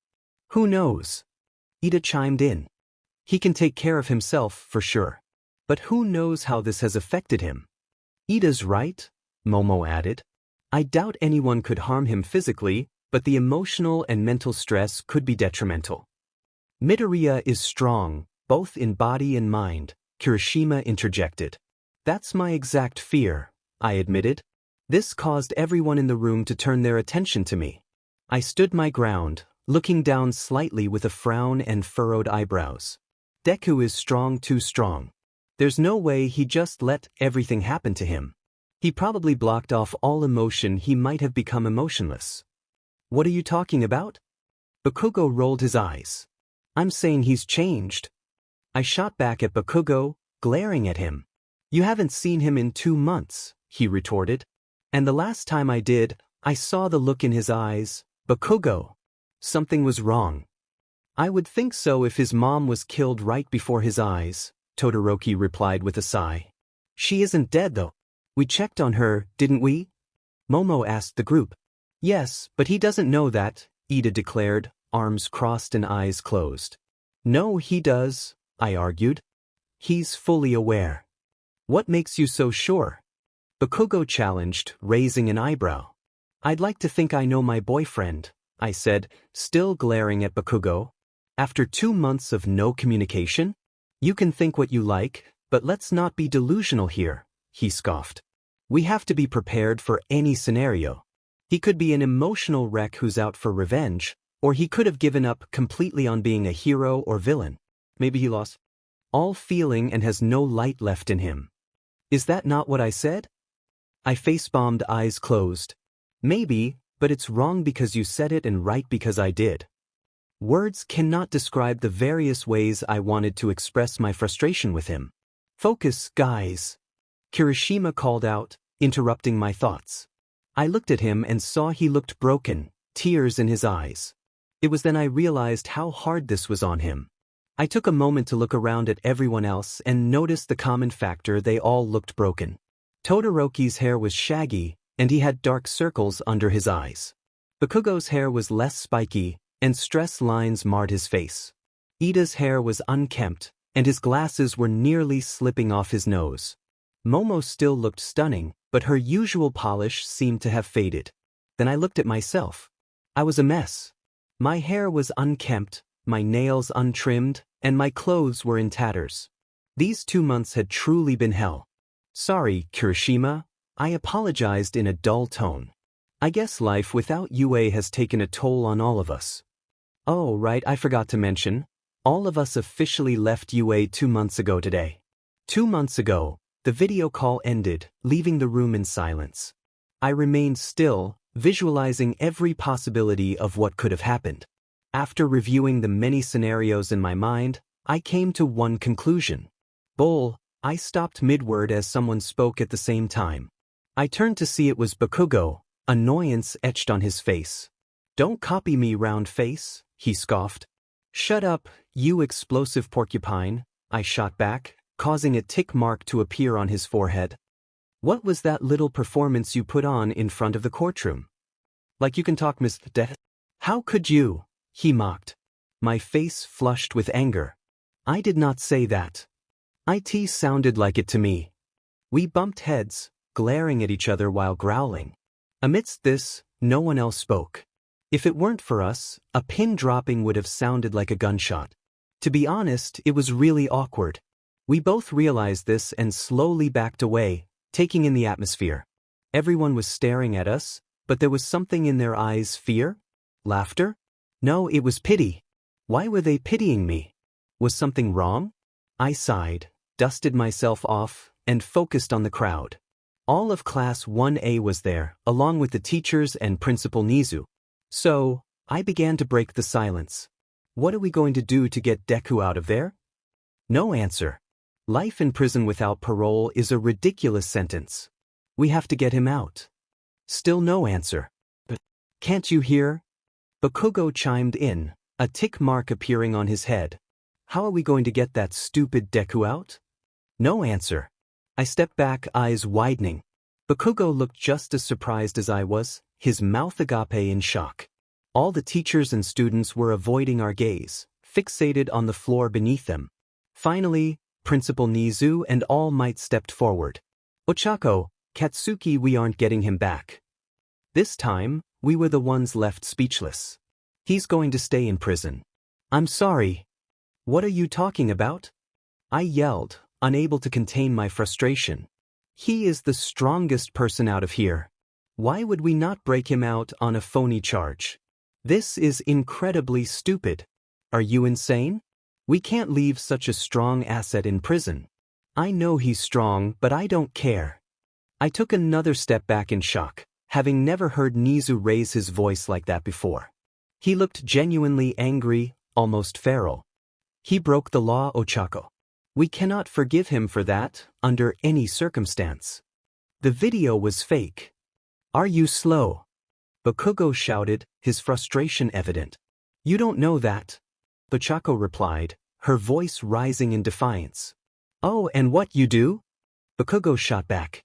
Who knows? Ida chimed in. He can take care of himself, for sure. But who knows how this has affected him? Ida's right, Momo added. I doubt anyone could harm him physically, but the emotional and mental stress could be detrimental. Midoriya is strong, both in body and mind, Kirishima interjected. That's my exact fear, I admitted. This caused everyone in the room to turn their attention to me. I stood my ground, looking down slightly with a frown and furrowed eyebrows. Deku is strong, too strong. There's no way he just let everything happen to him. He probably blocked off all emotion. He might have become emotionless. What are you talking about? Bakugo rolled his eyes. I'm saying he's changed. I shot back at Bakugo, glaring at him. You haven't seen him in 2 months, he retorted. And the last time I did, I saw the look in his eyes. Bakugo. Something was wrong. I would think so if his mom was killed right before his eyes, Todoroki replied with a sigh. She isn't dead though. We checked on her, didn't we? Momo asked the group. Yes, but he doesn't know that, Ida declared, arms crossed and eyes closed. No, he does, I argued. He's fully aware. What makes you so sure? Bakugo challenged, raising an eyebrow. I'd like to think I know my boyfriend, I said, still glaring at Bakugo. After 2 months of no communication? You can think what you like, but let's not be delusional here, he scoffed. We have to be prepared for any scenario. He could be an emotional wreck who's out for revenge, or he could have given up completely on being a hero or villain. Maybe he lost all feeling and has no light left in him. Is that not what I said? I face-bombed, eyes closed. Maybe, but it's wrong because you said it and right because I did. Words cannot describe the various ways I wanted to express my frustration with him. Focus, guys. Kirishima called out, interrupting my thoughts. I looked at him and saw he looked broken, tears in his eyes. It was then I realized how hard this was on him. I took a moment to look around at everyone else and noticed the common factor: they all looked broken. Todoroki's hair was shaggy, and he had dark circles under his eyes. Bakugo's hair was less spiky, and stress lines marred his face. Ida's hair was unkempt, and his glasses were nearly slipping off his nose. Momo still looked stunning, but her usual polish seemed to have faded. Then I looked at myself. I was a mess. My hair was unkempt, my nails untrimmed, and my clothes were in tatters. These 2 months had truly been hell. Sorry, Kirishima, I apologized in a dull tone. I guess life without UA has taken a toll on all of us. Oh, right, I forgot to mention. All of us officially left UA 2 months ago today. 2 months ago, the video call ended, leaving the room in silence. I remained still, visualizing every possibility of what could have happened. After reviewing the many scenarios in my mind, I came to one conclusion. Bull, I stopped mid-word as someone spoke at the same time. I turned to see it was Bakugo, annoyance etched on his face. Don't copy me, round face, he scoffed. Shut up, you explosive porcupine, I shot back, causing a tick mark to appear on his forehead. What was that little performance you put on in front of the courtroom? Like you can talk, Miss Death? How could you? He mocked. My face flushed with anger. I did not say that. It sounded like it to me. We bumped heads, glaring at each other while growling. Amidst this, no one else spoke. If it weren't for us, a pin dropping would have sounded like a gunshot. To be honest, it was really awkward. We both realized this and slowly backed away, taking in the atmosphere. Everyone was staring at us, but there was something in their eyes. Fear? Laughter? No, it was pity. Why were they pitying me? Was something wrong? I sighed, dusted myself off, and focused on the crowd. All of Class 1A was there, along with the teachers and Principal Nizu. So, I began to break the silence. What are we going to do to get Deku out of there? No answer. Life in prison without parole is a ridiculous sentence. We have to get him out. Still no answer. But can't you hear? Bakugo chimed in, a tick mark appearing on his head. How are we going to get that stupid Deku out? No answer. I stepped back, eyes widening. Bakugo looked just as surprised as I was, his mouth agape in shock. All the teachers and students were avoiding our gaze, fixated on the floor beneath them. Finally, Principal Nizu and All Might stepped forward. Ochako, Katsuki, we aren't getting him back. This time, we were the ones left speechless. He's going to stay in prison. I'm sorry. What are you talking about? I yelled, unable to contain my frustration. He is the strongest person out of here. Why would we not break him out on a phony charge? This is incredibly stupid. Are you insane? We can't leave such a strong asset in prison. I know he's strong, but I don't care. I took another step back in shock, having never heard Nizu raise his voice like that before. He looked genuinely angry, almost feral. He broke the law, Ochako. We cannot forgive him for that, under any circumstance. The video was fake. Are you slow? Bakugo shouted, his frustration evident. You don't know that. Ochako replied, her voice rising in defiance. Oh, and what you do? Bakugo shot back.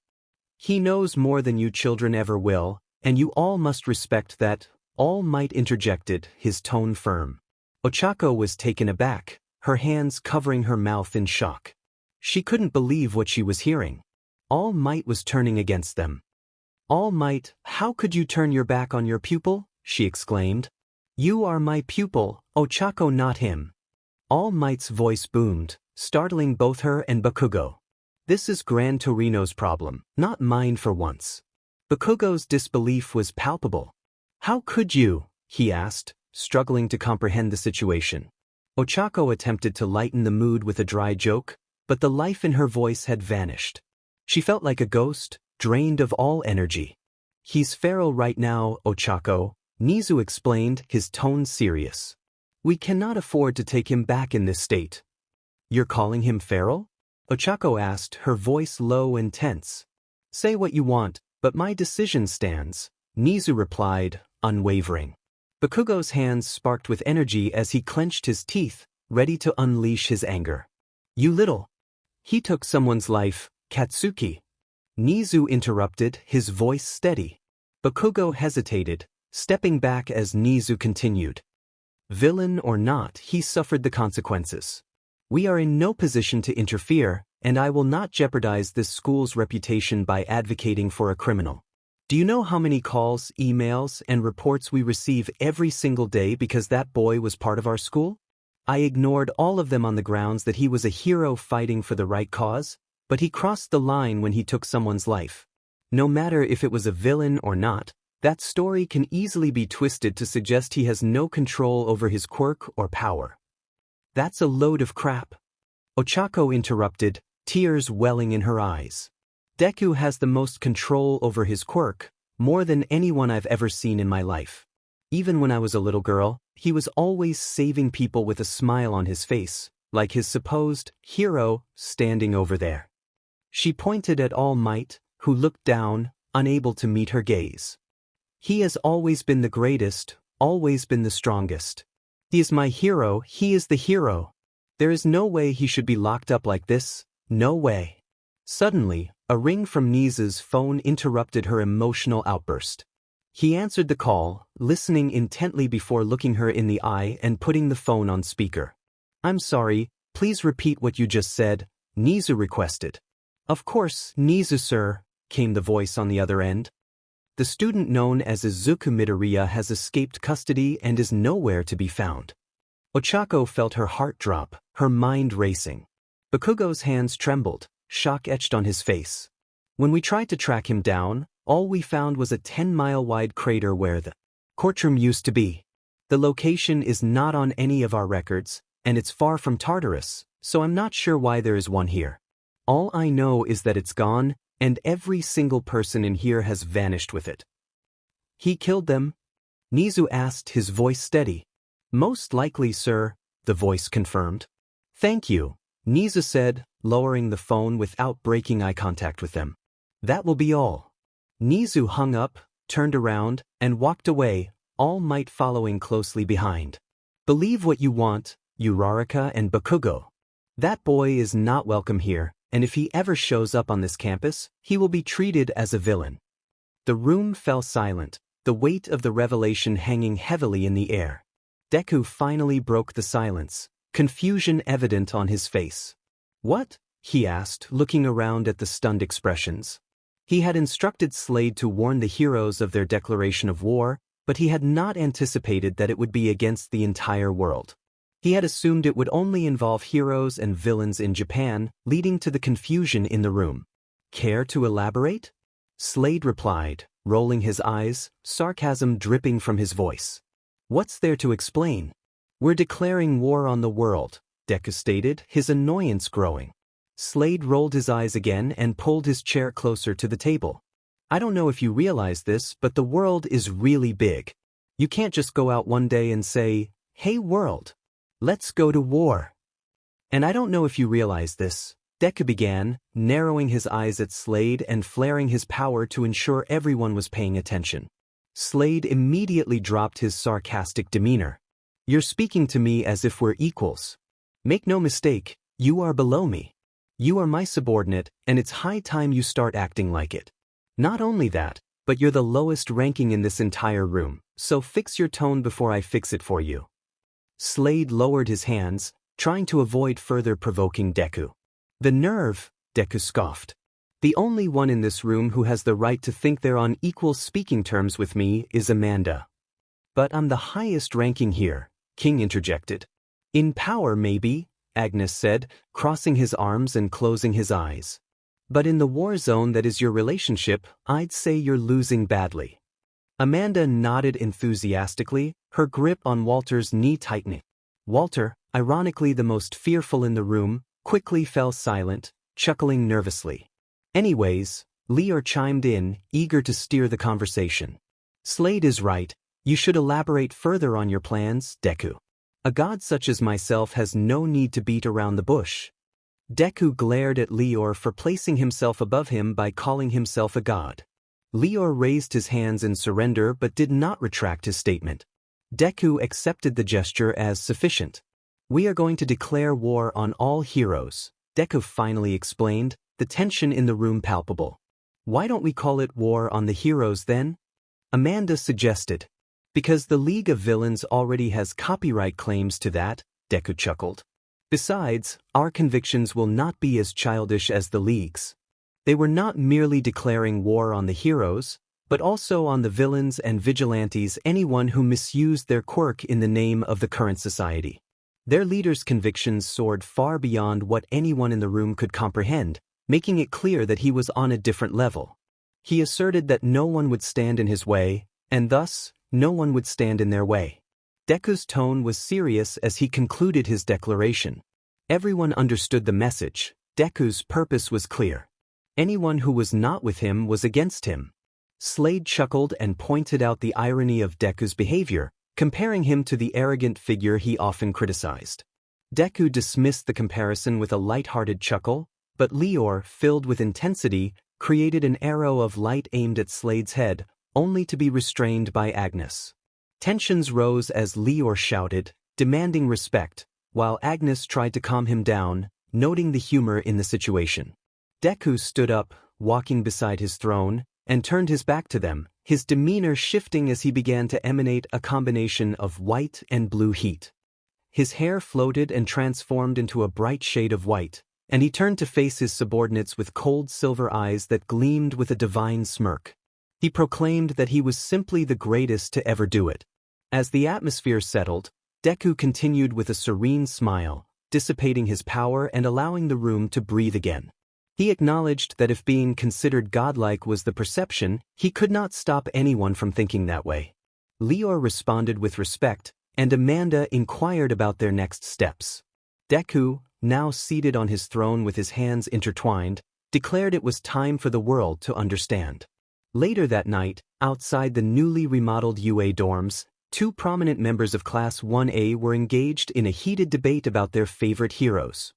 He knows more than you children ever will, and you all must respect that. All Might interjected, his tone firm. Ochako was taken aback, her hands covering her mouth in shock. She couldn't believe what she was hearing. All Might was turning against them. All Might, how could you turn your back on your pupil? She exclaimed. You are my pupil, Ochako, not him. All Might's voice boomed, startling both her and Bakugo. This is Gran Torino's problem, not mine for once. Bakugo's disbelief was palpable. How could you? He asked, struggling to comprehend the situation. Ochako attempted to lighten the mood with a dry joke, but the life in her voice had vanished. She felt like a ghost, drained of all energy. He's feral right now, Ochako, Nizu explained, his tone serious. We cannot afford to take him back in this state. You're calling him feral? Ochako asked, her voice low and tense. Say what you want, but my decision stands, Nizu replied, unwavering. Bakugo's hands sparked with energy as he clenched his teeth, ready to unleash his anger. You little. He took someone's life, Katsuki. Nizu interrupted, his voice steady. Bakugo hesitated, stepping back as Nizu continued. Villain or not, he suffered the consequences. We are in no position to interfere, and I will not jeopardize this school's reputation by advocating for a criminal. Do you know how many calls, emails, and reports we receive every single day because that boy was part of our school? I ignored all of them on the grounds that he was a hero fighting for the right cause, but he crossed the line when he took someone's life. No matter if it was a villain or not, that story can easily be twisted to suggest he has no control over his quirk or power. That's a load of crap. Ochako interrupted, tears welling in her eyes. Deku has the most control over his quirk, more than anyone I've ever seen in my life. Even when I was a little girl, he was always saving people with a smile on his face, like his supposed hero standing over there. She pointed at All Might, who looked down, unable to meet her gaze. He has always been the greatest, always been the strongest. He is my hero, he is the hero. There is no way he should be locked up like this, no way. Suddenly, a ring from Nizu's phone interrupted her emotional outburst. He answered the call, listening intently before looking her in the eye and putting the phone on speaker. I'm sorry, please repeat what you just said, Nizu requested. Of course, Nizu sir, came the voice on the other end. The student known as Izuku Midoriya has escaped custody and is nowhere to be found. Ochako felt her heart drop, her mind racing. Bakugo's hands trembled, shock etched on his face. When we tried to track him down, all we found was a 10-mile-wide crater where the courtroom used to be. The location is not on any of our records, and it's far from Tartarus, so I'm not sure why there is one here. All I know is that it's gone, and every single person in here has vanished with it. He killed them? Nizu asked, his voice steady. Most likely, sir, the voice confirmed. Thank you, Nizu said, lowering the phone without breaking eye contact with them. That will be all. Nizu hung up, turned around, and walked away, All Might following closely behind. Believe what you want, Uraraka and Bakugo. That boy is not welcome here, and if he ever shows up on this campus, he will be treated as a villain. The room fell silent, the weight of the revelation hanging heavily in the air. Deku finally broke the silence, confusion evident on his face. What? He asked, looking around at the stunned expressions. He had instructed Slade to warn the heroes of their declaration of war, but he had not anticipated that it would be against the entire world. He had assumed it would only involve heroes and villains in Japan, leading to the confusion in the room. Care to elaborate? Slade replied, rolling his eyes, sarcasm dripping from his voice. What's there to explain? We're declaring war on the world, Deku stated, his annoyance growing. Slade rolled his eyes again and pulled his chair closer to the table. I don't know if you realize this, but the world is really big. You can't just go out one day and say, "Hey world, let's go to war." And I don't know if you realize this, Deku began, narrowing his eyes at Slade and flaring his power to ensure everyone was paying attention. Slade immediately dropped his sarcastic demeanor. You're speaking to me as if we're equals. Make no mistake, you are below me. You are my subordinate, and it's high time you start acting like it. Not only that, but you're the lowest ranking in this entire room, so fix your tone before I fix it for you. Slade lowered his hands, trying to avoid further provoking Deku. The nerve, Deku scoffed. The only one in this room who has the right to think they're on equal speaking terms with me is Amanda. But I'm the highest ranking here, King interjected. In power maybe, Agnes said, crossing his arms and closing his eyes. But in the war zone that is your relationship, I'd say you're losing badly. Amanda nodded enthusiastically, her grip on Walter's knee tightening. Walter, ironically the most fearful in the room, quickly fell silent, chuckling nervously. Anyways, Leor chimed in, eager to steer the conversation. Slade is right, you should elaborate further on your plans, Deku. A god such as myself has no need to beat around the bush. Deku glared at Leor for placing himself above him by calling himself a god. Leor raised his hands in surrender but did not retract his statement. Deku accepted the gesture as sufficient. We are going to declare war on all heroes, Deku finally explained, the tension in the room palpable. Why don't we call it war on the heroes then? Amanda suggested. Because the League of Villains already has copyright claims to that, Deku chuckled. Besides, our convictions will not be as childish as the League's. They were not merely declaring war on the heroes, but also on the villains and vigilantes, anyone who misused their quirk in the name of the current society. Their leader's convictions soared far beyond what anyone in the room could comprehend, making it clear that he was on a different level. He asserted that no one would stand in his way, and thus, no one would stand in their way. Deku's tone was serious as he concluded his declaration. Everyone understood the message. Deku's purpose was clear. Anyone who was not with him was against him. Slade chuckled and pointed out the irony of Deku's behavior, comparing him to the arrogant figure he often criticized. Deku dismissed the comparison with a light-hearted chuckle, but Lior, filled with intensity, created an arrow of light aimed at Slade's head, only to be restrained by Agnes. Tensions rose as Lior shouted, demanding respect, while Agnes tried to calm him down, noting the humor in the situation. Deku stood up, walking beside his throne, and turned his back to them, his demeanor shifting as he began to emanate a combination of white and blue heat. His hair floated and transformed into a bright shade of white, and he turned to face his subordinates with cold silver eyes that gleamed with a divine smirk. He proclaimed that he was simply the greatest to ever do it. As the atmosphere settled, Deku continued with a serene smile, dissipating his power and allowing the room to breathe again. He acknowledged that if being considered godlike was the perception, he could not stop anyone from thinking that way. Lior responded with respect, and Amanda inquired about their next steps. Deku, now seated on his throne with his hands intertwined, declared it was time for the world to understand. Later that night, outside the newly remodeled UA dorms, two prominent members of Class 1A were engaged in a heated debate about their favorite heroes.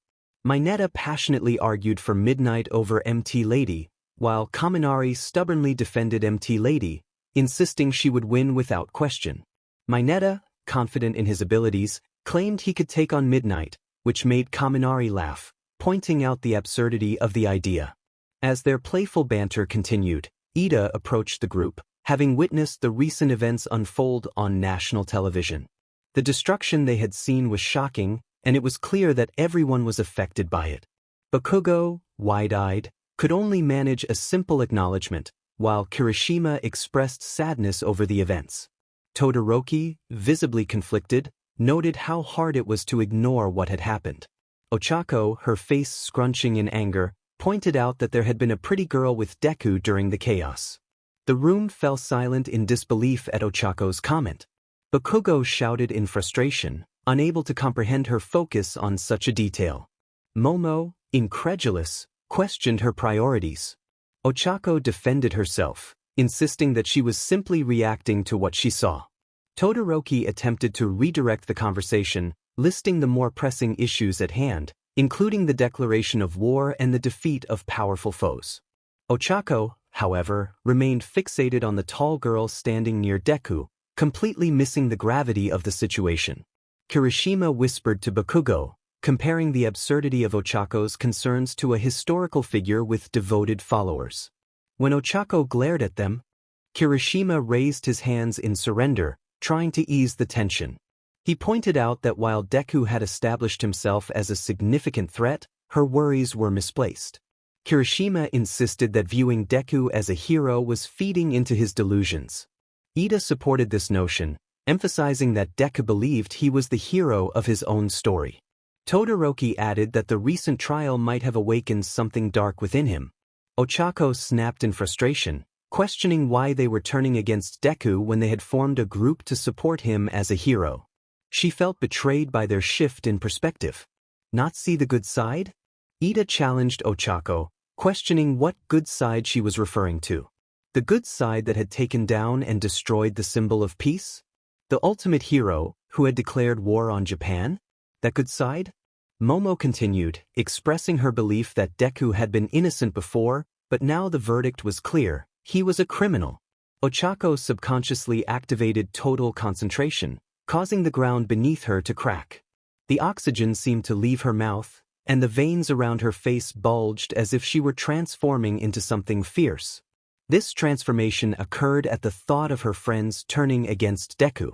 Mineta passionately argued for Midnight over MT Lady, while Kaminari stubbornly defended MT Lady, insisting she would win without question. Mineta, confident in his abilities, claimed he could take on Midnight, which made Kaminari laugh, pointing out the absurdity of the idea. As their playful banter continued, Ida approached the group, having witnessed the recent events unfold on national television. The destruction they had seen was shocking, and it was clear that everyone was affected by it. Bakugo, wide-eyed, could only manage a simple acknowledgement, while Kirishima expressed sadness over the events. Todoroki, visibly conflicted, noted how hard it was to ignore what had happened. Ochako, her face scrunching in anger, pointed out that there had been a pretty girl with Deku during the chaos. The room fell silent in disbelief at Ochako's comment. Bakugo shouted in frustration, unable to comprehend her focus on such a detail. Momo, incredulous, questioned her priorities. Ochako defended herself, insisting that she was simply reacting to what she saw. Todoroki attempted to redirect the conversation, listing the more pressing issues at hand, including the declaration of war and the defeat of powerful foes. Ochako, however, remained fixated on the tall girl standing near Deku, completely missing the gravity of the situation. Kirishima whispered to Bakugo, comparing the absurdity of Ochako's concerns to a historical figure with devoted followers. When Ochako glared at them, Kirishima raised his hands in surrender, trying to ease the tension. He pointed out that while Deku had established himself as a significant threat, her worries were misplaced. Kirishima insisted that viewing Deku as a hero was feeding into his delusions. Ida supported this notion, emphasizing that Deku believed he was the hero of his own story. Todoroki added that the recent trial might have awakened something dark within him. Ochako snapped in frustration, questioning why they were turning against Deku when they had formed a group to support him as a hero. She felt betrayed by their shift in perspective. Not see the good side? Ida challenged Ochako, questioning what good side she was referring to. The good side that had taken down and destroyed the symbol of peace? The ultimate hero, who had declared war on Japan? That good side? Momo continued, expressing her belief that Deku had been innocent before, but now the verdict was clear. He was a criminal. Ochako subconsciously activated total concentration, causing the ground beneath her to crack. The oxygen seemed to leave her mouth, and the veins around her face bulged as if she were transforming into something fierce. This transformation occurred at the thought of her friends turning against Deku.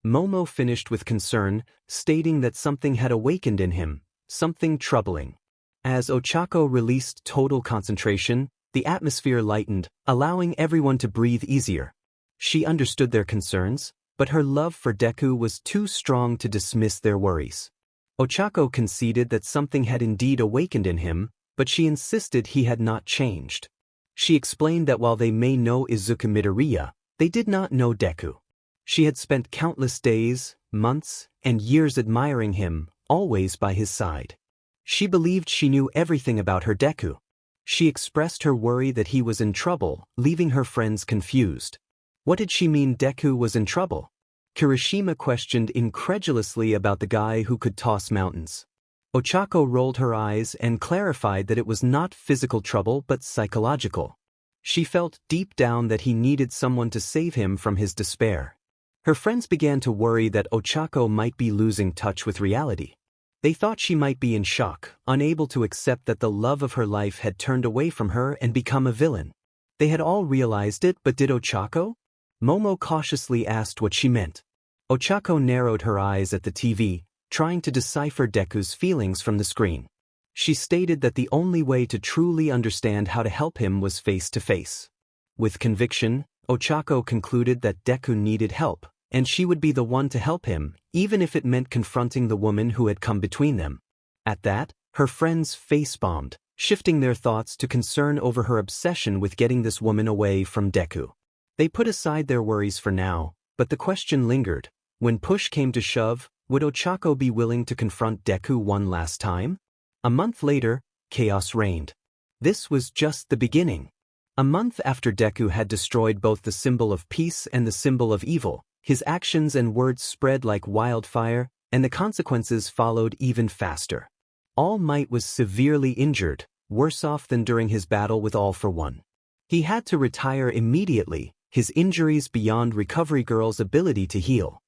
Momo finished with concern, stating that something had awakened in him, something troubling. As Ochako released total concentration, the atmosphere lightened, allowing everyone to breathe easier. She understood their concerns, but her love for Deku was too strong to dismiss their worries. Ochako conceded that something had indeed awakened in him, but she insisted he had not changed. She explained that while they may know Izuku Midoriya, they did not know Deku. She had spent countless days, months, and years admiring him, always by his side. She believed she knew everything about her Deku. She expressed her worry that he was in trouble, leaving her friends confused. What did she mean Deku was in trouble? Kirishima questioned incredulously about the guy who could toss mountains. Ochako rolled her eyes and clarified that it was not physical trouble but psychological. She felt deep down that he needed someone to save him from his despair. Her friends began to worry that Ochako might be losing touch with reality. They thought she might be in shock, unable to accept that the love of her life had turned away from her and become a villain. They had all realized it, but did Ochako? Momo cautiously asked what she meant. Ochako narrowed her eyes at the TV, trying to decipher Deku's feelings from the screen. She stated that the only way to truly understand how to help him was face to face. With conviction, Ochako concluded that Deku needed help, and she would be the one to help him, even if it meant confronting the woman who had come between them. At that, her friends face-bombed, shifting their thoughts to concern over her obsession with getting this woman away from Deku. They put aside their worries for now, but the question lingered. When push came to shove, would Ochako be willing to confront Deku one last time? A month later, chaos reigned. This was just the beginning. A month after Deku had destroyed both the symbol of peace and the symbol of evil, his actions and words spread like wildfire, and the consequences followed even faster. All Might was severely injured, worse off than during his battle with All for One. He had to retire immediately, his injuries beyond Recovery Girl's ability to heal.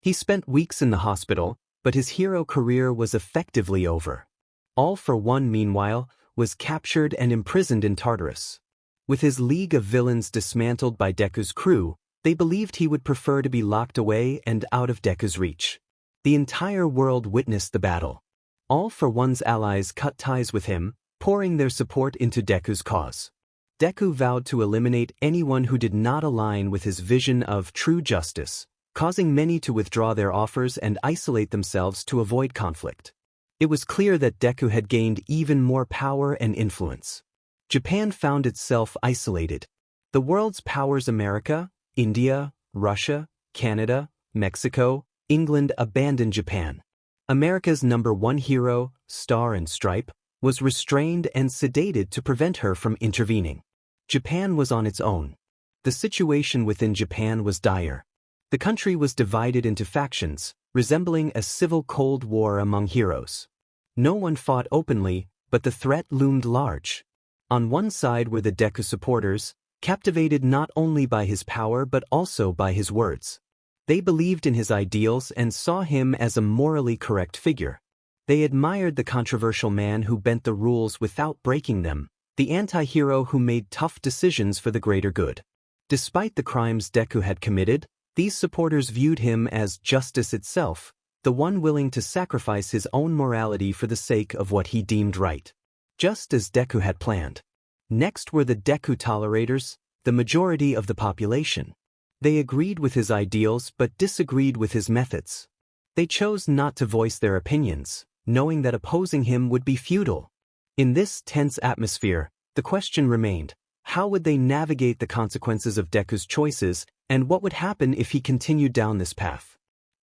He spent weeks in the hospital, but his hero career was effectively over. All for One, meanwhile, was captured and imprisoned in Tartarus. With his league of villains dismantled by Deku's crew, they believed he would prefer to be locked away and out of Deku's reach. The entire world witnessed the battle. All for One's allies cut ties with him, pouring their support into Deku's cause. Deku vowed to eliminate anyone who did not align with his vision of true justice, causing many to withdraw their offers and isolate themselves to avoid conflict. It was clear that Deku had gained even more power and influence. Japan found itself isolated. The world's powers America, India, Russia, Canada, Mexico, England abandoned Japan. America's #1 hero, Star and Stripe, was restrained and sedated to prevent her from intervening. Japan was on its own. The situation within Japan was dire. The country was divided into factions, resembling a civil Cold War among heroes. No one fought openly, but the threat loomed large. On one side were the Deku supporters, captivated not only by his power but also by his words. They believed in his ideals and saw him as a morally correct figure. They admired the controversial man who bent the rules without breaking them, the anti-hero who made tough decisions for the greater good. Despite the crimes Deku had committed, these supporters viewed him as justice itself, the one willing to sacrifice his own morality for the sake of what he deemed right. Just as Deku had planned. Next were the Deku tolerators, the majority of the population. They agreed with his ideals but disagreed with his methods. They chose not to voice their opinions, knowing that opposing him would be futile. In this tense atmosphere, the question remained, how would they navigate the consequences of Deku's choices, and what would happen if he continued down this path?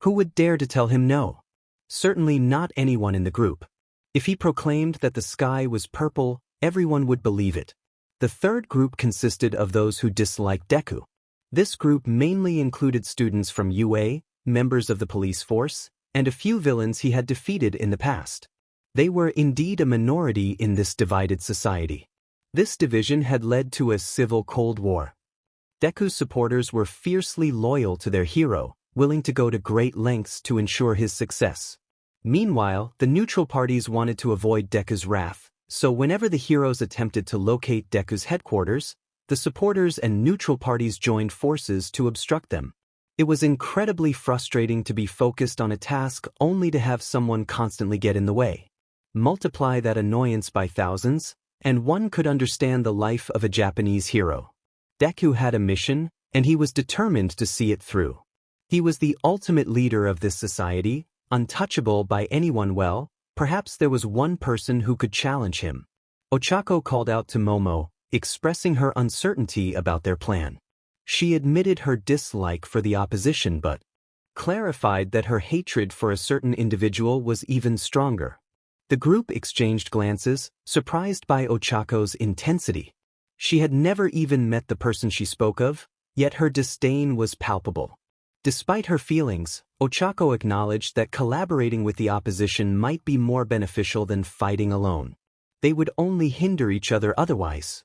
Who would dare to tell him no? Certainly not anyone in the group. If he proclaimed that the sky was purple, everyone would believe it. The third group consisted of those who disliked Deku. This group mainly included students from UA, members of the police force, and a few villains he had defeated in the past. They were indeed a minority in this divided society. This division had led to a civil Cold War. Deku's supporters were fiercely loyal to their hero, willing to go to great lengths to ensure his success. Meanwhile, the neutral parties wanted to avoid Deku's wrath, so whenever the heroes attempted to locate Deku's headquarters, The supporters and neutral parties joined forces to obstruct them. It was incredibly frustrating to be focused on a task only to have someone constantly get in the way. Multiply that annoyance by thousands, and one could understand the life of a Japanese hero. Deku had a mission, and he was determined to see it through. He was the ultimate leader of this society, untouchable by anyone. Well, perhaps there was one person who could challenge him. Ochako called out to Momo, expressing her uncertainty about their plan. She admitted her dislike for the opposition but clarified that her hatred for a certain individual was even stronger. The group exchanged glances, surprised by Ochako's intensity. She had never even met the person she spoke of, yet her disdain was palpable. Despite her feelings, Ochako acknowledged that collaborating with the opposition might be more beneficial than fighting alone. They would only hinder each other otherwise.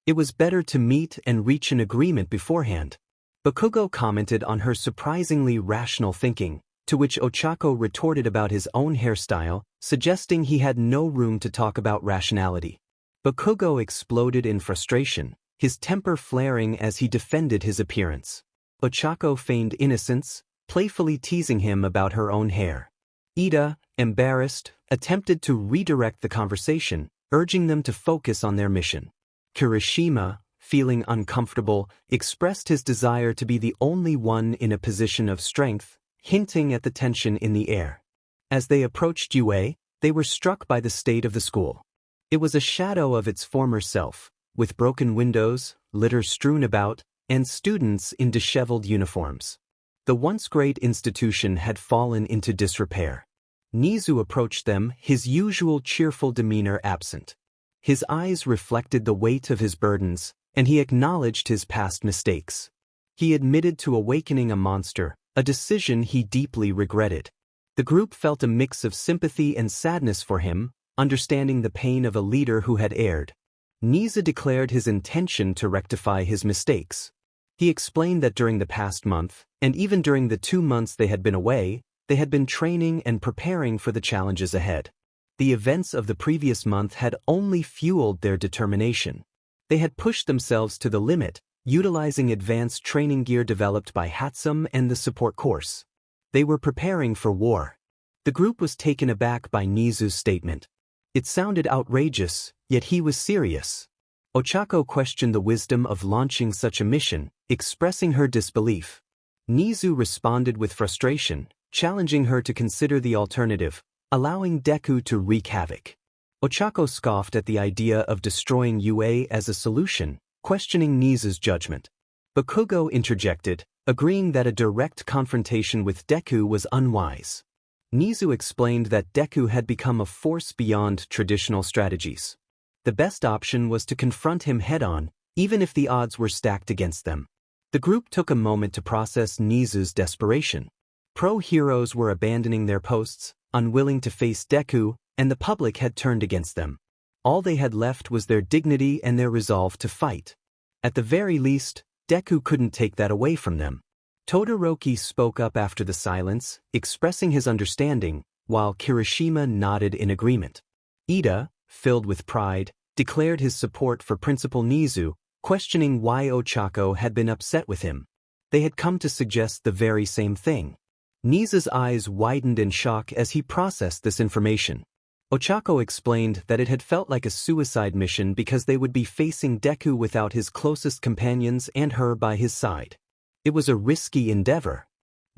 It was better to meet and reach an agreement beforehand. Bakugo commented on her surprisingly rational thinking, to which Ochako retorted about his own hairstyle, suggesting he had no room to talk about rationality. Bakugo exploded in frustration, his temper flaring as he defended his appearance. Ochako feigned innocence, playfully teasing him about her own hair. Ida, embarrassed, attempted to redirect the conversation, urging them to focus on their mission. Kirishima, feeling uncomfortable, expressed his desire to be the only one in a position of strength, hinting at the tension in the air. As they approached UA, they were struck by the state of the school. It was a shadow of its former self, with broken windows, litter strewn about, and students in disheveled uniforms. The once great institution had fallen into disrepair. Nizu approached them, his usual cheerful demeanor absent. His eyes reflected the weight of his burdens, and he acknowledged his past mistakes. He admitted to awakening a monster, a decision he deeply regretted. The group felt a mix of sympathy and sadness for him, understanding the pain of a leader who had erred. Nizu declared his intention to rectify his mistakes. He explained that during the past month, and even during the 2 months they had been away, they had been training and preparing for the challenges ahead. The events of the previous month had only fueled their determination. They had pushed themselves to the limit, utilizing advanced training gear developed by Hatsum and the support course. They were preparing for war. The group was taken aback by Nizu's statement. It sounded outrageous, yet he was serious. Ochako questioned the wisdom of launching such a mission, expressing her disbelief. Nizu responded with frustration, challenging her to consider the alternative, allowing Deku to wreak havoc. Ochako scoffed at the idea of destroying UA as a solution, questioning Nizu's judgment. Bakugo interjected, agreeing that a direct confrontation with Deku was unwise. Nizu explained that Deku had become a force beyond traditional strategies. The best option was to confront him head-on, even if the odds were stacked against them. The group took a moment to process Nizu's desperation. Pro-heroes were abandoning their posts, unwilling to face Deku, and the public had turned against them. All they had left was their dignity and their resolve to fight. At the very least, Deku couldn't take that away from them. Todoroki spoke up after the silence, expressing his understanding, while Kirishima nodded in agreement. Ida, filled with pride, declared his support for Principal Nizu, questioning why Ochako had been upset with him. They had come to suggest the very same thing. Nizu's eyes widened in shock as he processed this information. Ochako explained that it had felt like a suicide mission because they would be facing Deku without his closest companions and her by his side. It was a risky endeavor.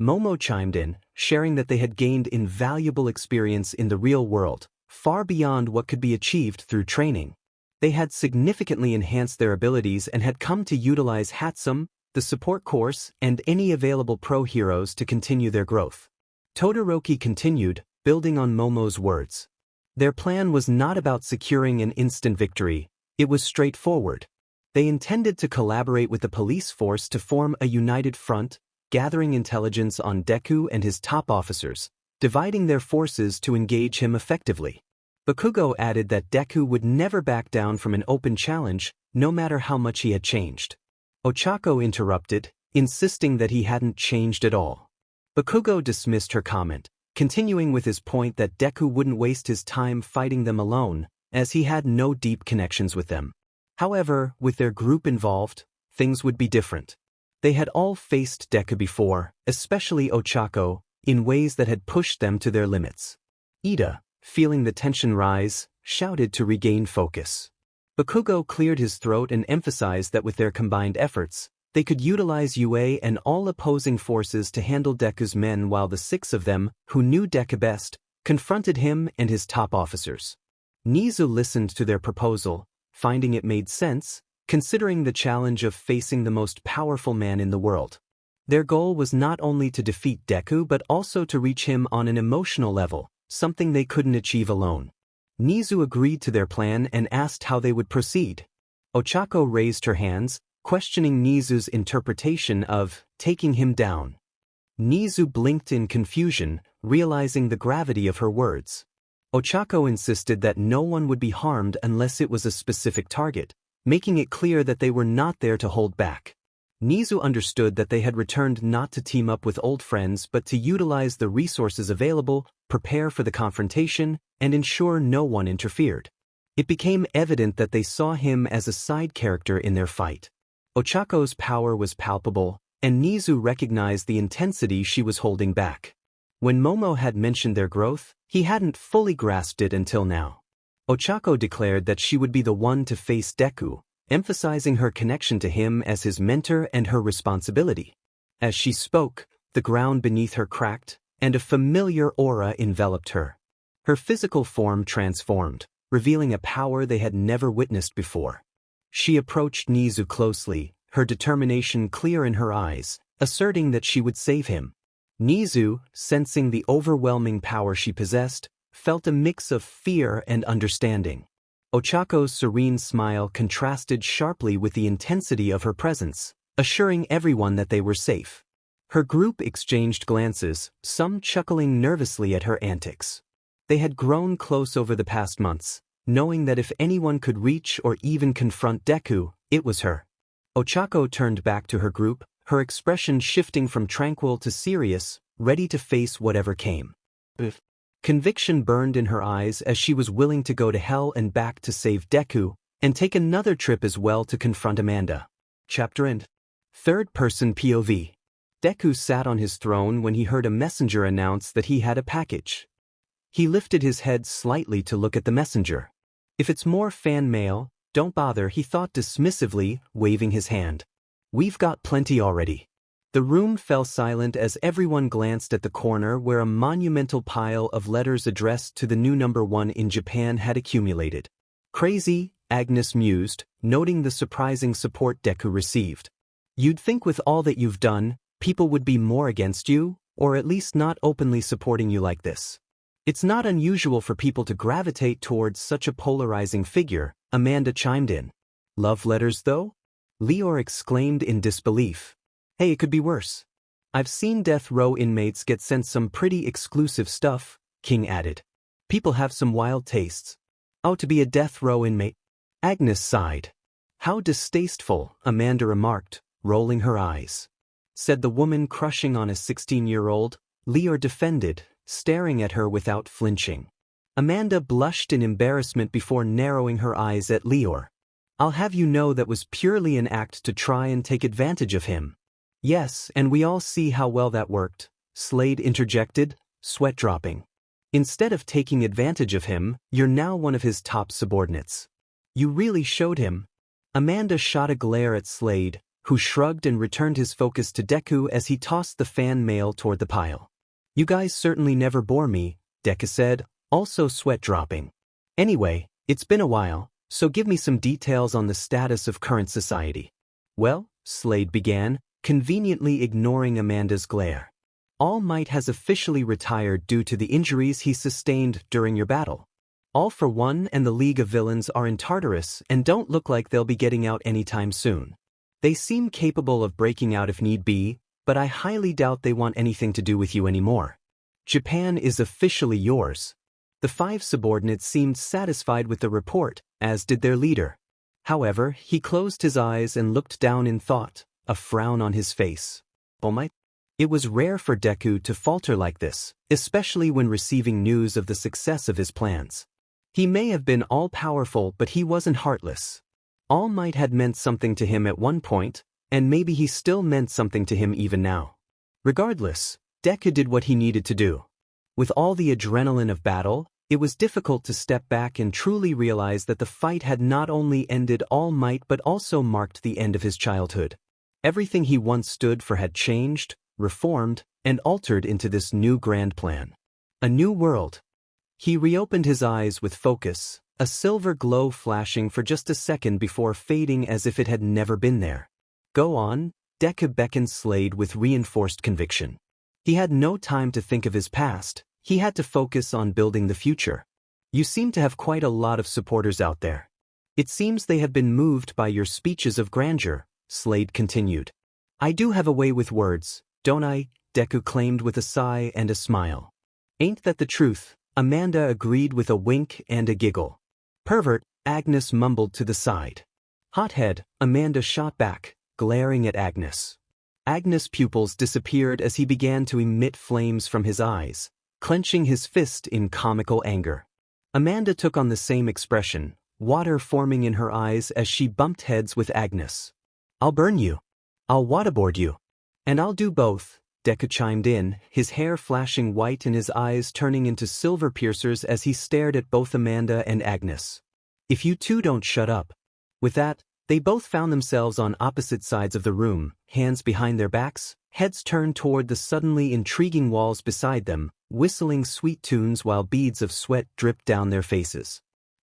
Momo chimed in, sharing that they had gained invaluable experience in the real world, far beyond what could be achieved through training. They had significantly enhanced their abilities and had come to utilize Hatsum, the support course, and any available pro-heroes to continue their growth. Todoroki continued, building on Momo's words. Their plan was not about securing an instant victory, it was straightforward. They intended to collaborate with the police force to form a united front, gathering intelligence on Deku and his top officers, dividing their forces to engage him effectively. Bakugo added that Deku would never back down from an open challenge, no matter how much he had changed. Ochako interrupted, insisting that he hadn't changed at all. Bakugo dismissed her comment, continuing with his point that Deku wouldn't waste his time fighting them alone, as he had no deep connections with them. However, with their group involved, things would be different. They had all faced Deku before, especially Ochako, in ways that had pushed them to their limits. Ida, feeling the tension rise, shouted to regain focus. Bakugo cleared his throat and emphasized that with their combined efforts, they could utilize UA and all opposing forces to handle Deku's men, while the 6 of them, who knew Deku best, confronted him and his top officers. Nizu listened to their proposal, finding it made sense, considering the challenge of facing the most powerful man in the world. Their goal was not only to defeat Deku but also to reach him on an emotional level, something they couldn't achieve alone. Nizu agreed to their plan and asked how they would proceed. Ochako raised her hands, questioning Nizu's interpretation of taking him down. Nizu blinked in confusion, realizing the gravity of her words. Ochako insisted that no one would be harmed unless it was a specific target, making it clear that they were not there to hold back. Nizu understood that they had returned not to team up with old friends but to utilize the resources available, prepare for the confrontation, and ensure no one interfered. It became evident that they saw him as a side character in their fight. Ochako's power was palpable, and Nizu recognized the intensity she was holding back. When Momo had mentioned their growth, he hadn't fully grasped it until now. Ochako declared that she would be the one to face Deku, emphasizing her connection to him as his mentor and her responsibility. As she spoke, the ground beneath her cracked, and a familiar aura enveloped her. Her physical form transformed, revealing a power they had never witnessed before. She approached Nizu closely, her determination clear in her eyes, asserting that she would save him. Nizu, sensing the overwhelming power she possessed, felt a mix of fear and understanding. Ochako's serene smile contrasted sharply with the intensity of her presence, assuring everyone that they were safe. Her group exchanged glances, some chuckling nervously at her antics. They had grown close over the past months, knowing that if anyone could reach or even confront Deku, it was her. Ochako turned back to her group, her expression shifting from tranquil to serious, ready to face whatever came. Conviction burned in her eyes as she was willing to go to hell and back to save Deku, and take another trip as well to confront Amanda. Chapter End. Third-person POV. Deku sat on his throne when he heard a messenger announce that he had a package. He lifted his head slightly to look at the messenger. If it's more fan mail, don't bother, he thought dismissively, waving his hand. We've got plenty already. The room fell silent as everyone glanced at the corner where a monumental pile of letters addressed to the new #1 in Japan had accumulated. Crazy, Agnes mused, noting the surprising support Deku received. You'd think with all that you've done, people would be more against you, or at least not openly supporting you like this. It's not unusual for people to gravitate towards such a polarizing figure, Amanda chimed in. Love letters though? Leor exclaimed in disbelief. Hey, it could be worse. I've seen death row inmates get sent some pretty exclusive stuff, King added. People have some wild tastes. Oh, to be a death row inmate? Agnes sighed. How distasteful, Amanda remarked, rolling her eyes. Said the woman crushing on a 16-year-old, Leor defended, staring at her without flinching. Amanda blushed in embarrassment before narrowing her eyes at Leor. I'll have you know that was purely an act to try and take advantage of him. Yes, and we all see how well that worked, Slade interjected, sweat dropping. Instead of taking advantage of him, you're now one of his top subordinates. You really showed him. Amanda shot a glare at Slade, who shrugged and returned his focus to Deku as he tossed the fan mail toward the pile. You guys certainly never bore me, Deku said, also sweat dropping. Anyway, it's been a while, so give me some details on the status of current society. Well, Slade began, conveniently ignoring Amanda's glare. All Might has officially retired due to the injuries he sustained during your battle. All for One and the League of Villains are in Tartarus and don't look like they'll be getting out anytime soon. They seem capable of breaking out if need be, but I highly doubt they want anything to do with you anymore. Japan is officially yours. The 5 subordinates seemed satisfied with the report, as did their leader. However, he closed his eyes and looked down in thought, a frown on his face. All Might? It was rare for Deku to falter like this, especially when receiving news of the success of his plans. He may have been all-powerful, but he wasn't heartless. All Might had meant something to him at one point, and maybe he still meant something to him even now. Regardless, Deku did what he needed to do. With all the adrenaline of battle, it was difficult to step back and truly realize that the fight had not only ended All Might but also marked the end of his childhood. Everything he once stood for had changed, reformed, and altered into this new grand plan. A new world. He reopened his eyes with focus, a silver glow flashing for just a second before fading as if it had never been there. Go on, Deku beckoned Slade with reinforced conviction. He had no time to think of his past, he had to focus on building the future. You seem to have quite a lot of supporters out there. It seems they have been moved by your speeches of grandeur, Slade continued. I do have a way with words, don't I? Deku claimed with a sigh and a smile. Ain't that the truth? Amanda agreed with a wink and a giggle. Pervert, Agnes mumbled to the side. Hothead, Amanda shot back, glaring at Agnes. Agnes' pupils disappeared as he began to emit flames from his eyes, clenching his fist in comical anger. Amanda took on the same expression, water forming in her eyes as she bumped heads with Agnes. I'll burn you. I'll waterboard you. And I'll do both, Deku chimed in, his hair flashing white and his eyes turning into silver piercers as he stared at both Amanda and Agnes. If you two don't shut up. With that, they both found themselves on opposite sides of the room, hands behind their backs, heads turned toward the suddenly intriguing walls beside them, whistling sweet tunes while beads of sweat dripped down their faces.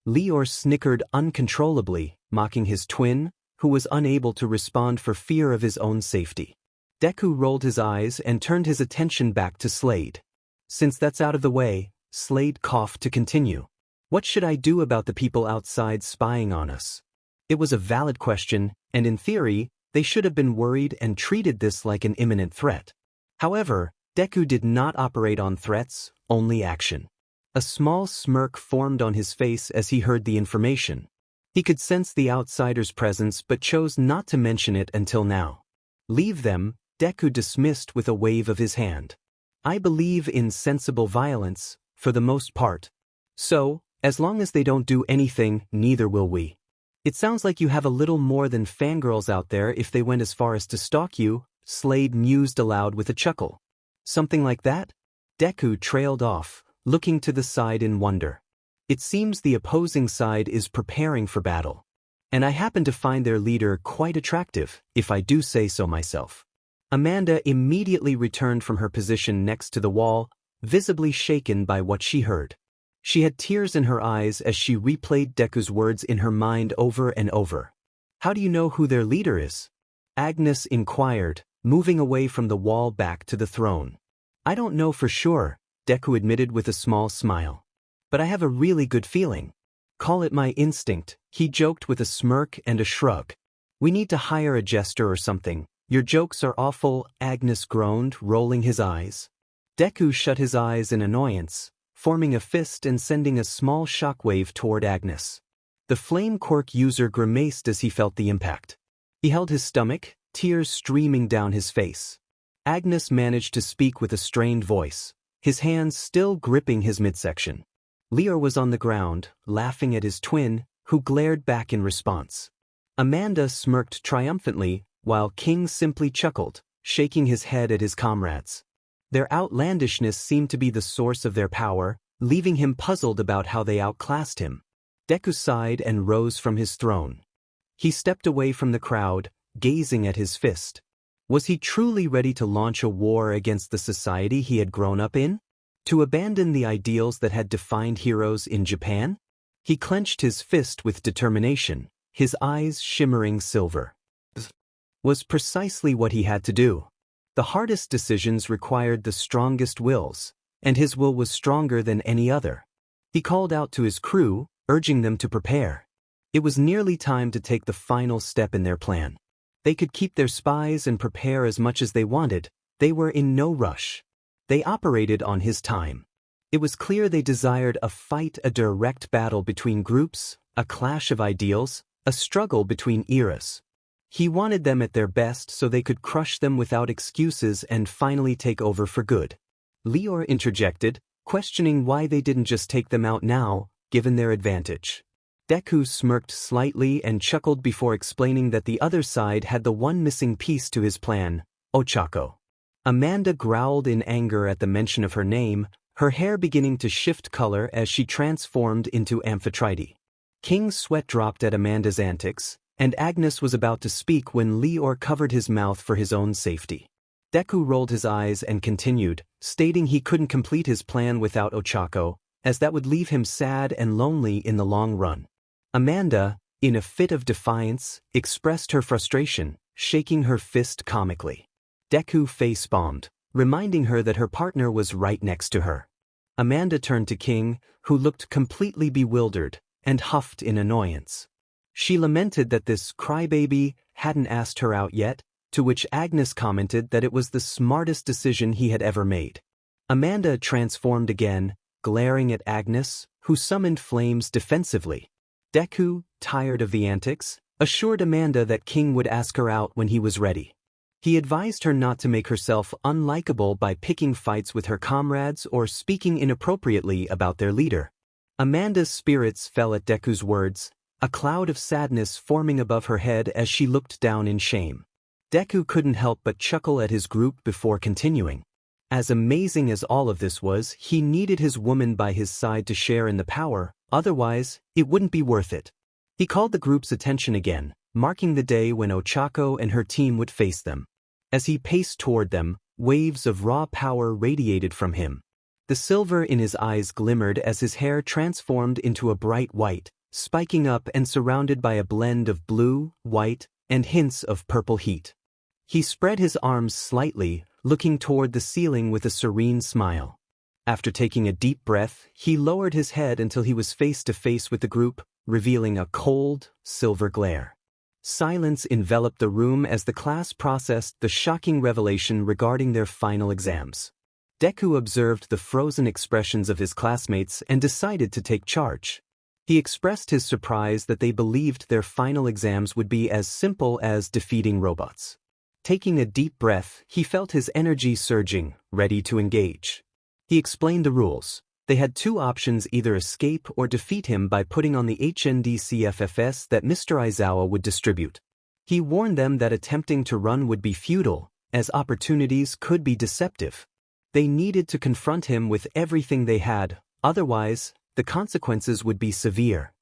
Lior snickered uncontrollably, mocking his twin, who was unable to respond for fear of his own safety. Deku rolled his eyes and turned his attention back to Slade. Since that's out of the way, Slade coughed to continue. What should I do about the people outside spying on us? It was a valid question, and in theory, they should have been worried and treated this like an imminent threat. However, Deku did not operate on threats, only action. A small smirk formed on his face as he heard the information. He could sense the outsider's presence but chose not to mention it until now. Leave them, Deku dismissed with a wave of his hand. I believe in sensible violence, for the most part. So, as long as they don't do anything, neither will we. It sounds like you have a little more than fangirls out there if they went as far as to stalk you, Slade mused aloud with a chuckle. Something like that? Deku trailed off, looking to the side in wonder. It seems the opposing side is preparing for battle. And I happen to find their leader quite attractive, if I do say so myself. Amanda immediately returned from her position next to the wall, visibly shaken by what she heard. She had tears in her eyes as she replayed Deku's words in her mind over and over. How do you know who their leader is? Agnes inquired, moving away from the wall back to the throne. I don't know for sure, Deku admitted with a small smile. But I have a really good feeling. Call it my instinct, he joked with a smirk and a shrug. We need to hire a jester or something. Your jokes are awful, Agnes groaned, rolling his eyes. Deku shut his eyes in annoyance, forming a fist and sending a small shockwave toward Agnes. The flame quirk user grimaced as he felt the impact. He held his stomach, tears streaming down his face. Agnes managed to speak with a strained voice, his hands still gripping his midsection. Lior was on the ground, laughing at his twin, who glared back in response. Amanda smirked triumphantly, while King simply chuckled, shaking his head at his comrades. Their outlandishness seemed to be the source of their power, leaving him puzzled about how they outclassed him. Deku sighed and rose from his throne. He stepped away from the crowd, gazing at his fist. Was he truly ready to launch a war against the society he had grown up in? To abandon the ideals that had defined heroes in Japan? He clenched his fist with determination, his eyes shimmering silver. Was precisely what he had to do. The hardest decisions required the strongest wills, and his will was stronger than any other. He called out to his crew, urging them to prepare. It was nearly time to take the final step in their plan. They could keep their spies and prepare as much as they wanted. They were in no rush. They operated on his time. It was clear they desired a fight, a direct battle between groups, a clash of ideals, a struggle between eras. He wanted them at their best so they could crush them without excuses and finally take over for good. Lior interjected, questioning why they didn't just take them out now, given their advantage. Deku smirked slightly and chuckled before explaining that the other side had the one missing piece to his plan, Ochako. Amanda growled in anger at the mention of her name, her hair beginning to shift color as she transformed into Amphitrite. King's sweat dropped at Amanda's antics, and Agnes was about to speak when Leor covered his mouth for his own safety. Deku rolled his eyes and continued, stating he couldn't complete his plan without Ochako, as that would leave him sad and lonely in the long run. Amanda, in a fit of defiance, expressed her frustration, shaking her fist comically. Deku face-bombed, reminding her that her partner was right next to her. Amanda turned to King, who looked completely bewildered, and huffed in annoyance. She lamented that this crybaby hadn't asked her out yet, to which Agnes commented that it was the smartest decision he had ever made. Amanda transformed again, glaring at Agnes, who summoned flames defensively. Deku, tired of the antics, assured Amanda that King would ask her out when he was ready. He advised her not to make herself unlikable by picking fights with her comrades or speaking inappropriately about their leader. Amanda's spirits fell at Deku's words, a cloud of sadness forming above her head as she looked down in shame. Deku couldn't help but chuckle at his group before continuing. As amazing as all of this was, he needed his woman by his side to share in the power, otherwise, it wouldn't be worth it. He called the group's attention again, marking the day when Ochako and her team would face them. As he paced toward them, waves of raw power radiated from him. The silver in his eyes glimmered as his hair transformed into a bright white, spiking up and surrounded by a blend of blue, white, and hints of purple heat. He spread his arms slightly, looking toward the ceiling with a serene smile. After taking a deep breath, he lowered his head until he was face to face with the group, revealing a cold, silver glare. Silence enveloped the room as the class processed the shocking revelation regarding their final exams. Deku observed the frozen expressions of his classmates and decided to take charge. He expressed his surprise that they believed their final exams would be as simple as defeating robots. Taking a deep breath, he felt his energy surging, ready to engage. He explained the rules. They had two options: either escape or defeat him by putting on the HNDCFFS that Mr. Aizawa would distribute. He warned them that attempting to run would be futile, as opportunities could be deceptive. They needed to confront him with everything they had, otherwise, the consequences would be severe.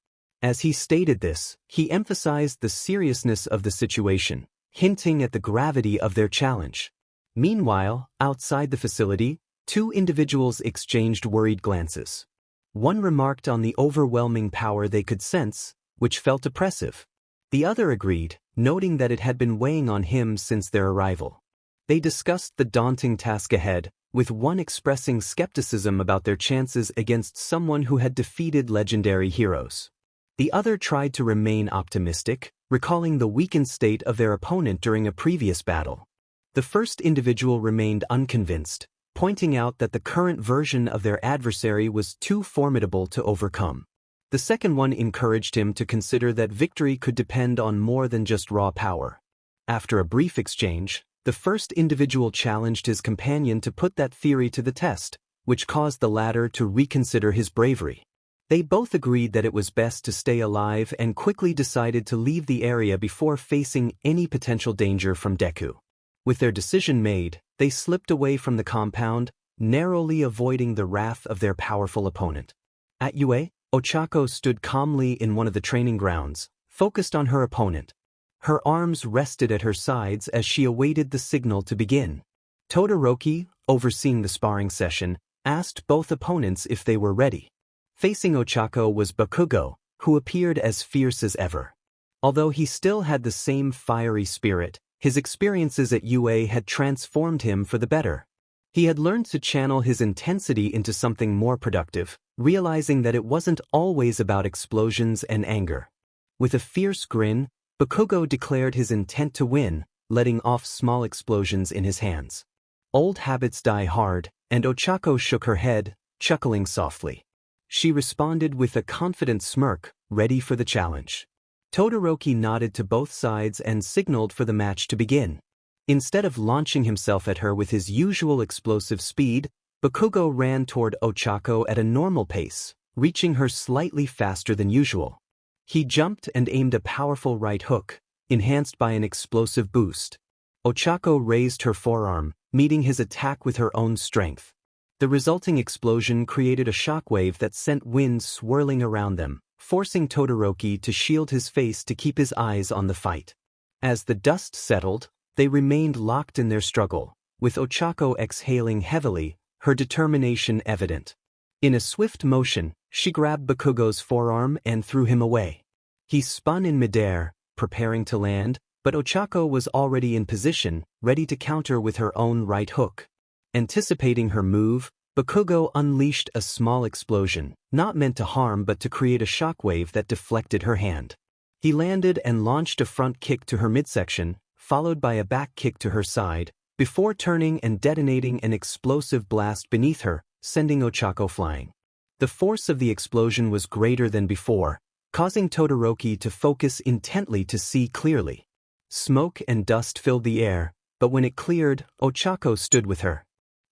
As he stated this, he emphasized the seriousness of the situation, hinting at the gravity of their challenge. Meanwhile, outside the facility, two individuals exchanged worried glances. One remarked on the overwhelming power they could sense, which felt oppressive. The other agreed, noting that it had been weighing on him since their arrival. They discussed the daunting task ahead, with one expressing skepticism about their chances against someone who had defeated legendary heroes. The other tried to remain optimistic, recalling the weakened state of their opponent during a previous battle. The first individual remained unconvinced, pointing out that the current version of their adversary was too formidable to overcome. The second one encouraged him to consider that victory could depend on more than just raw power. After a brief exchange, the first individual challenged his companion to put that theory to the test, which caused the latter to reconsider his bravery. They both agreed that it was best to stay alive and quickly decided to leave the area before facing any potential danger from Deku. With their decision made, they slipped away from the compound, narrowly avoiding the wrath of their powerful opponent. At UA, Ochako stood calmly in one of the training grounds, focused on her opponent. Her arms rested at her sides as she awaited the signal to begin. Todoroki, overseeing the sparring session, asked both opponents if they were ready. Facing Ochako was Bakugo, who appeared as fierce as ever. Although he still had the same fiery spirit, his experiences at UA had transformed him for the better. He had learned to channel his intensity into something more productive, realizing that it wasn't always about explosions and anger. With a fierce grin, Bakugo declared his intent to win, letting off small explosions in his hands. Old habits die hard, and Ochako shook her head, chuckling softly. She responded with a confident smirk, ready for the challenge. Todoroki nodded to both sides and signaled for the match to begin. Instead of launching himself at her with his usual explosive speed, Bakugo ran toward Ochako at a normal pace, reaching her slightly faster than usual. He jumped and aimed a powerful right hook, enhanced by an explosive boost. Ochako raised her forearm, meeting his attack with her own strength. The resulting explosion created a shockwave that sent wind swirling around them, forcing Todoroki to shield his face to keep his eyes on the fight. As the dust settled, they remained locked in their struggle, with Ochako exhaling heavily, her determination evident. In a swift motion, she grabbed Bakugo's forearm and threw him away. He spun in midair, preparing to land, but Ochako was already in position, ready to counter with her own right hook. Anticipating her move, Bakugo unleashed a small explosion, not meant to harm but to create a shockwave that deflected her hand. He landed and launched a front kick to her midsection, followed by a back kick to her side, before turning and detonating an explosive blast beneath her, sending Ochako flying. The force of the explosion was greater than before, causing Todoroki to focus intently to see clearly. Smoke and dust filled the air, but when it cleared, Ochako stood with her.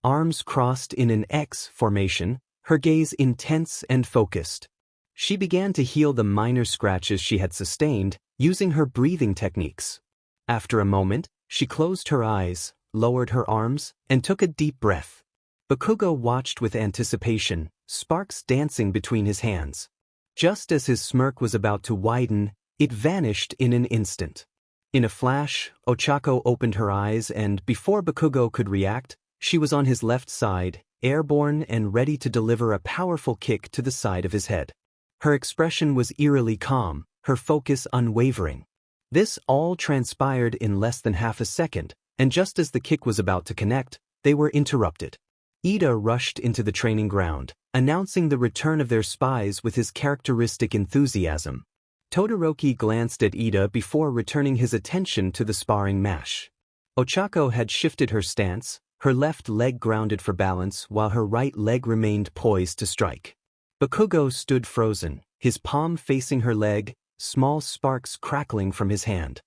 Arms crossed in an X formation, her gaze intense and focused. She began to heal the minor scratches she had sustained, using her breathing techniques. After a moment, she closed her eyes, lowered her arms, and took a deep breath. Bakugo watched with anticipation, sparks dancing between his hands. Just as his smirk was about to widen, it vanished in an instant. In a flash, Ochako opened her eyes and, before Bakugo could react, she was on his left side, airborne and ready to deliver a powerful kick to the side of his head. Her expression was eerily calm, her focus unwavering. This all transpired in less than half a second, and just as the kick was about to connect, they were interrupted. Ida rushed into the training ground, announcing the return of their spies with his characteristic enthusiasm. Todoroki glanced at Ida before returning his attention to the sparring match. Ochako had shifted her stance, her left leg grounded for balance while her right leg remained poised to strike. Bakugo stood frozen, his palm facing her leg, small sparks crackling from his hand.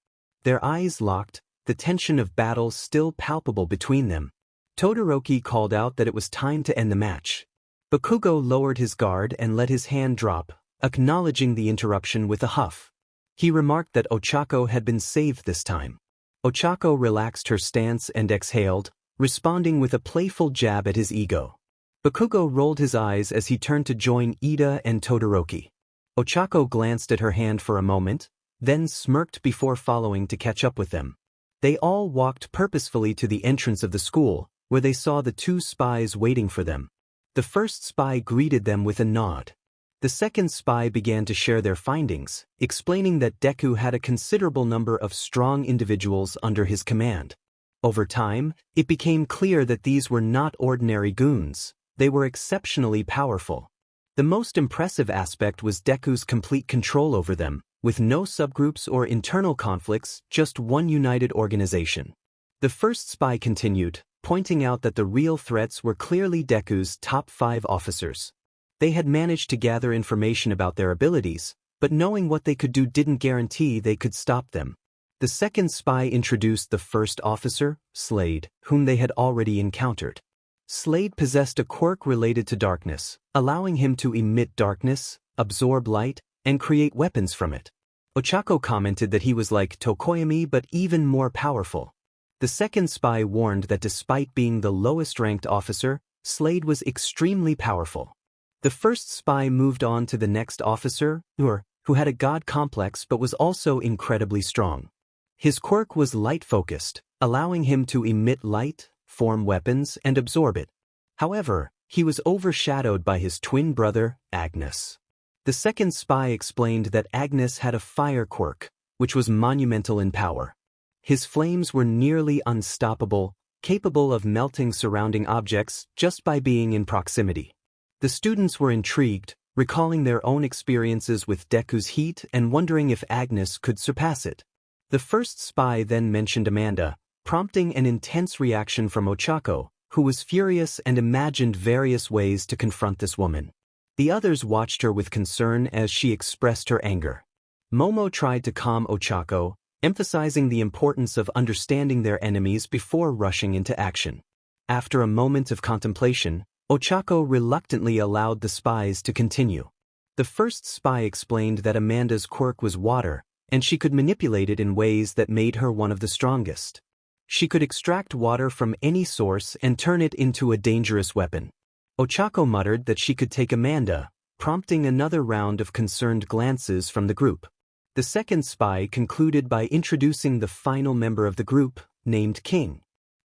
Their eyes locked, the tension of battle still palpable between them. Todoroki called out that it was time to end the match. Bakugo lowered his guard and let his hand drop, acknowledging the interruption with a huff. He remarked that Ochako had been saved this time. Ochako relaxed her stance and exhaled, responding with a playful jab at his ego. Bakugo rolled his eyes as he turned to join Ida and Todoroki. Ochako glanced at her hand for a moment, then smirked before following to catch up with them. They all walked purposefully to the entrance of the school, where they saw the two spies waiting for them. The first spy greeted them with a nod. The second spy began to share their findings, explaining that Deku had a considerable number of strong individuals under his command. Over time, it became clear that these were not ordinary goons, they were exceptionally powerful. The most impressive aspect was Deku's complete control over them, with no subgroups or internal conflicts, just one united organization. The first spy continued, pointing out that the real threats were clearly Deku's top 5 officers. They had managed to gather information about their abilities, but knowing what they could do didn't guarantee they could stop them. The second spy introduced the first officer, Slade, whom they had already encountered. Slade possessed a quirk related to darkness, allowing him to emit darkness, absorb light, and create weapons from it. Ochako commented that he was like Tokoyami but even more powerful. The second spy warned that despite being the lowest-ranked officer, Slade was extremely powerful. The first spy moved on to the next officer, who had a god complex but was also incredibly strong. His quirk was light-focused, allowing him to emit light, form weapons, and absorb it. However, he was overshadowed by his twin brother, Agnes. The second spy explained that Agnes had a fire quirk, which was monumental in power. His flames were nearly unstoppable, capable of melting surrounding objects just by being in proximity. The students were intrigued, recalling their own experiences with Deku's heat and wondering if Agnes could surpass it. The first spy then mentioned Amanda, prompting an intense reaction from Ochako, who was furious and imagined various ways to confront this woman. The others watched her with concern as she expressed her anger. Momo tried to calm Ochako, emphasizing the importance of understanding their enemies before rushing into action. After a moment of contemplation, Ochako reluctantly allowed the spies to continue. The first spy explained that Amanda's quirk was water, and she could manipulate it in ways that made her one of the strongest. She could extract water from any source and turn it into a dangerous weapon. Ochako muttered that she could take Amanda, prompting another round of concerned glances from the group. The second spy concluded by introducing the final member of the group, named King.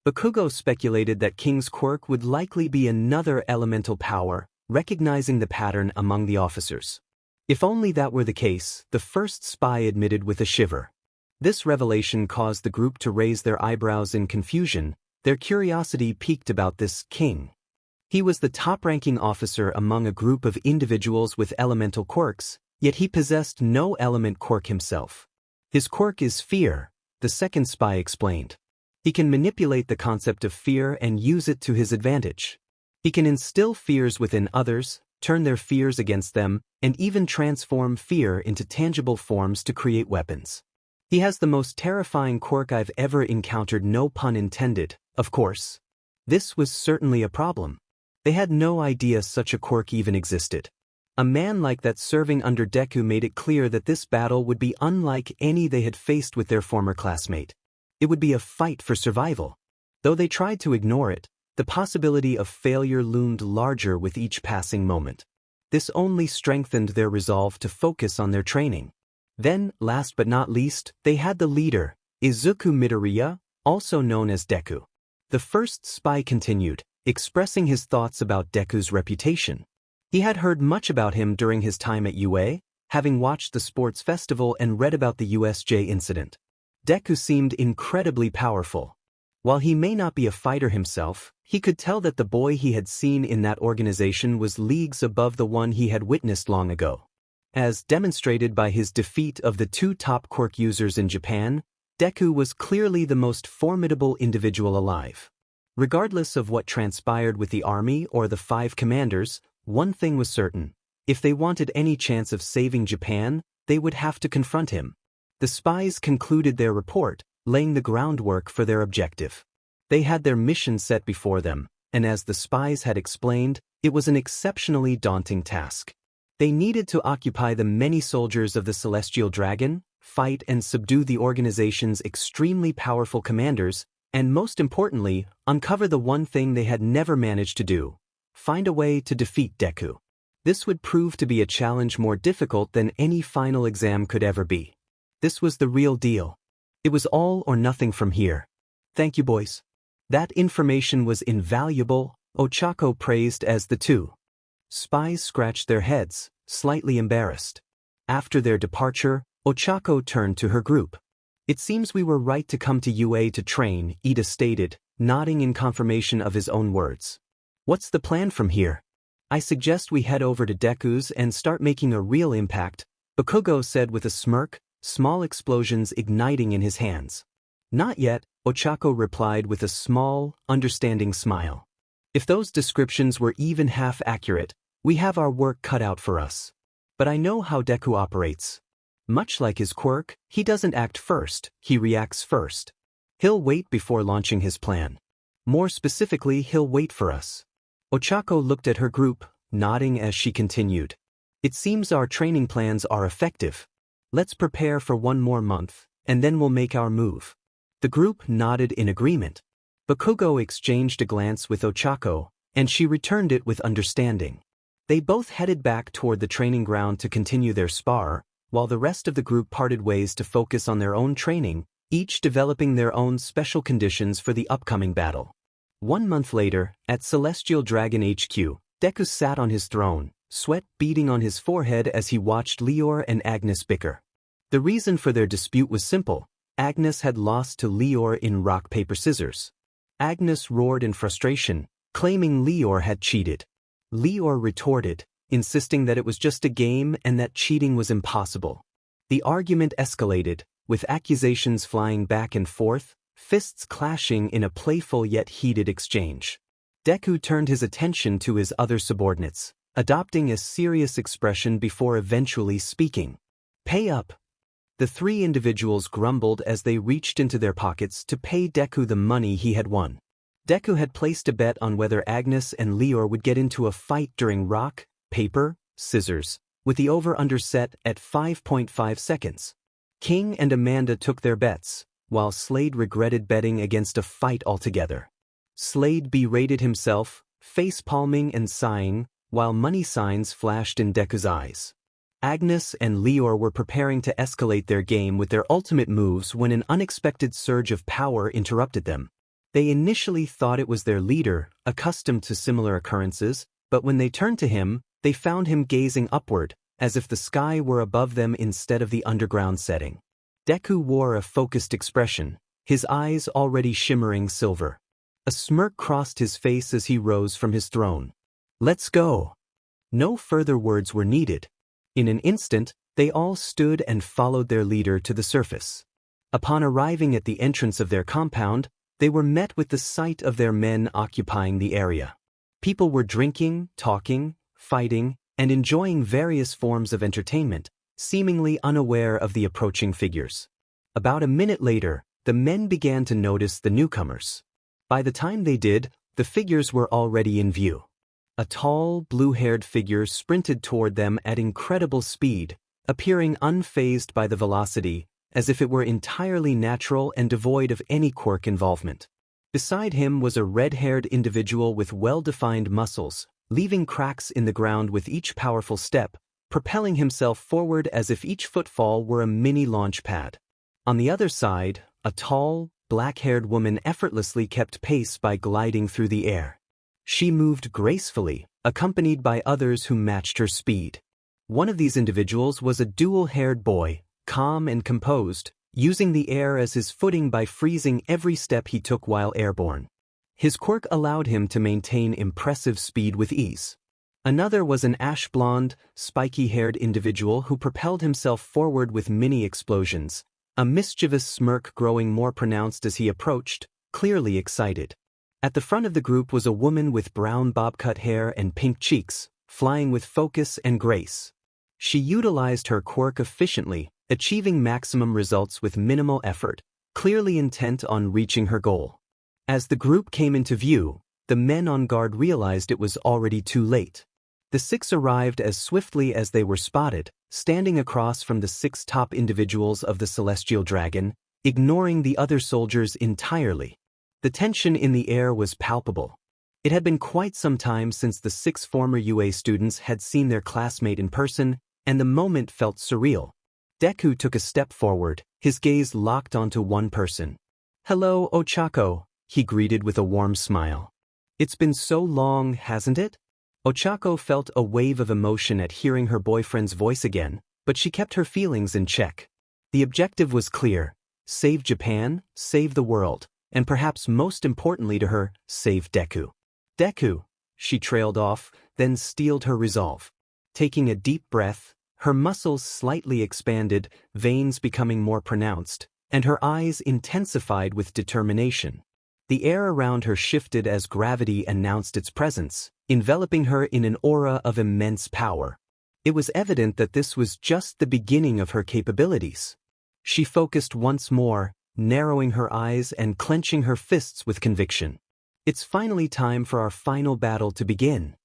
Bakugo speculated that King's quirk would likely be another elemental power, recognizing the pattern among the officers. If only that were the case, the first spy admitted with a shiver. This revelation caused the group to raise their eyebrows in confusion. Their curiosity piqued about this King. He was the top-ranking officer among a group of individuals with elemental quirks, yet he possessed no element quirk himself. His quirk is fear, the second spy explained. He can manipulate the concept of fear and use it to his advantage. He can instill fears within others, turn their fears against them, and even transform fear into tangible forms to create weapons. He has the most terrifying quirk I've ever encountered, no pun intended, of course. This was certainly a problem. They had no idea such a quirk even existed. A man like that serving under Deku made it clear that this battle would be unlike any they had faced with their former classmate. It would be a fight for survival. Though they tried to ignore it, the possibility of failure loomed larger with each passing moment. This only strengthened their resolve to focus on their training. Then, last but not least, they had the leader, Izuku Midoriya, also known as Deku. The first spy continued, expressing his thoughts about Deku's reputation. He had heard much about him during his time at UA, having watched the sports festival and read about the USJ incident. Deku seemed incredibly powerful. While he may not be a fighter himself, he could tell that the boy he had seen in that organization was leagues above the one he had witnessed long ago. As demonstrated by his defeat of the two top quirk users in Japan, Deku was clearly the most formidable individual alive. Regardless of what transpired with the army or the 5 commanders, one thing was certain: if they wanted any chance of saving Japan, they would have to confront him. The spies concluded their report, laying the groundwork for their objective. They had their mission set before them, and as the spies had explained, it was an exceptionally daunting task. They needed to occupy the many soldiers of the Celestial Dragon, fight and subdue the organization's extremely powerful commanders, and most importantly, uncover the one thing they had never managed to do: find a way to defeat Deku. This would prove to be a challenge more difficult than any final exam could ever be. This was the real deal. It was all or nothing from here. Thank you, boys. That information was invaluable, Ochako praised as the two spies scratched their heads, slightly embarrassed. After their departure, Ochako turned to her group. It seems we were right to come to UA to train, Ida stated, nodding in confirmation of his own words. What's the plan from here? I suggest we head over to Deku's and start making a real impact, Bakugo said with a smirk, small explosions igniting in his hands. Not yet, Ochako replied with a small, understanding smile. If those descriptions were even half accurate, we have our work cut out for us. But I know how Deku operates. Much like his quirk, he doesn't act first, he reacts first. He'll wait before launching his plan. More specifically, he'll wait for us. Ochako looked at her group, nodding as she continued. It seems our training plans are effective. Let's prepare for 1 more month, and then we'll make our move. The group nodded in agreement. Bakugo exchanged a glance with Ochako, and she returned it with understanding. They both headed back toward the training ground to continue their spar, while the rest of the group parted ways to focus on their own training, each developing their own special conditions for the upcoming battle. 1 month later, at Celestial Dragon HQ, Deku sat on his throne, sweat beading on his forehead as he watched Leor and Agnes bicker. The reason for their dispute was simple: Agnes had lost to Leor in rock, paper, scissors. Agnes roared in frustration, claiming Leor had cheated. Leor retorted, insisting that it was just a game and that cheating was impossible. The argument escalated, with accusations flying back and forth, fists clashing in a playful yet heated exchange. Deku turned his attention to his other subordinates, adopting a serious expression before eventually speaking. Pay up. The 3 individuals grumbled as they reached into their pockets to pay Deku the money he had won. Deku had placed a bet on whether Agnes and Leor would get into a fight during rock, paper, scissors, with the over-under set at 5.5 seconds. King and Amanda took their bets, while Slade regretted betting against a fight altogether. Slade berated himself, face-palming and sighing, while money signs flashed in Deku's eyes. Agnes and Lior were preparing to escalate their game with their ultimate moves when an unexpected surge of power interrupted them. They initially thought it was their leader, accustomed to similar occurrences, but when they turned to him, they found him gazing upward, as if the sky were above them instead of the underground setting. Deku wore a focused expression, his eyes already shimmering silver. A smirk crossed his face as he rose from his throne. "Let's go." No further words were needed. In an instant, they all stood and followed their leader to the surface. Upon arriving at the entrance of their compound, they were met with the sight of their men occupying the area. People were drinking, talking, fighting, and enjoying various forms of entertainment, seemingly unaware of the approaching figures. About a minute later, the men began to notice the newcomers. By the time they did, the figures were already in view. A tall, blue-haired figure sprinted toward them at incredible speed, appearing unfazed by the velocity, as if it were entirely natural and devoid of any quirk involvement. Beside him was a red-haired individual with well-defined muscles, leaving cracks in the ground with each powerful step, propelling himself forward as if each footfall were a mini launch pad. On the other side, a tall, black-haired woman effortlessly kept pace by gliding through the air. She moved gracefully, accompanied by others who matched her speed. One of these individuals was a dual-haired boy, calm and composed, using the air as his footing by freezing every step he took while airborne. His quirk allowed him to maintain impressive speed with ease. Another was an ash-blonde, spiky-haired individual who propelled himself forward with mini explosions, a mischievous smirk growing more pronounced as he approached, clearly excited. At the front of the group was a woman with brown bob-cut hair and pink cheeks, flying with focus and grace. She utilized her quirk efficiently, achieving maximum results with minimal effort, clearly intent on reaching her goal. As the group came into view, the men on guard realized it was already too late. The six arrived as swiftly as they were spotted, standing across from the six top individuals of the Celestial Dragon, ignoring the other soldiers entirely. The tension in the air was palpable. It had been quite some time since the six former UA students had seen their classmate in person, and the moment felt surreal. Deku took a step forward, his gaze locked onto one person. "Hello, Ochako," he greeted with a warm smile. "It's been so long, hasn't it?" Ochako felt a wave of emotion at hearing her boyfriend's voice again, but she kept her feelings in check. The objective was clear: save Japan, save the world, and perhaps most importantly to her, save Deku. "Deku," she trailed off, then steeled her resolve. Taking a deep breath, her muscles slightly expanded, veins becoming more pronounced, and her eyes intensified with determination. The air around her shifted as gravity announced its presence, enveloping her in an aura of immense power. It was evident that this was just the beginning of her capabilities. She focused once more, narrowing her eyes and clenching her fists with conviction. "It's finally time for our final battle to begin."